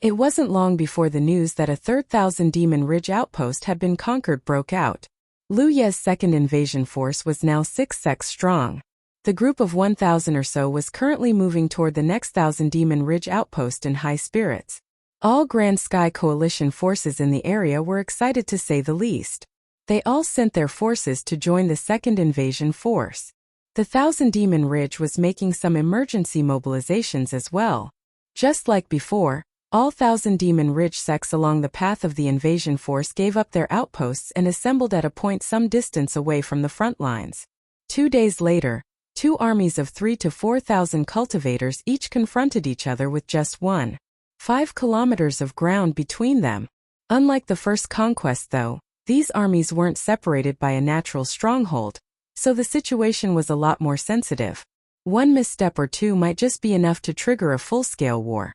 It wasn't long before the news that a 3rd Thousand Demon Ridge outpost had been conquered broke out. Lu Ye's second invasion force was now 6 sects strong. The group of 1,000 or so was currently moving toward the next Thousand Demon Ridge outpost in high spirits. All Grand Sky Coalition forces in the area were excited to say the least. They all sent their forces to join the second invasion force. The Thousand Demon Ridge was making some emergency mobilizations as well. Just like before, all Thousand Demon Ridge sects along the path of the invasion force gave up their outposts and assembled at a point some distance away from the front lines. 2 days later, 2 armies of 3,000 to 4,000 cultivators each confronted each other with just 1.5 kilometers of ground between them. Unlike the first conquest though, these armies weren't separated by a natural stronghold, so the situation was a lot more sensitive. One misstep or two might just be enough to trigger a full-scale war.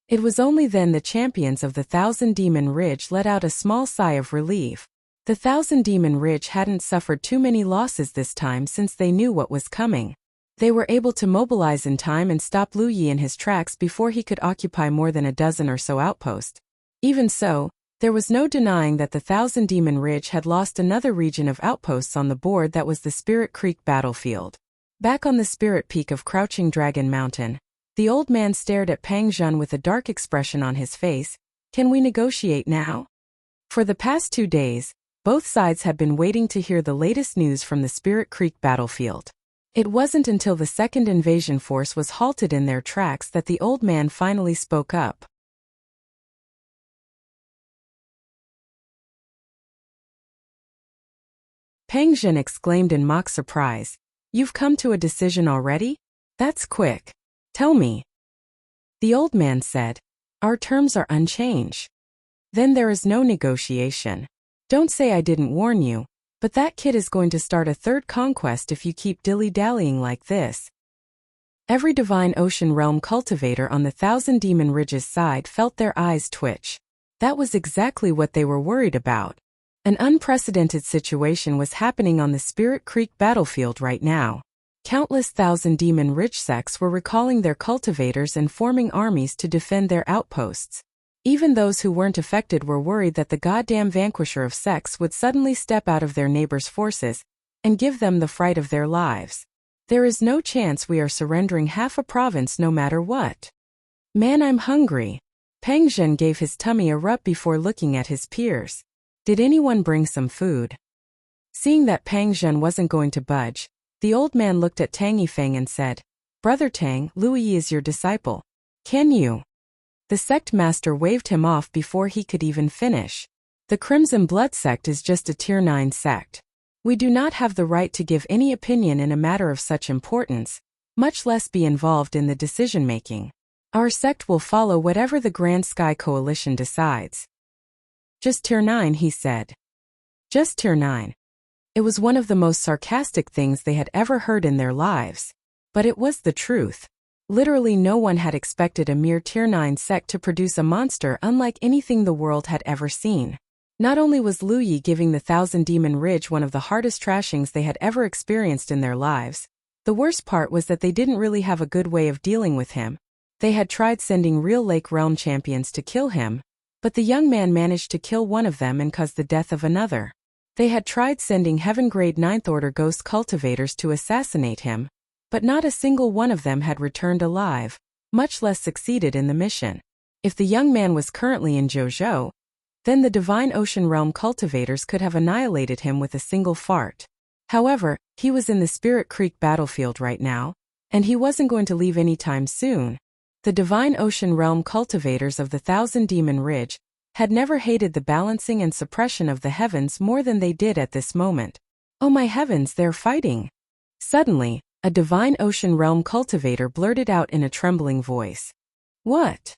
It was only then the champions of the Thousand Demon Ridge let out a small sigh of relief. The Thousand Demon Ridge hadn't suffered too many losses this time since they knew what was coming. They were able to mobilize in time and stop Lu Yi in his tracks before he could occupy more than a dozen or so outposts. Even so, there was no denying that the Thousand Demon Ridge had lost another region of outposts on the board that was the Spirit Creek battlefield. Back on the Spirit Peak of Crouching Dragon Mountain, the old man stared at Pang Zhan with a dark expression on his face. Can we negotiate now? For the past 2 days, both sides had been waiting to hear the latest news from the Spirit Creek battlefield. It wasn't until the second invasion force was halted in their tracks that the old man finally spoke up. Pang Zhan exclaimed in mock surprise. You've come to a decision already? That's quick. Tell me. The old man said. Our terms are unchanged. Then there is no negotiation. Don't say I didn't warn you, but that kid is going to start a 3rd conquest if you keep dilly-dallying like this. Every Divine Ocean Realm cultivator on the Thousand Demon Ridge's side felt their eyes twitch. That was exactly what they were worried about. An unprecedented situation was happening on the Spirit Creek battlefield right now. Countless Thousand Demon Ridge sects were recalling their cultivators and forming armies to defend their outposts. Even those who weren't affected were worried that the goddamn vanquisher of sects would suddenly step out of their neighbors' forces and give them the fright of their lives. There is no chance we are surrendering half a province no matter what. Man, I'm hungry. Pang Zhan gave his tummy a rub before looking at his peers. Did anyone bring some food? Seeing that Pang Zhan wasn't going to budge, the old man looked at Tang Yifeng and said, Brother Tang, Lu Yi is your disciple. Can you? The sect master waved him off before he could even finish. The Crimson Blood sect is just a Tier 9 sect. We do not have the right to give any opinion in a matter of such importance, much less be involved in the decision-making. Our sect will follow whatever the Grand Sky Coalition decides. Just Tier 9, he said. Just Tier 9. It was one of the most sarcastic things they had ever heard in their lives. But it was the truth. Literally no one had expected a mere Tier 9 sect to produce a monster unlike anything the world had ever seen. Not only was Lu Yi giving the Thousand Demon Ridge one of the hardest trashings they had ever experienced in their lives, the worst part was that they didn't really have a good way of dealing with him. They had tried sending real Lake Realm champions to kill him, but the young man managed to kill one of them and cause the death of another. They had tried sending Heaven-grade 9th Order ghost cultivators to assassinate him, but not a single one of them had returned alive, much less succeeded in the mission. If the young man was currently in Zhou, then the Divine Ocean Realm cultivators could have annihilated him with a single fart. However, he was in the Spirit Creek battlefield right now, and he wasn't going to leave anytime soon. The Divine Ocean Realm cultivators of the Thousand Demon Ridge had never hated the balancing and suppression of the heavens more than they did at this moment. Oh my heavens, they're fighting! Suddenly, a Divine Ocean Realm cultivator blurted out in a trembling voice. What?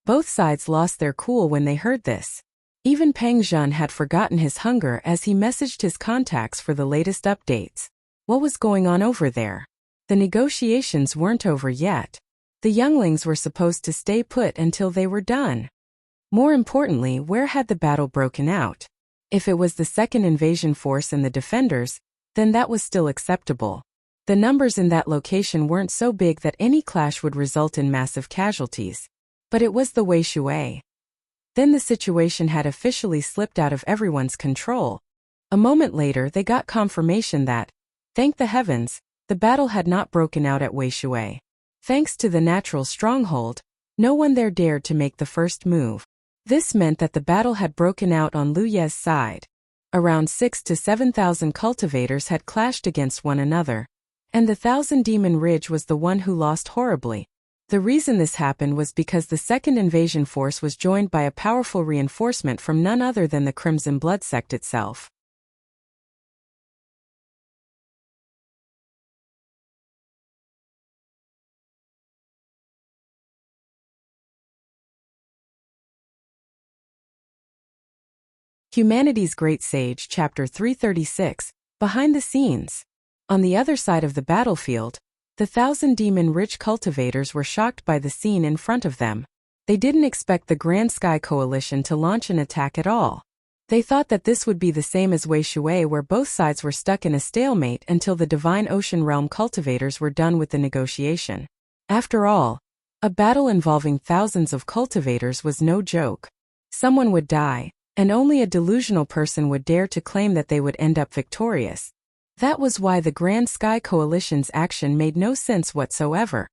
Both sides lost their cool when they heard this. Even Peng Zhen had forgotten his hunger as he messaged his contacts for the latest updates. What was going on over there? The negotiations weren't over yet. The younglings were supposed to stay put until they were done. More importantly, where had the battle broken out? If it was the second invasion force and the defenders, then that was still acceptable. The numbers in that location weren't so big that any clash would result in massive casualties. But it was the Wei Shui. Then the situation had officially slipped out of everyone's control. A moment later they got confirmation that, thank the heavens, the battle had not broken out at Wei Shui. Thanks to the natural stronghold, no one there dared to make the first move. This meant that the battle had broken out on Lu Ye's side. Around 6,000 to 7,000 cultivators had clashed against one another, and the Thousand Demon Ridge was the one who lost horribly. The reason this happened was because the second invasion force was joined by a powerful reinforcement from none other than the Crimson Blood sect itself. Humanity's Great Sage, Chapter 336, Behind the Scenes. On the other side of the battlefield, the Thousand Demon Ridge cultivators were shocked by the scene in front of them. They didn't expect the Grand Sky Coalition to launch an attack at all. They thought that this would be the same as Wei Shui, where both sides were stuck in a stalemate until the Divine Ocean Realm cultivators were done with the negotiation. After all, a battle involving thousands of cultivators was no joke. Someone would die, and only a delusional person would dare to claim that they would end up victorious. That was why the Grand Sky Coalition's action made no sense whatsoever.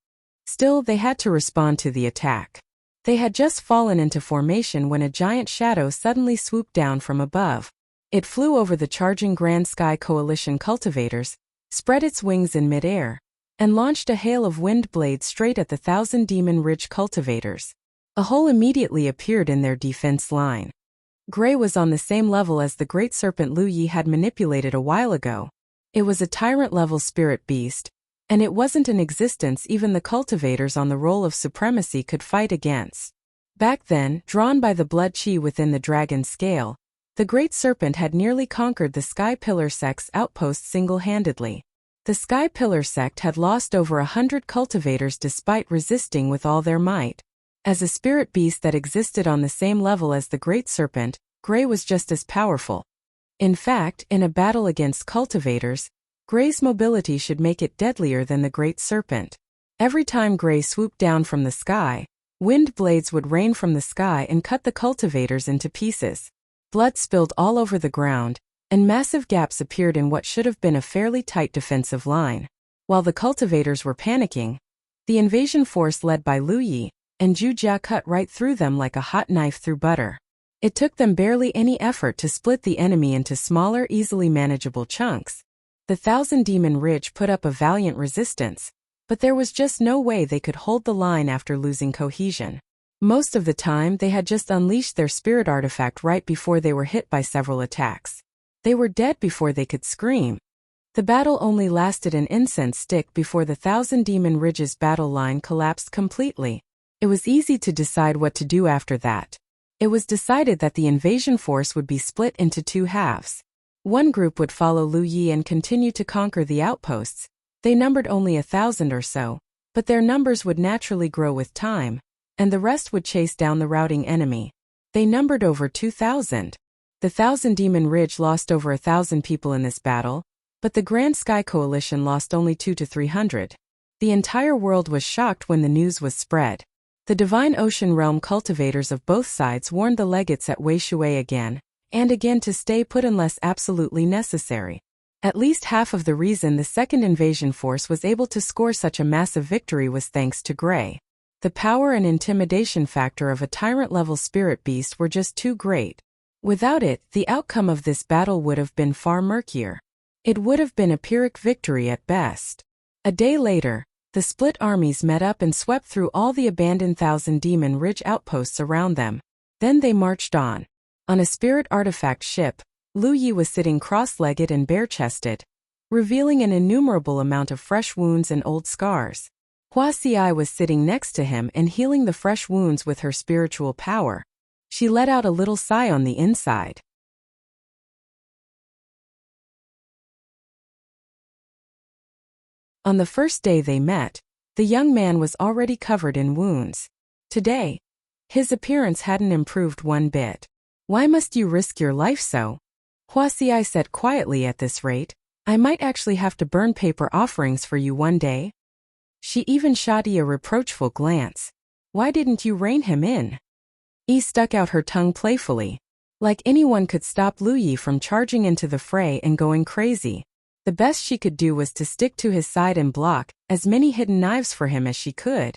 Still, they had to respond to the attack. They had just fallen into formation when a giant shadow suddenly swooped down from above. It flew over the charging Grand Sky Coalition cultivators, spread its wings in midair, and launched a hail of wind blades straight at the Thousand Demon Ridge cultivators. A hole immediately appeared in their defense line. Gray was on the same level as the great serpent Lu Yi had manipulated a while ago. It was a tyrant-level spirit beast, and it wasn't in existence even the cultivators on the roll of supremacy could fight against. Back then, drawn by the blood chi within the dragon scale, the great serpent had nearly conquered the Sky Pillar sect's outpost single-handedly. The Sky Pillar sect had lost over 100 cultivators despite resisting with all their might. As a spirit beast that existed on the same level as the Great Serpent, Gray was just as powerful. In fact, in a battle against cultivators, Gray's mobility should make it deadlier than the Great Serpent. Every time Gray swooped down from the sky, wind blades would rain from the sky and cut the cultivators into pieces. Blood spilled all over the ground, and massive gaps appeared in what should have been a fairly tight defensive line. While the cultivators were panicking, the invasion force led by Lu Yi and Zhu Jia cut right through them like a hot knife through butter. It took them barely any effort to split the enemy into smaller, easily manageable chunks. The Thousand Demon Ridge put up a valiant resistance, but there was just no way they could hold the line after losing cohesion. Most of the time they had just unleashed their spirit artifact right before they were hit by several attacks. They were dead before they could scream. The battle only lasted an incense stick before the Thousand Demon Ridge's battle line collapsed completely. It was easy to decide what to do after that. It was decided that the invasion force would be split into two halves. One group would follow Lu Yi and continue to conquer the outposts. They numbered only 1,000 or so, but their numbers would naturally grow with time, and the rest would chase down the routing enemy. They numbered over 2,000. The Thousand Demon Ridge lost over 1,000 people in this battle, but the Grand Sky Coalition lost only 200 to 300. The entire world was shocked when the news was spread. The Divine Ocean Realm cultivators of both sides warned the legates at Wuxia again and again to stay put unless absolutely necessary. At least half of the reason the second invasion force was able to score such a massive victory was thanks to Gray. The power and intimidation factor of a tyrant-level spirit beast were just too great. Without it, the outcome of this battle would have been far murkier. It would have been a Pyrrhic victory at best. A day later, the split armies met up and swept through all the abandoned Thousand Demon Ridge outposts around them. Then they marched on. On a spirit artifact ship, Lu Yi was sitting cross-legged and bare-chested, revealing an innumerable amount of fresh wounds and old scars. Wuxia was sitting next to him and healing the fresh wounds with her spiritual power. She let out a little sigh on the inside. On the first day they met, the young man was already covered in wounds. Today, his appearance hadn't improved one bit. "Why must you risk your life so?" Wuxia said quietly. "At this rate, I might actually have to burn paper offerings for you one day." She even shot Yi a reproachful glance. "Why didn't you rein him in?" Yi stuck out her tongue playfully. Like anyone could stop Lu Yi from charging into the fray and going crazy. The best she could do was to stick to his side and block as many hidden knives for him as she could.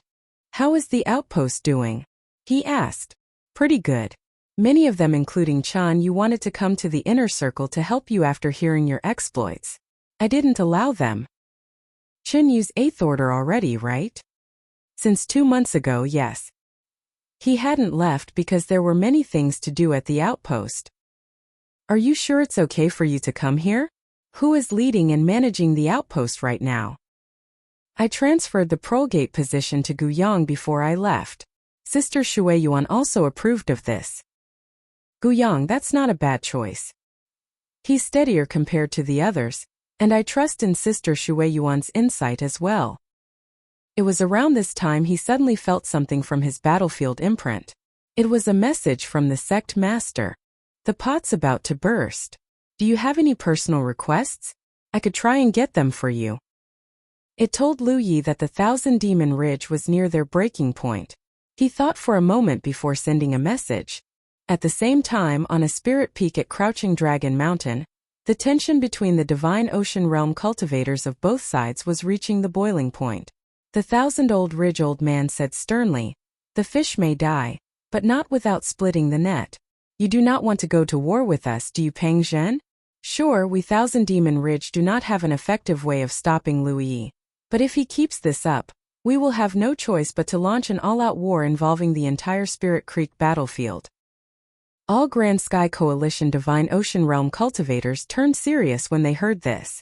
"How is the outpost doing?" he asked. "Pretty good. Many of them, including Chan Yu, wanted to come to the inner circle to help you after hearing your exploits. I didn't allow them." Chen Yu's 8th order already, right? Since 2 months ago, yes. He hadn't left because there were many things to do at the outpost. "Are you sure it's okay for you to come here? Who is leading and managing the outpost right now?" "I transferred the Prolgate position to Guyang before I left. Sister Shueyuan also approved of this." "Guyang, that's not a bad choice. He's steadier compared to the others, and I trust in Sister Shueyuan's insight as well." It was around this time he suddenly felt something from his battlefield imprint. It was a message from the sect master. "The pot's about to burst. Do you have any personal requests? I could try and get them for you." It told Lu Yi that the Thousand Demon Ridge was near their breaking point. He thought for a moment before sending a message. At the same time, on a spirit peak at Crouching Dragon Mountain, the tension between the Divine Ocean Realm cultivators of both sides was reaching the boiling point. The Thousand-Old Ridge old man said sternly, "The fish may die, but not without splitting the net. You do not want to go to war with us, do you, Peng Zhen?" "Sure, we Thousand Demon Ridge do not have an effective way of stopping Lu Yi. But if he keeps this up, we will have no choice but to launch an all-out war involving the entire Spirit Creek battlefield." All Grand Sky Coalition Divine Ocean Realm cultivators turned serious when they heard this.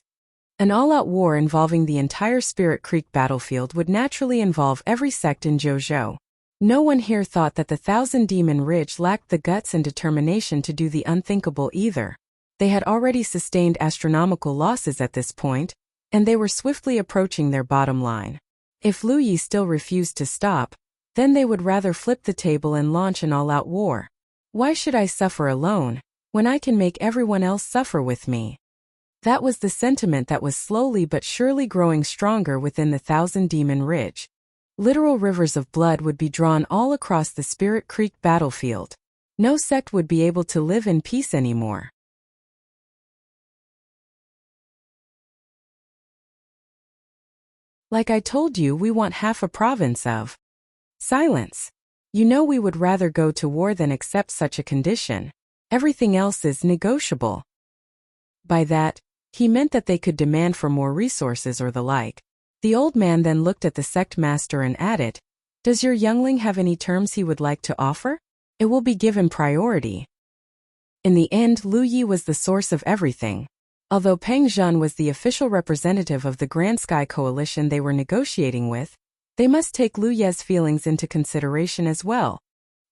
An all-out war involving the entire Spirit Creek battlefield would naturally involve every sect in Zhou. No one here thought that the Thousand Demon Ridge lacked the guts and determination to do the unthinkable either. They had already sustained astronomical losses at this point, and they were swiftly approaching their bottom line. If Lu Yi still refused to stop, then they would rather flip the table and launch an all-out war. "Why should I suffer alone, when I can make everyone else suffer with me?" That was the sentiment that was slowly but surely growing stronger within the Thousand Demon Ridge. Literal rivers of blood would be drawn all across the Spirit Creek battlefield. No sect would be able to live in peace anymore. "Like I told you, we want half a province of." "Silence. You know we would rather go to war than accept such a condition. Everything else is negotiable." By that, he meant that they could demand for more resources or the like. The old man then looked at the sect master and added, "Does your youngling have any terms he would like to offer? It will be given priority." In the end, Lu Yi was the source of everything. Although Peng Zhen was the official representative of the Grand Sky Coalition they were negotiating with, they must take Lu Ye's feelings into consideration as well.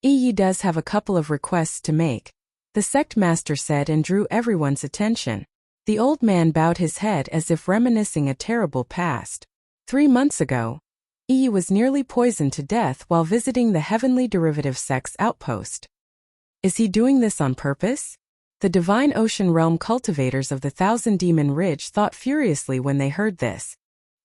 "Yi does have a couple of requests to make," the sect master said, and drew everyone's attention. The old man bowed his head as if reminiscing a terrible past. 3 months ago, Yi was nearly poisoned to death while visiting the Heavenly Derivative Sect's outpost. Is he doing this on purpose? The divine ocean realm cultivators of the Thousand Demon Ridge thought furiously when they heard this.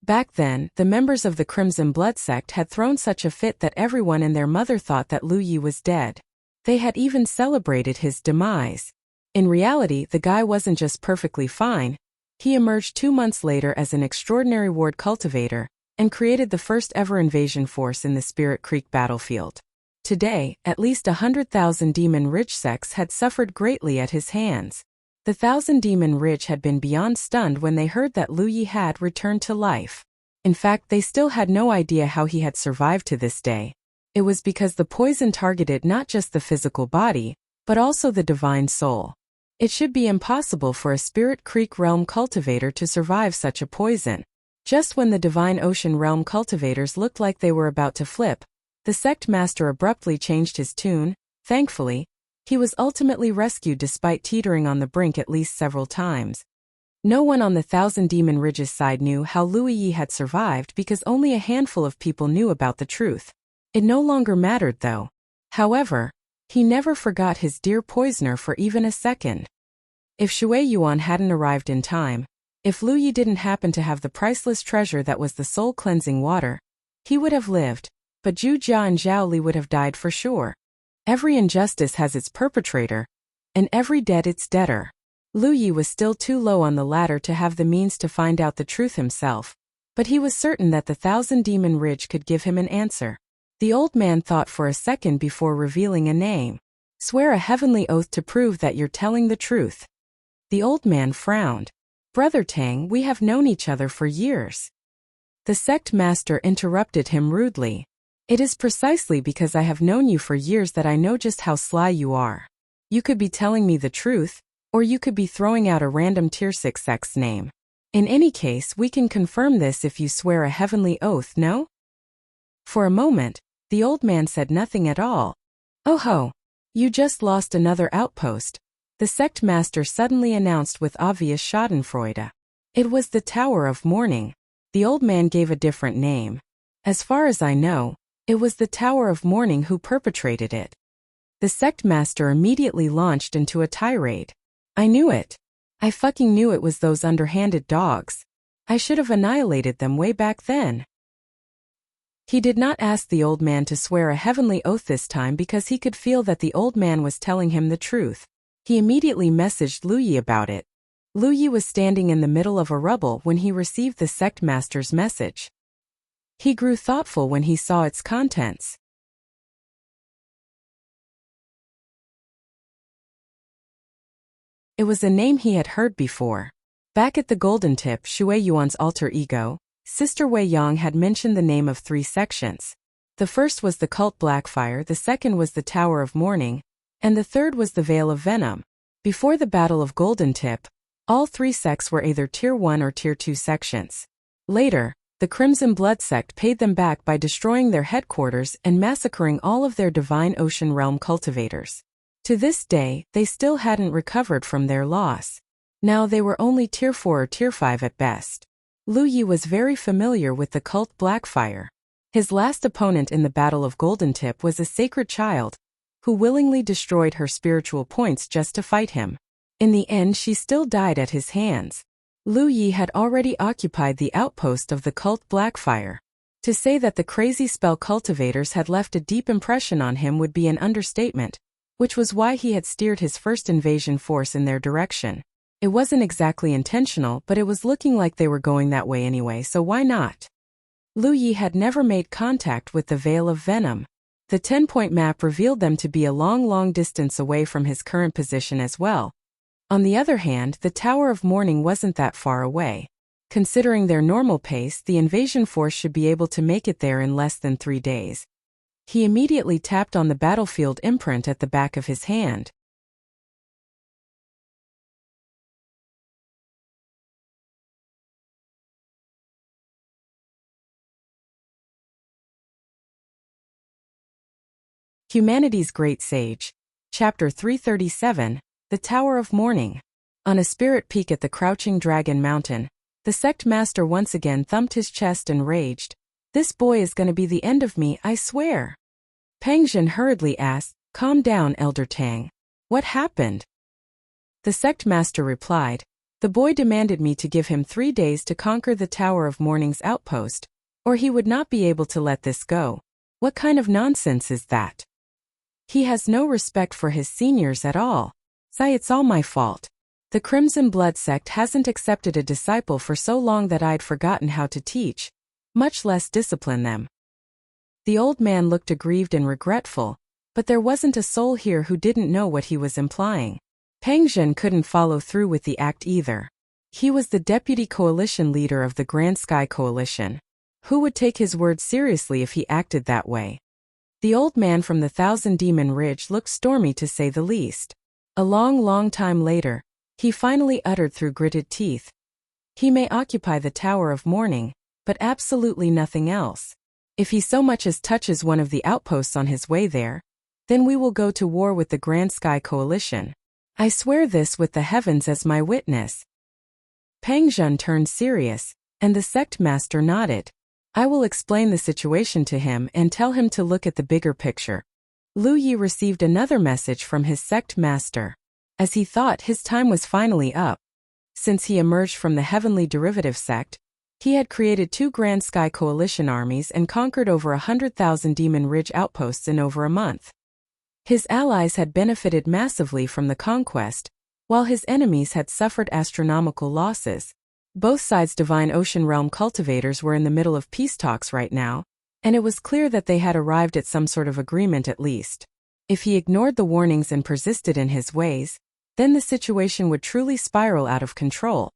Back then, the members of the Crimson Blood sect had thrown such a fit that everyone and their mother thought that Lu Yi was dead. They had even celebrated his demise. In reality, the guy wasn't just perfectly fine. He emerged 2 months later as an extraordinary ward cultivator and created the first ever invasion force in the Spirit Creek battlefield. Today, at least 100,000 Demon Ridge sects had suffered greatly at his hands. The Thousand Demon Ridge had been beyond stunned when they heard that Lu Yi had returned to life. In fact, they still had no idea how he had survived to this day. It was because the poison targeted not just the physical body, but also the divine soul. It should be impossible for a Spirit Creek realm cultivator to survive such a poison. Just when the divine ocean realm cultivators looked like they were about to flip, the sect master abruptly changed his tune. Thankfully, he was ultimately rescued despite teetering on the brink at least several times. No one on the Thousand Demon Ridge's side knew how Lu Yi had survived because only a handful of people knew about the truth. It no longer mattered though. However, he never forgot his dear poisoner for even a second. If Shui Yuan hadn't arrived in time, if Lu Yi didn't happen to have the priceless treasure that was the soul-cleansing water, he would have lived, but Zhu Jia and Zhao Li would have died for sure. Every injustice has its perpetrator, and every debt its debtor. Lu Yi was still too low on the ladder to have the means to find out the truth himself, but he was certain that the Thousand Demon Ridge could give him an answer. The old man thought for a second before revealing a name. Swear a heavenly oath to prove that you're telling the truth. The old man frowned. Brother Tang, we have known each other for years. The sect master interrupted him rudely. It is precisely because I have known you for years that I know just how sly you are. You could be telling me the truth, or you could be throwing out a random tier 6 sect's name. In any case, we can confirm this if you swear a heavenly oath, no? For a moment, the old man said nothing at all. Oh ho! You just lost another outpost, the sect master suddenly announced with obvious schadenfreude. It was the Tower of Mourning. The old man gave a different name. As far as I know, it was the Tower of Mourning who perpetrated it. The sect master immediately launched into a tirade. I knew it. I fucking knew it was those underhanded dogs. I should have annihilated them way back then. He did not ask the old man to swear a heavenly oath this time because he could feel that the old man was telling him the truth. He immediately messaged Lu Yi about it. Lu Yi was standing in the middle of a rubble when he received the sect master's message. He grew thoughtful when he saw its contents. It was a name he had heard before. Back at the Golden Tip, Shui Yuan's alter ego, Sister Wei Yang had mentioned the name of 3 sections. The first was the Cult Blackfire, the second was the Tower of Mourning, and the third was the Veil of Venom. Before the Battle of Golden Tip, all 3 sects were either Tier 1 or Tier 2 sections. Later, the Crimson Blood sect paid them back by destroying their headquarters and massacring all of their Divine Ocean Realm cultivators. To this day, they still hadn't recovered from their loss. Now they were only Tier 4 or Tier 5 at best. Lu Yi was very familiar with the Cult Blackfire. His last opponent in the Battle of Golden Tip was a sacred child, who willingly destroyed her spiritual points just to fight him. In the end, she still died at his hands. Lu Yi had already occupied the outpost of the Cult Blackfire. To say that the crazy spell cultivators had left a deep impression on him would be an understatement, which was why he had steered his first invasion force in their direction. It wasn't exactly intentional, but it was looking like they were going that way anyway, so why not? Lu Yi had never made contact with the Veil of Venom. The 10-point map revealed them to be a long distance away from his current position as well. On the other hand, the Tower of Mourning wasn't that far away. Considering their normal pace, the invasion force should be able to make it there in less than 3 days. He immediately tapped on the battlefield imprint at the back of his hand. Humanity's Great Sage. Chapter 337, The Tower of Mourning. On a spirit peak at the Crouching Dragon Mountain, the sect master once again thumped his chest and raged. This boy is going to be the end of me, I swear. Peng Zhen hurriedly asked, Calm down, Elder Tang. What happened? The sect master replied, "The boy demanded me to give him 3 days to conquer the Tower of Morning's outpost, or he would not be able to let this go. What kind of nonsense is that? He has no respect for his seniors at all. Say it's all my fault. The Crimson Blood sect hasn't accepted a disciple for so long that I'd forgotten how to teach, much less discipline them." The old man looked aggrieved and regretful, but there wasn't a soul here who didn't know what he was implying. Peng Zhen couldn't follow through with the act either. He was the deputy coalition leader of the Grand Sky Coalition. Who would take his word seriously if he acted that way? The old man from the Thousand Demon Ridge looked stormy to say the least. A long time later, he finally uttered through gritted teeth, "He may occupy the Tower of Morning, but absolutely nothing else. If he so much as touches one of the outposts on his way there, then we will go to war with the Grand Sky Coalition. I swear this with the heavens as my witness." Peng Zhen turned serious, and the sect master nodded. "I will explain the situation to him and tell him to look at the bigger picture." Lu Yi received another message from his sect master. As he thought his time was finally up. Since he emerged from the Heavenly Derivative sect, he had created 2 Grand Sky Coalition armies and conquered over 100,000 Demon Ridge outposts in over a month. His allies had benefited massively from the conquest, while his enemies had suffered astronomical losses. Both sides' Divine Ocean Realm cultivators were in the middle of peace talks right now, and it was clear that they had arrived at some sort of agreement at least. If he ignored the warnings and persisted in his ways, then the situation would truly spiral out of control.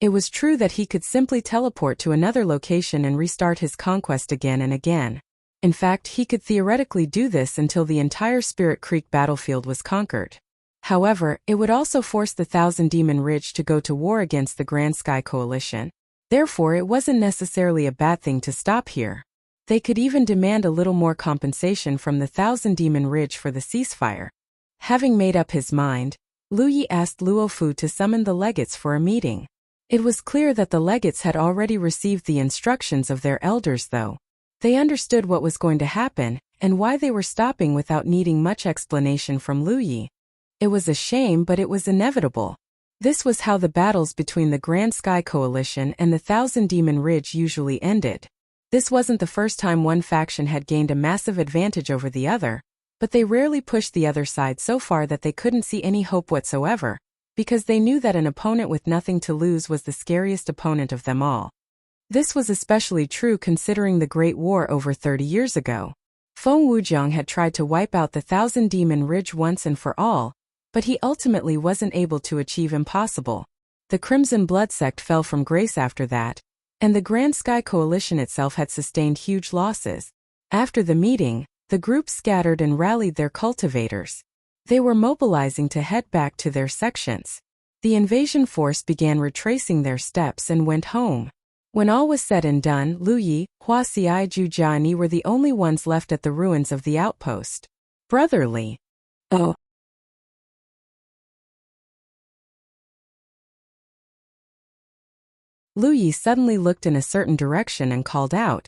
It was true that he could simply teleport to another location and restart his conquest again and again. In fact, he could theoretically do this until the entire Spirit Creek battlefield was conquered. However, it would also force the Thousand Demon Ridge to go to war against the Grand Sky Coalition. Therefore, it wasn't necessarily a bad thing to stop here. They could even demand a little more compensation from the Thousand Demon Ridge for the ceasefire. Having made up his mind, Lu Yi asked Luo Fu to summon the legates for a meeting. It was clear that the legates had already received the instructions of their elders though. They understood what was going to happen, and why they were stopping without needing much explanation from Lu Yi. It was a shame, but it was inevitable. This was how the battles between the Grand Sky Coalition and the Thousand Demon Ridge usually ended. This wasn't the first time one faction had gained a massive advantage over the other, but they rarely pushed the other side so far that they couldn't see any hope whatsoever, because they knew that an opponent with nothing to lose was the scariest opponent of them all. This was especially true considering the Great War over 30 years ago. Feng Wujiang had tried to wipe out the Thousand Demon Ridge once and for all, but he ultimately wasn't able to achieve impossible. The Crimson Blood sect fell from grace after that, and the Grand Sky Coalition itself had sustained huge losses. After the meeting, the group scattered and rallied their cultivators. They were mobilizing to head back to their sections. The invasion force began retracing their steps and went home. When all was said and done, Lu Yi, Hua Xiai, Zhu Jiani were the only ones left at the ruins of the outpost. Brotherly. Oh. Lu Yi suddenly looked in a certain direction and called out.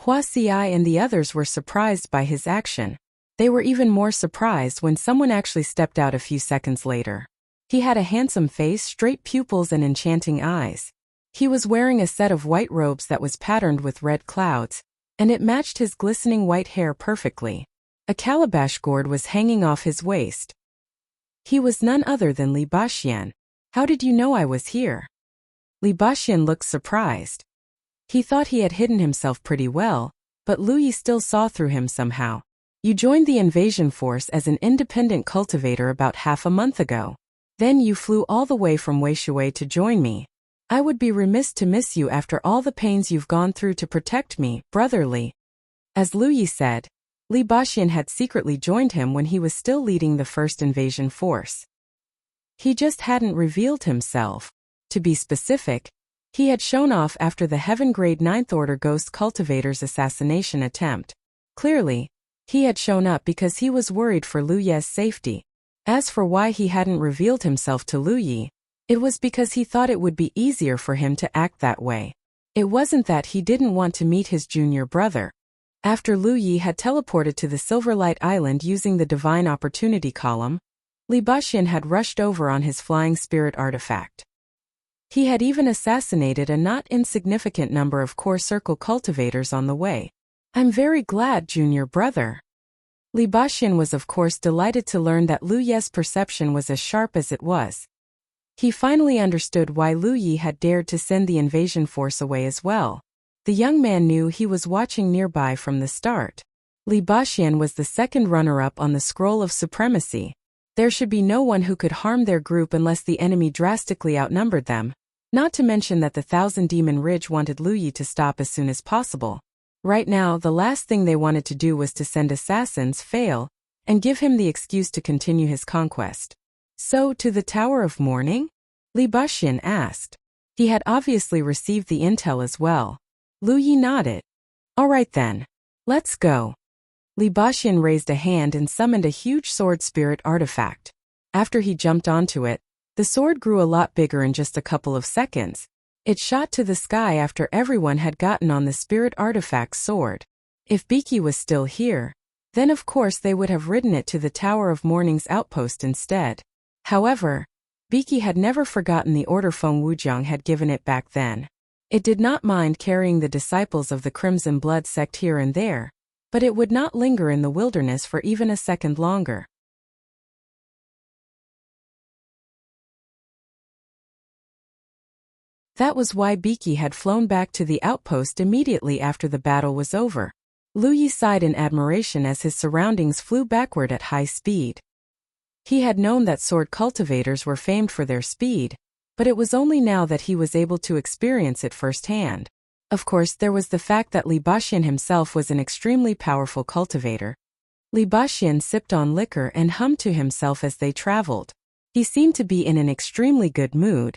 Hua Xiai and the others were surprised by his action. They were even more surprised when someone actually stepped out a few seconds later. He had a handsome face, straight pupils and enchanting eyes. He was wearing a set of white robes that was patterned with red clouds, and it matched his glistening white hair perfectly. A calabash gourd was hanging off his waist. He was none other than Li Baxian. "How did you know I was here?" Li Baxian looked surprised. He thought he had hidden himself pretty well, but Lu Yi still saw through him somehow. "You joined the invasion force as an independent cultivator about half a month ago. Then you flew all the way from Weishui to join me. I would be remiss to miss you after all the pains you've gone through to protect me, brotherly." As Lu Yi said, Li Baxian had secretly joined him when he was still leading the first invasion force. He just hadn't revealed himself. To be specific, he had shown off after the Heaven Grade 9th Order Ghost Cultivator's assassination attempt. Clearly, he had shown up because he was worried for Lu Ye's safety. As for why he hadn't revealed himself to Lu Yi, it was because he thought it would be easier for him to act that way. It wasn't that he didn't want to meet his junior brother. After Lu Yi had teleported to the Silverlight Island using the Divine Opportunity Column, Li Baxin had rushed over on his flying spirit artifact. He had even assassinated a not insignificant number of core circle cultivators on the way. I'm very glad, junior brother. Li Baxin was of course delighted to learn that Lu Ye's perception was as sharp as it was. He finally understood why Lu Yi had dared to send the invasion force away as well. The young man knew he was watching nearby from the start. Li Baxin was the second runner-up on the Scroll of Supremacy. There should be no one who could harm their group unless the enemy drastically outnumbered them, not to mention that the Thousand Demon Ridge wanted Lu Yi to stop as soon as possible. Right now, the last thing they wanted to do was to send assassins, fail, and give him the excuse to continue his conquest. So, to the Tower of Mourning? Li Baxin asked. He had obviously received the intel as well. Lu Yi nodded. All right then. Let's go. Li Baxin raised a hand and summoned a huge sword spirit artifact. After he jumped onto it, the sword grew a lot bigger in just a couple of seconds. It shot to the sky after everyone had gotten on the spirit artifact's sword. If Biki was still here, then of course they would have ridden it to the Tower of Mourning's outpost instead. However, Biki had never forgotten the order Feng Wujiang had given it back then. It did not mind carrying the disciples of the Crimson Blood sect here and there, but it would not linger in the wilderness for even a second longer. That was why Biki had flown back to the outpost immediately after the battle was over. Lu Yi sighed in admiration as his surroundings flew backward at high speed. He had known that sword cultivators were famed for their speed, but it was only now that he was able to experience it firsthand. Of course, there was the fact that Li Baxin himself was an extremely powerful cultivator. Li Baxin sipped on liquor and hummed to himself as they traveled. He seemed to be in an extremely good mood.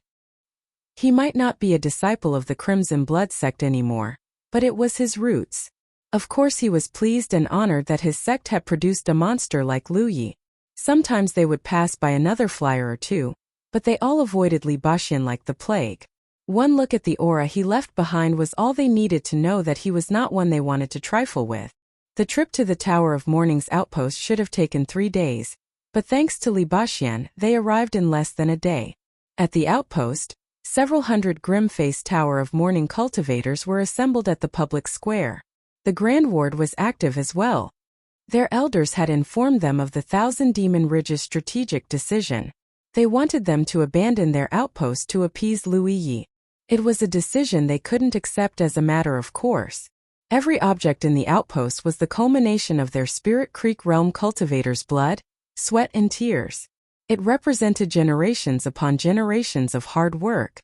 He might not be a disciple of the Crimson Blood sect anymore, but it was his roots. Of course he was pleased and honored that his sect had produced a monster like Lu Yi. Sometimes they would pass by another flyer or two, but they all avoided Li Baxin like the plague. One look at the aura he left behind was all they needed to know that he was not one they wanted to trifle with. The trip to the Tower of Mourning's outpost should have taken 3 days, but thanks to Li Baxin, they arrived in less than a day. At the outpost, several hundred grim-faced Tower of Mourning cultivators were assembled at the public square. The Grand Ward was active as well. Their elders had informed them of the Thousand Demon Ridge's strategic decision. They wanted them to abandon their outpost to appease Lu Yi. It was a decision they couldn't accept as a matter of course. Every object in the outpost was the culmination of their Spirit Creek Realm cultivators' blood, sweat and tears. It represented generations upon generations of hard work.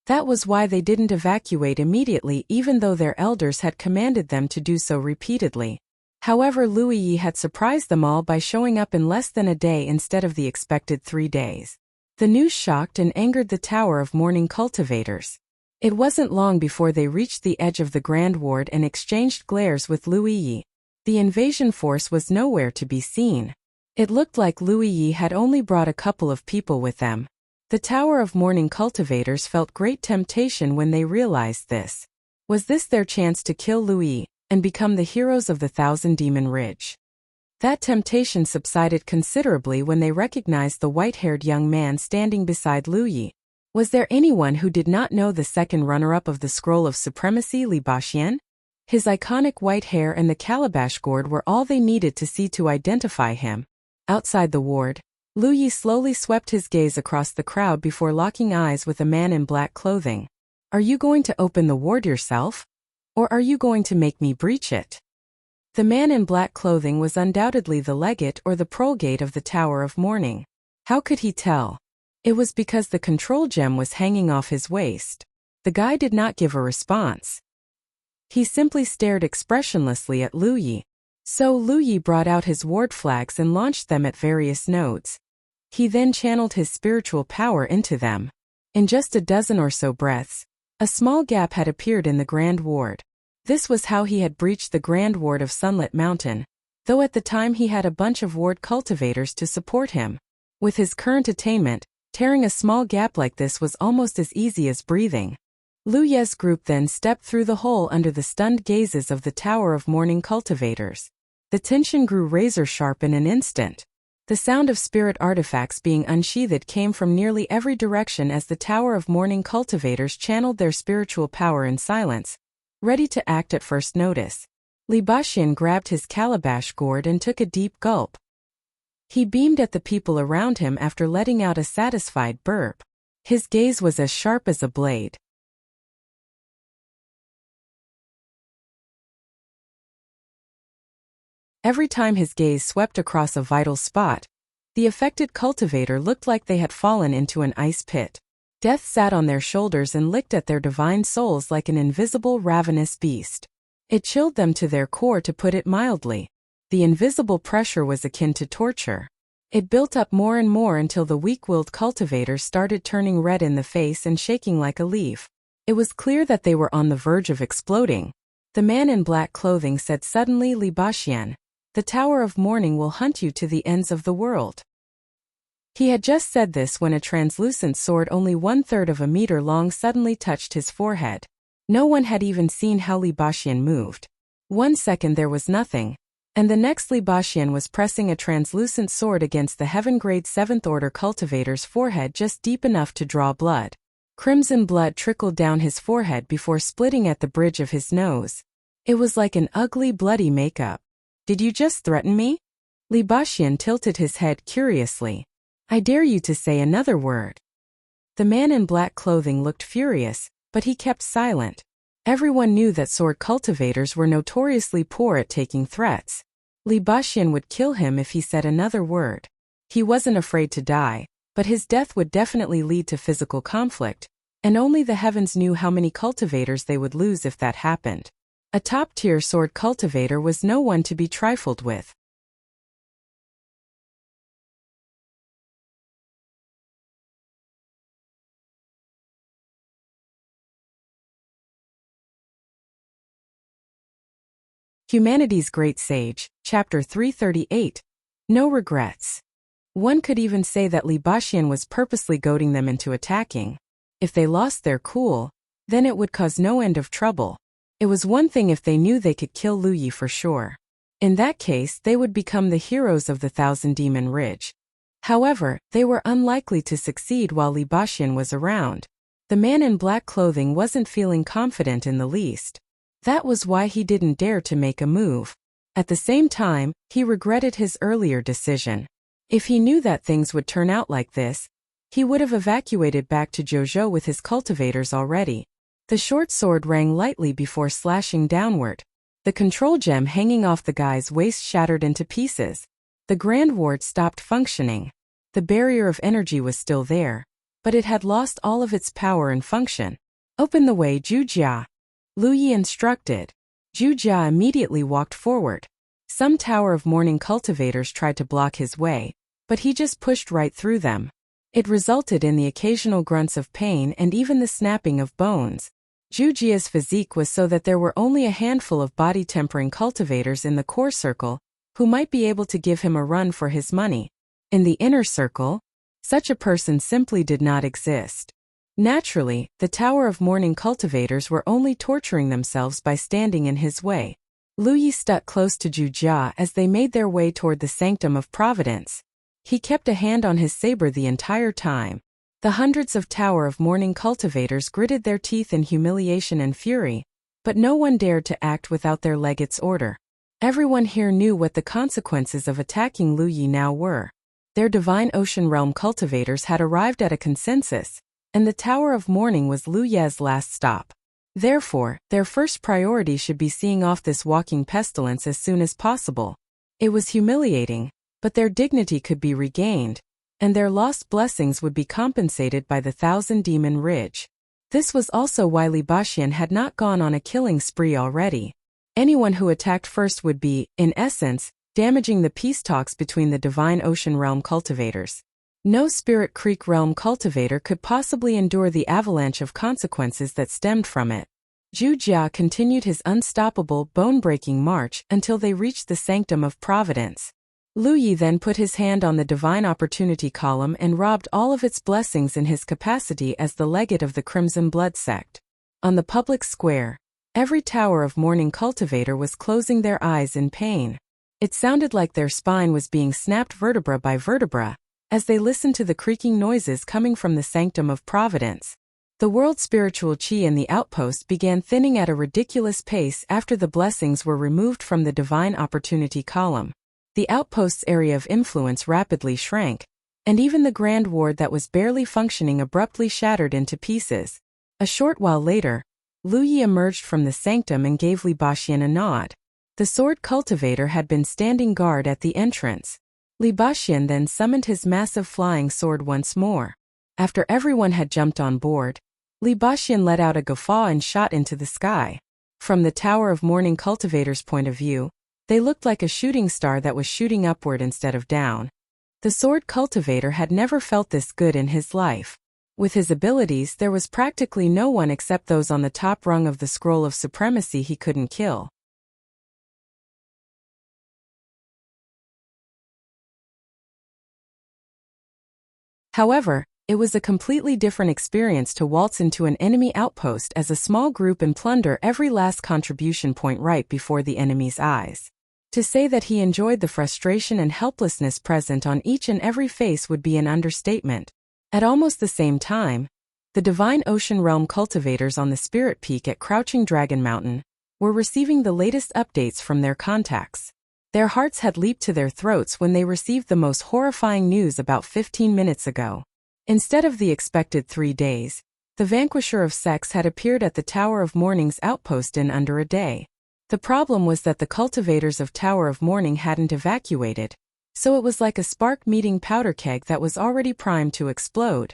That was why they didn't evacuate immediately even though their elders had commanded them to do so repeatedly. However, Lu Yi had surprised them all by showing up in less than a day instead of the expected 3 days. The news shocked and angered the Tower of Mourning cultivators. It wasn't long before they reached the edge of the Grand Ward and exchanged glares with Lu Yi. The invasion force was nowhere to be seen. It looked like Lu Yi had only brought a couple of people with them. The Tower of Mourning cultivators felt great temptation when they realized this. Was this their chance to kill Lu Yi and become the heroes of the Thousand Demon Ridge? That temptation subsided considerably when they recognized the white-haired young man standing beside Lu Yi. Was there anyone who did not know the second runner-up of the Scroll of Supremacy, Li Baxin? His iconic white hair and the calabash gourd were all they needed to see to identify him. Outside the ward, Lu Yi slowly swept his gaze across the crowd before locking eyes with a man in black clothing. Are you going to open the ward yourself? Or are you going to make me breach it? The man in black clothing was undoubtedly the legate or the prolgate of the Tower of Mourning. How could he tell? It was because the control gem was hanging off his waist. The guy did not give a response. He simply stared expressionlessly at Lu Yi. So Lu Yi brought out his ward flags and launched them at various nodes. He then channeled his spiritual power into them. In just a dozen or so breaths, a small gap had appeared in the Grand Ward. This was how he had breached the Grand Ward of Sunlit Mountain, though at the time he had a bunch of ward cultivators to support him. With his current attainment, tearing a small gap like this was almost as easy as breathing. Lu Ye's group then stepped through the hole under the stunned gazes of the Tower of Mourning cultivators. The tension grew razor-sharp in an instant. The sound of spirit artifacts being unsheathed came from nearly every direction as the Tower of Mourning cultivators channeled their spiritual power in silence, ready to act at first notice. Li Baxin grabbed his calabash gourd and took a deep gulp. He beamed at the people around him after letting out a satisfied burp. His gaze was as sharp as a blade. Every time his gaze swept across a vital spot, the affected cultivator looked like they had fallen into an ice pit. Death sat on their shoulders and licked at their divine souls like an invisible ravenous beast. It chilled them to their core, to put it mildly. The invisible pressure was akin to torture. It built up more and more until the weak-willed cultivators started turning red in the face and shaking like a leaf. It was clear that they were on the verge of exploding. The man in black clothing said suddenly, "Li Baxin, the Tower of Mourning will hunt you to the ends of the world." He had just said this when a translucent sword only 1/3 of a meter long suddenly touched his forehead. No one had even seen how Li Baxin moved. 1 second there was nothing, and the next Li Baxin was pressing a translucent sword against the heaven-grade 7th Order cultivator's forehead just deep enough to draw blood. Crimson blood trickled down his forehead before splitting at the bridge of his nose. It was like an ugly, bloody makeup. "Did you just threaten me?" Li Baxin tilted his head curiously. "I dare you to say another word." The man in black clothing looked furious, but he kept silent. Everyone knew that sword cultivators were notoriously poor at taking threats. Li Baxin would kill him if he said another word. He wasn't afraid to die, but his death would definitely lead to physical conflict, and only the heavens knew how many cultivators they would lose if that happened. A top-tier sword cultivator was no one to be trifled with. Humanity's Great Sage, Chapter 338. No Regrets. One could even say that Li Baxin was purposely goading them into attacking. If they lost their cool, then it would cause no end of trouble. It was one thing if they knew they could kill Lu Yi for sure. In that case, they would become the heroes of the Thousand Demon Ridge. However, they were unlikely to succeed while Li Baxin was around. The man in black clothing wasn't feeling confident in the least. That was why he didn't dare to make a move. At the same time, he regretted his earlier decision. If he knew that things would turn out like this, he would have evacuated back to Jojo with his cultivators already. The short sword rang lightly before slashing downward. The control gem hanging off the guy's waist shattered into pieces. The Grand Ward stopped functioning. The barrier of energy was still there, but it had lost all of its power and function. "Open the way, Wuxia," Lu Yi instructed. Wuxia immediately walked forward. Some Tower of Mourning cultivators tried to block his way, but he just pushed right through them. It resulted in the occasional grunts of pain and even the snapping of bones. Wuxia's physique was so that there were only a handful of body-tempering cultivators in the core circle who might be able to give him a run for his money. In the inner circle, such a person simply did not exist. Naturally, the Tower of Mourning cultivators were only torturing themselves by standing in his way. Lu Yi stuck close to Wuxia as they made their way toward the Sanctum of Providence. He kept a hand on his saber the entire time. The hundreds of Tower of Mourning cultivators gritted their teeth in humiliation and fury, but no one dared to act without their legate's order. Everyone here knew what the consequences of attacking Lu Yi now were. Their Divine Ocean Realm cultivators had arrived at a consensus, and the Tower of Mourning was Lu Ye's last stop. Therefore, their first priority should be seeing off this walking pestilence as soon as possible. It was humiliating, but their dignity could be regained, and their lost blessings would be compensated by the Thousand Demon Ridge. This was also why Li Baxin had not gone on a killing spree already. Anyone who attacked first would be, in essence, damaging the peace talks between the Divine Ocean Realm cultivators. No Spirit Creek Realm cultivator could possibly endure the avalanche of consequences that stemmed from it. Wuxia continued his unstoppable, bone-breaking march until they reached the Sanctum of Providence. Lu Yi then put his hand on the Divine Opportunity column and robbed all of its blessings in his capacity as the legate of the Crimson Blood sect. On the public square, every Tower of Mourning cultivator was closing their eyes in pain. It sounded like their spine was being snapped vertebra by vertebra, as they listened to the creaking noises coming from the sanctum of providence. The world's spiritual chi in the outpost began thinning at a ridiculous pace after the blessings were removed from the divine opportunity column. The outpost's area of influence rapidly shrank, and even the grand ward that was barely functioning abruptly shattered into pieces. A short while later, Lu Yi emerged from the sanctum and gave Li Baxian a nod. The sword cultivator had been standing guard at the entrance. Li Baxian then summoned his massive flying sword once more. After everyone had jumped on board, Li Baxian let out a guffaw and shot into the sky. From the Tower of Morning cultivator's point of view, they looked like a shooting star that was shooting upward instead of down. The sword cultivator had never felt this good in his life. With his abilities, there was practically no one except those on the top rung of the scroll of supremacy he couldn't kill. However, it was a completely different experience to waltz into an enemy outpost as a small group and plunder every last contribution point right before the enemy's eyes. To say that he enjoyed the frustration and helplessness present on each and every face would be an understatement. At almost the same time, the Divine Ocean Realm cultivators on the Spirit Peak at Crouching Dragon Mountain were receiving the latest updates from their contacts. Their hearts had leaped to their throats when they received the most horrifying news about 15 minutes ago. Instead of the expected 3 days, the Vanquisher of Sex had appeared at the Tower of Morning's outpost in under a day. The problem was that the cultivators of Tower of Morning hadn't evacuated, so it was like a spark meeting powder keg that was already primed to explode.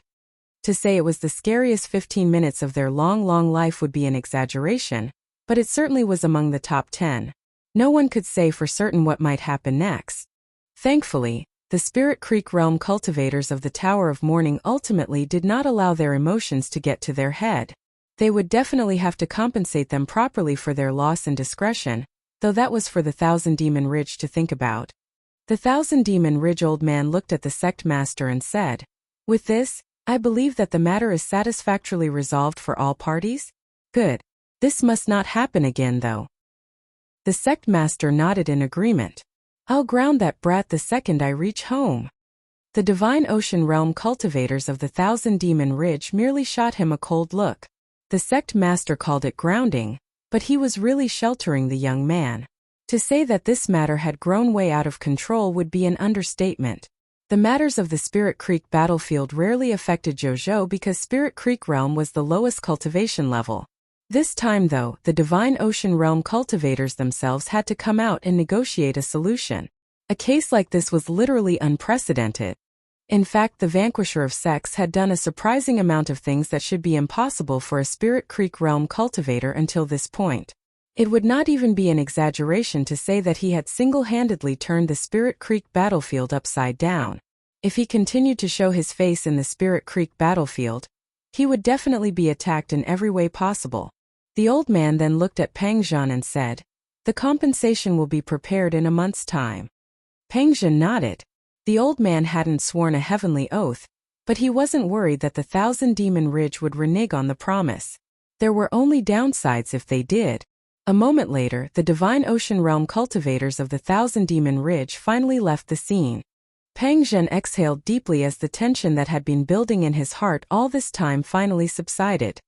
To say it was the scariest 15 minutes of their long life would be an exaggeration, but it certainly was among the top 10. No one could say for certain what might happen next. Thankfully, the Spirit Creek Realm cultivators of the Tower of Morning ultimately did not allow their emotions to get to their head. They would definitely have to compensate them properly for their loss and discretion, though that was for the Thousand Demon Ridge to think about. The Thousand Demon Ridge old man looked at the sect master and said, "With this, I believe that the matter is satisfactorily resolved for all parties? Good. This must not happen again though." The sect master nodded in agreement. "I'll ground that brat the second I reach home." The Divine Ocean Realm cultivators of the Thousand Demon Ridge merely shot him a cold look. The sect master called it grounding, but he was really sheltering the young man. To say that this matter had grown way out of control would be an understatement. The matters of the Spirit Creek battlefield rarely affected Jojo because Spirit Creek Realm was the lowest cultivation level. This time though, the Divine Ocean Realm cultivators themselves had to come out and negotiate a solution. A case like this was literally unprecedented. In fact, the Vanquisher of Sex had done a surprising amount of things that should be impossible for a Spirit Creek Realm cultivator until this point. It would not even be an exaggeration to say that he had single-handedly turned the Spirit Creek battlefield upside down. If he continued to show his face in the Spirit Creek battlefield, he would definitely be attacked in every way possible. The old man then looked at Peng Zhan and said, "The compensation will be prepared in a month's time." Peng Zhan nodded. The old man hadn't sworn a heavenly oath, but he wasn't worried that the Thousand Demon Ridge would renege on the promise. There were only downsides if they did. A moment later, the Divine Ocean Realm cultivators of the Thousand Demon Ridge finally left the scene. Peng Zhen exhaled deeply as the tension that had been building in his heart all this time finally subsided.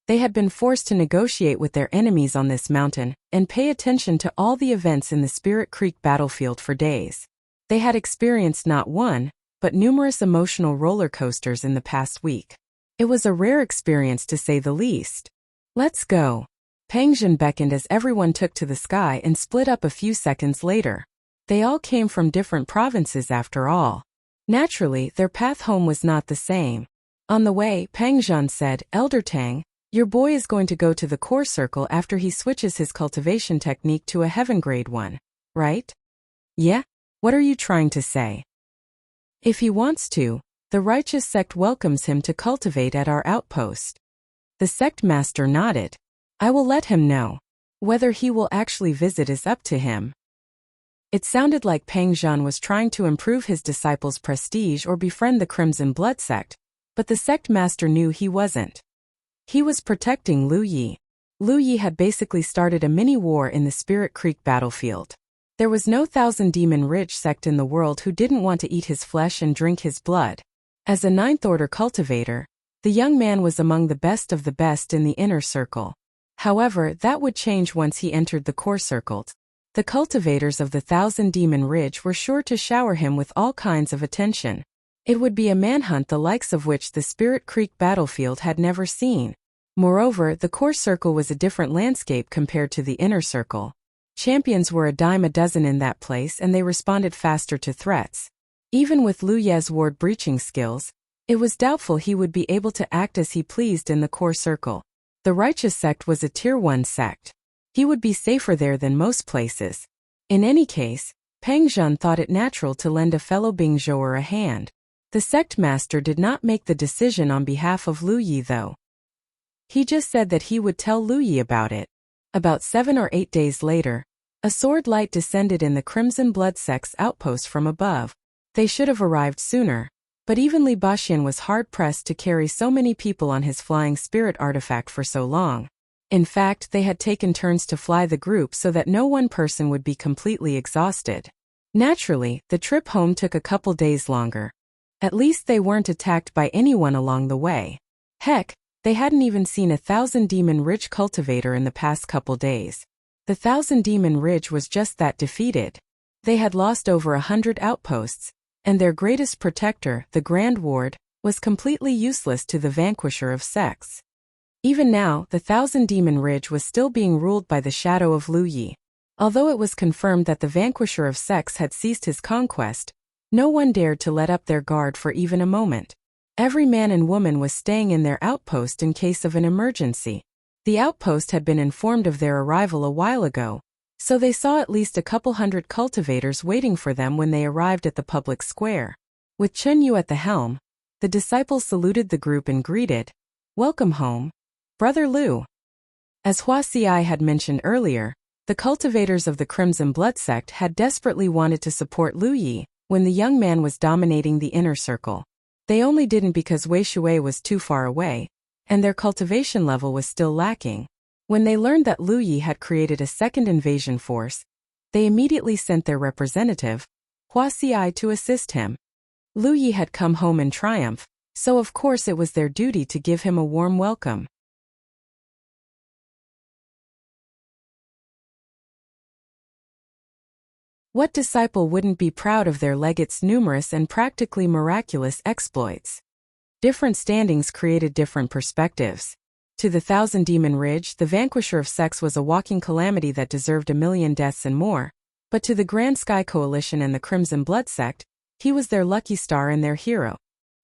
They had been forced to negotiate with their enemies on this mountain and pay attention to all the events in the Spirit Creek battlefield for days. They had experienced not one, but numerous emotional roller coasters in the past week. It was a rare experience to say the least. "Let's go." Peng Zhen beckoned as everyone took to the sky and split up a few seconds later. They all came from different provinces after all. Naturally, their path home was not the same. On the way, Peng Zhen said, "Elder Tang, your boy is going to go to the core circle after he switches his cultivation technique to a heaven grade one, right?" "Yeah? What are you trying to say?" "If he wants to, the righteous sect welcomes him to cultivate at our outpost." The sect master nodded. "I will let him know. Whether he will actually visit is up to him." It sounded like Peng Zhan was trying to improve his disciples' prestige or befriend the Crimson Blood sect, but the sect master knew he wasn't. He was protecting Lu Yi. Lu Yi had basically started a mini-war in the Spirit Creek battlefield. There was no Thousand Demon Ridge sect in the world who didn't want to eat his flesh and drink his blood. As a Ninth Order cultivator, the young man was among the best of the best in the inner circle. However, that would change once he entered the core circle. The cultivators of the Thousand Demon Ridge were sure to shower him with all kinds of attention. It would be a manhunt the likes of which the Spirit Creek battlefield had never seen. Moreover, the core circle was a different landscape compared to the inner circle. Champions were a dime a dozen in that place and they responded faster to threats. Even with Lu Ye's ward breaching skills, it was doubtful he would be able to act as he pleased in the core circle. The Righteous sect was a Tier 1 sect. He would be safer there than most places. In any case, Peng Zhen thought it natural to lend a fellow Bingzhouer a hand. The sect master did not make the decision on behalf of Lu Yi though. He just said that he would tell Lu Yi about it. About 7 or 8 days later, a sword light descended in the Crimson Blood sect's outpost from above. They should have arrived sooner, but even Li Baxian was hard-pressed to carry so many people on his flying spirit artifact for so long. In fact, they had taken turns to fly the group so that no one person would be completely exhausted. Naturally, the trip home took a couple days longer. At least they weren't attacked by anyone along the way. Heck, they hadn't even seen a Thousand Demon Ridge cultivator in the past couple days. The Thousand Demon Ridge was just that defeated. They had lost over 100 outposts, and their greatest protector, the Grand Ward, was completely useless to the vanquisher of sects. Even now, the Thousand Demon Ridge was still being ruled by the shadow of Lu Yi. Although it was confirmed that the vanquisher of sects had ceased his conquest, no one dared to let up their guard for even a moment. Every man and woman was staying in their outpost in case of an emergency. The outpost had been informed of their arrival a while ago, so they saw at least a couple hundred cultivators waiting for them when they arrived at the public square. With Chen Yu at the helm, the disciples saluted the group and greeted, "Welcome home, Brother Lu." As Wuxia had mentioned earlier, the cultivators of the Crimson Blood sect had desperately wanted to support Lu Yi when the young man was dominating the inner circle. They only didn't because Wei Shui was too far away, and their cultivation level was still lacking. When they learned that Lu Yi had created a second invasion force, they immediately sent their representative, Wuxia, to assist him. Lu Yi had come home in triumph, so of course it was their duty to give him a warm welcome. What disciple wouldn't be proud of their legate's numerous and practically miraculous exploits? Different standings created different perspectives. To the Thousand Demon Ridge, the vanquisher of sects was a walking calamity that deserved 1,000,000 deaths and more, but to the Grand Sky Coalition and the Crimson Blood sect, he was their lucky star and their hero.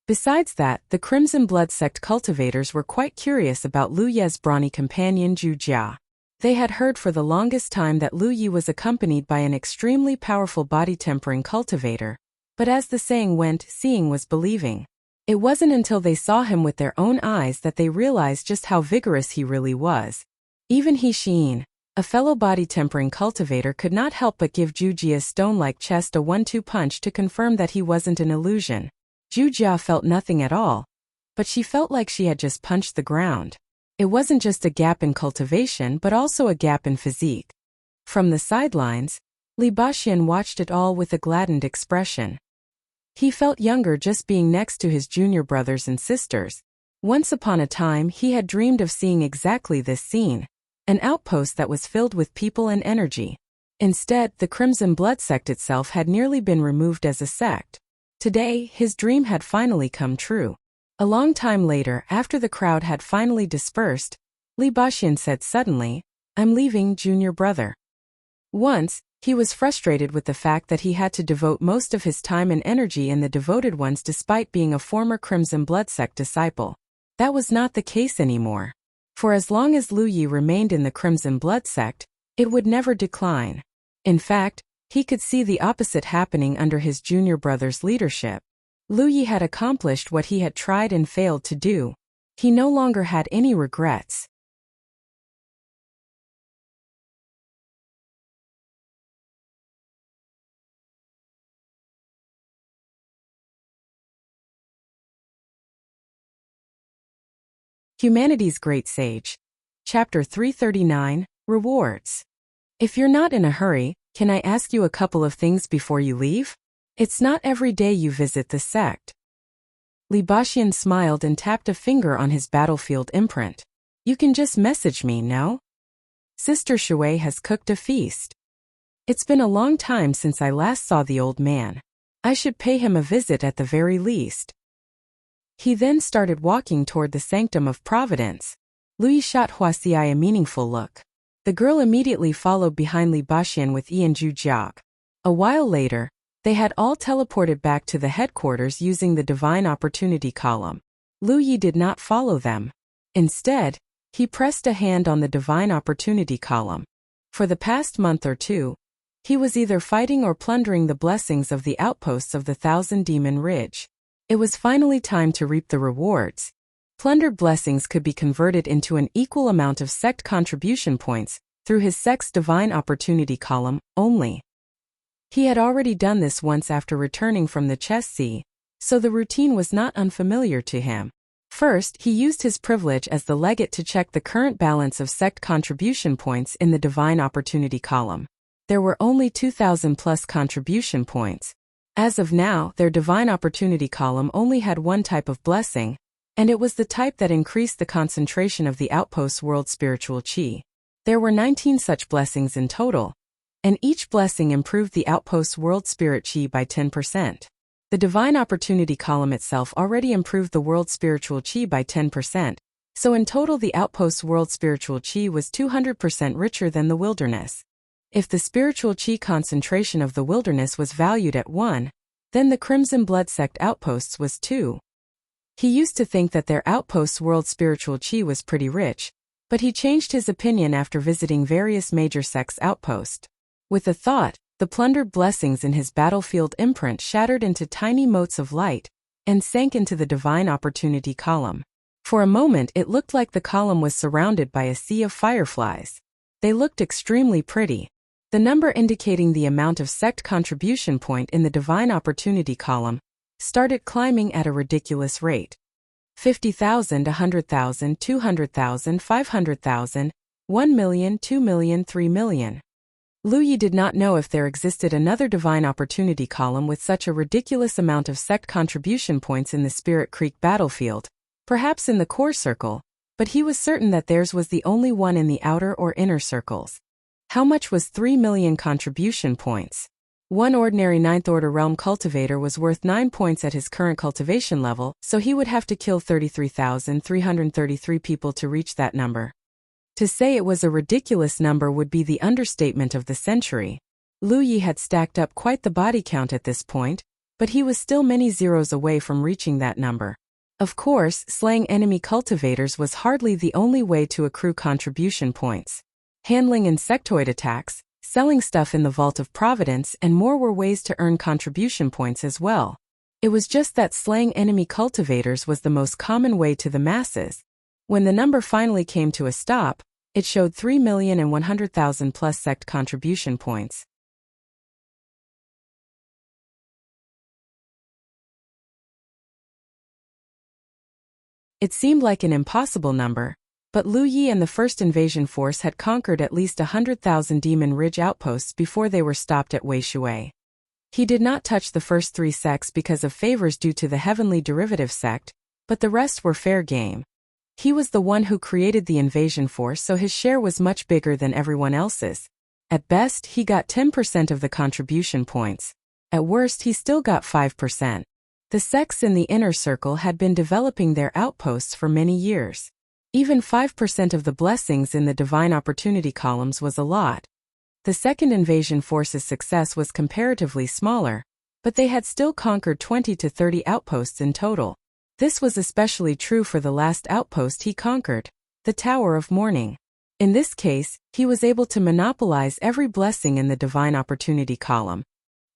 Besides that, the Crimson Blood sect cultivators were quite curious about Lu Ye's brawny companion Zhu Jia. They had heard for the longest time that Lu Yi was accompanied by an extremely powerful body-tempering cultivator, but as the saying went, seeing was believing. It wasn't until they saw him with their own eyes that they realized just how vigorous he really was. Even He Xian, a fellow body-tempering cultivator, could not help but give Zhu Jia's stone-like chest a 1-2 punch to confirm that he wasn't an illusion. Zhu Jia felt nothing at all, but she felt like she had just punched the ground. It wasn't just a gap in cultivation but also a gap in physique. From the sidelines, Li Baxian watched it all with a gladdened expression. He felt younger just being next to his junior brothers and sisters. Once upon a time he had dreamed of seeing exactly this scene, an outpost that was filled with people and energy. Instead, the Crimson Blood sect itself had nearly been removed as a sect. Today, his dream had finally come true. A long time later, after the crowd had finally dispersed, Li Baxian said suddenly, "I'm leaving, junior brother." Once, he was frustrated with the fact that he had to devote most of his time and energy in the Devoted Ones despite being a former Crimson Blood sect disciple. That was not the case anymore. For as long as Lu Yi remained in the Crimson Blood sect, it would never decline. In fact, he could see the opposite happening under his junior brother's leadership. Lu Yi had accomplished what he had tried and failed to do. He no longer had any regrets. Humanity's Great Sage. Chapter 339, Rewards. If you're not in a hurry, can I ask you a couple of things before you leave? It's not every day you visit the sect. Li Baxian smiled and tapped a finger on his battlefield imprint. You can just message me, no? Sister Shui has cooked a feast. It's been a long time since I last saw the old man. I should pay him a visit at the very least. He then started walking toward the sanctum of Providence. Lui shot Huaxia a meaningful look. The girl immediately followed behind Li Baxian with Ian Jiak. A while later, they had all teleported back to the headquarters using the Divine Opportunity column. Lu Yi did not follow them. Instead, he pressed a hand on the Divine Opportunity column. For the past month or two, he was either fighting or plundering the blessings of the outposts of the Thousand Demon Ridge. It was finally time to reap the rewards. Plundered blessings could be converted into an equal amount of sect contribution points through his sect's Divine Opportunity column only. He had already done this once after returning from the chess sea, so the routine was not unfamiliar to him. First, he used his privilege as the legate to check the current balance of sect contribution points in the Divine Opportunity column. There were only 2,000 plus contribution points. As of now, their Divine Opportunity column only had one type of blessing, and it was the type that increased the concentration of the outpost's world spiritual chi. There were 19 such blessings in total, and each blessing improved the outpost's world spirit chi by 10%. The Divine Opportunity column itself already improved the world spiritual chi by 10%, so in total the outpost's world spiritual chi was 200% richer than the wilderness. If the spiritual chi concentration of the wilderness was valued at 1, then the Crimson Blood Sect outposts was 2. He used to think that their outpost's world spiritual chi was pretty rich, but he changed his opinion after visiting various major sects' outposts. With the thought, the plundered blessings in his battlefield imprint shattered into tiny motes of light and sank into the Divine Opportunity column. For a moment it looked like the column was surrounded by a sea of fireflies. They looked extremely pretty. The number indicating the amount of sect contribution point in the Divine Opportunity column started climbing at a ridiculous rate. 50,000, 100,000, 200,000, 500,000, 1 million, 2 million, 3 million. Lu Yi did not know if there existed another Divine Opportunity column with such a ridiculous amount of sect contribution points in the Spirit Creek battlefield, perhaps in the core circle, but he was certain that theirs was the only one in the outer or inner circles. How much was 3 million contribution points? One ordinary 9th Order Realm cultivator was worth 9 points at his current cultivation level, so he would have to kill 33,333 people to reach that number. To say it was a ridiculous number would be the understatement of the century. Lu Yi had stacked up quite the body count at this point, but he was still many zeros away from reaching that number. Of course, slaying enemy cultivators was hardly the only way to accrue contribution points. Handling insectoid attacks, selling stuff in the Vault of Providence, and more were ways to earn contribution points as well. It was just that slaying enemy cultivators was the most common way to the masses. When the number finally came to a stop, it showed 3,100,000 plus sect contribution points. It seemed like an impossible number, but Lu Yi and the First Invasion Force had conquered at least 100,000 Demon Ridge outposts before they were stopped at Weishui. He did not touch the first 3 sects because of favors due to the Heavenly Derivative sect, but the rest were fair game. He was the one who created the invasion force, so his share was much bigger than everyone else's. At best, he got 10% of the contribution points. At worst, he still got 5%. The sects in the inner circle had been developing their outposts for many years. Even 5% of the blessings in the Divine Opportunity columns was a lot. The second invasion force's success was comparatively smaller, but they had still conquered 20 to 30 outposts in total. This was especially true for the last outpost he conquered, the Tower of Mourning. In this case, he was able to monopolize every blessing in the Divine Opportunity column.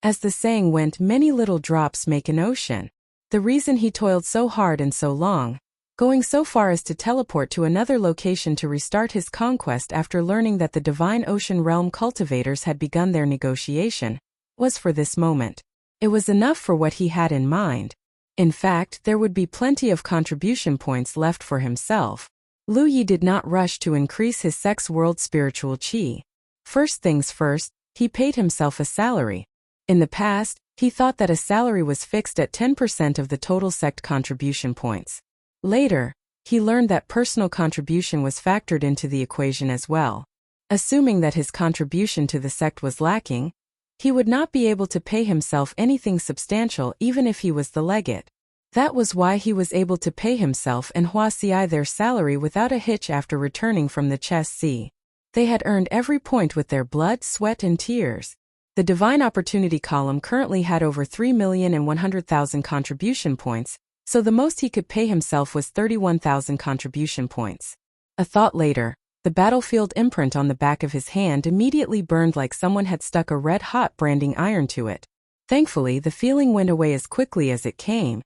As the saying went, many little drops make an ocean. The reason he toiled so hard and so long, going so far as to teleport to another location to restart his conquest after learning that the Divine Ocean Realm cultivators had begun their negotiation, was for this moment. It was enough for what he had in mind. In fact, there would be plenty of contribution points left for himself. Lu Yi did not rush to increase his sect's world spiritual qi. First things first, he paid himself a salary. In the past, he thought that a salary was fixed at 10% of the total sect contribution points. Later, he learned that personal contribution was factored into the equation as well. Assuming that his contribution to the sect was lacking, he would not be able to pay himself anything substantial even if he was the legate. That was why he was able to pay himself and Wuxia their salary without a hitch after returning from the chess sea. They had earned every point with their blood, sweat, and tears. The Divine Opportunity column currently had over 3,100,000 contribution points, so the most he could pay himself was 31,000 contribution points. A thought later, the battlefield imprint on the back of his hand immediately burned like someone had stuck a red-hot branding iron to it. Thankfully, the feeling went away as quickly as it came.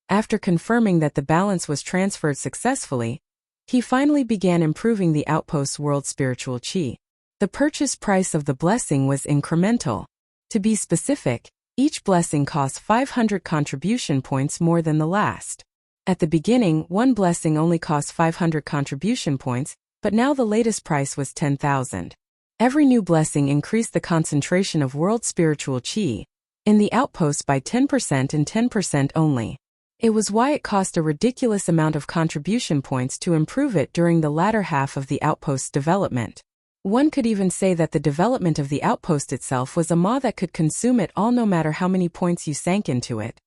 After confirming that the balance was transferred successfully, he finally began improving the outpost's world spiritual qi. The purchase price of the blessing was incremental. To be specific, each blessing cost 500 contribution points more than the last. At the beginning, one blessing only cost 500 contribution points, but now the latest price was 10,000. Every new blessing increased the concentration of world spiritual qi in the outpost by 10% and 10% only. It was why it cost a ridiculous amount of contribution points to improve it during the latter half of the outpost's development. One could even say that the development of the outpost itself was a maw that could consume it all no matter how many points you sank into it.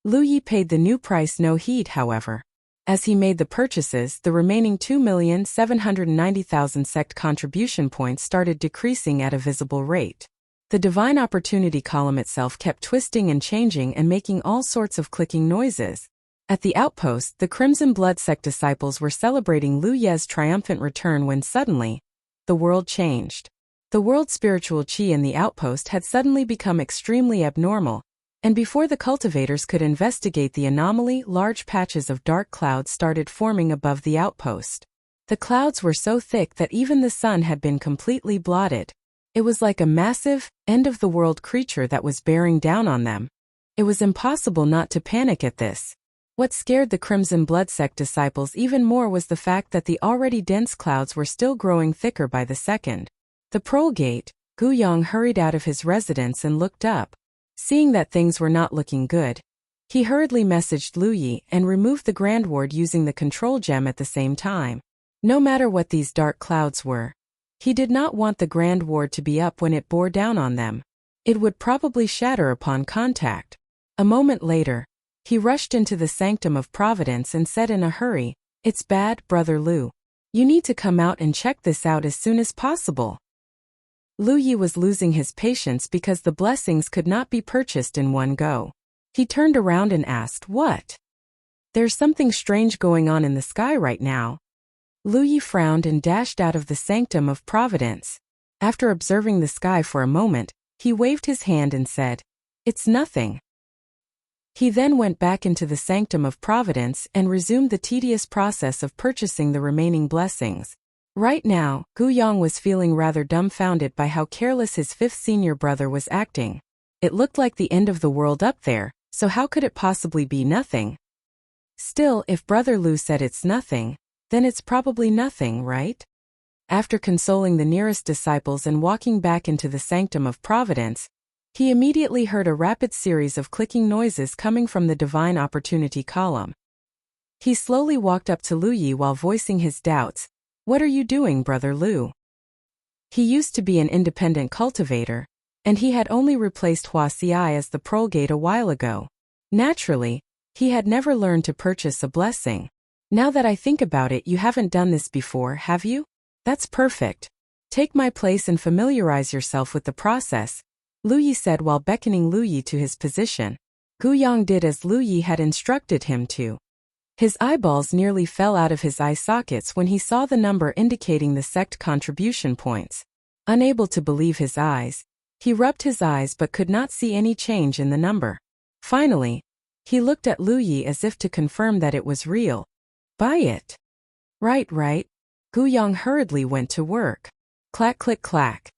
Lu Yi paid the new price no heed, however. As he made the purchases, the remaining 2,790,000 sect contribution points started decreasing at a visible rate. The Divine Opportunity column itself kept twisting and changing and making all sorts of clicking noises. At the outpost, the Crimson Blood sect disciples were celebrating Lu Ye's triumphant return when suddenly, the world changed. The world spiritual qi in the outpost had suddenly become extremely abnormal, and before the cultivators could investigate the anomaly, large patches of dark clouds started forming above the outpost. The clouds were so thick that even the sun had been completely blotted. It was like a massive, end-of-the-world creature that was bearing down on them. It was impossible not to panic at this. What scared the Crimson Blood sect disciples even more was the fact that the already dense clouds were still growing thicker by the second. The Prolgate, Gu Yong hurried out of his residence and looked up. Seeing that things were not looking good, he hurriedly messaged Lu Yi and removed the Grand Ward using the control gem at the same time. No matter what these dark clouds were, he did not want the Grand Ward to be up when it bore down on them. It would probably shatter upon contact. A moment later, he rushed into the Sanctum of Providence and said in a hurry, "It's bad, Brother Lu. You need to come out and check this out as soon as possible." Lu Yi was losing his patience because the blessings could not be purchased in one go. He turned around and asked, "What? There's something strange going on in the sky right now." Lu Yi frowned and dashed out of the Sanctum of Providence. After observing the sky for a moment, he waved his hand and said, "It's nothing." He then went back into the Sanctum of Providence and resumed the tedious process of purchasing the remaining blessings. Right now, Gu Yong was feeling rather dumbfounded by how careless his fifth senior brother was acting. It looked like the end of the world up there, so how could it possibly be nothing? Still, if Brother Lu said it's nothing, then it's probably nothing, right? After consoling the nearest disciples and walking back into the Sanctum of Providence, he immediately heard a rapid series of clicking noises coming from the Divine Opportunity column. He slowly walked up to Lu Yi while voicing his doubts. "What are you doing, Brother Lu?" He used to be an independent cultivator, and he had only replaced Wuxia as the Prolgate a while ago. Naturally, he had never learned to purchase a blessing. "Now that I think about it, you haven't done this before, have you? That's perfect. Take my place and familiarize yourself with the process," Lu Yi said while beckoning Lu Yi to his position. Gu Yong did as Lu Yi had instructed him to. His eyeballs nearly fell out of his eye sockets when he saw the number indicating the sect contribution points. Unable to believe his eyes, he rubbed his eyes but could not see any change in the number. Finally, he looked at Lu Yi as if to confirm that it was real. "Buy it." Right. Gu Yong hurriedly went to work. Clack, click, clack.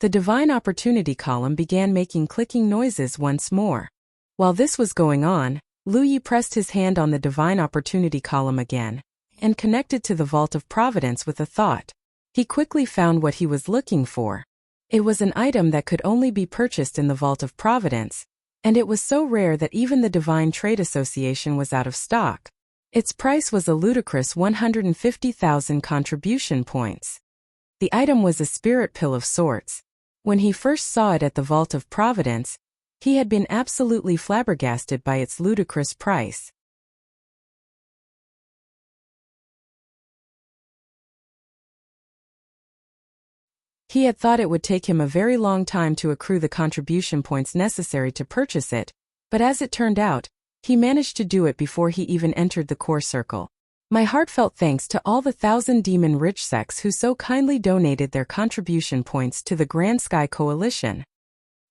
The divine opportunity column began making clicking noises once more. While this was going on, Lu Yi pressed his hand on the divine opportunity column again, and connected to the vault of providence with a thought. He quickly found what he was looking for. It was an item that could only be purchased in the vault of providence, and it was so rare that even the Divine Trade Association was out of stock. Its price was a ludicrous 150,000 contribution points. The item was a spirit pill of sorts. When he first saw it at the vault of providence, he had been absolutely flabbergasted by its ludicrous price. He had thought it would take him a very long time to accrue the contribution points necessary to purchase it, but as it turned out, he managed to do it before he even entered the core circle. My heartfelt thanks to all the 1,000 demon rich sects who so kindly donated their contribution points to the Grand Sky Coalition.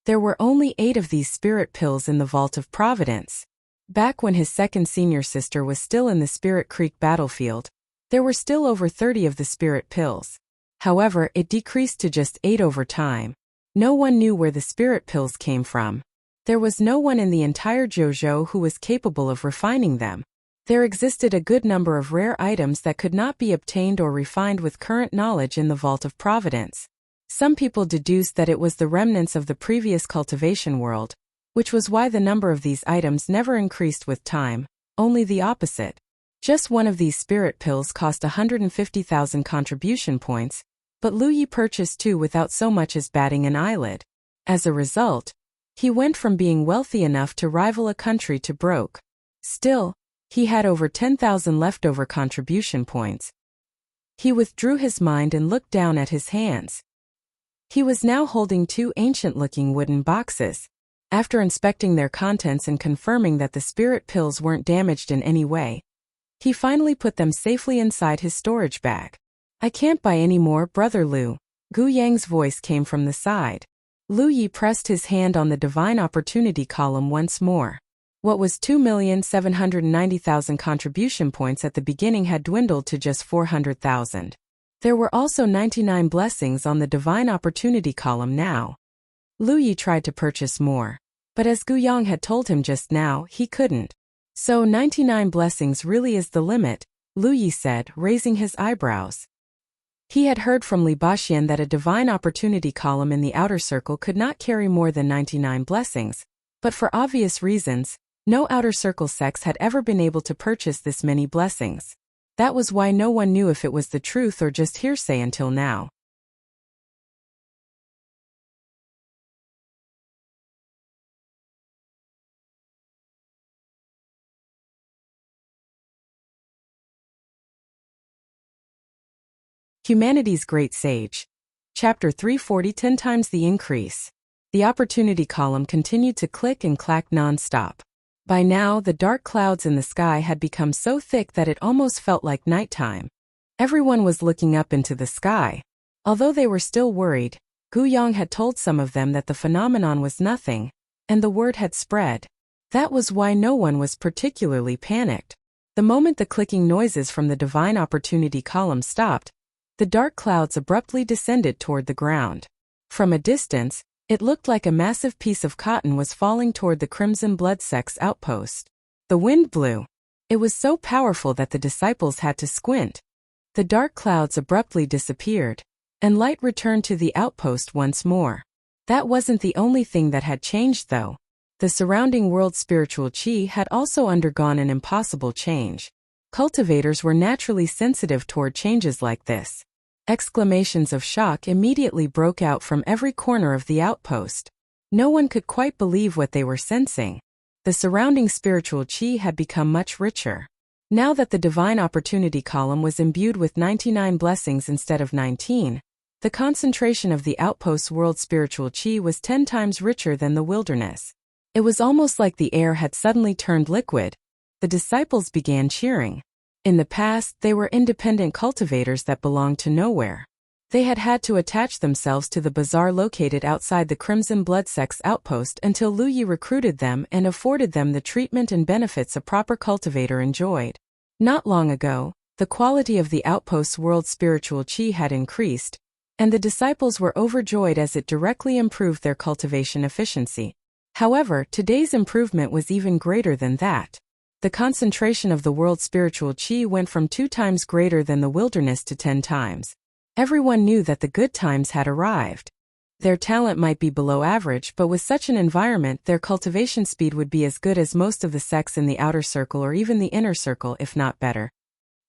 There were only 8 of these spirit pills in the Vault of Providence. Back when his second senior sister was still in the Spirit Creek battlefield, there were still over 30 of the spirit pills. However, it decreased to just 8 over time. No one knew where the spirit pills came from. There was no one in the entire JoJo who was capable of refining them. There existed a good number of rare items that could not be obtained or refined with current knowledge in the Vault of Providence. Some people deduced that it was the remnants of the previous cultivation world, which was why the number of these items never increased with time, only the opposite. Just one of these spirit pills cost 150,000 contribution points, but Lu Yi purchased 2 without so much as batting an eyelid. As a result, he went from being wealthy enough to rival a country to broke. Still, he had over 10,000 leftover contribution points. He withdrew his mind and looked down at his hands. He was now holding 2 ancient-looking wooden boxes. After inspecting their contents and confirming that the spirit pills weren't damaged in any way, he finally put them safely inside his storage bag. "I can't buy any more, Brother Lu." Gu Yang's voice came from the side. Lu Yi pressed his hand on the divine opportunity column once more. What was 2,790,000 contribution points at the beginning had dwindled to just 400,000. There were also 99 blessings on the divine opportunity column now. Lu Yi tried to purchase more, but as Gu Yang had told him just now, he couldn't. "So 99 blessings really is the limit," Lu Yi said, raising his eyebrows. He had heard from Li Baxian that a divine opportunity column in the outer circle could not carry more than 99 blessings, but for obvious reasons, no outer circle sects had ever been able to purchase this many blessings. That was why no one knew if it was the truth or just hearsay until now. Humanity's Great Sage. Chapter 340, 10 times the increase. The opportunity column continued to click and clack non-stop. By now, the dark clouds in the sky had become so thick that it almost felt like nighttime. Everyone was looking up into the sky. Although they were still worried, Gu Yang had told some of them that the phenomenon was nothing, and the word had spread. That was why no one was particularly panicked. The moment the clicking noises from the divine opportunity column stopped, the dark clouds abruptly descended toward the ground. From a distance, it looked like a massive piece of cotton was falling toward the Crimson Blood Sect's outpost. The wind blew. It was so powerful that the disciples had to squint. The dark clouds abruptly disappeared, and light returned to the outpost once more. That wasn't the only thing that had changed though. The surrounding world's spiritual chi had also undergone an impossible change. Cultivators were naturally sensitive toward changes like this. Exclamations of shock immediately broke out from every corner of the outpost. No one could quite believe what they were sensing. The surrounding spiritual chi had become much richer. Now that the divine opportunity column was imbued with 99 blessings instead of 19, the concentration of the outpost's world spiritual chi was 10 times richer than the wilderness. It was almost like the air had suddenly turned liquid. The disciples began cheering. In the past, they were independent cultivators that belonged to nowhere. They had had to attach themselves to the bazaar located outside the Crimson Blood Sect's outpost until Lu Yi recruited them and afforded them the treatment and benefits a proper cultivator enjoyed. Not long ago, the quality of the outpost's world spiritual chi had increased, and the disciples were overjoyed as it directly improved their cultivation efficiency. However, today's improvement was even greater than that. The concentration of the world's spiritual qi went from 2 times greater than the wilderness to 10 times. Everyone knew that the good times had arrived. Their talent might be below average, but with such an environment, their cultivation speed would be as good as most of the sects in the outer circle or even the inner circle, if not better.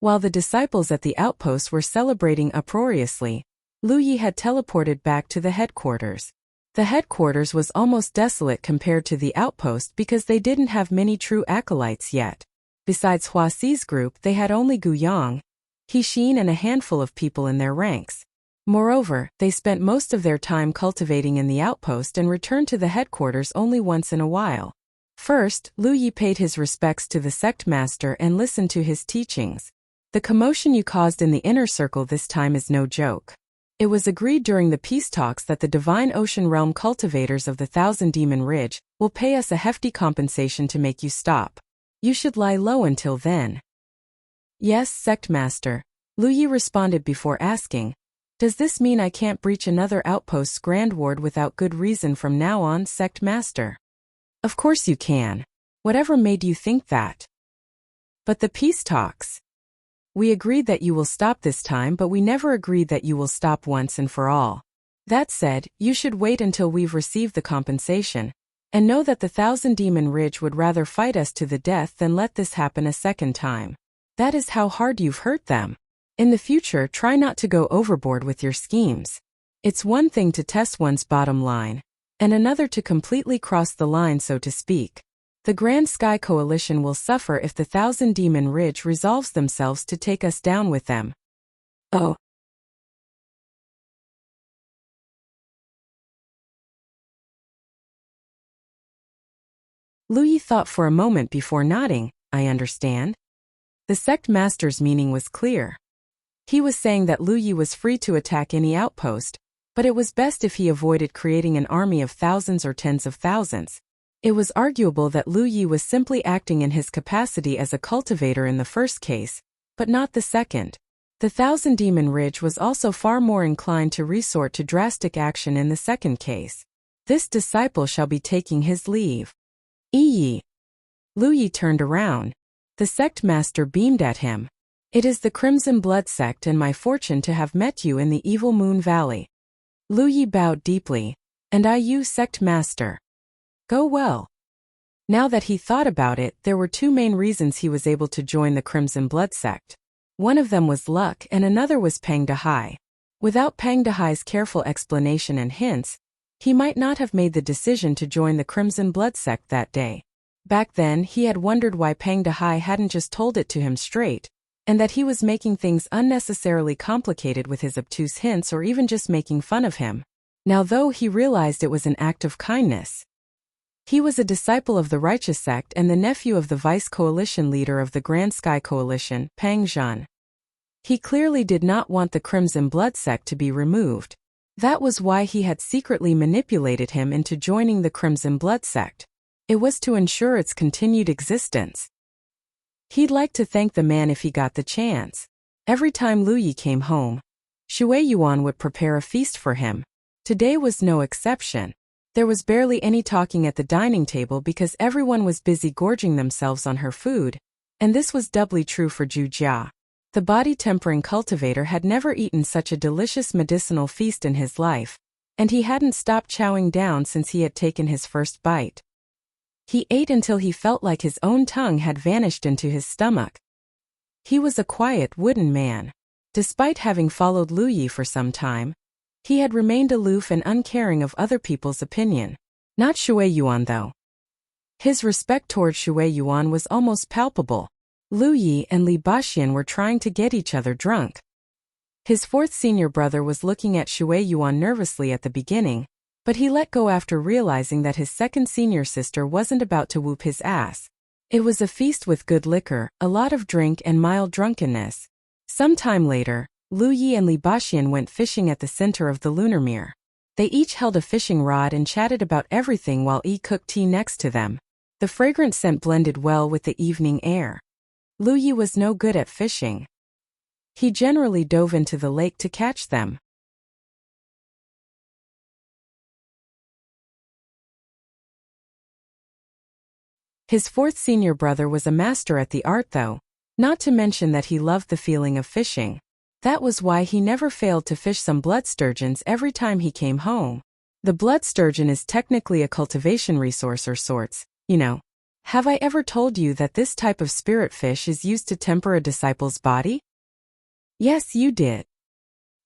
While the disciples at the outpost were celebrating uproariously, Lu Yi had teleported back to the headquarters. The headquarters was almost desolate compared to the outpost because they didn't have many true acolytes yet. Besides Hua Xi's group, they had only Gu Yang, He Xin and a handful of people in their ranks. Moreover, they spent most of their time cultivating in the outpost and returned to the headquarters only once in a while. First, Lu Yi paid his respects to the sect master and listened to his teachings. The commotion you caused in the inner circle this time is no joke. It was agreed during the peace talks that the Divine Ocean Realm cultivators of the Thousand Demon Ridge will pay us a hefty compensation to make you stop. You should lie low until then. Yes, Sect Master, Lu Yi responded before asking, does this mean I can't breach another outpost's Grand Ward without good reason from now on, Sect Master? Of course you can. Whatever made you think that? But the peace talks. We agreed that you will stop this time, but we never agreed that you will stop once and for all. That said, you should wait until we've received the compensation, and know that the Thousand Demon Ridge would rather fight us to the death than let this happen a second time. That is how hard you've hurt them. In the future, try not to go overboard with your schemes. It's one thing to test one's bottom line, and another to completely cross the line, so to speak. The Grand Sky Coalition will suffer if the Thousand Demon Ridge resolves themselves to take us down with them. Oh. Lu Yi thought for a moment before nodding. I understand. The sect master's meaning was clear. He was saying that Lu Yi was free to attack any outpost, but it was best if he avoided creating an army of thousands or tens of thousands. It was arguable that Lu Yi was simply acting in his capacity as a cultivator in the first case, but not the second. The Thousand Demon Ridge was also far more inclined to resort to drastic action in the second case. This disciple shall be taking his leave. Yi. Lu Yi turned around. The sect master beamed at him. It is the Crimson Blood sect and my fortune to have met you in the Evil Moon Valley. Lu Yi bowed deeply. And you, sect master. Go well. Now that he thought about it, there were 2 main reasons he was able to join the Crimson Blood sect. One of them was luck and another was Pang Dehai. Without Pang Dehai's careful explanation and hints, he might not have made the decision to join the Crimson Blood sect that day. Back then, he had wondered why Pang Dehai hadn't just told it to him straight, and that he was making things unnecessarily complicated with his obtuse hints or even just making fun of him. Now though, he realized it was an act of kindness. He was a disciple of the Righteous sect and the nephew of the vice coalition leader of the Grand Sky Coalition, Pang Zhan. He clearly did not want the Crimson Blood sect to be removed. That was why he had secretly manipulated him into joining the Crimson Blood sect. It was to ensure its continued existence. He'd like to thank the man if he got the chance. Every time Lu Yi came home, Shui Yuan would prepare a feast for him. Today was no exception. There was barely any talking at the dining table because everyone was busy gorging themselves on her food, and this was doubly true for Zhu Jia. The body-tempering cultivator had never eaten such a delicious medicinal feast in his life, and he hadn't stopped chowing down since he had taken his first bite. He ate until he felt like his own tongue had vanished into his stomach. He was a quiet, wooden man. Despite having followed Lu Yi for some time, he had remained aloof and uncaring of other people's opinion. Not Shui Yuan though. His respect toward Shui Yuan was almost palpable. Lu Yi and Li Baxian were trying to get each other drunk. His 4th senior brother was looking at Shui Yuan nervously at the beginning, but he let go after realizing that his 2nd senior sister wasn't about to whoop his ass. It was a feast with good liquor, a lot of drink and mild drunkenness. Some time later, Lu Yi and Li Baxian went fishing at the center of the lunar mirror. They each held a fishing rod and chatted about everything while Yi cooked tea next to them. The fragrant scent blended well with the evening air. Lu Yi was no good at fishing. He generally dove into the lake to catch them. His fourth senior brother was a master at the art though, not to mention that he loved the feeling of fishing. That was why he never failed to fish some blood sturgeons every time he came home. The blood sturgeon is technically a cultivation resource or sorts, you know. Have I ever told you that this type of spirit fish is used to temper a disciple's body? Yes, you did.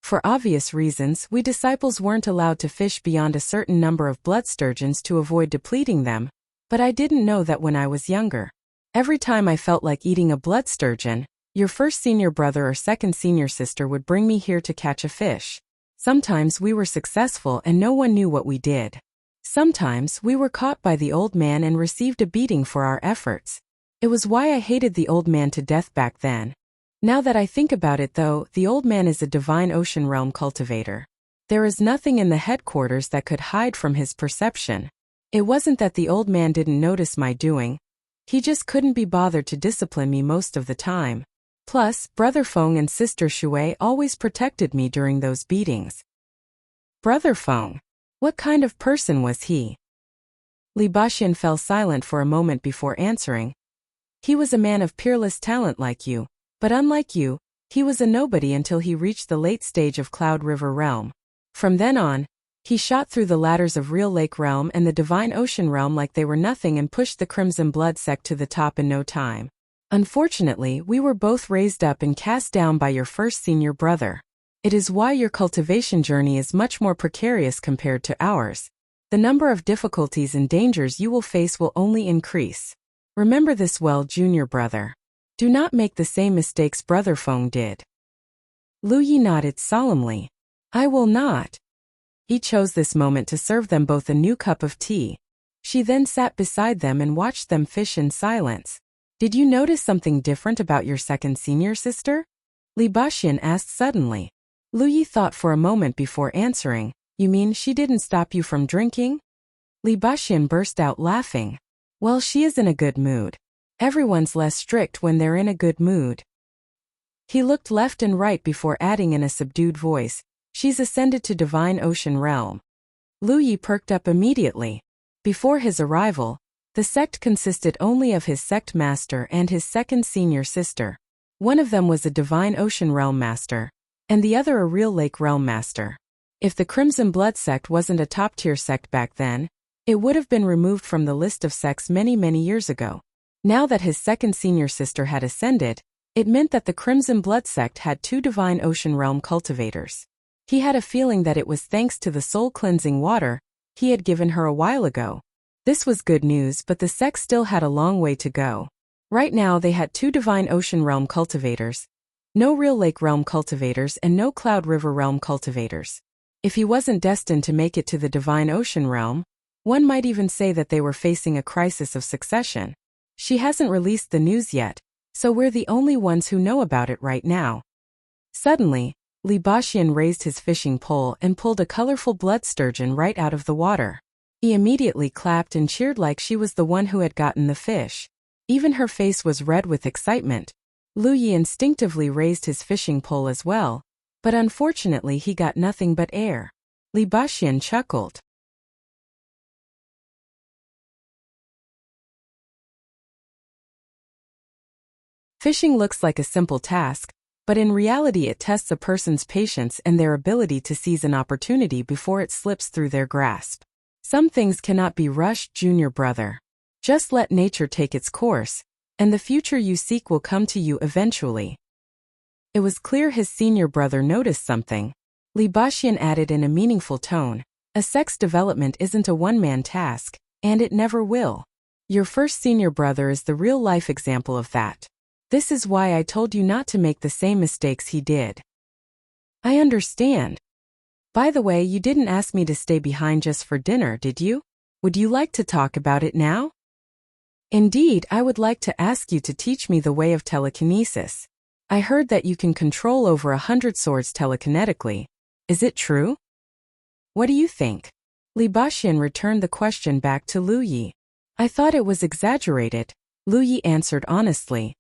For obvious reasons, we disciples weren't allowed to fish beyond a certain number of blood sturgeons to avoid depleting them, but I didn't know that when I was younger. Every time I felt like eating a blood sturgeon, your first senior brother or second senior sister would bring me here to catch a fish. Sometimes we were successful and no one knew what we did. Sometimes we were caught by the old man and received a beating for our efforts. It was why I hated the old man to death back then. Now that I think about it though, the old man is a divine ocean realm cultivator. There is nothing in the headquarters that could hide from his perception. It wasn't that the old man didn't notice my doing. He just couldn't be bothered to discipline me most of the time. Plus, Brother Feng and Sister Shui always protected me during those beatings. Brother Feng? What kind of person was he? Li Baxian fell silent for a moment before answering. He was a man of peerless talent like you. But unlike you, he was a nobody until he reached the late stage of Cloud River Realm. From then on, he shot through the ladders of Real Lake Realm and the Divine Ocean Realm like they were nothing and pushed the Crimson Blood sect to the top in no time. Unfortunately, we were both raised up and cast down by your first senior brother. It is why your cultivation journey is much more precarious compared to ours. The number of difficulties and dangers you will face will only increase. Remember this well, junior brother. Do not make the same mistakes Brother Feng did. Lu Yi nodded solemnly. I will not. He chose this moment to serve them both a new cup of tea. She then sat beside them and watched them fish in silence. Did you notice something different about your second senior sister? Li Baxian asked suddenly. Lu Yi thought for a moment before answering. You mean she didn't stop you from drinking? Li Baxian burst out laughing. Well, she is in a good mood. Everyone's less strict when they're in a good mood. He looked left and right before adding in a subdued voice, she's ascended to Divine Ocean Realm. Lu Yi perked up immediately. Before his arrival, the sect consisted only of his sect master and his second senior sister. One of them was a Divine Ocean Realm master, and the other a Real Lake Realm master. If the Crimson Blood sect wasn't a top-tier sect back then, it would have been removed from the list of sects many years ago. Now that his second senior sister had ascended, it meant that the Crimson Blood sect had two Divine Ocean Realm cultivators. He had a feeling that it was thanks to the soul-cleansing water he had given her a while ago. This was good news, but the sect still had a long way to go. Right now they had two Divine Ocean Realm cultivators, no Real Lake Realm cultivators and no Cloud River Realm cultivators. If he wasn't destined to make it to the Divine Ocean Realm, one might even say that they were facing a crisis of succession. She hasn't released the news yet, so we're the only ones who know about it right now. Suddenly, Li Baxian raised his fishing pole and pulled a colorful blood sturgeon right out of the water. He immediately clapped and cheered like she was the one who had gotten the fish. Even her face was red with excitement. Lu Yi instinctively raised his fishing pole as well, but unfortunately he got nothing but air. Li Baxian chuckled. Fishing looks like a simple task, but in reality it tests a person's patience and their ability to seize an opportunity before it slips through their grasp. Some things cannot be rushed, junior brother. Just let nature take its course, and the future you seek will come to you eventually. It was clear his senior brother noticed something. Li Baxian added in a meaningful tone, a sect's development isn't a one-man task, and it never will. Your first senior brother is the real-life example of that. This is why I told you not to make the same mistakes he did. I understand. By the way, you didn't ask me to stay behind just for dinner, did you? Would you like to talk about it now? Indeed, I would like to ask you to teach me the way of telekinesis. I heard that you can control over 100 swords telekinetically. Is it true? What do you think? Li Baxian returned the question back to Lu Yi. I thought it was exaggerated, Lu Yi answered honestly.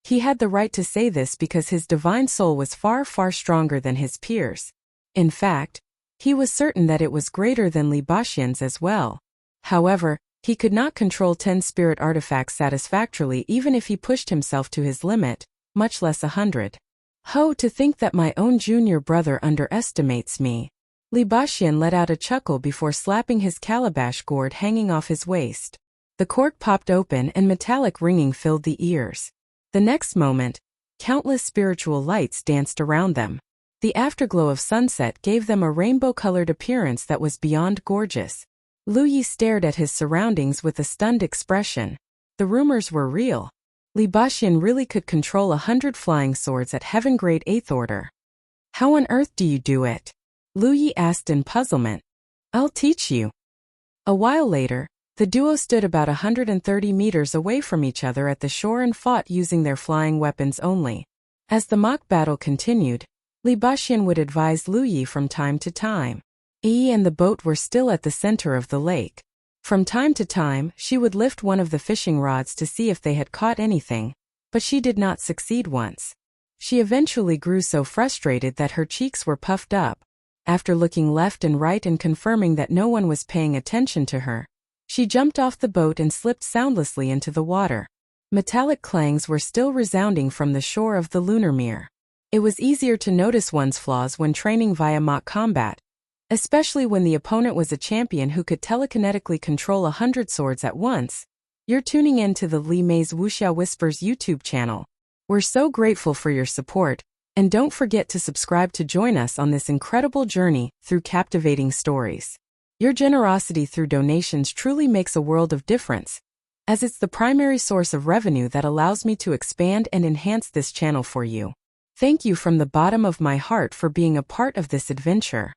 He had the right to say this because his divine soul was far stronger than his peers. In fact, he was certain that it was greater than Li Baxian's as well. However, He could not control 10 spirit artifacts satisfactorily even if he pushed himself to his limit, much less 100. Ho, to think that my own junior brother underestimates me. Li Baxian let out a chuckle before slapping his calabash gourd hanging off his waist. The cork popped open and metallic ringing filled the ears. The next moment, countless spiritual lights danced around them. The afterglow of sunset gave them a rainbow-colored appearance that was beyond gorgeous. Lu Yi stared at his surroundings with a stunned expression. The rumors were real. Li Baxian really could control 100 flying swords at Heaven Grade 8th Order. How on earth do you do it? Lu Yi asked in puzzlement. I'll teach you. A while later, the duo stood about 130 meters away from each other at the shore and fought using their flying weapons only. As the mock battle continued, Li Baxian would advise Lu Yi from time to time. Yi and the boat were still at the center of the lake. From time to time, she would lift one of the fishing rods to see if they had caught anything, but she did not succeed once. She eventually grew so frustrated that her cheeks were puffed up. After looking left and right and confirming that no one was paying attention to her, she jumped off the boat and slipped soundlessly into the water. Metallic clangs were still resounding from the shore of the lunar mirror. It was easier to notice one's flaws when training via mock combat, especially when the opponent was a champion who could telekinetically control 100 swords at once. You're tuning in to the Li Mei's Wuxia Whispers YouTube channel. We're so grateful for your support, and don't forget to subscribe to join us on this incredible journey through captivating stories. Your generosity through donations truly makes a world of difference, as it's the primary source of revenue that allows me to expand and enhance this channel for you. Thank you from the bottom of my heart for being a part of this adventure.